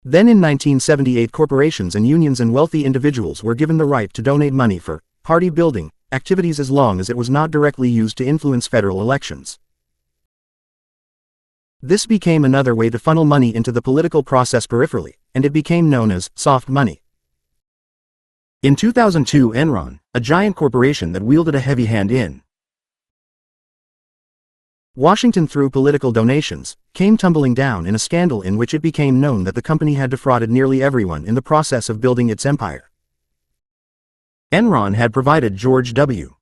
Then in 1978, corporations and unions and wealthy individuals were given the right to donate money for party building activities as long as it was not directly used to influence federal elections. This became another way to funnel money into the political process peripherally, and it became known as soft money. In 2002, Enron, a giant corporation that wielded a heavy hand in Washington through political donations, came tumbling down in a scandal in which it became known that the company had defrauded nearly everyone in the process of building its empire. Enron had provided George W.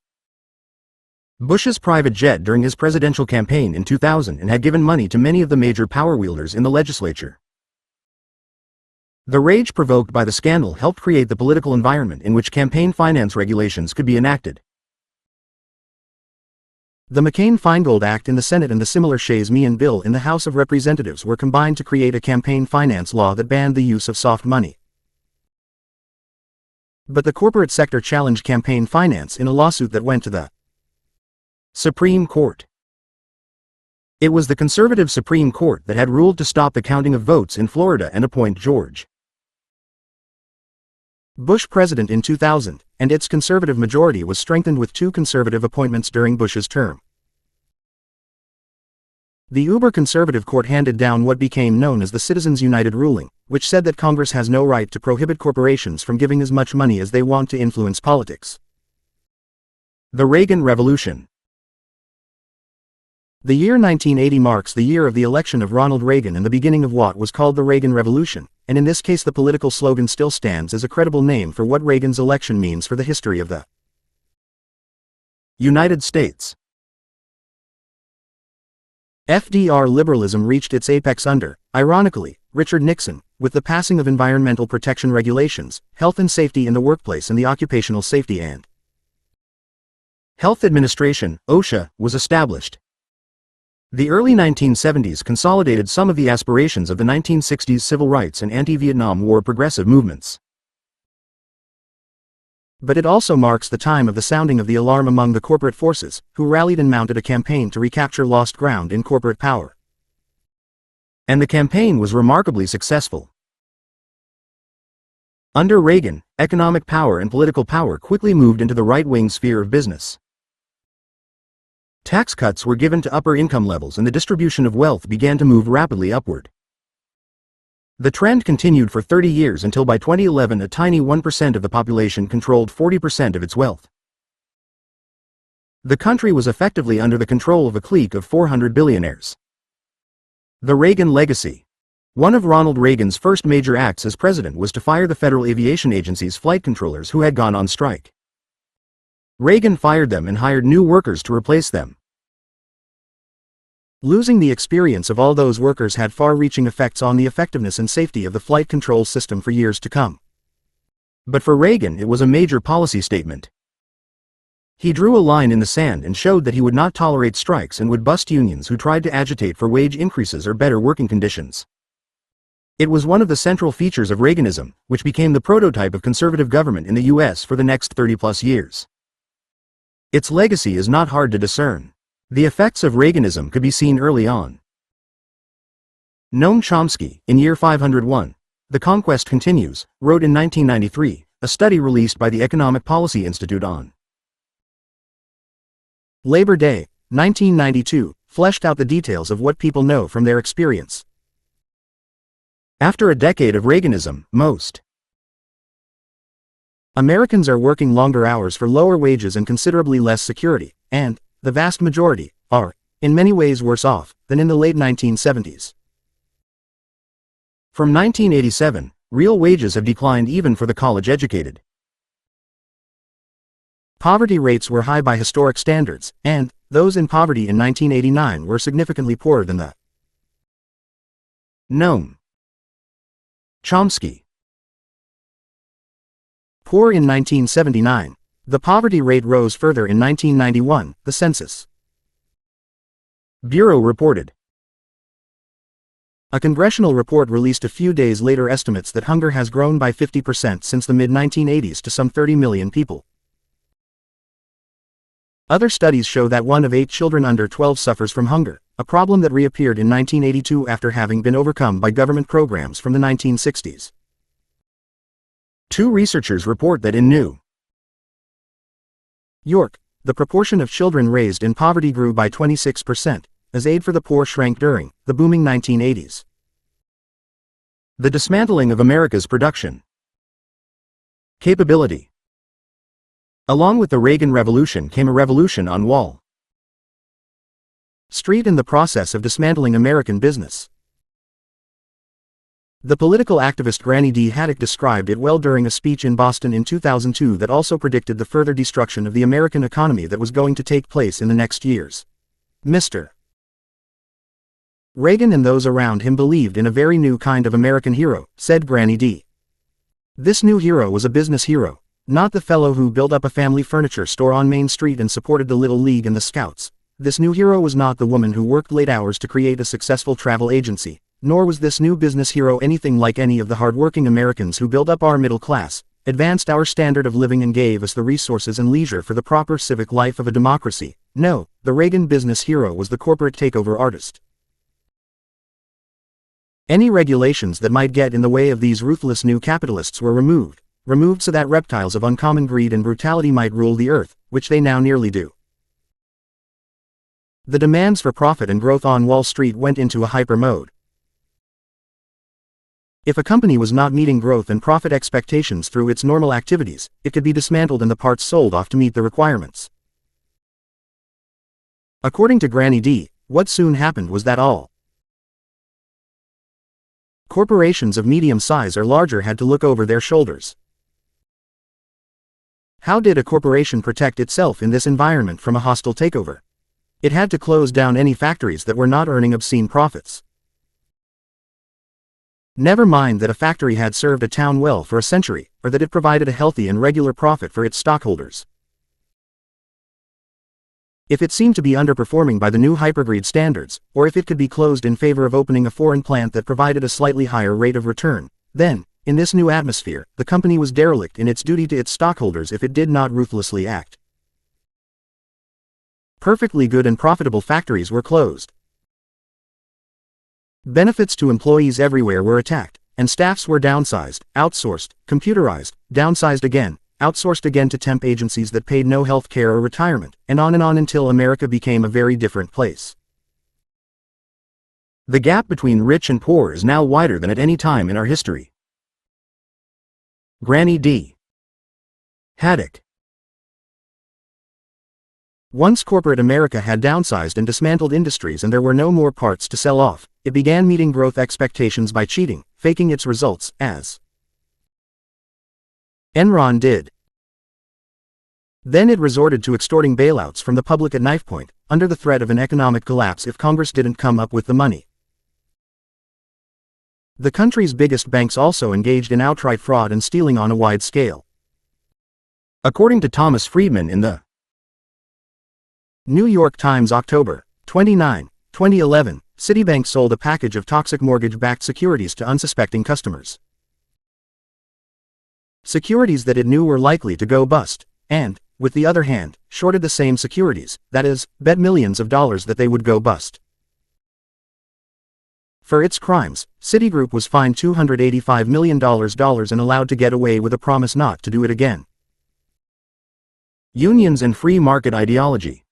Bush's private jet during his presidential campaign in 2000 and had given money to many of the major power wielders in the legislature. The rage provoked by the scandal helped create the political environment in which campaign finance regulations could be enacted. The McCain-Feingold Act in the Senate and the similar Shays-Meehan bill in the House of Representatives were combined to create a campaign finance law that banned the use of soft money. But the corporate sector challenged campaign finance in a lawsuit that went to the Supreme Court. It was the conservative Supreme Court that had ruled to stop the counting of votes in Florida and appoint George Bush president in 2000, and its conservative majority was strengthened with 2 conservative appointments during Bush's term. The uber-conservative court handed down what became known as the Citizens United ruling, which said that Congress has no right to prohibit corporations from giving as much money as they want to influence politics. The Reagan Revolution. The year 1980 marks the year of the election of Ronald Reagan and the beginning of what was called the Reagan Revolution, and in this case the political slogan still stands as a credible name for what Reagan's election means for the history of the United States. FDR liberalism reached its apex under, ironically, Richard Nixon, with the passing of environmental protection regulations, health and safety in the workplace and the Occupational Safety and Health Administration, OSHA, was established. The early 1970s consolidated some of the aspirations of the 1960s civil rights and anti-Vietnam War progressive movements. But it also marks the time of the sounding of the alarm among the corporate forces, who rallied and mounted a campaign to recapture lost ground in corporate power. And the campaign was remarkably successful. Under Reagan, economic power and political power quickly moved into the right-wing sphere of business. Tax cuts were given to upper income levels and the distribution of wealth began to move rapidly upward. The trend continued for 30 years until by 2011 a tiny 1% of the population controlled 40% of its wealth. The country was effectively under the control of a clique of 400 billionaires. The Reagan legacy. One of Ronald Reagan's first major acts as president was to fire the Federal Aviation Agency's flight controllers who had gone on strike. Reagan fired them and hired new workers to replace them. Losing the experience of all those workers had far-reaching effects on the effectiveness and safety of the flight control system for years to come. But for Reagan it was a major policy statement. He drew a line in the sand and showed that he would not tolerate strikes and would bust unions who tried to agitate for wage increases or better working conditions. It was one of the central features of Reaganism, which became the prototype of conservative government in the U.S. for the next 30-plus years. Its legacy is not hard to discern. The effects of Reaganism could be seen early on. Noam Chomsky, in year 501, The Conquest Continues, wrote in 1993, a study released by the Economic Policy Institute on Labor Day, 1992, fleshed out the details of what people know from their experience. After a decade of Reaganism, most Americans are working longer hours for lower wages and considerably less security, and the vast majority are, in many ways worse off, than in the late 1970s. From 1987, real wages have declined even for the college-educated. Poverty rates were high by historic standards, and those in poverty in 1989 were significantly poorer than the Noam Chomsky. Poor in 1979. The poverty rate rose further in 1991, the Census Bureau reported. A congressional report released a few days later estimates that hunger has grown by 50% since the mid-1980s to some 30 million people. Other studies show that 1 of 8 children under 12 suffers from hunger, a problem that reappeared in 1982 after having been overcome by government programs from the 1960s. Two researchers report that in New York, the proportion of children raised in poverty grew by 26%, as aid for the poor shrank during the booming 1980s. The dismantling of America's production capability. Along with the Reagan Revolution came a revolution on Wall Street in the process of dismantling American business. The political activist Granny D. Haddock described it well during a speech in Boston in 2002 that also predicted the further destruction of the American economy that was going to take place in the next years. Mr. Reagan and those around him believed in a very new kind of American hero, said Granny D. This new hero was a business hero, not the fellow who built up a family furniture store on Main Street and supported the Little League and the Scouts. This new hero was not the woman who worked late hours to create a successful travel agency, nor was this new business hero anything like any of the hard-working Americans who built up our middle class, advanced our standard of living and gave us the resources and leisure for the proper civic life of a democracy. No, the Reagan business hero was the corporate takeover artist. Any regulations that might get in the way of these ruthless new capitalists were removed so that reptiles of uncommon greed and brutality might rule the earth, which they now nearly do. The demands for profit and growth on Wall Street went into a hyper mode. If a company was not meeting growth and profit expectations through its normal activities, it could be dismantled and the parts sold off to meet the requirements. According to Granny D., what soon happened was that all corporations of medium size or larger had to look over their shoulders. How did a corporation protect itself in this environment from a hostile takeover? It had to close down any factories that were not earning obscene profits. Never mind that a factory had served a town well for a century, or that it provided a healthy and regular profit for its stockholders. If it seemed to be underperforming by the new hypergreed standards, or if it could be closed in favor of opening a foreign plant that provided a slightly higher rate of return, then, in this new atmosphere, the company was derelict in its duty to its stockholders if it did not ruthlessly act. Perfectly good and profitable factories were closed. Benefits to employees everywhere were attacked, and staffs were downsized, outsourced, computerized, downsized again, outsourced again to temp agencies that paid no health care or retirement, and on until America became a very different place. The gap between rich and poor is now wider than at any time in our history. Granny D. Haddock. Once corporate America had downsized and dismantled industries and there were no more parts to sell off, it began meeting growth expectations by cheating, faking its results, as Enron did. Then it resorted to extorting bailouts from the public at knife point, under the threat of an economic collapse if Congress didn't come up with the money. The country's biggest banks also engaged in outright fraud and stealing on a wide scale. According to Thomas Friedman in the New York Times, October 29, 2011, Citibank sold a package of toxic mortgage-backed securities to unsuspecting customers. Securities that it knew were likely to go bust, and, with the other hand, shorted the same securities, that is, bet millions of dollars that they would go bust. For its crimes, Citigroup was fined $285 million and allowed to get away with a promise not to do it again. Unions and free market ideology.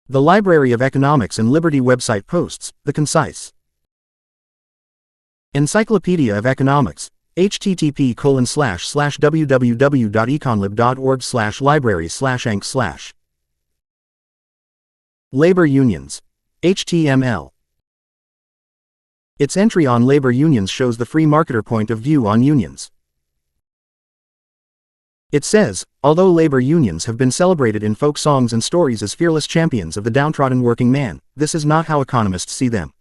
The Library of Economics and Liberty website posts, the concise Encyclopedia of Economics, http://www.econlib.org/library/enc/. Labor unions. HTML. Its entry on labor unions shows the free marketer point of view on unions. It says, although labor unions have been celebrated in folk songs and stories as fearless champions of the downtrodden working man, this is not how economists see them.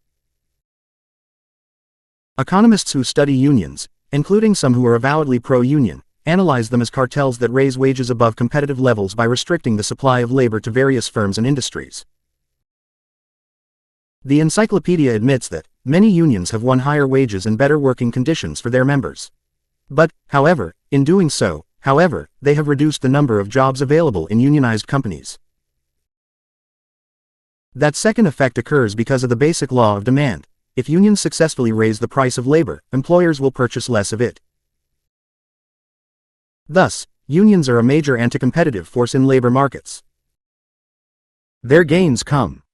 Economists who study unions, including some who are avowedly pro-union, analyze them as cartels that raise wages above competitive levels by restricting the supply of labor to various firms and industries. The encyclopedia admits that many unions have won higher wages and better working conditions for their members. But, however, in doing so, they have reduced the number of jobs available in unionized companies. That second effect occurs because of the basic law of demand. If unions successfully raise the price of labor, employers will purchase less of it. Thus, unions are a major anti-competitive force in labor markets. Their gains come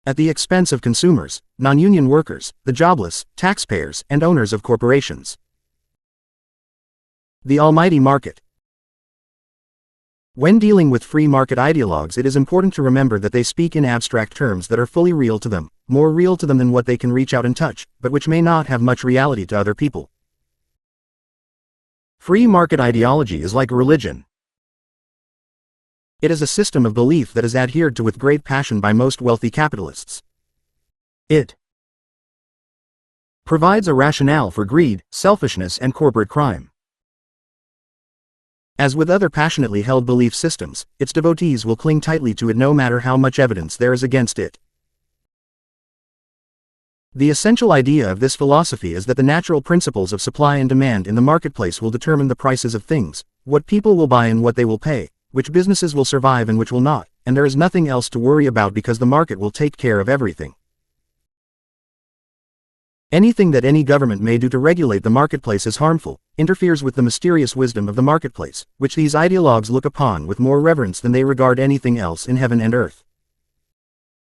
at the expense of consumers, non-union workers, the jobless, taxpayers, and owners of corporations. The almighty market. When dealing with free market ideologues, it is important to remember that they speak in abstract terms that are fully real to them, more real to them than what they can reach out and touch, but which may not have much reality to other people. Free market ideology is like a religion. It is a system of belief that is adhered to with great passion by most wealthy capitalists. It provides a rationale for greed, selfishness, and corporate crime. As with other passionately held belief systems, its devotees will cling tightly to it no matter how much evidence there is against it. The essential idea of this philosophy is that the natural principles of supply and demand in the marketplace will determine the prices of things, what people will buy and what they will pay, which businesses will survive and which will not, and there is nothing else to worry about because the market will take care of everything. Anything that any government may do to regulate the marketplace is harmful, interferes with the mysterious wisdom of the marketplace, which these ideologues look upon with more reverence than they regard anything else in heaven and earth.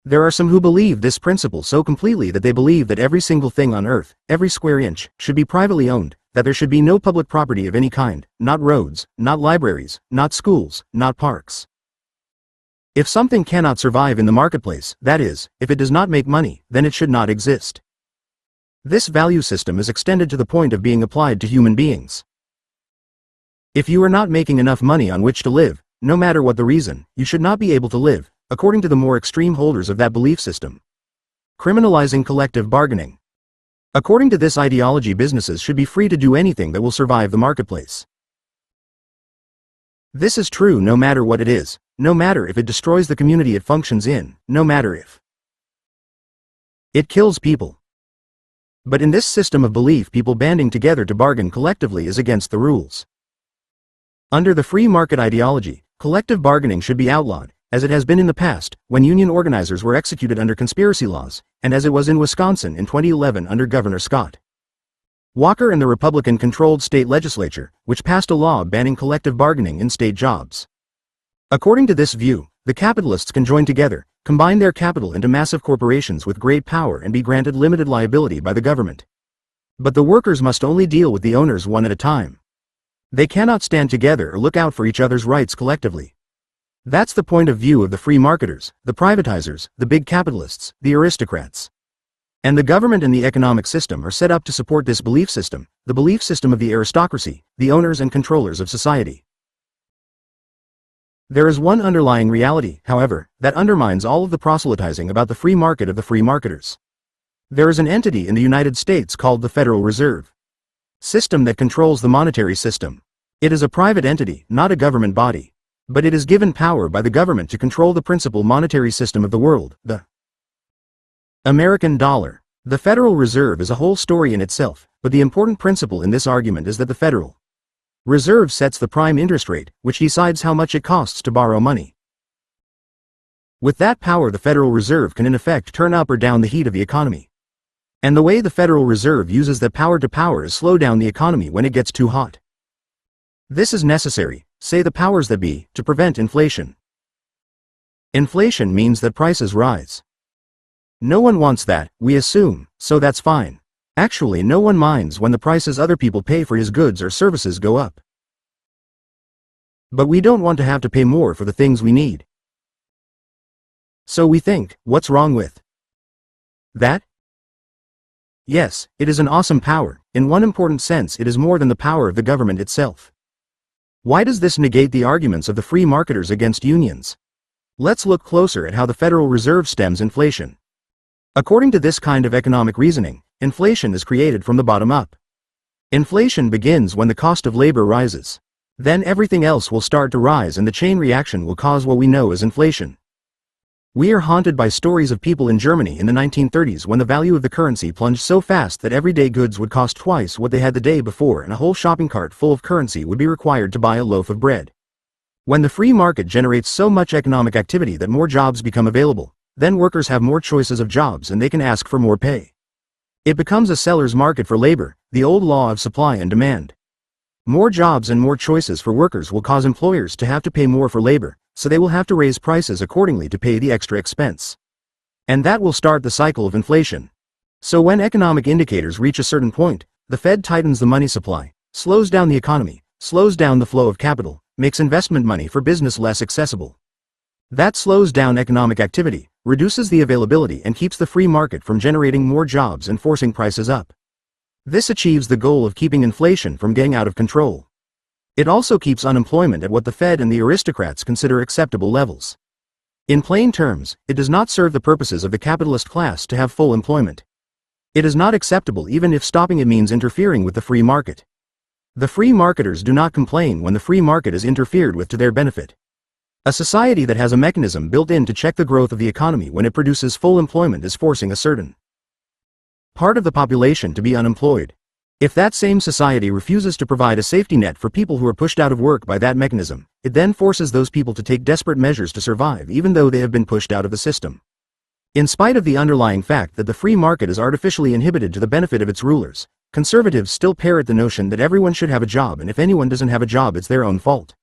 There are some who believe this principle so completely that they believe that every single thing on earth, every square inch, should be privately owned, that there should be no public property of any kind, not roads, not libraries, not schools, not parks. If something cannot survive in the marketplace, that is, if it does not make money, then it should not exist. This value system is extended to the point of being applied to human beings. If you are not making enough money on which to live, no matter what the reason, you should not be able to live, according to the more extreme holders of that belief system. Criminalizing collective bargaining. According to this ideology, businesses should be free to do anything that will survive the marketplace. This is true no matter what it is, no matter if it destroys the community it functions in, no matter if it kills people. But in this system of belief, people banding together to bargain collectively is against the rules. Under the free market ideology, collective bargaining should be outlawed, as it has been in the past, when union organizers were executed under conspiracy laws, and as it was in Wisconsin in 2011 under Governor Scott Walker and the Republican-controlled state legislature, which passed a law banning collective bargaining in state jobs. According to this view, the capitalists can join together, combine their capital into massive corporations with great power and be granted limited liability by the government. But the workers must only deal with the owners one at a time. They cannot stand together or look out for each other's rights collectively. That's the point of view of the free marketers, the privatizers, the big capitalists, the aristocrats. And the government and the economic system are set up to support this belief system, the belief system of the aristocracy, the owners and controllers of society. There is one underlying reality, however, that undermines all of the proselytizing about the free market of the free marketers. There is an entity in the United States called the Federal Reserve System that controls the monetary system. It is a private entity, not a government body. But it is given power by the government to control the principal monetary system of the world, the American dollar. The Federal Reserve is a whole story in itself, but the important principle in this argument is that the Federal Reserve sets the prime interest rate, which decides how much it costs to borrow money. With that power, the Federal Reserve can in effect turn up or down the heat of the economy. And the way the Federal Reserve uses that power to power is slow down the economy when it gets too hot. This is necessary, say the powers that be, to prevent inflation. Inflation means that prices rise. No one wants that, we assume, so that's fine. Actually, no one minds when the prices other people pay for his goods or services go up. But we don't want to have to pay more for the things we need. So we think, what's wrong with that? Yes, it is an awesome power. In one important sense, it is more than the power of the government itself. Why does this negate the arguments of the free marketers against unions? Let's look closer at how the Federal Reserve stems inflation. According to this kind of economic reasoning, inflation is created from the bottom up. Inflation begins when the cost of labor rises. Then everything else will start to rise and the chain reaction will cause what we know as inflation. We are haunted by stories of people in Germany in the 1930s when the value of the currency plunged so fast that everyday goods would cost twice what they had the day before and a whole shopping cart full of currency would be required to buy a loaf of bread. When the free market generates so much economic activity that more jobs become available, then workers have more choices of jobs and they can ask for more pay. It becomes a seller's market for labor, the old law of supply and demand. More jobs and more choices for workers will cause employers to have to pay more for labor, so they will have to raise prices accordingly to pay the extra expense. And that will start the cycle of inflation. So when economic indicators reach a certain point, the Fed tightens the money supply, slows down the economy, slows down the flow of capital, makes investment money for business less accessible. That slows down economic activity, reduces the availability and keeps the free market from generating more jobs and forcing prices up. This achieves the goal of keeping inflation from getting out of control. It also keeps unemployment at what the Fed and the aristocrats consider acceptable levels. In plain terms, it does not serve the purposes of the capitalist class to have full employment. It is not acceptable even if stopping it means interfering with the free market. The free marketers do not complain when the free market is interfered with to their benefit. A society that has a mechanism built in to check the growth of the economy when it produces full employment is forcing a certain part of the population to be unemployed. If that same society refuses to provide a safety net for people who are pushed out of work by that mechanism, it then forces those people to take desperate measures to survive even though they have been pushed out of the system. In spite of the underlying fact that the free market is artificially inhibited to the benefit of its rulers, conservatives still parrot the notion that everyone should have a job and if anyone doesn't have a job it's their own fault.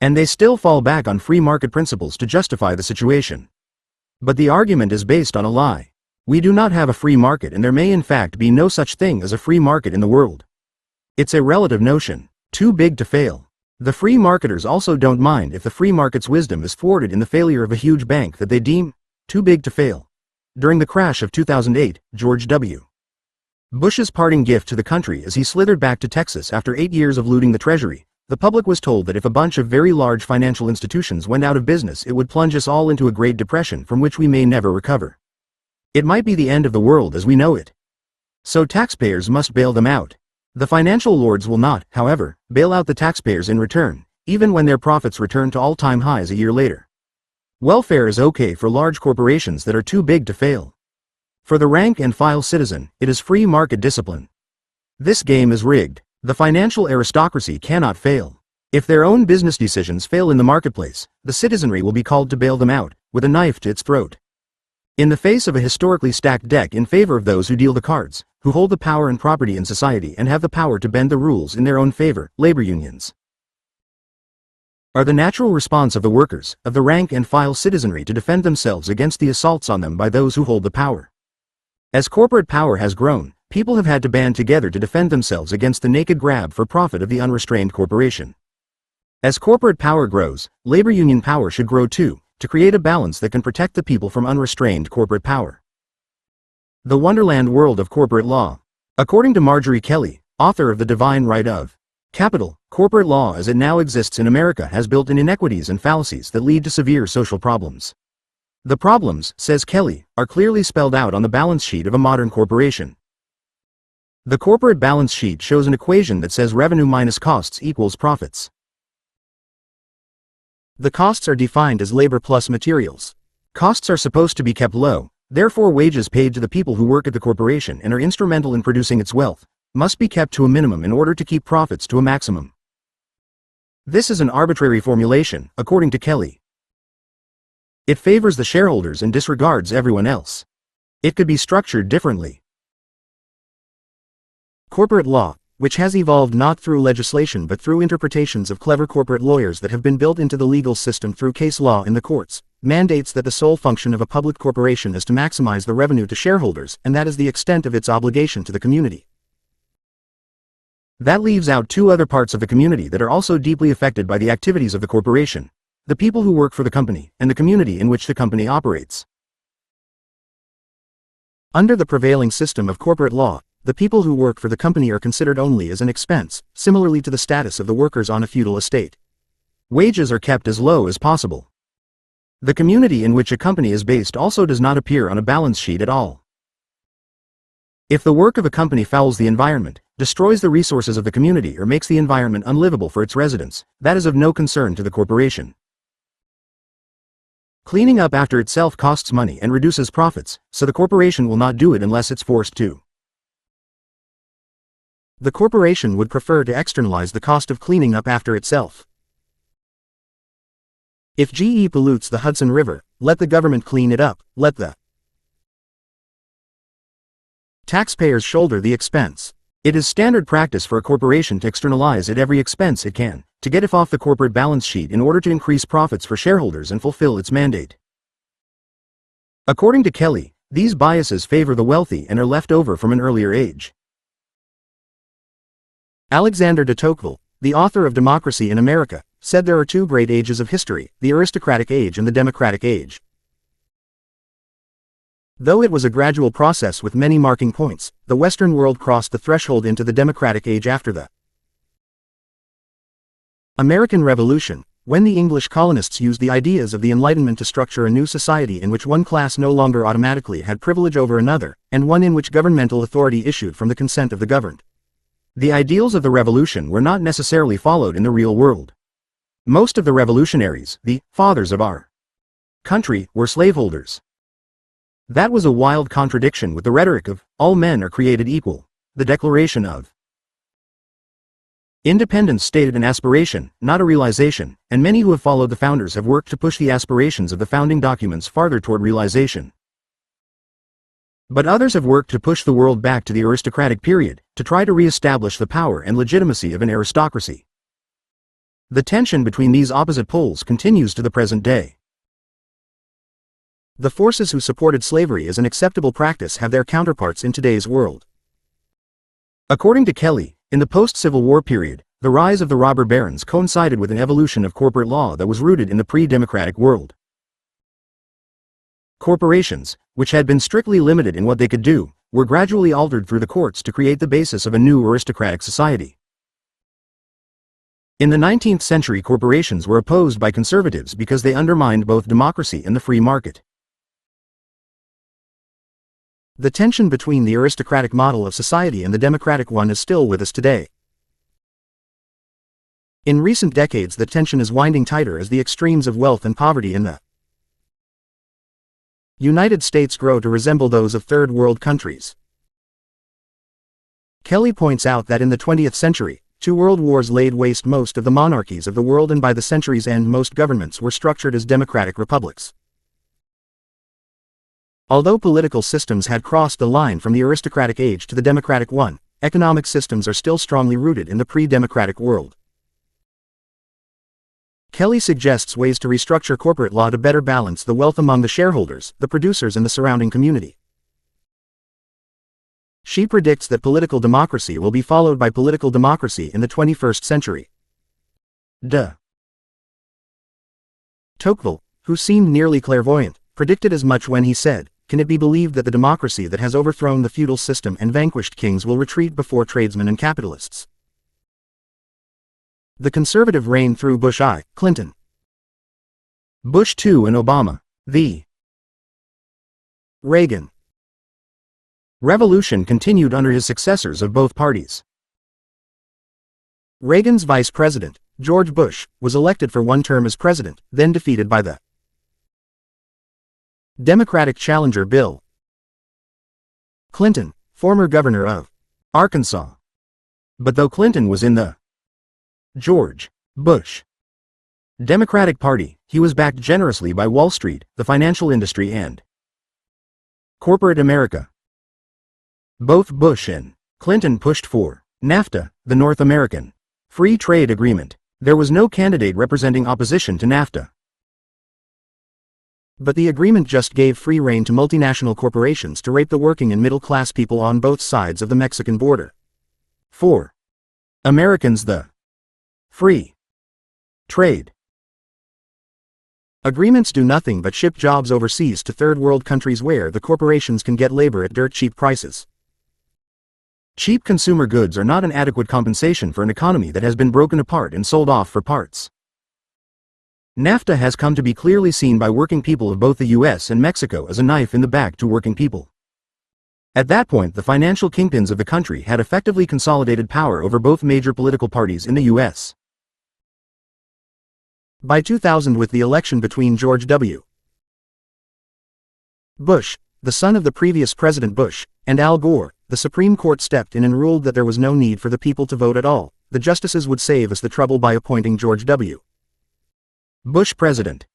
And they still fall back on free market principles to justify the situation. But the argument is based on a lie. We do not have a free market and there may in fact be no such thing as a free market in the world. It's a relative notion, too big to fail. The free marketers also don't mind if the free market's wisdom is thwarted in the failure of a huge bank that they deem too big to fail. During the crash of 2008, George W. Bush's parting gift to the country as he slithered back to Texas after 8 years of looting the Treasury, the public was told that if a bunch of very large financial institutions went out of business it would plunge us all into a Great Depression from which we may never recover. It might be the end of the world as we know it. So taxpayers must bail them out. The financial lords will not, however, bail out the taxpayers in return, even when their profits return to all-time highs a year later. Welfare is okay for large corporations that are too big to fail. For the rank-and-file citizen, it is free market discipline. This game is rigged. The financial aristocracy cannot fail. If their own business decisions fail in the marketplace, the citizenry will be called to bail them out, with a knife to its throat. In the face of a historically stacked deck in favor of those who deal the cards, who hold the power and property in society and have the power to bend the rules in their own favor, labor unions are the natural response of the workers, of the rank-and-file citizenry to defend themselves against the assaults on them by those who hold the power. As corporate power has grown, people have had to band together to defend themselves against the naked grab for profit of the unrestrained corporation. As corporate power grows, labor union power should grow too, to create a balance that can protect the people from unrestrained corporate power. The Wonderland World of Corporate Law. According to Marjorie Kelly, author of The Divine Right of Capital, corporate law as it now exists in America has built-in inequities and fallacies that lead to severe social problems. The problems, says Kelly, are clearly spelled out on the balance sheet of a modern corporation. The corporate balance sheet shows an equation that says revenue minus costs equals profits. The costs are defined as labor plus materials. Costs are supposed to be kept low, therefore wages paid to the people who work at the corporation and are instrumental in producing its wealth must be kept to a minimum in order to keep profits to a maximum. This is an arbitrary formulation, according to Kelly. It favors the shareholders and disregards everyone else. It could be structured differently. Corporate law, which has evolved not through legislation but through interpretations of clever corporate lawyers that have been built into the legal system through case law in the courts, mandates that the sole function of a public corporation is to maximize the revenue to shareholders, and that is the extent of its obligation to the community. That leaves out two other parts of the community that are also deeply affected by the activities of the corporation: the people who work for the company, and the community in which the company operates. Under the prevailing system of corporate law, the people who work for the company are considered only as an expense, similarly to the status of the workers on a feudal estate. Wages are kept as low as possible. The community in which a company is based also does not appear on a balance sheet at all. If the work of a company fouls the environment, destroys the resources of the community or makes the environment unlivable for its residents, that is of no concern to the corporation. Cleaning up after itself costs money and reduces profits, so the corporation will not do it unless it's forced to. The corporation would prefer to externalize the cost of cleaning up after itself. If GE pollutes the Hudson River, let the government clean it up, let the taxpayers shoulder the expense. It is standard practice for a corporation to externalize at every expense it can, to get it off the corporate balance sheet in order to increase profits for shareholders and fulfill its mandate. According to Kelly, these biases favor the wealthy and are left over from an earlier age. Alexander de Tocqueville, the author of Democracy in America, said there are two great ages of history, the aristocratic age and the democratic age. Though it was a gradual process with many marking points, the Western world crossed the threshold into the democratic age after the American Revolution, when the English colonists used the ideas of the Enlightenment to structure a new society in which one class no longer automatically had privilege over another, and one in which governmental authority issued from the consent of the governed. The ideals of the revolution were not necessarily followed in the real world. Most of the revolutionaries, the fathers of our country, were slaveholders. That was a wild contradiction with the rhetoric of, all men are created equal. The Declaration of Independence stated an aspiration, not a realization, and many who have followed the founders have worked to push the aspirations of the founding documents farther toward realization. But others have worked to push the world back to the aristocratic period, to try to re-establish the power and legitimacy of an aristocracy. The tension between these opposite poles continues to the present day. The forces who supported slavery as an acceptable practice have their counterparts in today's world. According to Kelly, in the post-Civil War period, the rise of the robber barons coincided with an evolution of corporate law that was rooted in the pre-democratic world. Corporations, which had been strictly limited in what they could do, were gradually altered through the courts to create the basis of a new aristocratic society. In the 19th century, corporations were opposed by conservatives because they undermined both democracy and the free market. The tension between the aristocratic model of society and the democratic one is still with us today. In recent decades, the tension is winding tighter as the extremes of wealth and poverty in the United States grow to resemble those of third world countries. Kelly points out that in the 20th century, two world wars laid waste most of the monarchies of the world, and by the century's end most governments were structured as democratic republics. Although political systems had crossed the line from the aristocratic age to the democratic one, economic systems are still strongly rooted in the pre-democratic world. Kelly suggests ways to restructure corporate law to better balance the wealth among the shareholders, the producers, and the surrounding community. She predicts that political democracy will be followed by political democracy in the 21st century. De Tocqueville, who seemed nearly clairvoyant, predicted as much when he said, "Can it be believed that the democracy that has overthrown the feudal system and vanquished kings will retreat before tradesmen and capitalists?" The conservative reign through Bush I, Clinton, Bush II and Obama. The Reagan Revolution continued under his successors of both parties. Reagan's vice president, George Bush, was elected for one term as president, then defeated by the Democratic challenger Bill Clinton, former governor of Arkansas. But though Clinton was in the George Bush Democratic Party, he was backed generously by Wall Street, the financial industry, and corporate America. Both Bush and Clinton pushed for NAFTA, the North American Free Trade Agreement. There was no candidate representing opposition to NAFTA. But the agreement just gave free rein to multinational corporations to rape the working and middle-class people on both sides of the Mexican border. For Americans, the free trade agreements do nothing but ship jobs overseas to third world countries where the corporations can get labor at dirt cheap prices. Cheap consumer goods are not an adequate compensation for an economy that has been broken apart and sold off for parts. NAFTA has come to be clearly seen by working people of both the US and Mexico as a knife in the back to working people. At that point, the financial kingpins of the country had effectively consolidated power over both major political parties in the US. By 2000, with the election between George W. Bush, the son of the previous President Bush, and Al Gore, the Supreme Court stepped in and ruled that there was no need for the people to vote at all. The justices would save us the trouble by appointing George W. Bush president.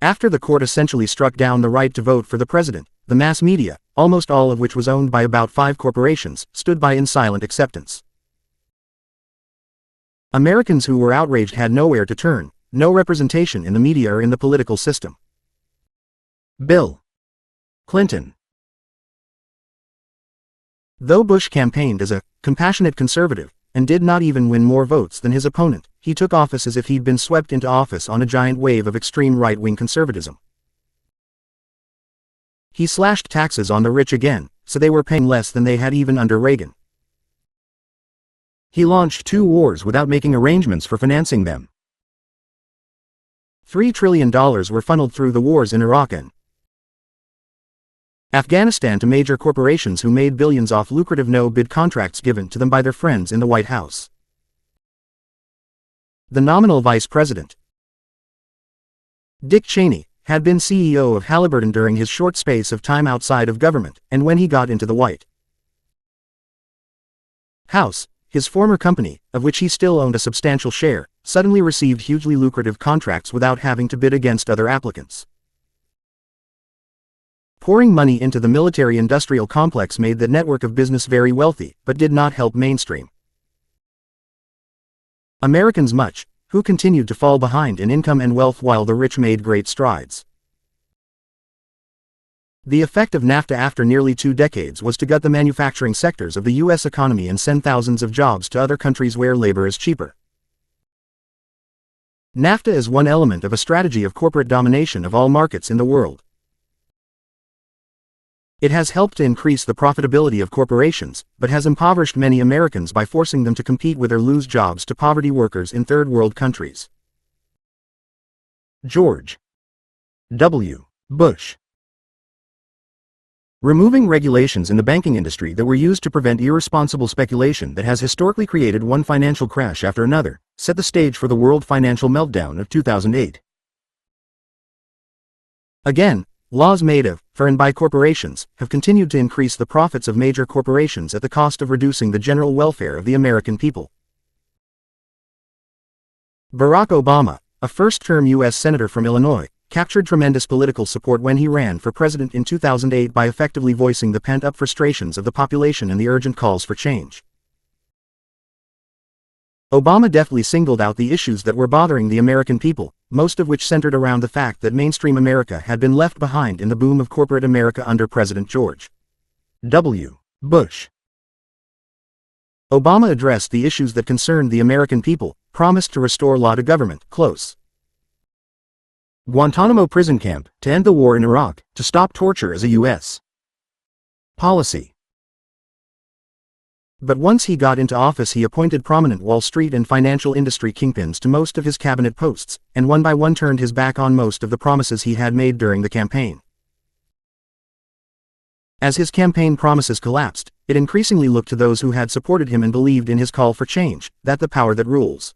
After the court essentially struck down the right to vote for the president, the mass media, almost all of which was owned by about 5 corporations, stood by in silent acceptance. Americans who were outraged had nowhere to turn, no representation in the media or in the political system. Bill Clinton. Though Bush campaigned as a compassionate conservative, and did not even win more votes than his opponent, he took office as if he'd been swept into office on a giant wave of extreme right-wing conservatism. He slashed taxes on the rich again, so they were paying less than they had even under Reagan. He launched 2 wars without making arrangements for financing them. $3 trillion were funneled through the wars in Iraq and Afghanistan to major corporations who made billions off lucrative no-bid contracts given to them by their friends in the White House. The nominal vice president, Dick Cheney, had been CEO of Halliburton during his short space of time outside of government, and when he got into the White House, his former company, of which he still owned a substantial share, suddenly received hugely lucrative contracts without having to bid against other applicants. Pouring money into the military-industrial complex made the network of business very wealthy, but did not help mainstream Americans much, who continued to fall behind in income and wealth while the rich made great strides. The effect of NAFTA after nearly 2 decades was to gut the manufacturing sectors of the U.S. economy and send thousands of jobs to other countries where labor is cheaper. NAFTA is one element of a strategy of corporate domination of all markets in the world. It has helped to increase the profitability of corporations, but has impoverished many Americans by forcing them to compete with or lose jobs to poverty workers in third-world countries. George W. Bush. Removing regulations in the banking industry that were used to prevent irresponsible speculation that has historically created one financial crash after another, set the stage for the world financial meltdown of 2008. Again, laws made of, for and by corporations, have continued to increase the profits of major corporations at the cost of reducing the general welfare of the American people. Barack Obama, a first-term U.S. Senator from Illinois, captured tremendous political support when he ran for president in 2008 by effectively voicing the pent-up frustrations of the population and the urgent calls for change. Obama deftly singled out the issues that were bothering the American people, most of which centered around the fact that mainstream America had been left behind in the boom of corporate America under President George W. Bush. Obama addressed the issues that concerned the American people, promised to restore law to government, close Guantanamo prison camp, to end the war in Iraq, to stop torture as a U.S. policy. But once he got into office he appointed prominent Wall Street and financial industry kingpins to most of his cabinet posts, and one by one turned his back on most of the promises he had made during the campaign. As his campaign promises collapsed, it increasingly looked to those who had supported him and believed in his call for change, that the power that rules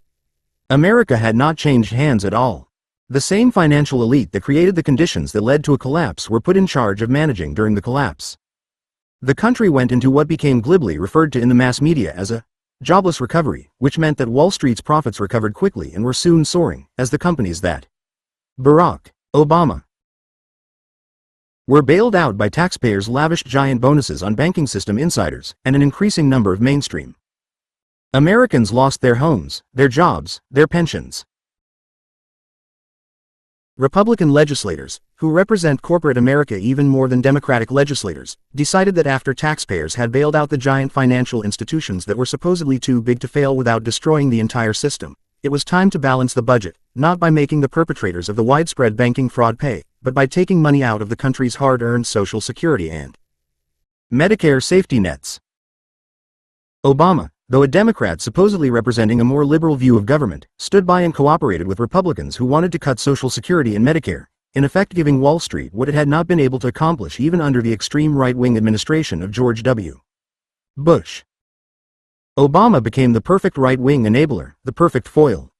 America had not changed hands at all. The same financial elite that created the conditions that led to a collapse were put in charge of managing during the collapse. The country went into what became glibly referred to in the mass media as a jobless recovery, which meant that Wall Street's profits recovered quickly and were soon soaring, as the companies that Barack Obama were bailed out by taxpayers lavished giant bonuses on banking system insiders, and an increasing number of mainstream Americans lost their homes, their jobs, their pensions. Republican legislators, who represent corporate America even more than Democratic legislators, decided that after taxpayers had bailed out the giant financial institutions that were supposedly too big to fail without destroying the entire system, it was time to balance the budget, not by making the perpetrators of the widespread banking fraud pay, but by taking money out of the country's hard-earned Social Security and Medicare safety nets. Obama, though a Democrat supposedly representing a more liberal view of government, stood by and cooperated with Republicans who wanted to cut Social Security and Medicare, in effect giving Wall Street what it had not been able to accomplish even under the extreme right-wing administration of George W. Bush. Obama became the perfect right-wing enabler, the perfect foil.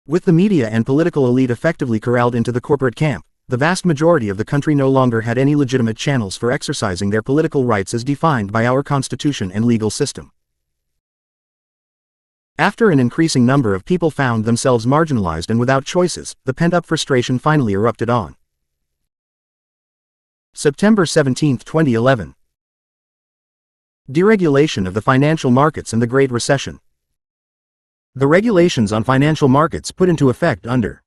With the media and political elite effectively corralled into the corporate camp, the vast majority of the country no longer had any legitimate channels for exercising their political rights as defined by our constitution and legal system. After an increasing number of people found themselves marginalized and without choices, the pent-up frustration finally erupted on September 17, 2011. Deregulation of the financial markets and the Great Recession. The regulations on financial markets put into effect under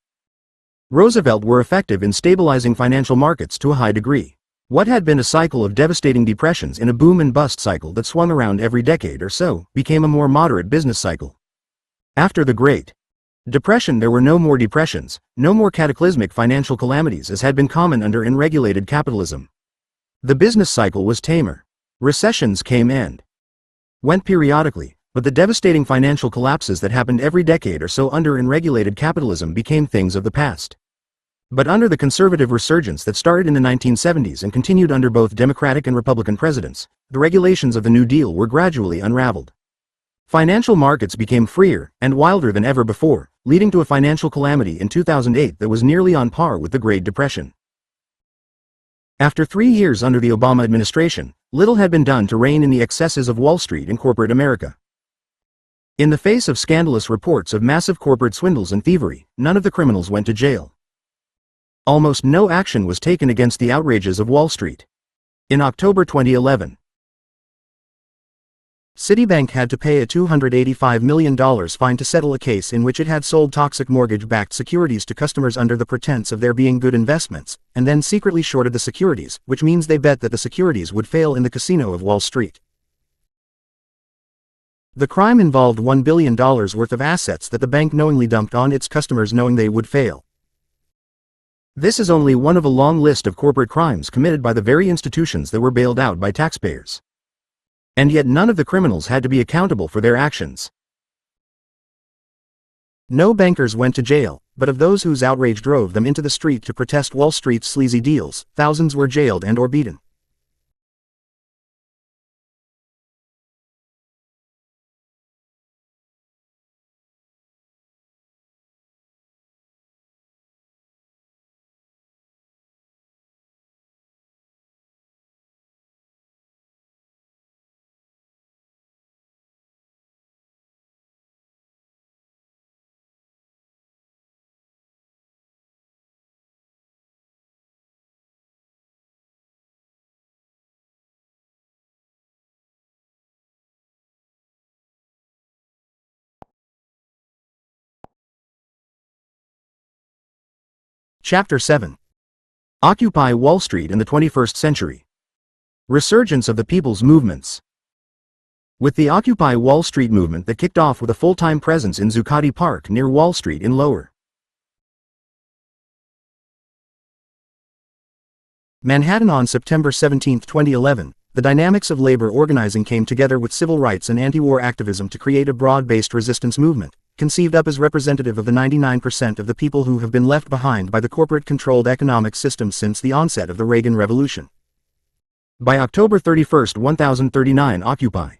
Roosevelt were effective in stabilizing financial markets to a high degree. What had been a cycle of devastating depressions in a boom and bust cycle that swung around every decade or so became a more moderate business cycle. After the Great Depression, there were no more depressions, no more cataclysmic financial calamities as had been common under unregulated capitalism. The business cycle was tamer. Recessions came and went periodically, but the devastating financial collapses that happened every decade or so under unregulated capitalism became things of the past. But under the conservative resurgence that started in the 1970s and continued under both Democratic and Republican presidents, the regulations of the New Deal were gradually unraveled. Financial markets became freer and wilder than ever before, leading to a financial calamity in 2008 that was nearly on par with the Great Depression. After 3 years under the Obama administration, little had been done to rein in the excesses of Wall Street and corporate America. In the face of scandalous reports of massive corporate swindles and thievery, none of the criminals went to jail. Almost no action was taken against the outrages of Wall Street. In October 2011, Citibank had to pay a $285 million fine to settle a case in which it had sold toxic mortgage-backed securities to customers under the pretense of their being good investments, and then secretly shorted the securities, which means they bet that the securities would fail in the casino of Wall Street. The crime involved $1 billion worth of assets that the bank knowingly dumped on its customers knowing they would fail. This is only one of a long list of corporate crimes committed by the very institutions that were bailed out by taxpayers. And yet none of the criminals had to be accountable for their actions. No bankers went to jail, but of those whose outrage drove them into the street to protest Wall Street's sleazy deals, thousands were jailed and/or beaten. Chapter 7. Occupy Wall Street in the 21st Century. Resurgence of the People's Movements. With the Occupy Wall Street movement that kicked off with a full-time presence in Zuccotti Park near Wall Street in Lower Manhattan on September 17, 2011, the dynamics of labor organizing came together with civil rights and anti-war activism to create a broad-based resistance movement, conceived up as representative of the 99% of the people who have been left behind by the corporate-controlled economic system since the onset of the Reagan Revolution. By October 31, 1039, Occupy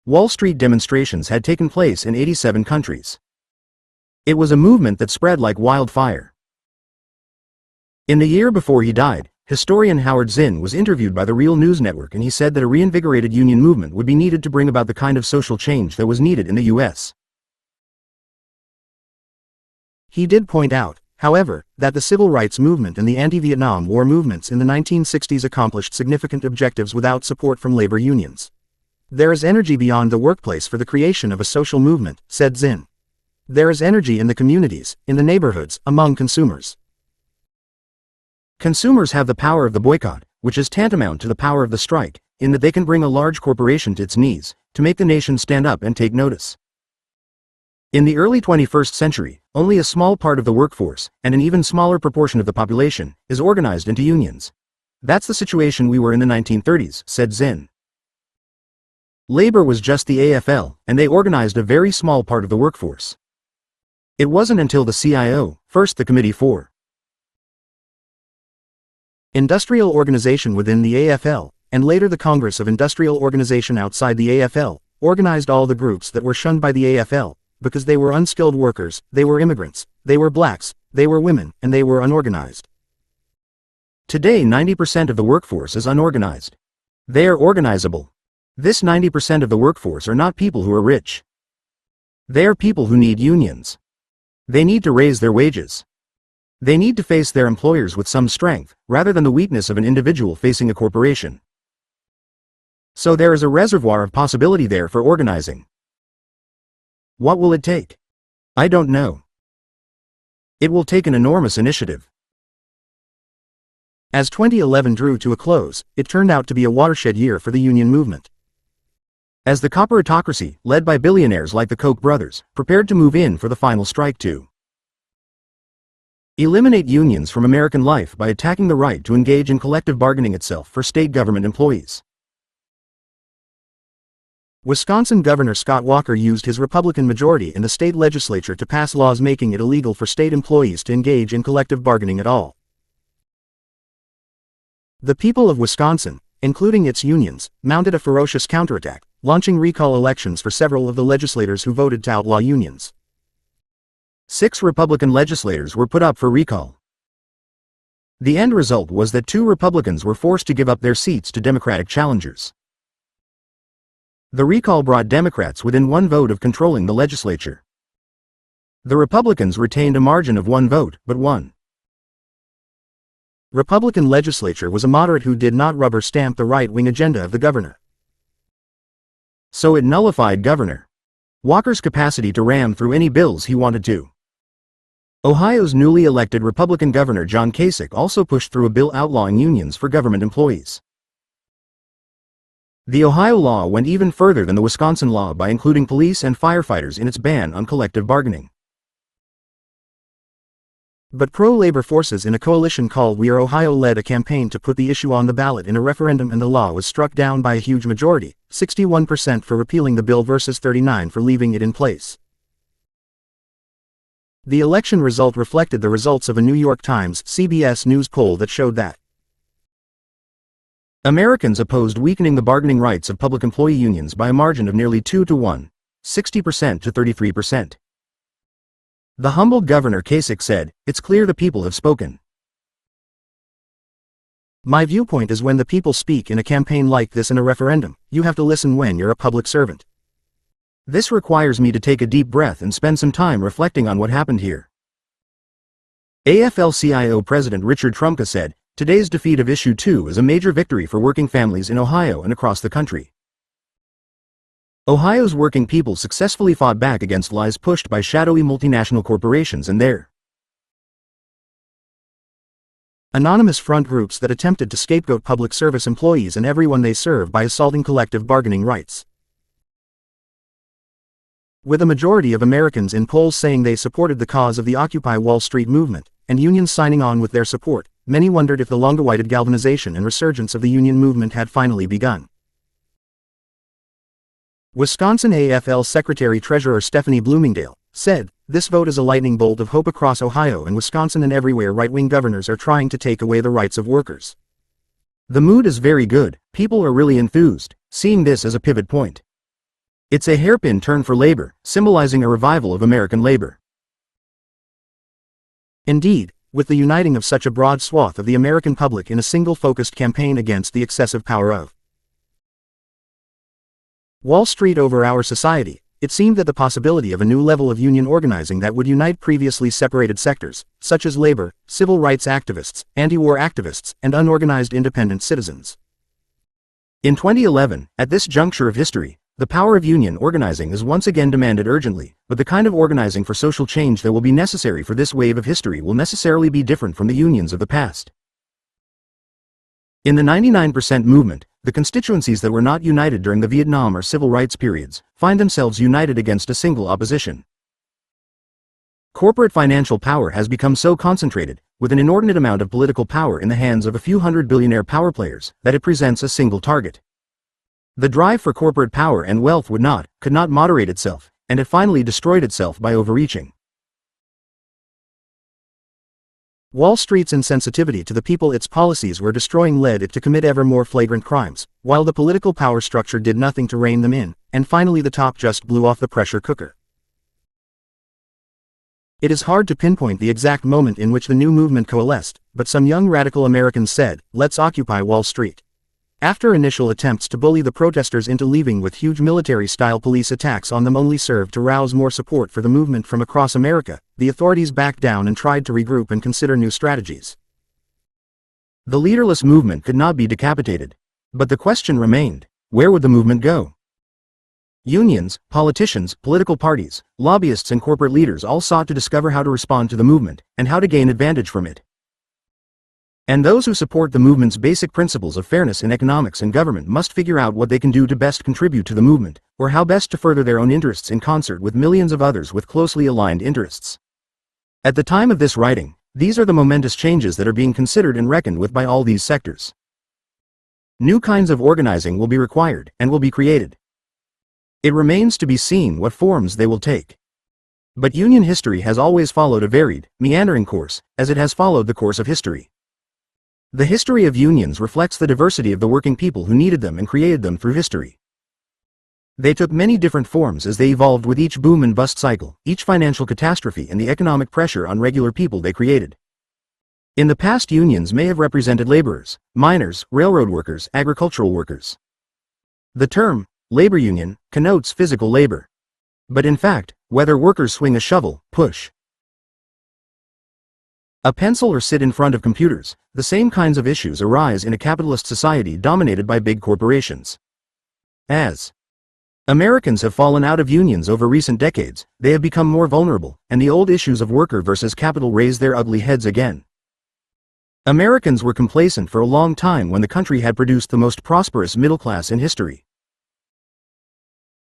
Wall Street demonstrations had taken place in 87 countries. It was a movement that spread like wildfire. In the year before he died, historian Howard Zinn was interviewed by the Real News Network, and he said that a reinvigorated union movement would be needed to bring about the kind of social change that was needed in the U.S. He did point out, however, that the civil rights movement and the anti-Vietnam War movements in the 1960s accomplished significant objectives without support from labor unions. There is energy beyond the workplace for the creation of a social movement, said Zinn. There is energy in the communities, in the neighborhoods, among consumers. Consumers have the power of the boycott, which is tantamount to the power of the strike, in that they can bring a large corporation to its knees, to make the nation stand up and take notice. In the early 21st century, only a small part of the workforce, and an even smaller proportion of the population, is organized into unions. That's the situation we were in the 1930s, said Zinn. Labor was just the AFL, and they organized a very small part of the workforce. It wasn't until the CIO, first the Committee for Industrial Organization within the AFL, and later the Congress of Industrial Organization outside the AFL, organized all the groups that were shunned by the AFL, because they were unskilled workers, they were immigrants, they were blacks, they were women, and they were unorganized. Today 90% of the workforce is unorganized. They are organizable. This 90% of the workforce are not people who are rich. They are people who need unions. They need to raise their wages. They need to face their employers with some strength, rather than the weakness of an individual facing a corporation. So there is a reservoir of possibility there for organizing. What will it take? I don't know. It will take an enormous initiative. As 2011 drew to a close, it turned out to be a watershed year for the union movement. As the corporatocracy, led by billionaires like the Koch brothers, prepared to move in for the final strike to eliminate unions from American life by attacking the right to engage in collective bargaining itself for state government employees. Wisconsin Governor Scott Walker used his Republican majority in the state legislature to pass laws making it illegal for state employees to engage in collective bargaining at all. The people of Wisconsin, including its unions, mounted a ferocious counterattack, launching recall elections for several of the legislators who voted to outlaw unions. 6 Republican legislators were put up for recall. The end result was that 2 Republicans were forced to give up their seats to Democratic challengers. The recall brought Democrats within 1 vote of controlling the legislature. The Republicans retained a margin of 1 vote, but won. Republican legislature was a moderate who did not rubber stamp the right-wing agenda of the governor. So it nullified Governor Walker's capacity to ram through any bills he wanted to. Ohio's newly elected Republican Governor John Kasich also pushed through a bill outlawing unions for government employees. The Ohio law went even further than the Wisconsin law by including police and firefighters in its ban on collective bargaining. But pro-labor forces in a coalition called We Are Ohio led a campaign to put the issue on the ballot in a referendum, and the law was struck down by a huge majority, 61% for repealing the bill versus 39% for leaving it in place. The election result reflected the results of a New York Times CBS News poll that showed that Americans opposed weakening the bargaining rights of public employee unions by a margin of nearly 2 to 1, 60% to 33%. The humbled Governor Kasich said, "It's clear the people have spoken." My viewpoint is when the people speak in a campaign like this in a referendum, you have to listen when you're a public servant. This requires me to take a deep breath and spend some time reflecting on what happened here. AFL-CIO President Richard Trumka said, "Today's defeat of Issue 2 is a major victory for working families in Ohio and across the country." Ohio's working people successfully fought back against lies pushed by shadowy multinational corporations and their anonymous front groups that attempted to scapegoat public service employees and everyone they serve by assaulting collective bargaining rights. With a majority of Americans in polls saying they supported the cause of the Occupy Wall Street movement, and unions signing on with their support, many wondered if the long-awaited galvanization and resurgence of the union movement had finally begun. Wisconsin AFL Secretary-Treasurer Stephanie Bloomingdale said, "This vote is a lightning bolt of hope across Ohio and Wisconsin and everywhere right-wing governors are trying to take away the rights of workers. The mood is very good, people are really enthused, seeing this as a pivot point. It's a hairpin turn for labor, symbolizing a revival of American labor." Indeed, with the uniting of such a broad swath of the American public in a single focused campaign against the excessive power of Wall Street over our society, it seemed that the possibility of a new level of union organizing that would unite previously separated sectors, such as labor, civil rights activists, anti-war activists, and unorganized independent citizens. In 2011, at this juncture of history, the power of union organizing is once again demanded urgently, but the kind of organizing for social change that will be necessary for this wave of history will necessarily be different from the unions of the past. In the 99% movement, the constituencies that were not united during the Vietnam or civil rights periods find themselves united against a single opposition. Corporate financial power has become so concentrated, with an inordinate amount of political power in the hands of a few hundred billionaire power players, that it presents a single target. The drive for corporate power and wealth could not moderate itself, and it finally destroyed itself by overreaching. Wall Street's insensitivity to the people its policies were destroying led it to commit ever more flagrant crimes, while the political power structure did nothing to rein them in, and finally the top just blew off the pressure cooker. It is hard to pinpoint the exact moment in which the new movement coalesced, but some young radical Americans said, "Let's occupy Wall Street." After initial attempts to bully the protesters into leaving with huge military-style police attacks on them only served to rouse more support for the movement from across America, the authorities backed down and tried to regroup and consider new strategies. The leaderless movement could not be decapitated. But the question remained, where would the movement go? Unions, politicians, political parties, lobbyists and corporate leaders all sought to discover how to respond to the movement, and how to gain advantage from it. And those who support the movement's basic principles of fairness in economics and government must figure out what they can do to best contribute to the movement, or how best to further their own interests in concert with millions of others with closely aligned interests. At the time of this writing, these are the momentous changes that are being considered and reckoned with by all these sectors. New kinds of organizing will be required, and will be created. It remains to be seen what forms they will take. But union history has always followed a varied, meandering course, as it has followed the course of history. The history of unions reflects the diversity of the working people who needed them and created them through history. They took many different forms as they evolved with each boom and bust cycle, each financial catastrophe and the economic pressure on regular people they created. In the past, unions may have represented laborers, miners, railroad workers, agricultural workers. The term, labor union, connotes physical labor. But in fact, whether workers swing a shovel, push a pencil or sit in front of computers, the same kinds of issues arise in a capitalist society dominated by big corporations. As Americans have fallen out of unions over recent decades, they have become more vulnerable, and the old issues of worker versus capital raise their ugly heads again. Americans were complacent for a long time when the country had produced the most prosperous middle class in history.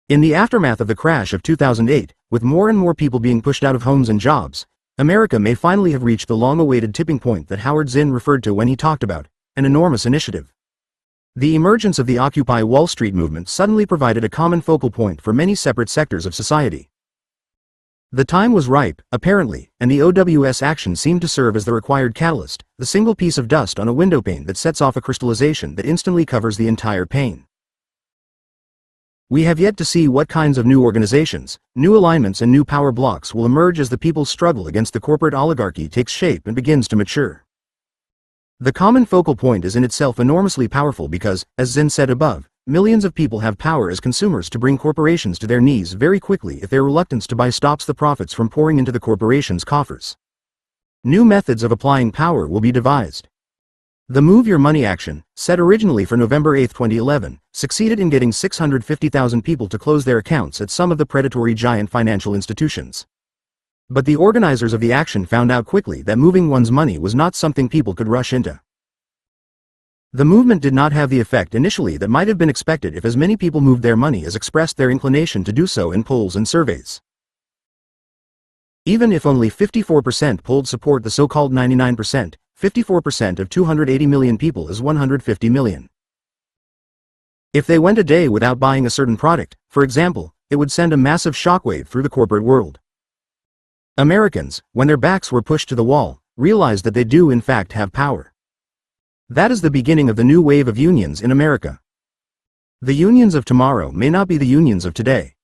In the aftermath of the crash of 2008, with more and more people being pushed out of homes and jobs, America may finally have reached the long-awaited tipping point that Howard Zinn referred to when he talked about an enormous initiative. The emergence of the Occupy Wall Street movement suddenly provided a common focal point for many separate sectors of society. The time was ripe, apparently, and the OWS action seemed to serve as the required catalyst, the single piece of dust on a windowpane that sets off a crystallization that instantly covers the entire pane. We have yet to see what kinds of new organizations, new alignments and new power blocks will emerge as the people's struggle against the corporate oligarchy takes shape and begins to mature. The common focal point is in itself enormously powerful because, as Zinn said above, millions of people have power as consumers to bring corporations to their knees very quickly if their reluctance to buy stops the profits from pouring into the corporation's coffers. New methods of applying power will be devised. The Move Your Money action, set originally for November 8, 2011, succeeded in getting 650,000 people to close their accounts at some of the predatory giant financial institutions. But the organizers of the action found out quickly that moving one's money was not something people could rush into. The movement did not have the effect initially that might have been expected if as many people moved their money as expressed their inclination to do so in polls and surveys. Even if only 54% polled support the so-called 99%, 54% of 280 million people is 150 million. If they went a day without buying a certain product, for example, it would send a massive shockwave through the corporate world. Americans, when their backs were pushed to the wall, realized that they do in fact have power. That is the beginning of the new wave of unions in America. The unions of tomorrow may not be the unions of today.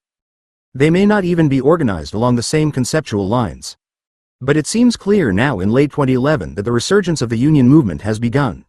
They may not even be organized along the same conceptual lines. But it seems clear now in late 2011 that the resurgence of the union movement has begun.